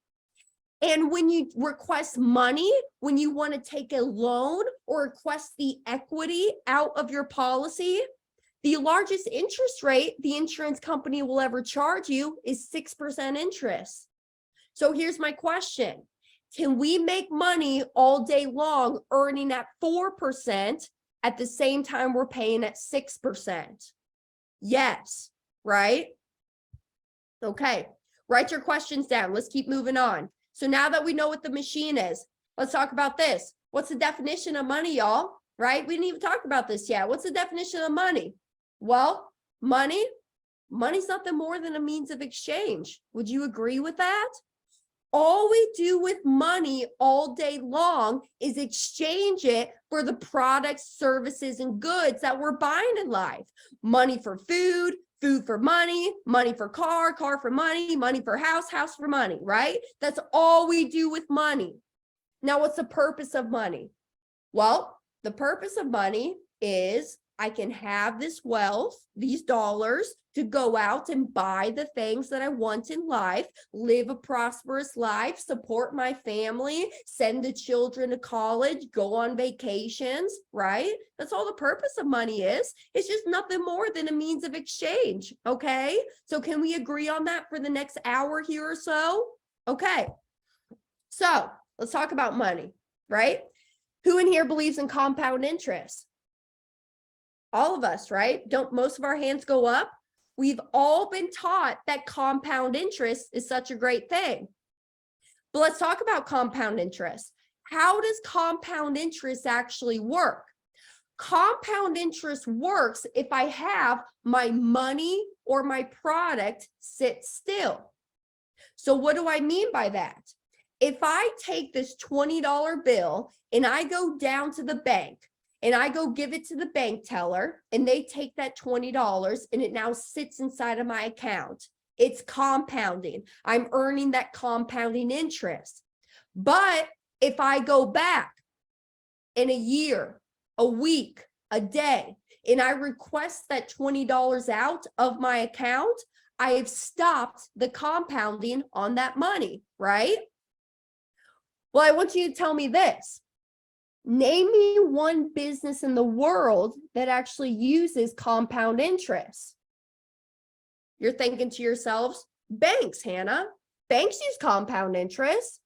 And when you request money, when you want to take a loan or request the equity out of your policy, the largest interest rate the insurance company will ever charge you is 6% interest. So here's my question. Can we make money all day long earning at 4% at the same time we're paying at 6%? Yes, right? Okay, write your questions down. Let's keep moving on. So now that we know what the machine is, let's talk about this. What's the definition of money, y'all? Right? We didn't even talk about this yet. What's the definition of money? Well, money's nothing more than a means of exchange. Would you agree with that? All we do with money all day long is exchange it for the products, services, and goods that we're buying in life. Money for food, food for money, money for car, car for money, money for house, house for money, right? That's all we do with money. Now, what's the purpose of money? Well, the purpose of money is I can have this wealth, these dollars, to go out and buy the things that I want in life, live a prosperous life, support my family, send the children to college, go on vacations, right? That's all the purpose of money is. It's just nothing more than a means of exchange, okay? So can we agree on that for the next hour here or so? Okay, so let's talk about money, right? Who in here believes in compound interest? All of us, right? Don't most of our hands go up? We've all been taught that compound interest is such a great thing. But let's talk about compound interest. How does compound interest actually work? Compound interest works if I have my money or my product sit still. So what do I mean by that? If I take this $20 bill and I go down to the bank, and I go give it to the bank teller and they take that $20 and it now sits inside of my account. It's compounding. I'm earning that compounding interest. But if I go back in a year, a week, a day, and I request that $20 out of my account, I have stopped the compounding on that money, right? Well, I want you to tell me this. Name me one business in the world that actually uses compound interest. You're thinking to yourselves, banks, Hannah. Banks use compound interest.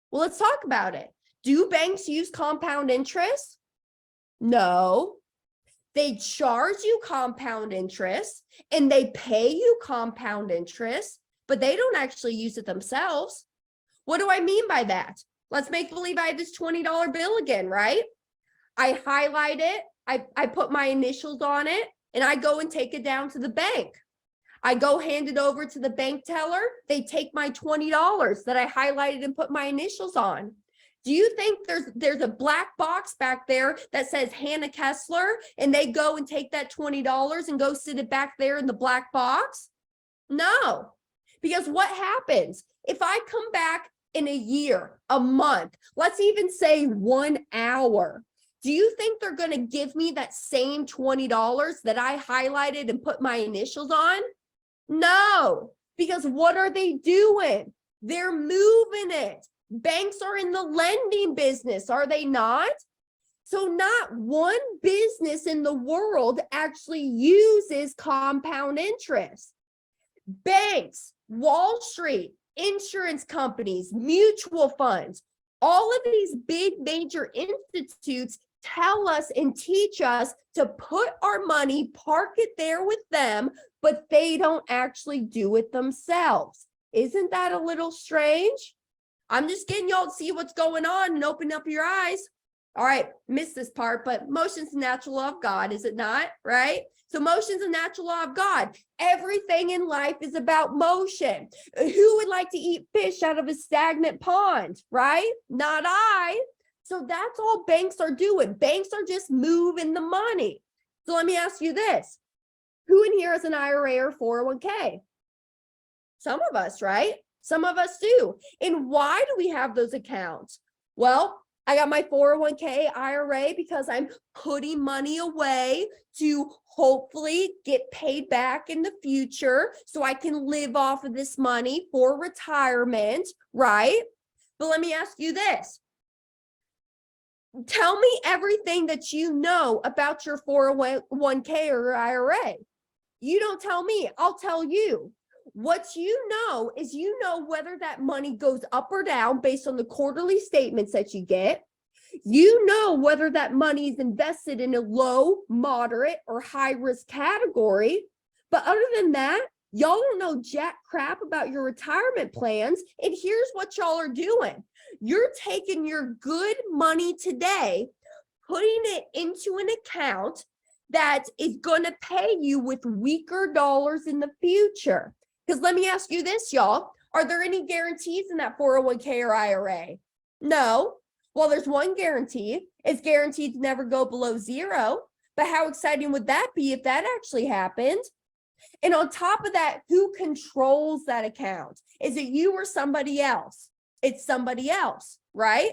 Well, let's talk about it. Do banks use compound interest? No. They charge you compound interest and they pay you compound interest, but they don't actually use it themselves. What do I mean by that? Let's make believe I have this $20 bill again, right? I highlight it, I put my initials on it, and I go and take it down to the bank. I go hand it over to the bank teller. They take my $20 that I highlighted and put my initials on. Do you think there's a black box back there that says Hannah Kessler, and they go and take that $20 and go sit it back there in the black box? No, because what happens if I come back in a year, a month, let's even say 1 hour? Do you think they're going to give me that same $20 that I highlighted and put my initials on? No, because what are they doing? They're moving it. Banks are in the lending business, are they not? So not one business in the world actually uses compound interest. Banks, Wall Street, insurance companies, mutual funds, all of these big major institutes tell us and teach us to put our money, park it there with them, but they don't actually do it themselves. Isn't that a little strange? I'm just getting y'all to see what's going on and open up your eyes. All right, missed this part, but motion's the natural law of God, is it not? Right? So motion's a natural law of God. Everything in life is about motion. Who would like to eat fish out of a stagnant pond, right? Not I. So that's all banks are doing. Banks are just moving the money. So let me ask you this. Who in here has an IRA or 401k? Some of us, right? Some of us do. And why do we have those accounts? Well, I got my 401k IRA because I'm putting money away to hopefully get paid back in the future so I can live off of this money for retirement, right? But let me ask you this. Tell me everything that you know about your 401k or IRA. You don't tell me, I'll tell you. What you know is you know whether that money goes up or down based on the quarterly statements that you get. You know whether that money is invested in a low, moderate, or high risk category. But other than that, y'all don't know jack crap about your retirement plans. And here's what y'all are doing. You're taking your good money today, putting it into an account that is going to pay you with weaker dollars in the future. Because let me ask you this, y'all. Are there any guarantees in that 401k or IRA? No. Well, there's one guarantee. It's guaranteed to never go below zero. But how exciting would that be if that actually happened? And on top of that, who controls that account? Is it you or somebody else? It's somebody else, right?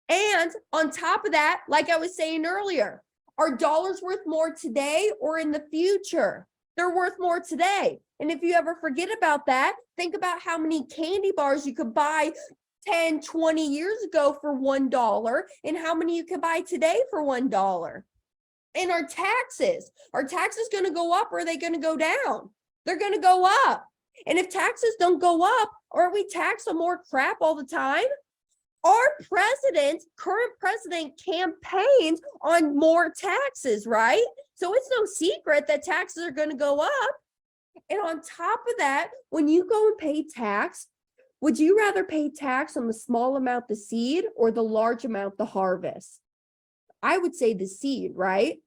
And on top of that, like I was saying earlier, are dollars worth more today or in the future? They're worth more today. And if you ever forget about that, think about how many candy bars you could buy 10, 20 years ago for $1 and how many you could buy today for $1. And our taxes going to go up or are they going to go down? They're going to go up. And if taxes don't go up, aren't we taxed on more crap all the time? Our current president campaigns on more taxes, right? So it's no secret that taxes are going to go up. And on top of that, when you go and pay tax, would you rather pay tax on the small amount the seed or the large amount the harvest? I would say the seed, right?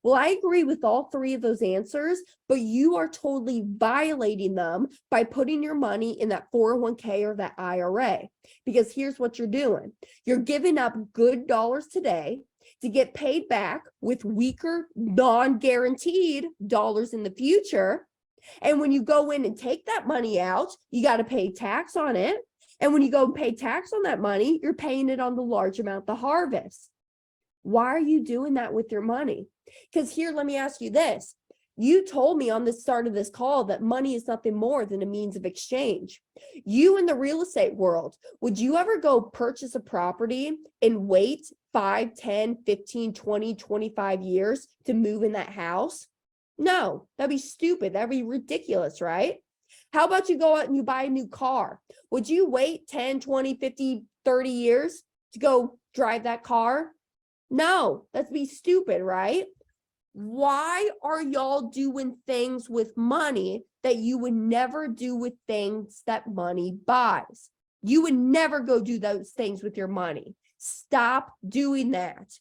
Well, I agree with all three of those answers, but you are totally violating them by putting your money in that 401k or that IRA. Because here's what you're doing. You're giving up good dollars today to get paid back with weaker, non-guaranteed dollars in the future. And when you go in and take that money out, you got to pay tax on it. And when you go and pay tax on that money, you're paying it on the large amount the harvest. Why are you doing that with your money? Because here, let me ask you this. You told me on the start of this call that money is nothing more than a means of exchange. You in the real estate world, would you ever go purchase a property and wait 5, 10, 15, 20, 25 years to move in that house? No, that'd be stupid. That'd be ridiculous, right? How about you go out and you buy a new car? Would you wait 10, 20, 50, 30 years to go drive that car? No, that'd be stupid, right? Why are y'all doing things with money that you would never do with things that money buys? You would never go do those things with your money. Stop doing that.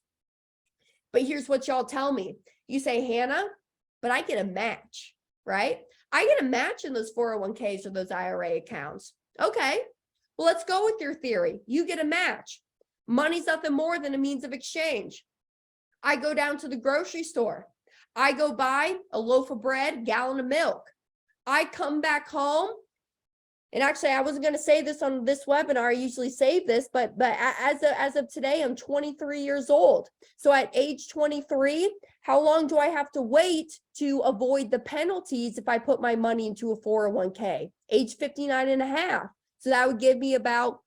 But here's what y'all tell me. You say, Hannah, but I get a match, right? I get a match in those 401ks or those IRA accounts. Okay, well, let's go with your theory. You get a match. Money's nothing more than a means of exchange. I go down to the grocery store. I go buy a loaf of bread, gallon of milk. I come back home. And actually, I wasn't going to say this on this webinar. I usually save this, but as of today, I'm 23 years old. So at age 23, how long do I have to wait to avoid the penalties if I put my money into a 401k? Age 59 and a half. So that would give me about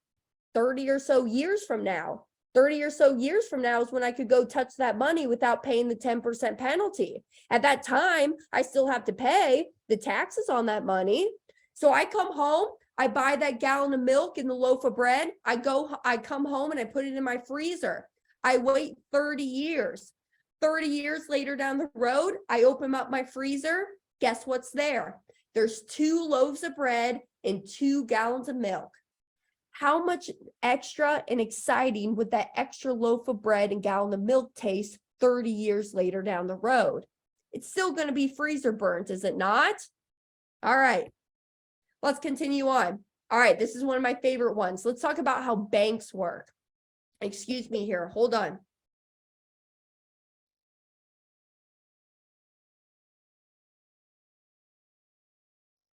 30 or so years from now. 30 or so years from now is when I could go touch that money without paying the 10% penalty. At that time, I still have to pay the taxes on that money. So I come home, I buy that gallon of milk and the loaf of bread. I come home and I put it in my freezer. I wait 30 years. 30 years later down the road, I open up my freezer. Guess what's there? There's 2 loaves of bread and 2 gallons of milk. How much extra and exciting would that extra loaf of bread and gallon of milk taste 30 years later down the road? It's still going to be freezer burnt, is it not? All right, let's continue on. All right, this is one of my favorite ones. Let's talk about how banks work. Excuse me here, hold on.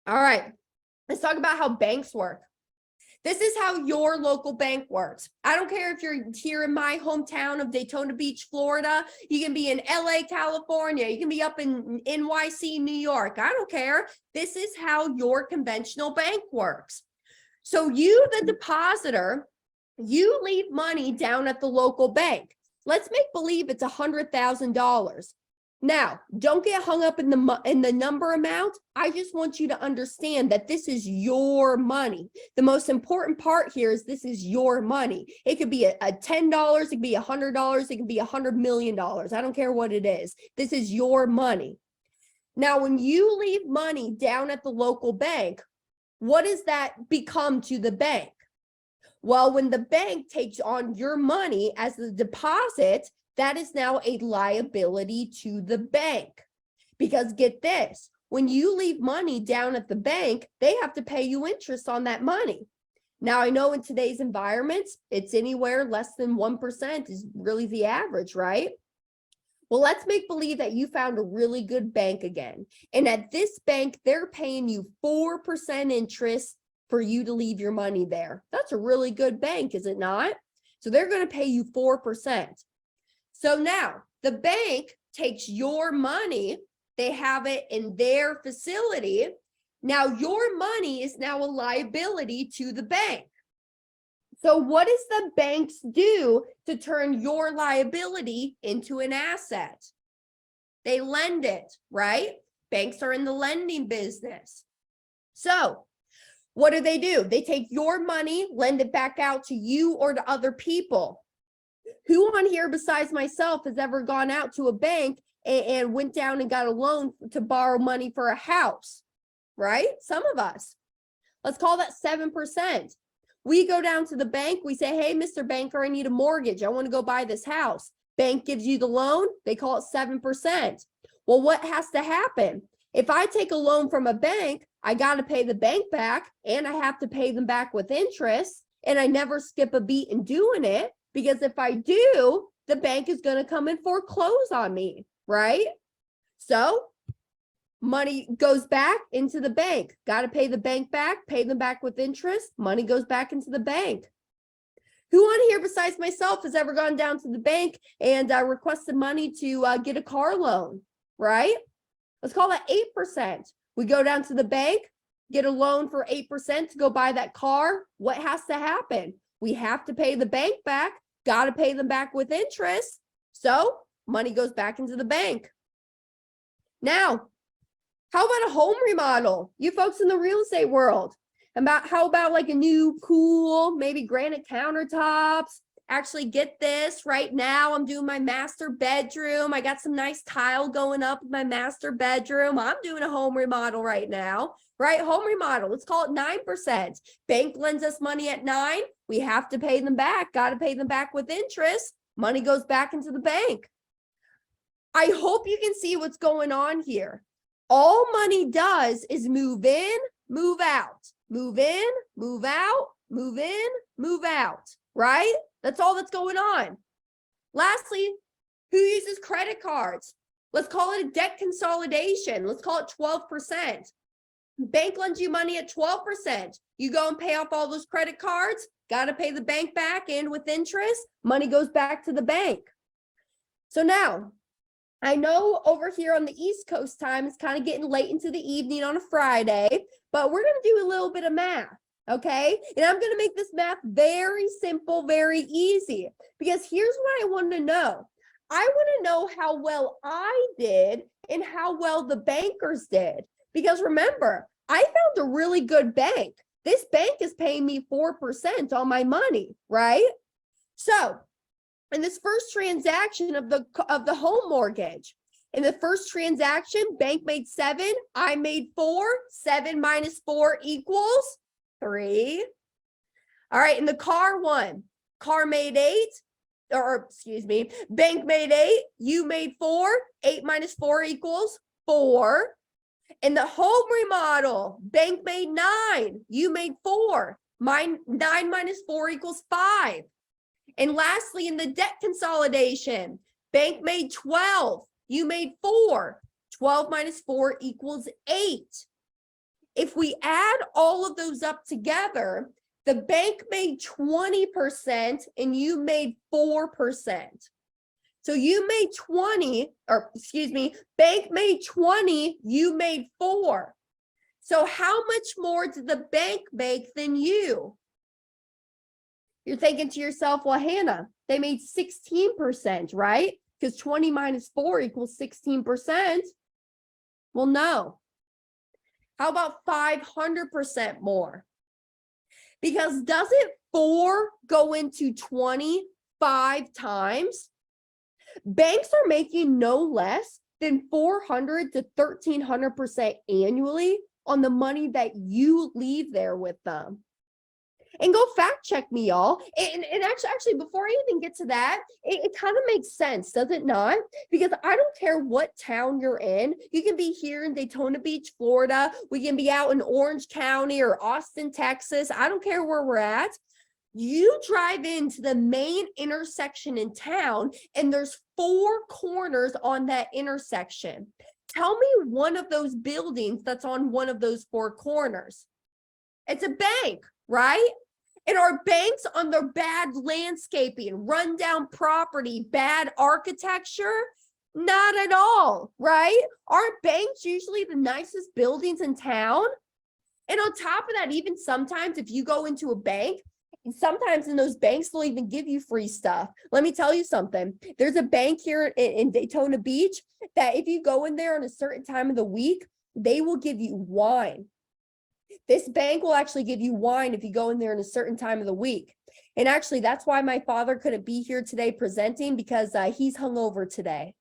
All right, let's talk about how banks work. This is how your local bank works. I don't care if you're here in my hometown of Daytona Beach, Florida. You can be in LA, California. You can be up in NYC, New York. I don't care. This is how your conventional bank works. So you, the depositor, you leave money down at the local bank. Let's make believe it's $100,000. Now, don't get hung up in the number amount. I just want you to understand that this is your money. The most important part here is this is your money. It could be a $10, it could be $100, it could be $100 million. I don't care what it is. This is your money. Now, when you leave money down at the local bank, what does that become to the bank? Well, when the bank takes on your money as the deposit, that is now a liability to the bank. Because get this, when you leave money down at the bank, they have to pay you interest on that money. Now, I know in today's environment, it's anywhere less than 1% is really the average, right? Well, let's make believe that you found a really good bank again. And at this bank, they're paying you 4% interest for you to leave your money there. That's a really good bank, is it not? So they're going to pay you 4%. So now the bank takes your money, they have it in their facility. Now your money is now a liability to the bank. So what does the banks do to turn your liability into an asset? They lend it, right? Banks are in the lending business. So what do? They take your money, lend it back out to you or to other people. Who on here besides myself has ever gone out to a bank and went down and got a loan to borrow money for a house, right? Some of us. Let's call that 7%. We go down to the bank. We say, hey, Mr. Banker, I need a mortgage. I want to go buy this house. Bank gives you the loan. They call it 7%. Well, what has to happen? If I take a loan from a bank, I got to pay the bank back and I have to pay them back with interest. And I never skip a beat in doing it. Because if I do, the bank is going to come and foreclose on me, right? So money goes back into the bank. Got to pay the bank back, pay them back with interest. Money goes back into the bank. Who on here besides myself has ever gone down to the bank and requested money to get a car loan, right? Let's call that 8%. We go down to the bank, get a loan for 8% to go buy that car. What has to happen? We have to pay the bank back. Got to pay them back with interest. So money goes back into the bank. Now, how about a home remodel? You folks in the real estate world, how about like a new pool, maybe granite countertops? Actually, get this, right now I'm doing my master bedroom. I got some nice tile going up in my master bedroom. I'm doing a home remodel right now, right? Home remodel, let's call it 9%. Bank lends us money at 9%. We have to pay them back, got to pay them back with interest. Money goes back into the bank. I hope you can see what's going on here. All money does is move in, move out, move in, move out, move in, move out, right? That's all that's going on. Lastly, who uses credit cards? Let's call it a debt consolidation. Let's call it 12%. Bank lends you money at 12%. You go and pay off all those credit cards, got to pay the bank back, and with interest, money goes back to the bank. So now, I know over here on the East Coast time, it's kind of getting late into the evening on a Friday, but we're going to do a little bit of math, okay? And I'm going to make this math very simple, very easy, because here's what I want to know. I want to know how well I did and how well the bankers did. Because remember, I found a really good bank. This bank is paying me 4% on my money, right? So in this first transaction of the home mortgage, in the first transaction, bank made 7, I made 4. 7 minus 4 equals 3. All right, in the car one, car made 8, or excuse me, bank made 8, you made 4. 8 minus 4 equals 4. In the home remodel, bank made 9, you made 4. 9 minus 4 equals 5. And lastly, in the debt consolidation, bank made 12, you made 4. 12 minus 4 equals 8. If we add all of those up together, The bank made 20% and you made 4%. So you made 20, or excuse me, bank made 20, you made 4. So how much more did the bank make than you? You're thinking to yourself, well, Hannah, they made 16%, right? Because 20 minus 4 equals 16%. Well, no. How about 500% more? Because doesn't 4 go into 20 5 times? Banks are making no less than 400 to 1,300% annually on the money that you leave there with them. And go fact check me, y'all. And actually, before I even get to that, it kind of makes sense, does it not? Because I don't care what town you're in. You can be here in Daytona Beach, Florida. We can be out in Orange County or Austin, Texas. I don't care where we're at. You drive into the main intersection in town, and there's 4 corners on that intersection. Tell me one of those buildings that's on one of those 4 corners. It's a bank, right? And are banks on their bad landscaping, rundown property, bad architecture? Not at all, right? Aren't banks usually the nicest buildings in town? And on top of that, even sometimes if you go into a bank, sometimes in those banks, they'll even give you free stuff. Let me tell you something. There's a bank here in Daytona Beach that if you go in there on a certain time of the week, they will give you wine. This bank will actually give you wine if you go in there in a certain time of the week. And actually, that's why my father couldn't be here today presenting, because he's hungover today.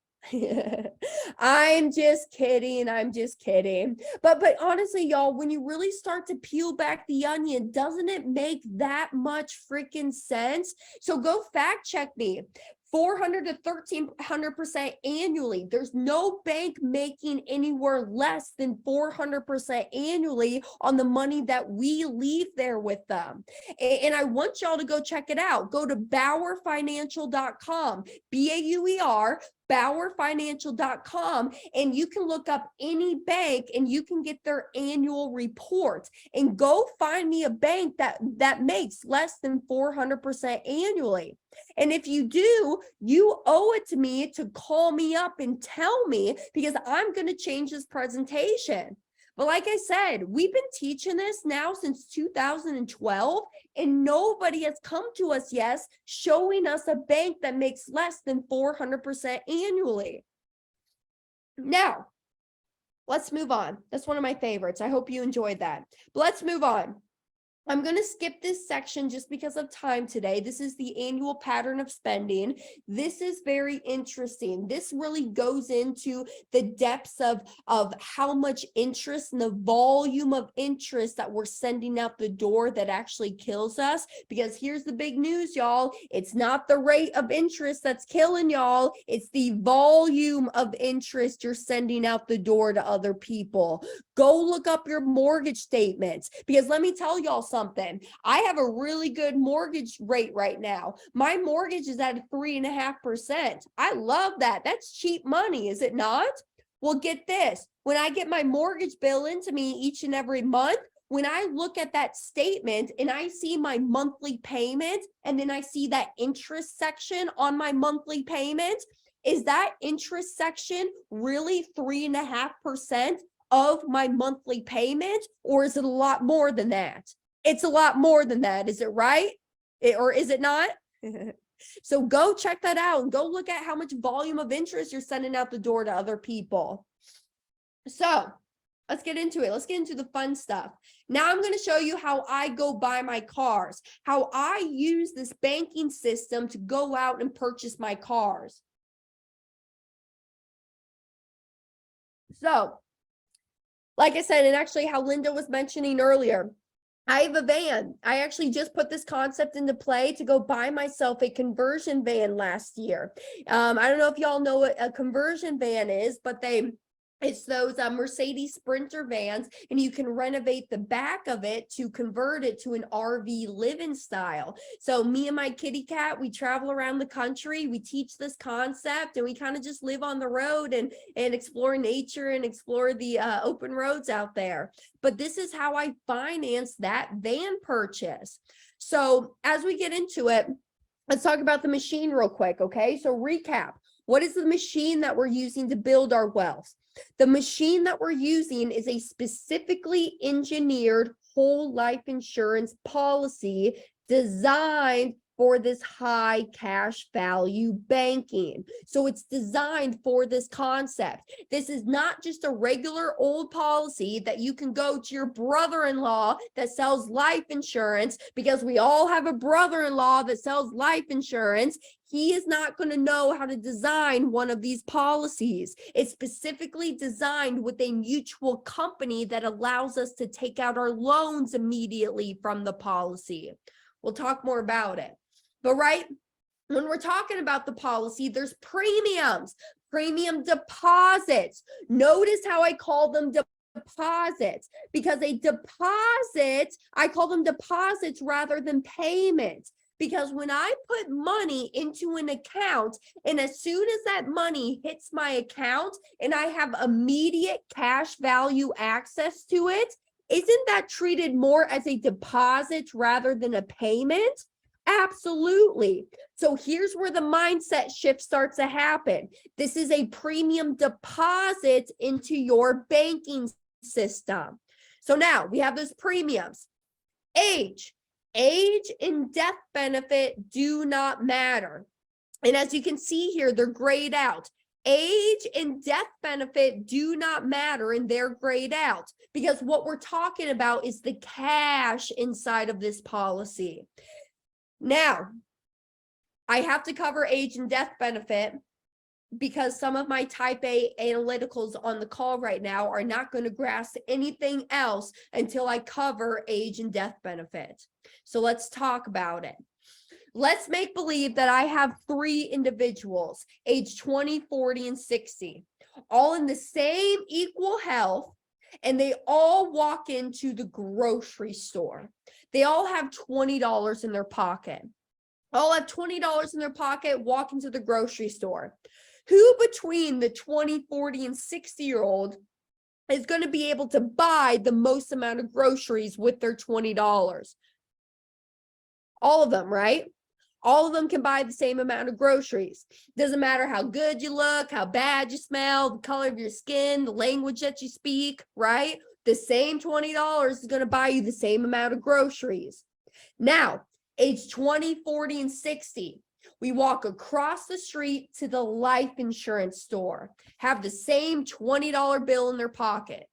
I'm just kidding. I'm just kidding. But honestly, y'all, when you really start to peel back the onion, doesn't it make that much freaking sense? So go fact check me. 400 to 1,300% annually. There's no bank making anywhere less than 400% annually on the money that we leave there with them. And I want y'all to go check it out. Go to BauerFinancial.com, BAUER, BauerFinancial.com, and you can look up any bank and you can get their annual report, and go find me a bank that makes less than 400% annually. And if you do, you owe it to me to call me up and tell me, because I'm going to change this presentation. But like I said, we've been teaching this now since 2012, and nobody has come to us yet showing us a bank that makes less than 400% annually. Now, let's move on. That's one of my favorites. I hope you enjoyed that. But let's move on. I'm going to skip this section just because of time today. This is the annual pattern of spending. This is very interesting. This really goes into the depths of how much interest and the volume of interest that we're sending out the door that actually kills us. Because here's the big news, y'all. It's not the rate of interest that's killing y'all. It's the volume of interest you're sending out the door to other people. Go look up your mortgage statements, because let me tell y'all something. I have a really good mortgage rate right now. My mortgage is at 3.5%. I love that. That's cheap money, is it not? Well, get this. When I get my mortgage bill into me each and every month, when I look at that statement and I see my monthly payment, and then I see that interest section on my monthly payment, is that interest section really 3.5% of my monthly payment, or is it a lot more than that? It's a lot more than that. Is it right? Or is it not? So go check that out and go look at how much volume of interest you're sending out the door to other people. So let's get into it. Let's get into the fun stuff. Now I'm going to show you how I go buy my cars, how I use this banking system to go out and purchase my cars. So, like I said, and actually how Linda was mentioning earlier, I have a van. I actually just put this concept into play to go buy myself a conversion van last year. I don't know if y'all know what a conversion van is, but It's those Mercedes Sprinter vans, and you can renovate the back of it to convert it to an RV living style. So me and my kitty cat, we travel around the country, we teach this concept, and we kind of just live on the road and explore nature and explore the open roads out there. But this is how I financed that van purchase. So as we get into it, let's talk about the machine real quick, okay? So recap, what is the machine that we're using to build our wealth? The machine that we're using is a specifically engineered whole life insurance policy designed for this high cash value banking. So it's designed for this concept. This is not just a regular old policy that you can go to your brother-in-law that sells life insurance, because we all have a brother-in-law that sells life insurance. He is not going to know how to design one of these policies. It's specifically designed with a mutual company that allows us to take out our loans immediately from the policy. We'll talk more about it. But right, when we're talking about the policy, there's premiums, premium deposits. Notice how I call them deposits, because a deposit, I call them deposits rather than payments. Because when I put money into an account, and as soon as that money hits my account and I have immediate cash value access to it, isn't that treated more as a deposit rather than a payment? Absolutely. So here's where the mindset shift starts to happen. This is a premium deposit into your banking system. So now we have those premiums. Age and death benefit do not matter. And as you can see here, they're grayed out. Age and death benefit do not matter, and they're grayed out, because what we're talking about is the cash inside of this policy. Now, I have to cover age and death benefit because some of my type A analyticals on the call right now are not going to grasp anything else until I cover age and death benefit. So let's talk about it. Let's make believe that I have 3 individuals, age 20, 40, and 60, all in the same equal health, and they all walk into the grocery store. They all have $20 in their pocket. All have $20 in their pocket, walk into the grocery store. Who between the 20, 40, and 60-year-old is going to be able to buy the most amount of groceries with their $20? All of them, right? All of them can buy the same amount of groceries. Doesn't matter how good you look, how bad you smell, the color of your skin, the language that you speak, right? The same $20 is going to buy you the same amount of groceries. Now, age 20, 40, and 60, we walk across the street to the life insurance store, have the same $20 bill in their pocket.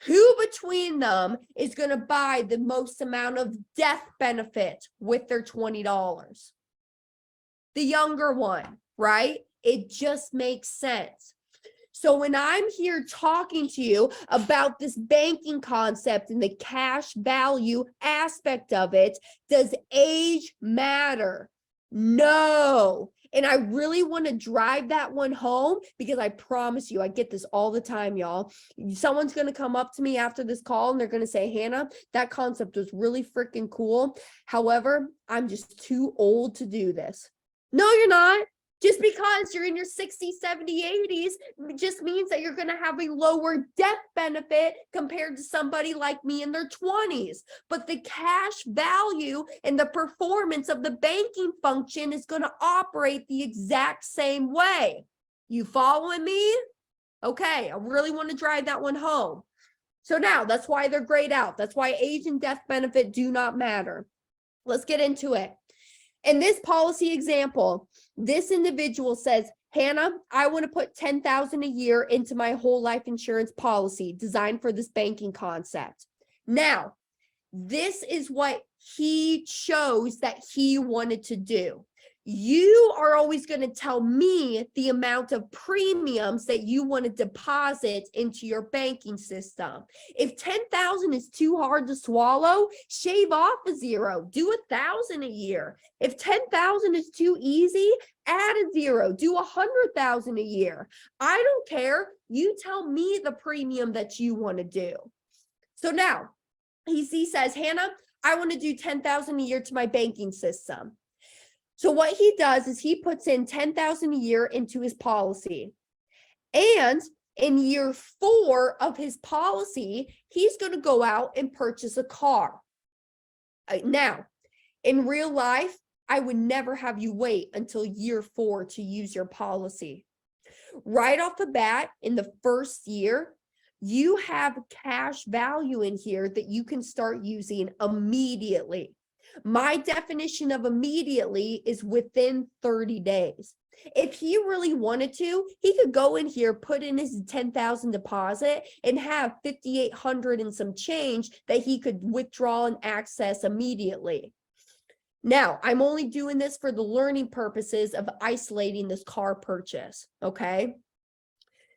Who between them is going to buy the most amount of death benefit with their $20? The younger one, right? It just makes sense. So when I'm here talking to you about this banking concept and the cash value aspect of it, does age matter? No. And I really want to drive that one home, because I promise you, I get this all the time, y'all. Someone's going to come up to me after this call and they're going to say, Hannah, that concept was really freaking cool. However, I'm just too old to do this. No, you're not. Just because you're in your 60s, 70s, 80s just means that you're going to have a lower death benefit compared to somebody like me in their 20s. But the cash value and the performance of the banking function is going to operate the exact same way. You following me? Okay, I really want to drive that one home. So now that's why they're grayed out. That's why age and death benefit do not matter. Let's get into it. In this policy example, this individual says, Hannah, I want to put $10,000 a year into my whole life insurance policy designed for this banking concept. Now, this is what he chose that he wanted to do. You are always going to tell me the amount of premiums that you want to deposit into your banking system. If 10,000 is too hard to swallow, shave off a zero, do 1,000 a year. If 10,000 is too easy, add a zero, do 100,000 a year. I don't care. You tell me the premium that you want to do. So now he says, Hannah, I want to do 10,000 a year to my banking system. So what he does is he puts in 10,000 a year into his policy. And in year 4 of his policy, he's going to go out and purchase a car. Now, in real life, I would never have you wait until year 4 to use your policy. Right off the bat, in the first year, you have cash value in here that you can start using immediately. My definition of immediately is within 30 days. If he really wanted to, he could go in here, put in his 10,000 deposit and have 5,800 and some change that he could withdraw and access immediately. Now, I'm only doing this for the learning purposes of isolating this car purchase, okay?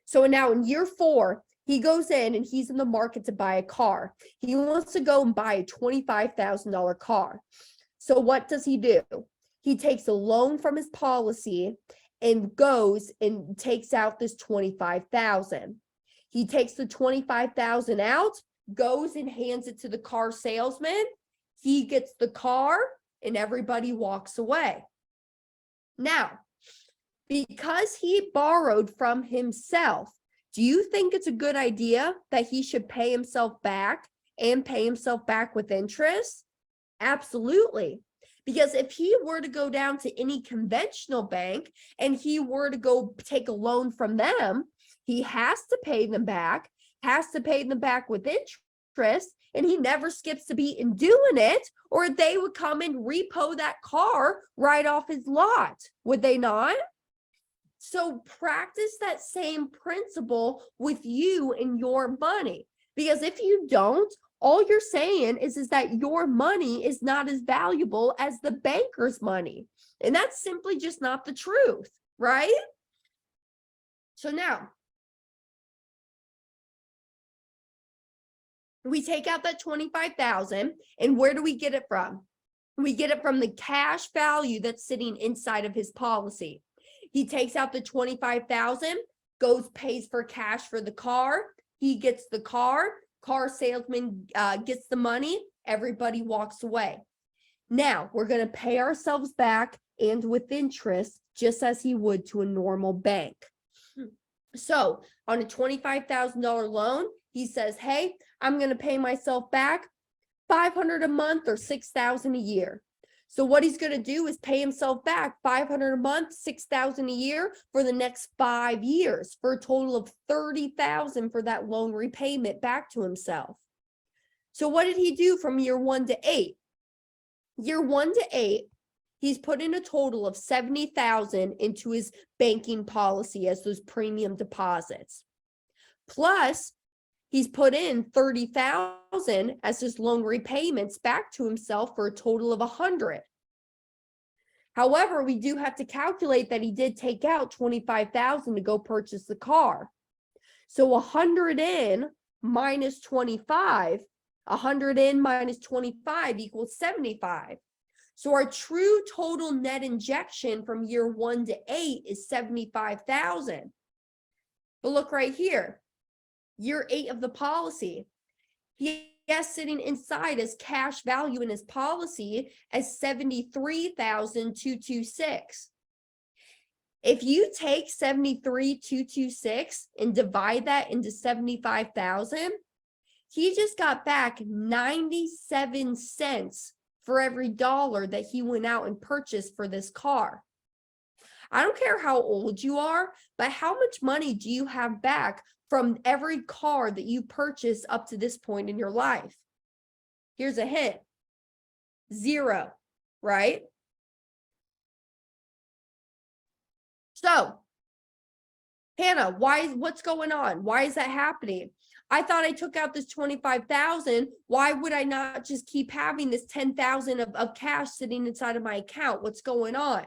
So now in year 4, he goes in and he's in the market to buy a car. He wants to go and buy a $25,000 car. So what does he do? He takes a loan from his policy and goes and takes out this $25,000. He takes the $25,000 out, goes and hands it to the car salesman. He gets the car and everybody walks away. Now, because he borrowed from himself, do you think it's a good idea that he should pay himself back and pay himself back with interest? Absolutely. Because if he were to go down to any conventional bank and he were to go take a loan from them, he has to pay them back with interest, and he never skips a beat in doing it, or they would come and repo that car right off his lot, would they not? So practice that same principle with you and your money, because if you don't, all you're saying is that your money is not as valuable as the banker's money. And that's simply just not the truth, right? So now we take out that $25,000, and where do we get it from? We get it from the cash value that's sitting inside of his policy. He takes out the $25,000, goes, pays for cash for the car. He gets the car salesman gets the money, everybody walks away. Now we're going to pay ourselves back and with interest, just as he would to a normal bank. So on a $25,000 loan, he says, hey, I'm going to pay myself back $500 a month or $6,000 a year. So what he's going to do is pay himself back $500 a month, $6,000 a year for the next 5 years, for a total of $30,000 for that loan repayment back to himself. So what did he do from year 1 to 8? Year 1 to 8, he's put in a total of $70,000 into his banking policy as those premium deposits. Plus, he's put in $30,000 as his loan repayments back to himself for a total of $100,000. However, we do have to calculate that he did take out $25,000 to go purchase the car. So 100 in minus 25, 100 in minus 25 equals 75. So our true total net injection from year 1 to 8 is 75,000. But look right here. Year 8 of the policy, he has sitting inside as cash value in his policy as 73,226. If you take 73,226 and divide that into 75,000, he just got back 97 cents for every dollar that he went out and purchased for this car. I don't care how old you are, but how much money do you have back from every car that you purchased up to this point in your life? Here's a hint. 0, right? So, Hannah, what's going on? Why is that happening? I thought I took out this 25,000. Why would I not just keep having this 10,000 of cash sitting inside of my account? What's going on?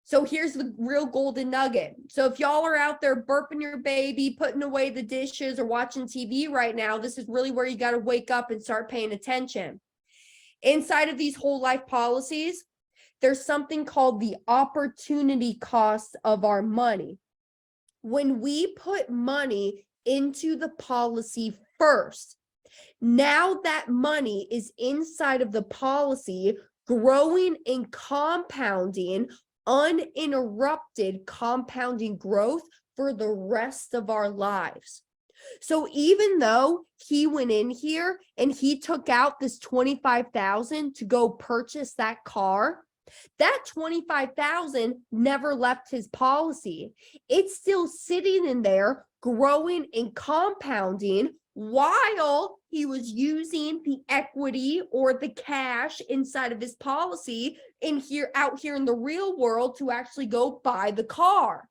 So here's the real golden nugget. So if y'all are out there burping your baby, putting away the dishes, or watching TV right now, this is really where you got to wake up and start paying attention. Inside of these whole life policies, there's something called the opportunity cost of our money. When we put money into the policy first, now that money is inside of the policy, growing and compounding, uninterrupted compounding growth for the rest of our lives. So even though he went in here and he took out this $25,000 to go purchase that car, that $25,000 never left his policy. It's still sitting in there, growing and compounding while he was using the equity or the cash inside of his policy out here in the real world to actually go buy the car.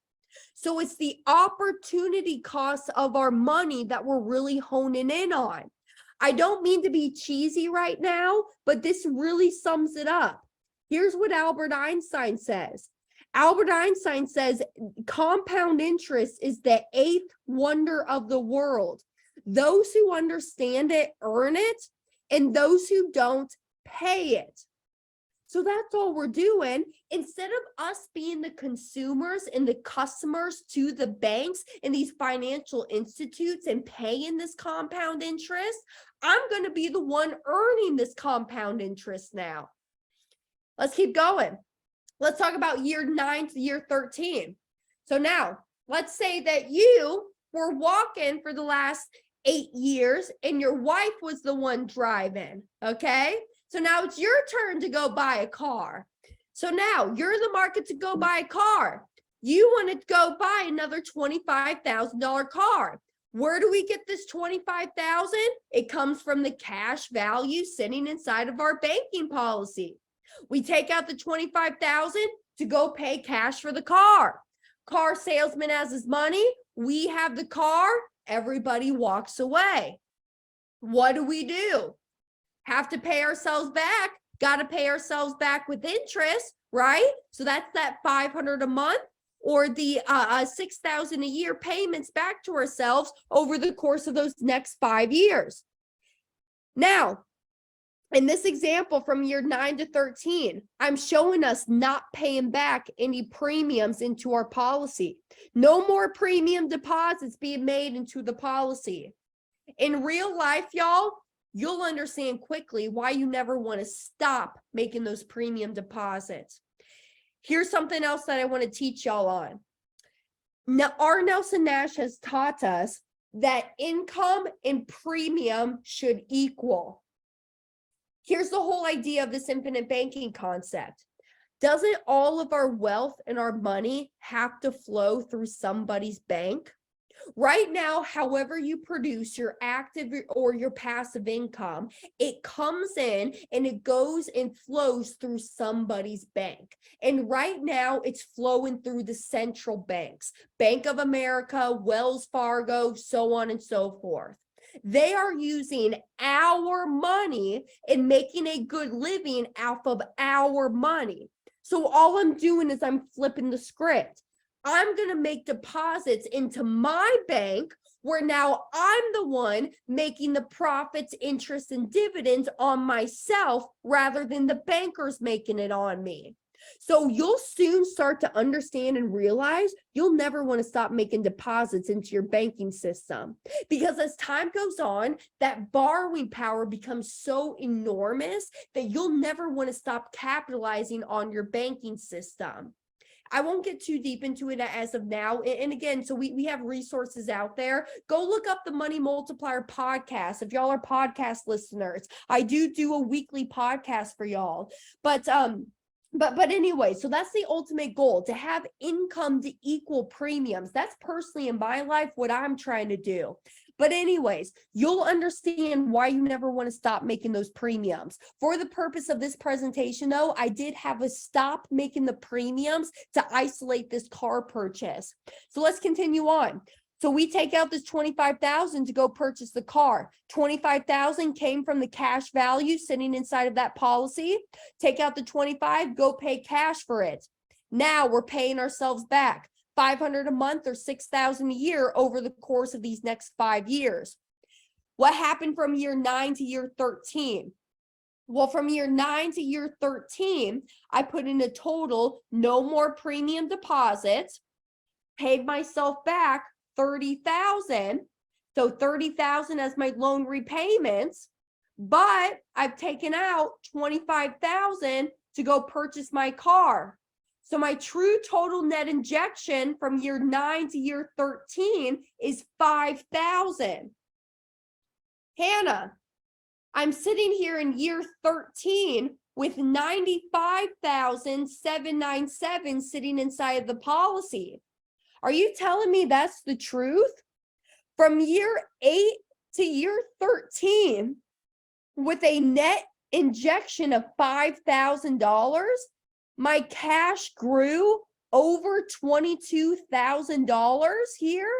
So it's the opportunity cost of our money that we're really honing in on. I don't mean to be cheesy right now, but this really sums it up. Here's what Albert Einstein says. Albert Einstein says compound interest is the 8th wonder of the world. Those who understand it earn it, and those who don't pay it. So that's all we're doing. Instead of us being the consumers and the customers to the banks and these financial institutes and paying this compound interest, I'm going to be the one earning this compound interest now. Let's keep going. Let's talk about year 9 to year 13. So now let's say that you were walking for the last 8 years and your wife was the one driving. Okay. So now it's your turn to go buy a car. So now you're in the market to go buy a car. You want to go buy another $25,000 car. Where do we get this $25,000? It comes from the cash value sitting inside of our banking policy. We take out the $25,000 to go pay cash for the car. Car salesman has his money. We have the car. Everybody walks away. What do? Have to pay ourselves back. Got to pay ourselves back with interest, right? So that's that $500 a month or the $6,000 a year payments back to ourselves over the course of those next 5 years. Now, in this example from year 9 to 13, I'm showing us not paying back any premiums into our policy. No more premium deposits being made into the policy. In real life, y'all, you'll understand quickly why you never want to stop making those premium deposits. Here's something else that I want to teach y'all on. Now, R. Nelson Nash has taught us that income and premium should equal. Here's the whole idea of this infinite banking concept. Doesn't all of our wealth and our money have to flow through somebody's bank? Right now, however you produce your active or your passive income, it comes in and it goes and flows through somebody's bank. And right now, it's flowing through the central banks, Bank of America, Wells Fargo, so on and so forth. They are using our money and making a good living off of our money. So all I'm doing is I'm flipping the script. I'm going to make deposits into my bank where now I'm the one making the profits, interest, and dividends on myself rather than the bankers making it on me. So you'll soon start to understand and realize you'll never want to stop making deposits into your banking system, because as time goes on, that borrowing power becomes so enormous that you'll never want to stop capitalizing on your banking system. I won't get too deep into it as of now. And again, so we have resources out there. Go look up the Money Multiplier podcast. If y'all are podcast listeners, I do a weekly podcast for y'all. But anyway, so that's the ultimate goal, to have income to equal premiums. That's personally in my life what I'm trying to do. But anyways, you'll understand why you never want to stop making those premiums. For the purpose of this presentation, though, I did have a stop making the premiums to isolate this car purchase. So let's continue on. So we take out this $25,000 to go purchase the car. $25,000 came from the cash value sitting inside of that policy. Take out the $25,000, go pay cash for it. Now we're paying ourselves back $500 a month or $6,000 a year over the course of these next 5 years. What happened from year 9 to year 13? Well, from year 9 to year 13, I put in a total, no more premium deposits, paid myself back $30,000. So $30,000 as my loan repayments, but I've taken out $25,000 to go purchase my car. So my true total net injection from year 9 to year 13 is $5,000. Hannah, I'm sitting here in year 13 with $95,797 sitting inside of the policy. Are you telling me that's the truth? From year 8 to year 13, with a net injection of $5,000, my cash grew over $22,000 here?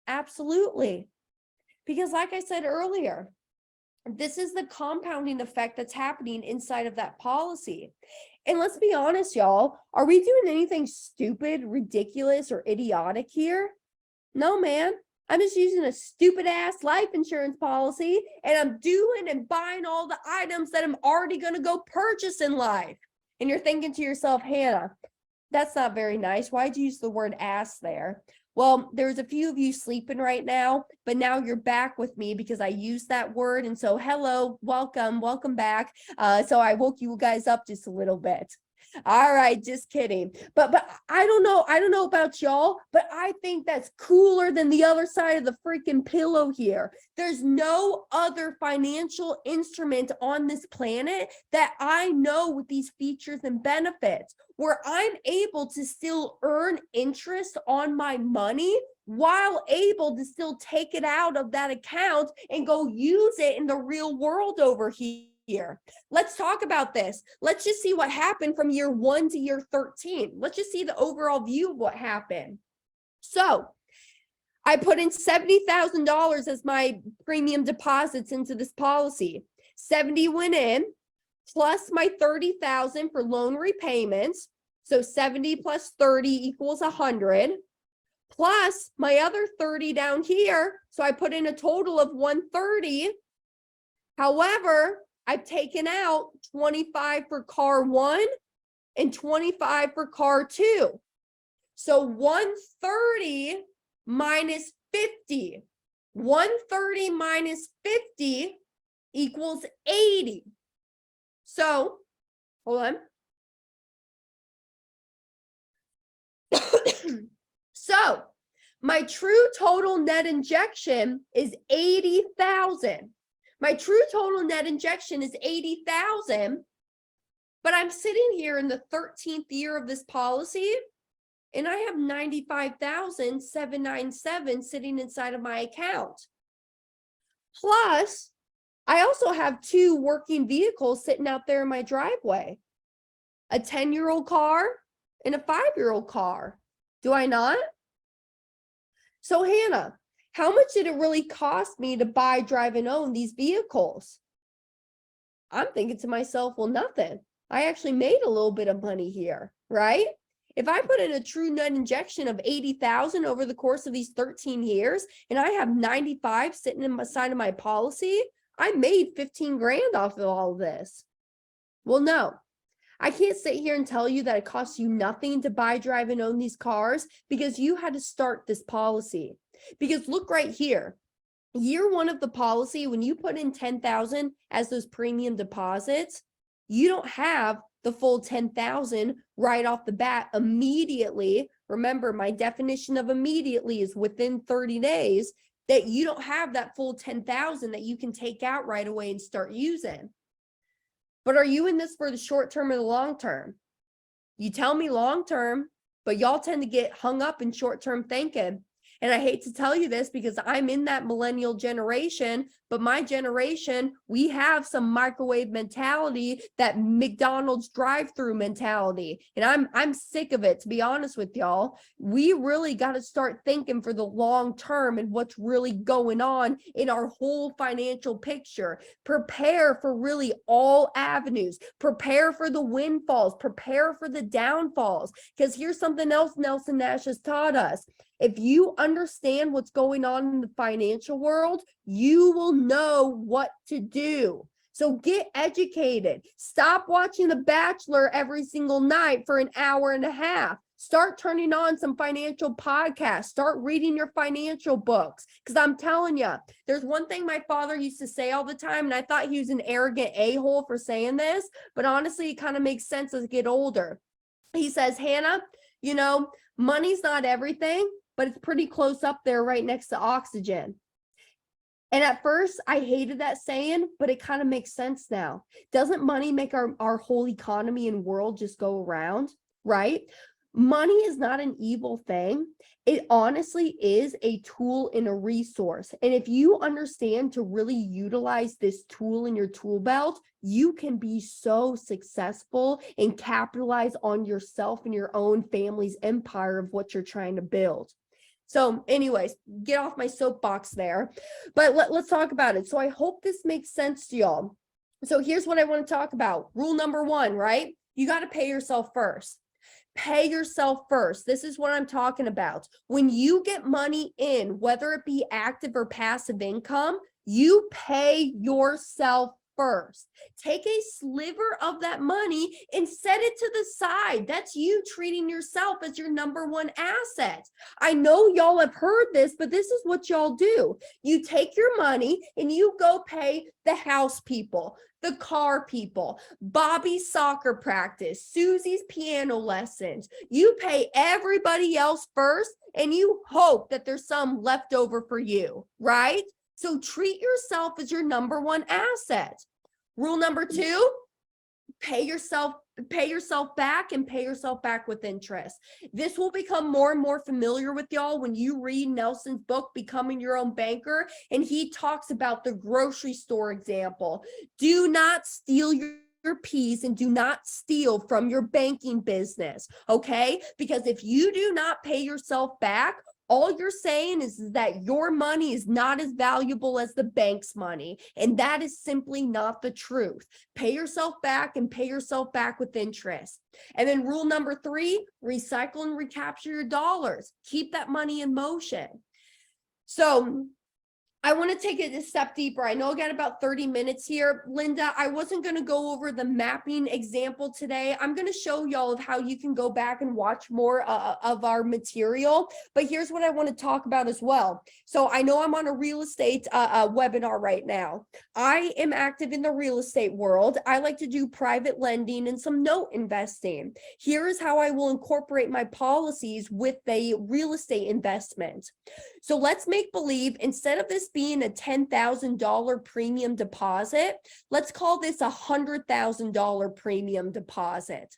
Absolutely. Because like I said earlier, this is the compounding effect that's happening inside of that policy. And let's be honest, y'all, are we doing anything stupid, ridiculous, or idiotic here? No, man. I'm just using a stupid ass life insurance policy, and I'm doing and buying all the items that I'm already going to go purchase in life. And you're thinking to yourself, Hannah, that's not very nice. Why'd you use the word ass there? Well, there's a few of you sleeping right now, but now you're back with me because I used that word. And so, hello, welcome back. So I woke you guys up just a little bit. All right, just kidding. But I don't know about y'all, but I think that's cooler than the other side of the freaking pillow here. There's no other financial instrument on this planet that I know with these features and benefits where I'm able to still earn interest on my money while able to still take it out of that account and go use it in the real world over here. Let's talk about this. Let's just see what happened from year 1 to year 13. Let's just see the overall view of what happened. So I put in $70,000 as my premium deposits into this policy. 70 went in, plus my 30,000 for loan repayments. So 70 plus 30 equals 100, plus my other 30 down here. So I put in a total of 130. However, I've taken out 25 for car 1 and 25 for car 2. So 130 minus 50. 130 minus 50 equals 80. So, hold on. So, my true total net injection is 80,000. My true total net injection is 80,000, but I'm sitting here in the 13th year of this policy, and I have 95,797 sitting inside of my account. Plus, I also have 2 working vehicles sitting out there in my driveway, a 10-year-old car and a 5-year-old car. Do I not? So, Hannah, how much did it really cost me to buy, drive, and own these vehicles? I'm thinking to myself, well, nothing. I actually made a little bit of money here, right? If I put in a true net injection of 80,000 over the course of these 13 years, and I have 95 sitting in my side of my policy, I made 15 grand off of all of this. Well, no. I can't sit here and tell you that it costs you nothing to buy, drive, and own these cars because you had to start this policy. Because look right here, year 1 of the policy, when you put in 10,000 as those premium deposits, you don't have the full 10,000 right off the bat immediately. Remember, my definition of immediately is within 30 days, that you don't have that full 10,000 that you can take out right away and start using. But are you in this for the short term or the long term? You tell me long term, but y'all tend to get hung up in short term thinking. And I hate to tell you this because I'm in that millennial generation, but my generation, we have some microwave mentality, that McDonald's drive-through mentality. And I'm sick of it, to be honest with y'all. We really got to start thinking for the long term and what's really going on in our whole financial picture. Prepare for really all avenues. Prepare for the windfalls. Prepare for the downfalls. Because here's something else Nelson Nash has taught us. If you understand what's going on in the financial world, you will know what to do. So get educated. Stop watching The Bachelor every single night for an hour and a half. Start turning on some financial podcasts. Start reading your financial books. Because I'm telling you, there's one thing my father used to say all the time, and I thought he was an arrogant a-hole for saying this, but honestly, it kind of makes sense as I get older. He says, Hannah, you know, money's not everything, but it's pretty close up there right next to oxygen. And at first I hated that saying, but it kind of makes sense now. Doesn't money make our whole economy and world just go around, right? Money is not an evil thing. It honestly is a tool and a resource. And if you understand to really utilize this tool in your tool belt, you can be so successful and capitalize on yourself and your own family's empire of what you're trying to build. So anyways, get off my soapbox there, but let's talk about it. So I hope this makes sense to y'all. So here's what I want to talk about. Rule number one, right? You got to pay yourself first. Pay yourself first. This is what I'm talking about. When you get money in, whether it be active or passive income, you pay yourself first. Take a sliver of that money and set it to the side. That's you treating yourself as your number one asset. I know y'all have heard this, but this is what y'all do. You take your money and you go pay the house people, the car people, Bobby's soccer practice, Susie's piano lessons. You pay everybody else first and you hope that there's some left over for you, right? So treat yourself as your number one asset. Rule number two, pay yourself back and pay yourself back with interest. This will become more and more familiar with y'all when you read Nelson's book, Becoming Your Own Banker, and he talks about the grocery store example. Do not steal your peas and do not steal from your banking business, okay? Because if you do not pay yourself back, all you're saying is that your money is not as valuable as the bank's money. And that is simply not the truth. Pay yourself back and pay yourself back with interest. And then rule number three, recycle and recapture your dollars. Keep that money in motion. So I want to take it a step deeper. I know I got about 30 minutes here. Linda, I wasn't going to go over the mapping example today. I'm going to show y'all of how you can go back and watch more of our material. But here's what I want to talk about as well. So I know I'm on a real estate webinar right now. I am active in the real estate world. I like to do private lending and some note investing. Here is how I will incorporate my policies with a real estate investment. So let's make believe instead of this being a $10,000 premium deposit, let's call this a $100,000 premium deposit.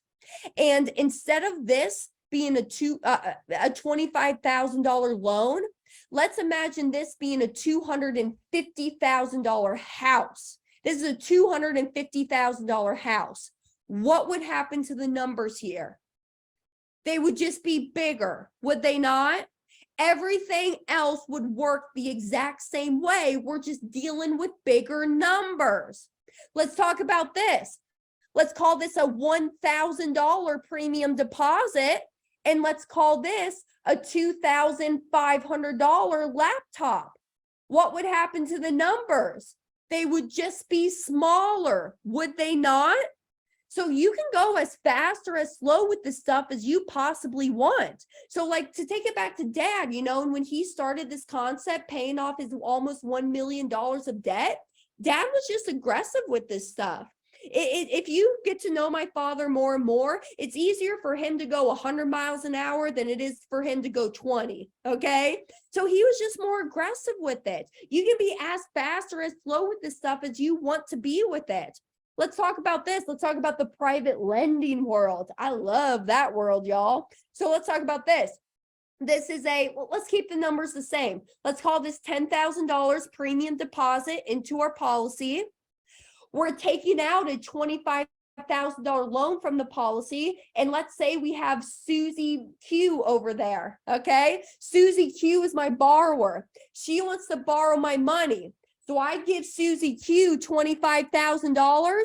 And instead of this being a $25,000 loan, let's imagine this being a $250,000 house. This is a $250,000 house. What would happen to the numbers here? They would just be bigger, would they not? Everything else would work the exact same way. We're just dealing with bigger numbers. Let's talk about this. Let's call this a $1,000 premium deposit, and let's call this a $2,500 laptop. What would happen to the numbers? They would just be smaller, would they not? So you can go as fast or as slow with this stuff as you possibly want. So like to take it back to Dad, you know, and when he started this concept, paying off his almost $1 million of debt, Dad was just aggressive with this stuff. If you get to know my father more and more, it's easier for him to go 100 miles an hour than it is for him to go 20, okay? So he was just more aggressive with it. You can be as fast or as slow with this stuff as you want to be with it. Let's talk about this. Let's talk about the private lending world. I love that world, y'all. So let's talk about this. This is well, let's keep the numbers the same. Let's call this $10,000 premium deposit into our policy. We're taking out a $25,000 loan from the policy. And let's say we have Susie Q over there. Okay. Susie Q is my borrower. She wants to borrow my money. So I give Susie Q $25,000.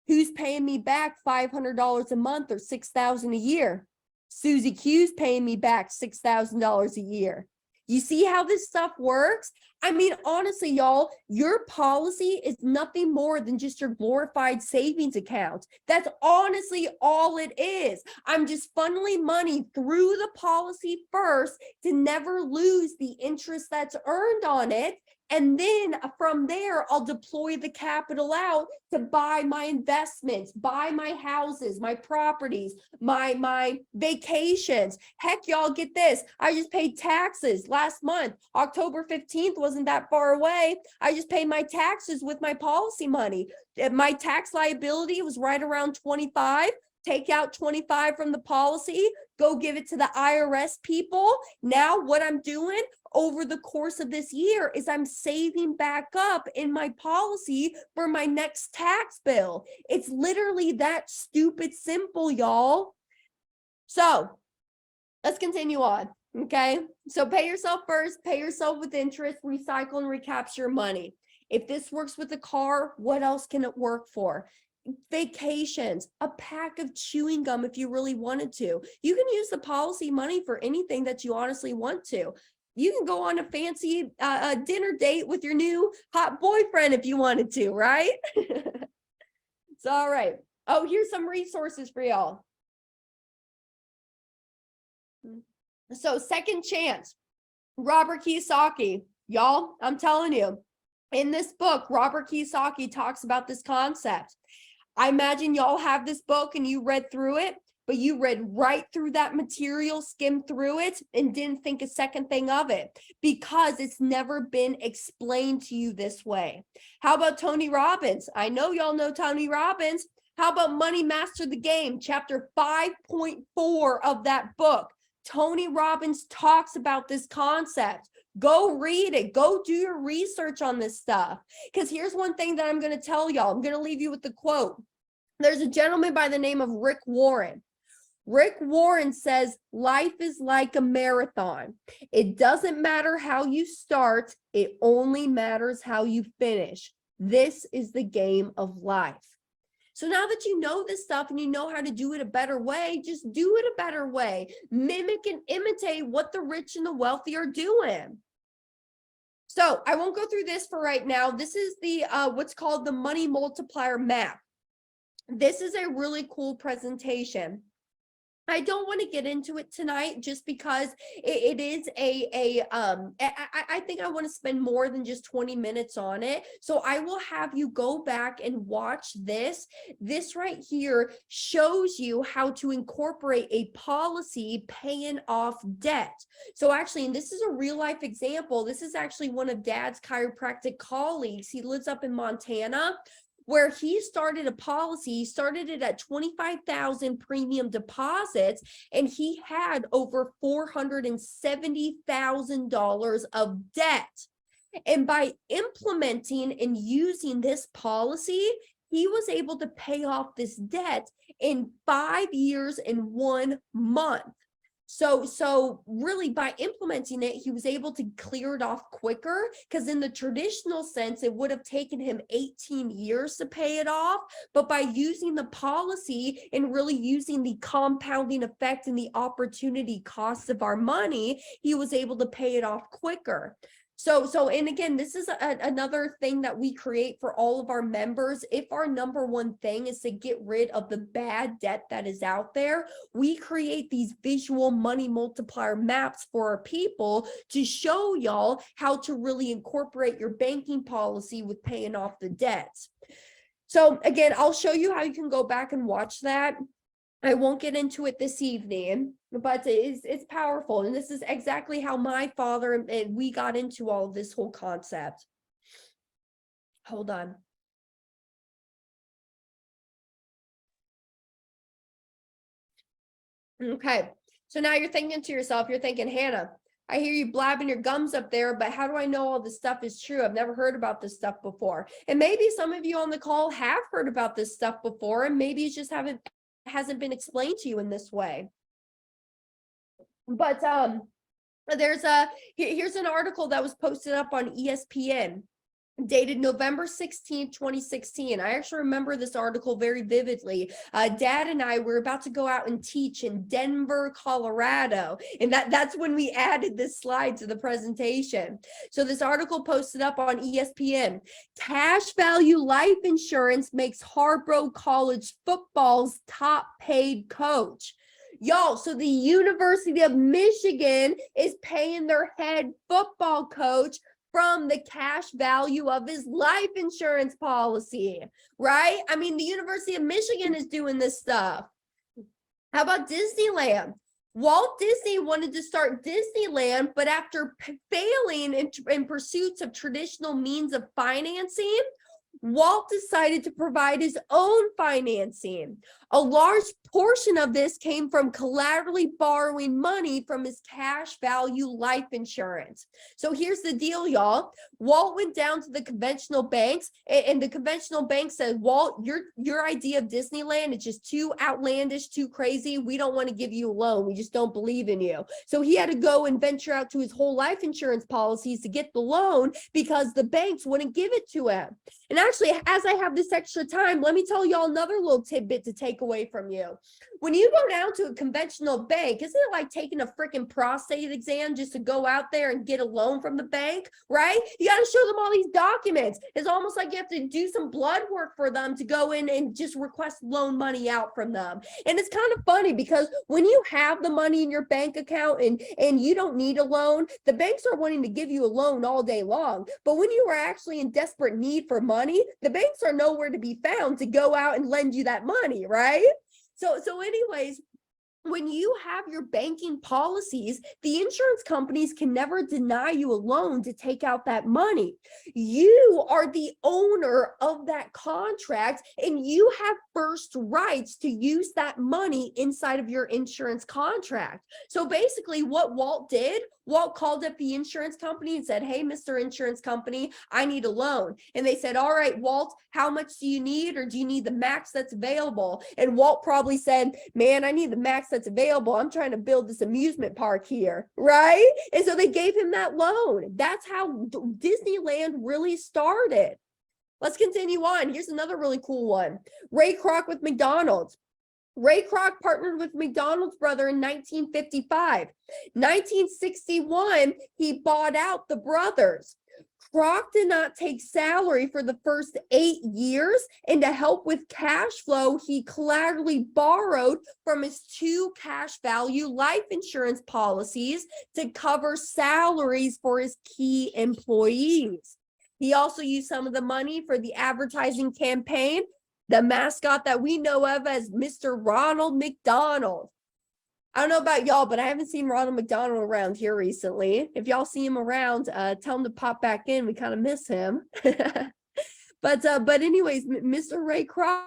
Who's paying me back $500 a month or $6,000 a year? Susie Q's paying me back $6,000 a year. You see how this stuff works? I mean, honestly, y'all, your policy is nothing more than just your glorified savings account. That's honestly all it is. I'm just funneling money through the policy first to never lose the interest that's earned on it. And then from there, I'll deploy the capital out to buy my investments, buy my houses, my properties, my vacations. Heck, y'all, get this. I just paid taxes last month. October 15th wasn't that far away. I just paid my taxes with my policy money. My tax liability was right around 25. Take out 25 from the policy, go give it to the IRS people. Now what I'm doing over the course of this year is I'm saving back up in my policy for my next tax bill. It's literally that stupid simple, y'all. So let's continue on. Okay. So pay yourself first, pay yourself with interest, recycle and recapture your money. If this works with a car, what else can it work for? Vacations, a pack of chewing gum if you really wanted to. You can use the policy money for anything that you honestly want to. You can go on a fancy dinner date with your new hot boyfriend if you wanted to, right? It's all right. Oh, here's some resources for y'all. So Second Chance, Robert Kiyosaki. Y'all, I'm telling you, in this book, Robert Kiyosaki talks about this concept. I imagine y'all have this book and you read through it, but you read right through that material, skimmed through it, and didn't think a second thing of it because it's never been explained to you this way. How about Tony Robbins? I know y'all know Tony Robbins. How about Money Master the Game, chapter 5.4 of that book? Tony Robbins talks about this concept. Go read it. Go do your research on this stuff. Because here's one thing that I'm going to tell y'all. I'm going to leave you with the quote. There's a gentleman by the name of Rick Warren. Rick Warren says, life is like a marathon. It doesn't matter how you start. It only matters how you finish. This is the game of life. So now that you know this stuff and you know how to do it a better way, just do it a better way. Mimic and imitate what the rich and the wealthy are doing. So I won't go through this for right now. This is the what's called the money multiplier map. This is a really cool presentation. I don't want to get into it tonight just because it is I think I want to spend more than just 20 minutes on it. So I will have you go back and watch this. This right here shows you how to incorporate a policy paying off debt. So actually, and this is a real life example. This is actually one of Dad's chiropractic colleagues. He lives up in Montana, where he started a policy. He started it at 25,000 premium deposits, and he had over $470,000 of debt. And by implementing and using this policy, he was able to pay off this debt in 5 years and 1 month. So really by implementing it, he was able to clear it off quicker, because in the traditional sense, it would have taken him 18 years to pay it off. But by using the policy and really using the compounding effect and the opportunity costs of our money, he was able to pay it off quicker. So, and again, this is another thing that we create for all of our members. If our number one thing is to get rid of the bad debt that is out there, we create these visual money multiplier maps for our people to show y'all how to really incorporate your banking policy with paying off the debts. So again, I'll show you how you can go back and watch that. I won't get into it this evening, but it's powerful. And this is exactly how my father and we got into all of this whole concept. Hold on. Okay. So now you're thinking to yourself, you're thinking, Hannah, I hear you blabbing your gums up there, but how do I know all this stuff is true? I've never heard about this stuff before. And maybe some of you on the call have heard about this stuff before, and maybe it just hasn't been explained to you in this way. But here's an article that was posted up on ESPN. Dated November 16th, 2016. I actually remember this article very vividly. Dad and I were about to go out and teach in Denver, Colorado. And that's when we added this slide to the presentation. So this article posted up on ESPN. Cash value life insurance makes Harborough College football's top paid coach. Y'all, so the University of Michigan is paying their head football coach from the cash value of his life insurance policy, right? I mean, the University of Michigan is doing this stuff. How about Disneyland? Walt Disney wanted to start Disneyland, but after failing in pursuits of traditional means of financing, Walt decided to provide his own financing. A large portion of this came from collaterally borrowing money from his cash value life insurance. So here's the deal, y'all. Walt went down to the conventional banks, and the conventional bank said, Walt, your idea of Disneyland is just too outlandish, too crazy. We don't want to give you a loan. We just don't believe in you. So he had to go and venture out to his whole life insurance policies to get the loan because the banks wouldn't give it to him. And actually, as I have this extra time, let me tell y'all another little tidbit to take away from you. When you go down to a conventional bank, isn't it like taking a freaking prostate exam just to go out there and get a loan from the bank, right? You got to show them all these documents. It's almost like you have to do some blood work for them to go in and just request loan money out from them. And it's kind of funny because when you have the money in your bank account and you don't need a loan, the banks are wanting to give you a loan all day long. But when you are actually in desperate need for money, the banks are nowhere to be found to go out and lend you that money, right? So anyways, when you have your banking policies, the insurance companies can never deny you a loan to take out that money. You are the owner of that contract, and you have first rights to use that money inside of your insurance contract. So basically what Walt did, Walt called up the insurance company and said, hey, Mr. Insurance Company, I need a loan. And they said, all right, Walt, how much do you need? Or do you need the max that's available? And Walt probably said, man, I need the max that's available. I'm trying to build this amusement park here, right? And so they gave him that loan. That's how Disneyland really started. Let's continue on. Here's another really cool one. Ray Kroc with McDonald's. Ray Kroc partnered with McDonald's brother in 1955. 1961, he bought out the brothers. Kroc did not take salary for the first 8 years, and to help with cash flow, he collaterally borrowed from his 2 cash value life insurance policies to cover salaries for his key employees. He also used some of the money for the advertising campaign, the mascot that we know of as Mr. Ronald McDonald. I don't know about y'all, but I haven't seen Ronald McDonald around here recently. If y'all see him around, tell him to pop back in. We kind of miss him. But anyways, Mr. Ray Kroc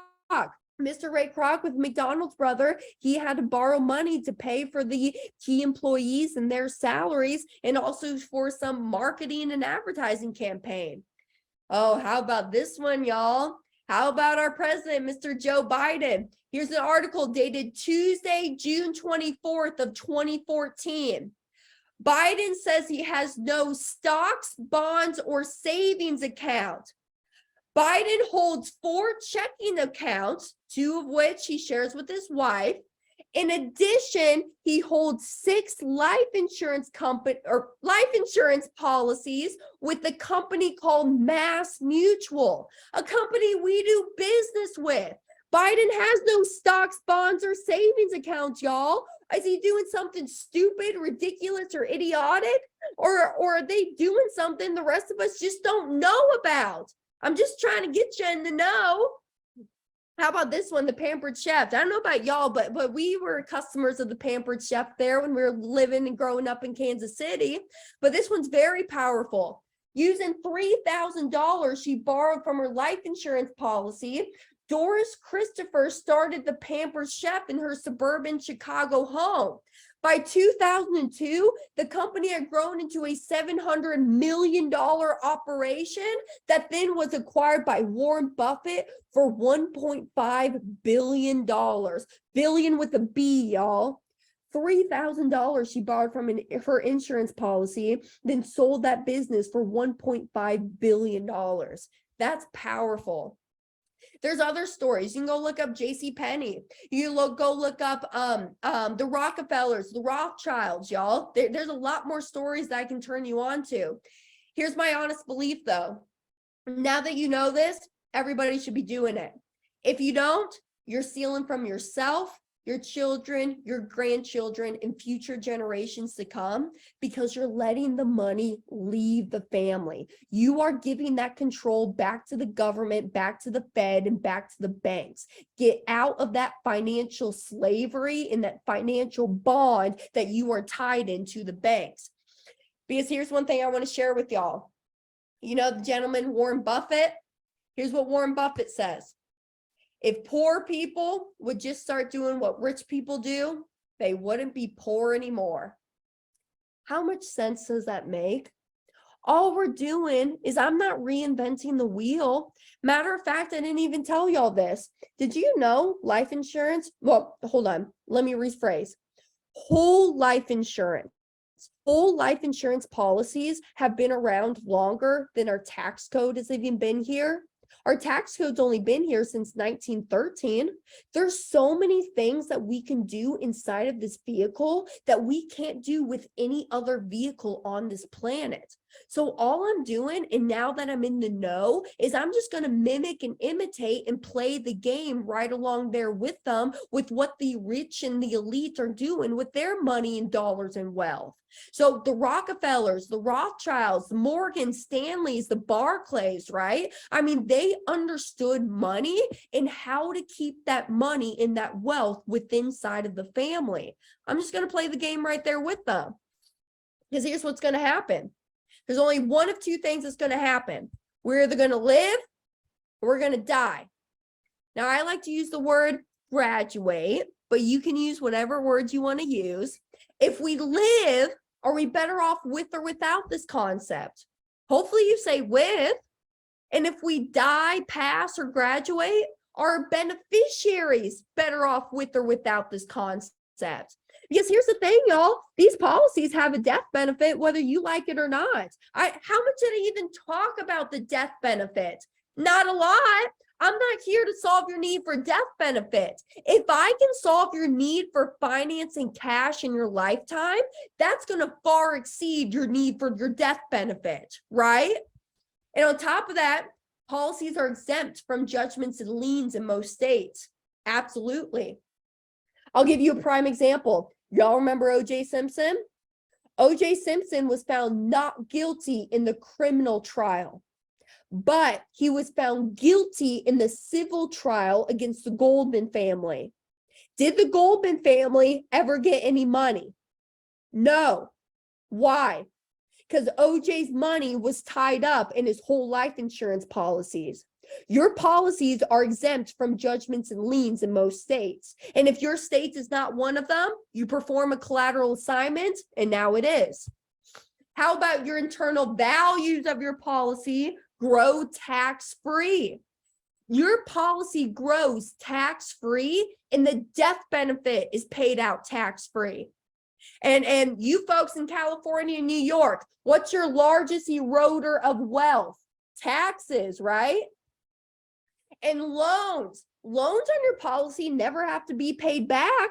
with McDonald's brother, he had to borrow money to pay for the key employees and their salaries, and also for some marketing and advertising campaign. Oh, how about this one, y'all? How about our president, Mr. Joe Biden? Here's an article dated Tuesday, June 24th of 2014. Biden says he has no stocks, bonds, or savings account. Biden holds 4 checking accounts, 2 of which he shares with his wife. In addition, he holds 6 life insurance policies with a company called Mass Mutual, a company we do business with. Biden has no stocks, bonds, or savings accounts, y'all. Is he doing something stupid, ridiculous, or idiotic? Or are they doing something the rest of us just don't know about? I'm just trying to get you in the know. How about this one, the Pampered Chef? I don't know about y'all, but we were customers of the Pampered Chef there when we were living and growing up in Kansas City. But this one's very powerful. Using $3,000 she borrowed from her life insurance policy, Doris Christopher started the Pampered Chef in her suburban Chicago home. By 2002, the company had grown into a $700 million operation that then was acquired by Warren Buffett for $1.5 billion. Billion with a B, y'all. $3,000 she borrowed from her insurance policy, then sold that business for $1.5 billion. That's powerful. There's other stories. You can go look up J.C. Penney. You go look up the Rockefellers, the Rothschilds, y'all. There's a lot more stories that I can turn you on to. Here's my honest belief, though. Now that you know this, everybody should be doing it. If you don't, you're stealing from yourself, your children, your grandchildren, and future generations to come, because you're letting the money leave the family. You are giving that control back to the government, back to the Fed, and back to the banks. Get out of that financial slavery and that financial bond that you are tied into the banks. Because here's one thing I want to share with y'all. You know the gentleman Warren Buffett? Here's what Warren Buffett says. If poor people would just start doing what rich people do, they wouldn't be poor anymore. How much sense does that make? All we're doing is I'm not reinventing the wheel. Matter of fact, I didn't even tell y'all this. Did you know life insurance? Well, hold on. Let me rephrase. Whole life insurance. Whole life insurance policies have been around longer than our tax code has even been here. Our tax code's only been here since 1913. There's so many things that we can do inside of this vehicle that we can't do with any other vehicle on this planet. So all I'm doing, and now that I'm in the know, is I'm just going to mimic and imitate and play the game right along there with them, with what the rich and the elite are doing with their money and dollars and wealth. So the Rockefellers, the Rothschilds, the Morgan Stanleys, the Barclays, right? I mean, they understood money and how to keep that money and that wealth within inside of the family. I'm just going to play the game right there with them. Because here's what's going to happen. There's only one of two things that's going to happen. We're either going to live or we're going to die. Now, I like to use the word graduate, but you can use whatever words you want to use. If we live, are we better off with or without this concept? Hopefully you say with. And if we die, pass, or graduate, are beneficiaries better off with or without this concept? Because here's the thing, y'all, these policies have a death benefit, whether you like it or not. How much did I even talk about the death benefit? Not a lot. I'm not here to solve your need for death benefit. If I can solve your need for financing cash in your lifetime, that's going to far exceed your need for your death benefit, right? And on top of that, policies are exempt from judgments and liens in most states. Absolutely. I'll give you a prime example. Y'all remember O.J. Simpson? O.J. Simpson was found not guilty in the criminal trial, but he was found guilty in the civil trial against the Goldman family. Did the Goldman family ever get any money? No. Why? Because OJ's money was tied up in his whole life insurance policies. Your policies are exempt from judgments and liens in most states. And if your state is not one of them, you perform a collateral assignment, and now it is. How about your internal values of your policy grow tax-free? Your policy grows tax-free, and the death benefit is paid out tax-free. And you folks in California and New York, what's your largest eroder of wealth? Taxes, right? And loans. Loans on your policy never have to be paid back.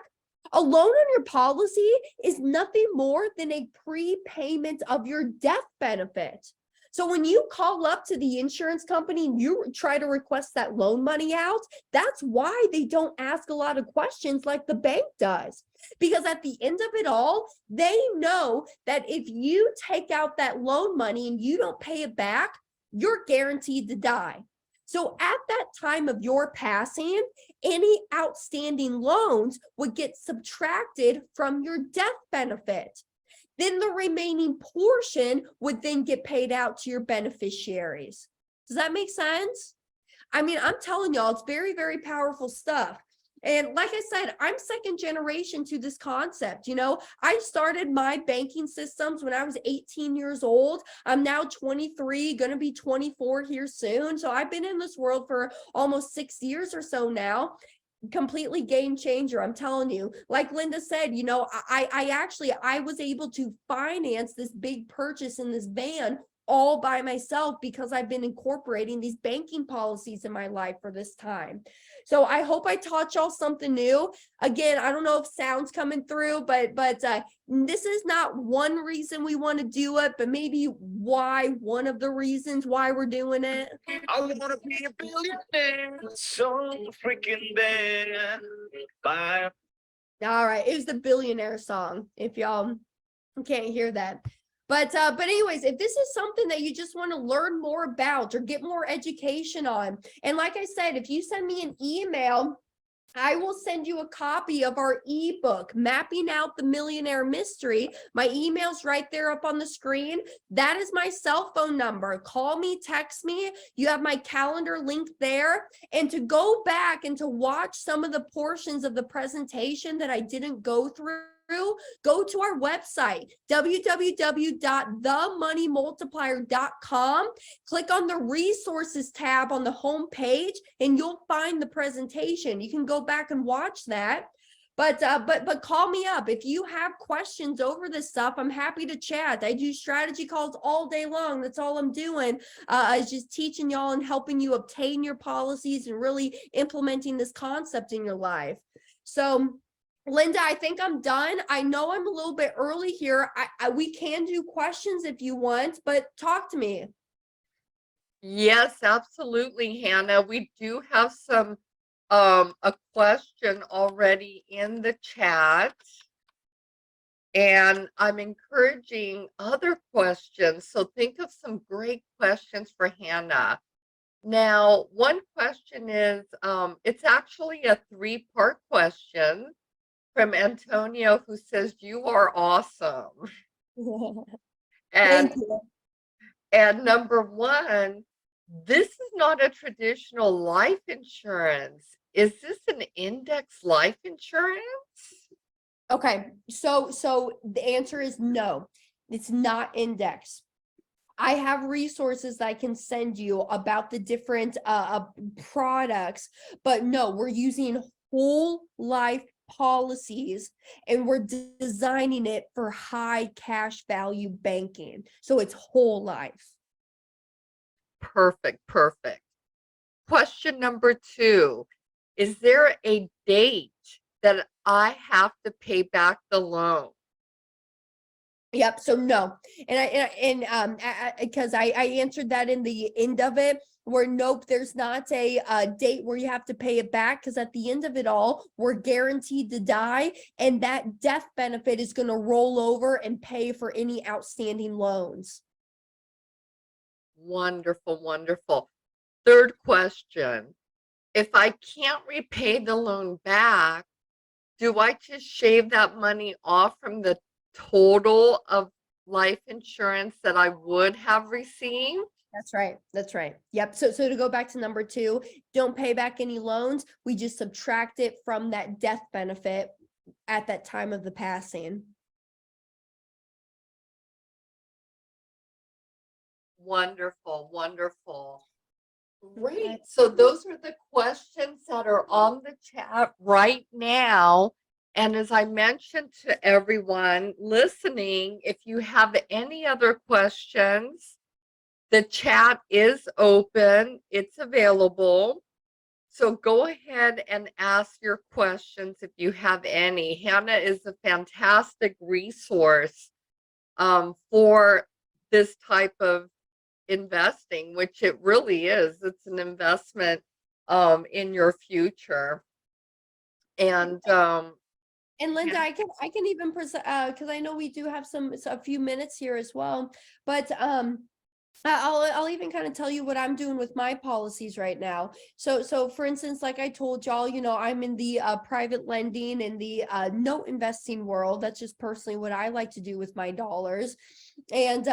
A loan on your policy is nothing more than a prepayment of your death benefit. So when you call up to the insurance company and you try to request that loan money out, that's why they don't ask a lot of questions like the bank does. Because at the end of it all, they know that if you take out that loan money and you don't pay it back, you're guaranteed to die. So at that time of your passing, any outstanding loans would get subtracted from your death benefit. Then the remaining portion would then get paid out to your beneficiaries. Does that make sense? I mean, I'm telling y'all, it's very, very powerful stuff. And like I said, I'm second generation to this concept. You know, I started my banking systems when I was 18 years old. I'm now 23, going to be 24 here soon. So I've been in this world for almost 6 years or so now. Completely game changer, I'm telling you. Like Linda said, you know, I was able to finance this big purchase in this van all by myself because I've been incorporating these banking policies in my life for this time. So I hope I taught y'all something new. Again, I don't know if sound's coming through, but this is not one reason we want to do it, but maybe one of the reasons why we're doing it. I want to be a billionaire, so freaking bad. Bye. All right, it was the billionaire song, if y'all can't hear that. But anyways, if this is something that you just want to learn more about or get more education on, and like I said, if you send me an email, I will send you a copy of our ebook, Mapping Out the Millionaire Mystery. My email's right there up on the screen. That is my cell phone number. Call me, text me. You have my calendar link there. And to go back and to watch some of the portions of the presentation that I didn't go through, go to our website, www.themoneymultiplier.com. Click on the resources tab on the home page and you'll find the presentation. You can go back and watch that. But call me up if you have questions over this stuff. I'm happy to chat. I do strategy calls all day long. That's all I'm doing. Is just teaching y'all and helping you obtain your policies and really implementing this concept in your life. So Linda, I think I'm done. I know I'm a little bit early here. We can do questions if you want, but talk to me. Yes, absolutely, Hannah. We do have some a question already in the chat. And I'm encouraging other questions. So think of some great questions for Hannah. Now, one question is, it's actually a 3-part question from Antonio, who says, "You are awesome." Thank you. And number 1, this is not a traditional life insurance. Is this an index life insurance? Okay, so the answer is no, it's not index. I have resources that I can send you about the different products, but no, we're using whole life policies and we're designing it for high cash value banking. So it's whole life. Perfect. Question number 2, is there a date that I have to pay back the loan? Yep. So no, and because I answered that in the end of it, where nope, there's not a date where you have to pay it back, because at the end of it all, we're guaranteed to die, and that death benefit is going to roll over and pay for any outstanding loans. Wonderful. Third question, if I can't repay the loan back, do I just shave that money off from the total of life insurance that I would have received? That's right. Yep. So to go back to number 2, don't pay back any loans. We just subtract it from that death benefit at that time of the passing. Wonderful. Great. So those are the questions that are on the chat right now. And as I mentioned to everyone listening, if you have any other questions, the chat is open, it's available. So go ahead and ask your questions if you have any. Hannah is a fantastic resource for this type of investing, which it really is. It's an investment in your future. And Linda, yeah. I can even present because I know we do have a few minutes here as well. But I'll even kind of tell you what I'm doing with my policies right now. So for instance, like I told y'all, you know, I'm in the private lending and the note investing world. That's just personally what I like to do with my dollars. And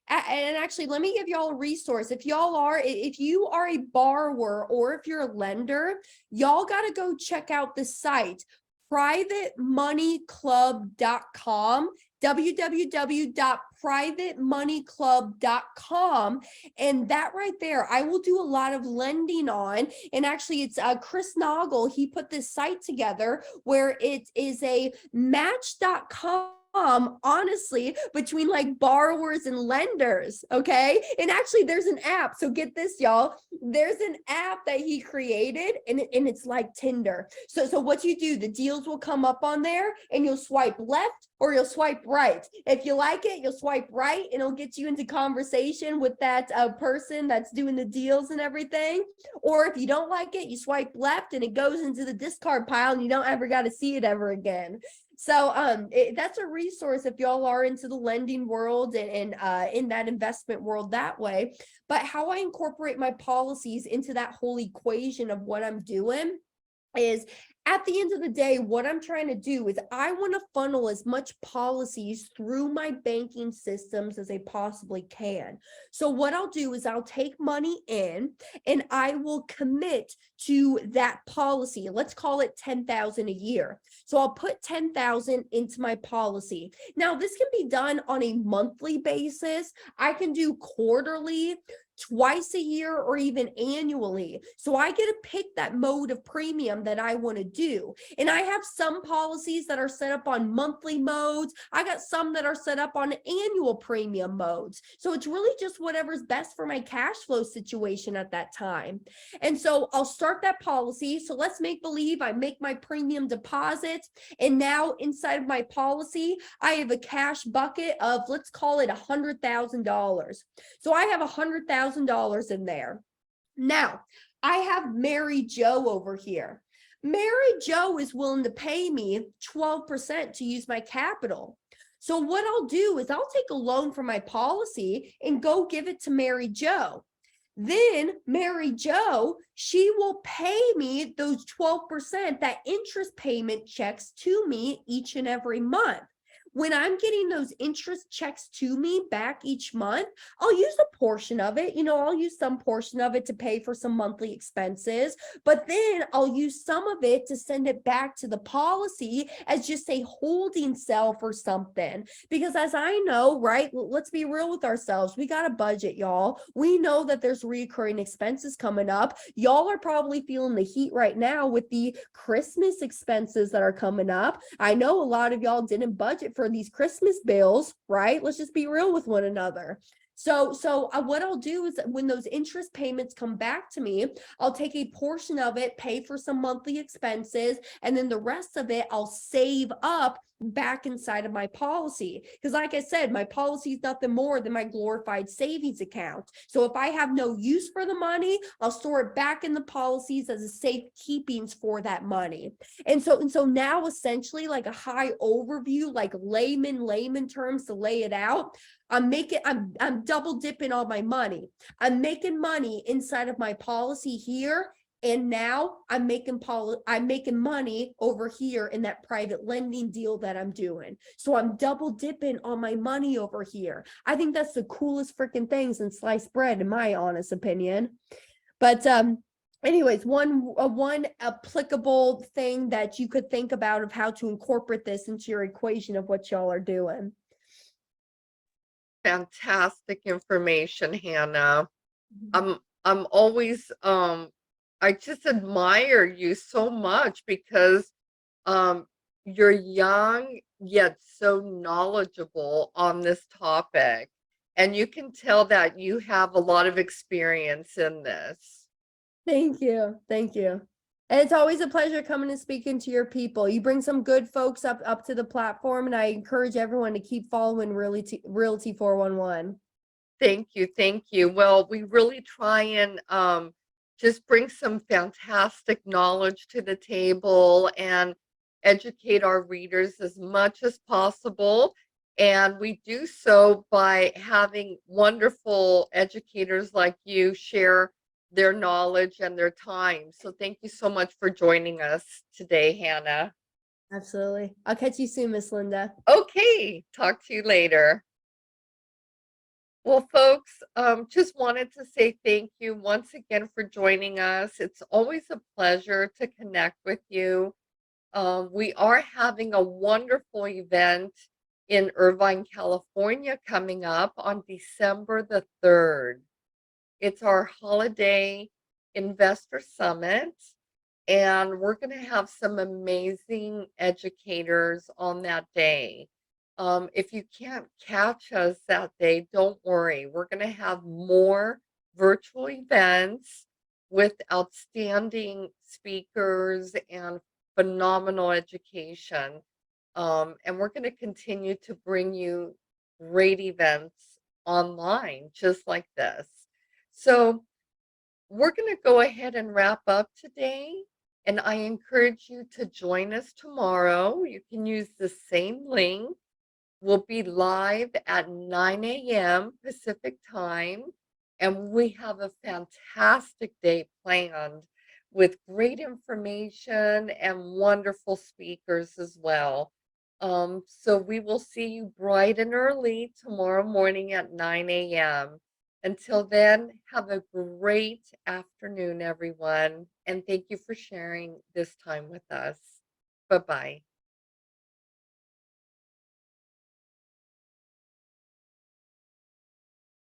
actually, let me give y'all a resource. If you are a borrower or if you're a lender, y'all got to go check out the site privatemoneyclub.com, www.privatemoneyclub.com. And that right there, I will do a lot of lending on. And actually, it's Chris Noggle. He put this site together where it is a match.com, honestly, between like borrowers and lenders. Okay. And actually there's an app. So get this, y'all. There's an app that he created and it's like Tinder. So what you do, the deals will come up on there and you'll swipe left or you'll swipe right. If you like it, you'll swipe right and it'll get you into conversation with that person that's doing the deals and everything. Or if you don't like it, you swipe left and it goes into the discard pile and you don't ever got to see it ever again. So that's a resource if y'all are into the lending world and in that investment world that way. But how I incorporate my policies into that whole equation of what I'm doing is, at the end of the day, what I'm trying to do is I want to funnel as much policies through my banking systems as I possibly can. So what I'll do is I'll take money in and I will commit to that policy. Let's call it 10,000 a year. So I'll put 10,000 into my policy. Now this can be done on a monthly basis. I can do quarterly, twice a year, or even annually. So I get to pick that mode of premium that I want to do. And I have some policies that are set up on monthly modes. I got some that are set up on annual premium modes. So it's really just whatever's best for my cash flow situation at that time. And so I'll start that policy. So let's make believe I make my premium deposit. And now inside of my policy, I have a cash bucket of, let's call it $100,000. So I have $100,000 in there. Now, I have Mary Jo over here. Mary Jo is willing to pay me 12% to use my capital. So what I'll do is I'll take a loan from my policy and go give it to Mary Jo. Then Mary Jo, she will pay me those 12%, that interest payment checks to me each and every month. When I'm getting those interest checks to me back each month, I'll use a portion of it. You know, I'll use some portion of it to pay for some monthly expenses, but then I'll use some of it to send it back to the policy as just a holding cell for something. Because as I know, right, let's be real with ourselves. We got a budget, y'all. We know that there's recurring expenses coming up. Y'all are probably feeling the heat right now with the Christmas expenses that are coming up. I know a lot of y'all didn't budget for these Christmas bills, right? Let's just be real with one another. So what I'll do is when those interest payments come back to me, I'll take a portion of it, pay for some monthly expenses, and then the rest of it I'll save up back inside of my policy. Because like I said, my policy is nothing more than my glorified savings account. So if I have no use for the money, I'll store it back in the policies as a safe keepings for that money. And so now essentially, like a high overview, like layman terms to lay it out, I'm double dipping all my money. I'm making money inside of my policy here. And now I'm making money over here in that private lending deal that I'm doing. So I'm double dipping on my money over here. I think that's the coolest freaking things in sliced bread, in my honest opinion. But anyways, one applicable thing that you could think about of how to incorporate this into your equation of what y'all are doing. Fantastic information, Hannah. I'm always I just admire you so much because you're young yet so knowledgeable on this topic, and you can tell that you have a lot of experience in this. Thank you. And it's always a pleasure coming and speaking to your people. You bring some good folks up to the platform, and I encourage everyone to keep following Realty411. Thank you. Well, we really try and just bring some fantastic knowledge to the table and educate our readers as much as possible. And we do so by having wonderful educators like you share their knowledge and their time. So thank you so much for joining us today, Hannah. Absolutely. I'll catch you soon, Miss Linda. Okay, talk to you later. Well, folks, just wanted to say thank you once again for joining us. It's always a pleasure to connect with you. We are having a wonderful event in Irvine, California coming up on December the 3rd. It's our holiday investor summit, and we're going to have some amazing educators on that day. If you can't catch us that day, don't worry. We're going to have more virtual events with outstanding speakers and phenomenal education. And we're going to continue to bring you great events online, just like this. So we're going to go ahead and wrap up today. And I encourage you to join us tomorrow. You can use the same link. We'll be live at 9 a.m. Pacific time. And we have a fantastic day planned with great information and wonderful speakers as well. So we will see you bright and early tomorrow morning at 9 a.m. Until then, have a great afternoon, everyone. And thank you for sharing this time with us. Bye-bye.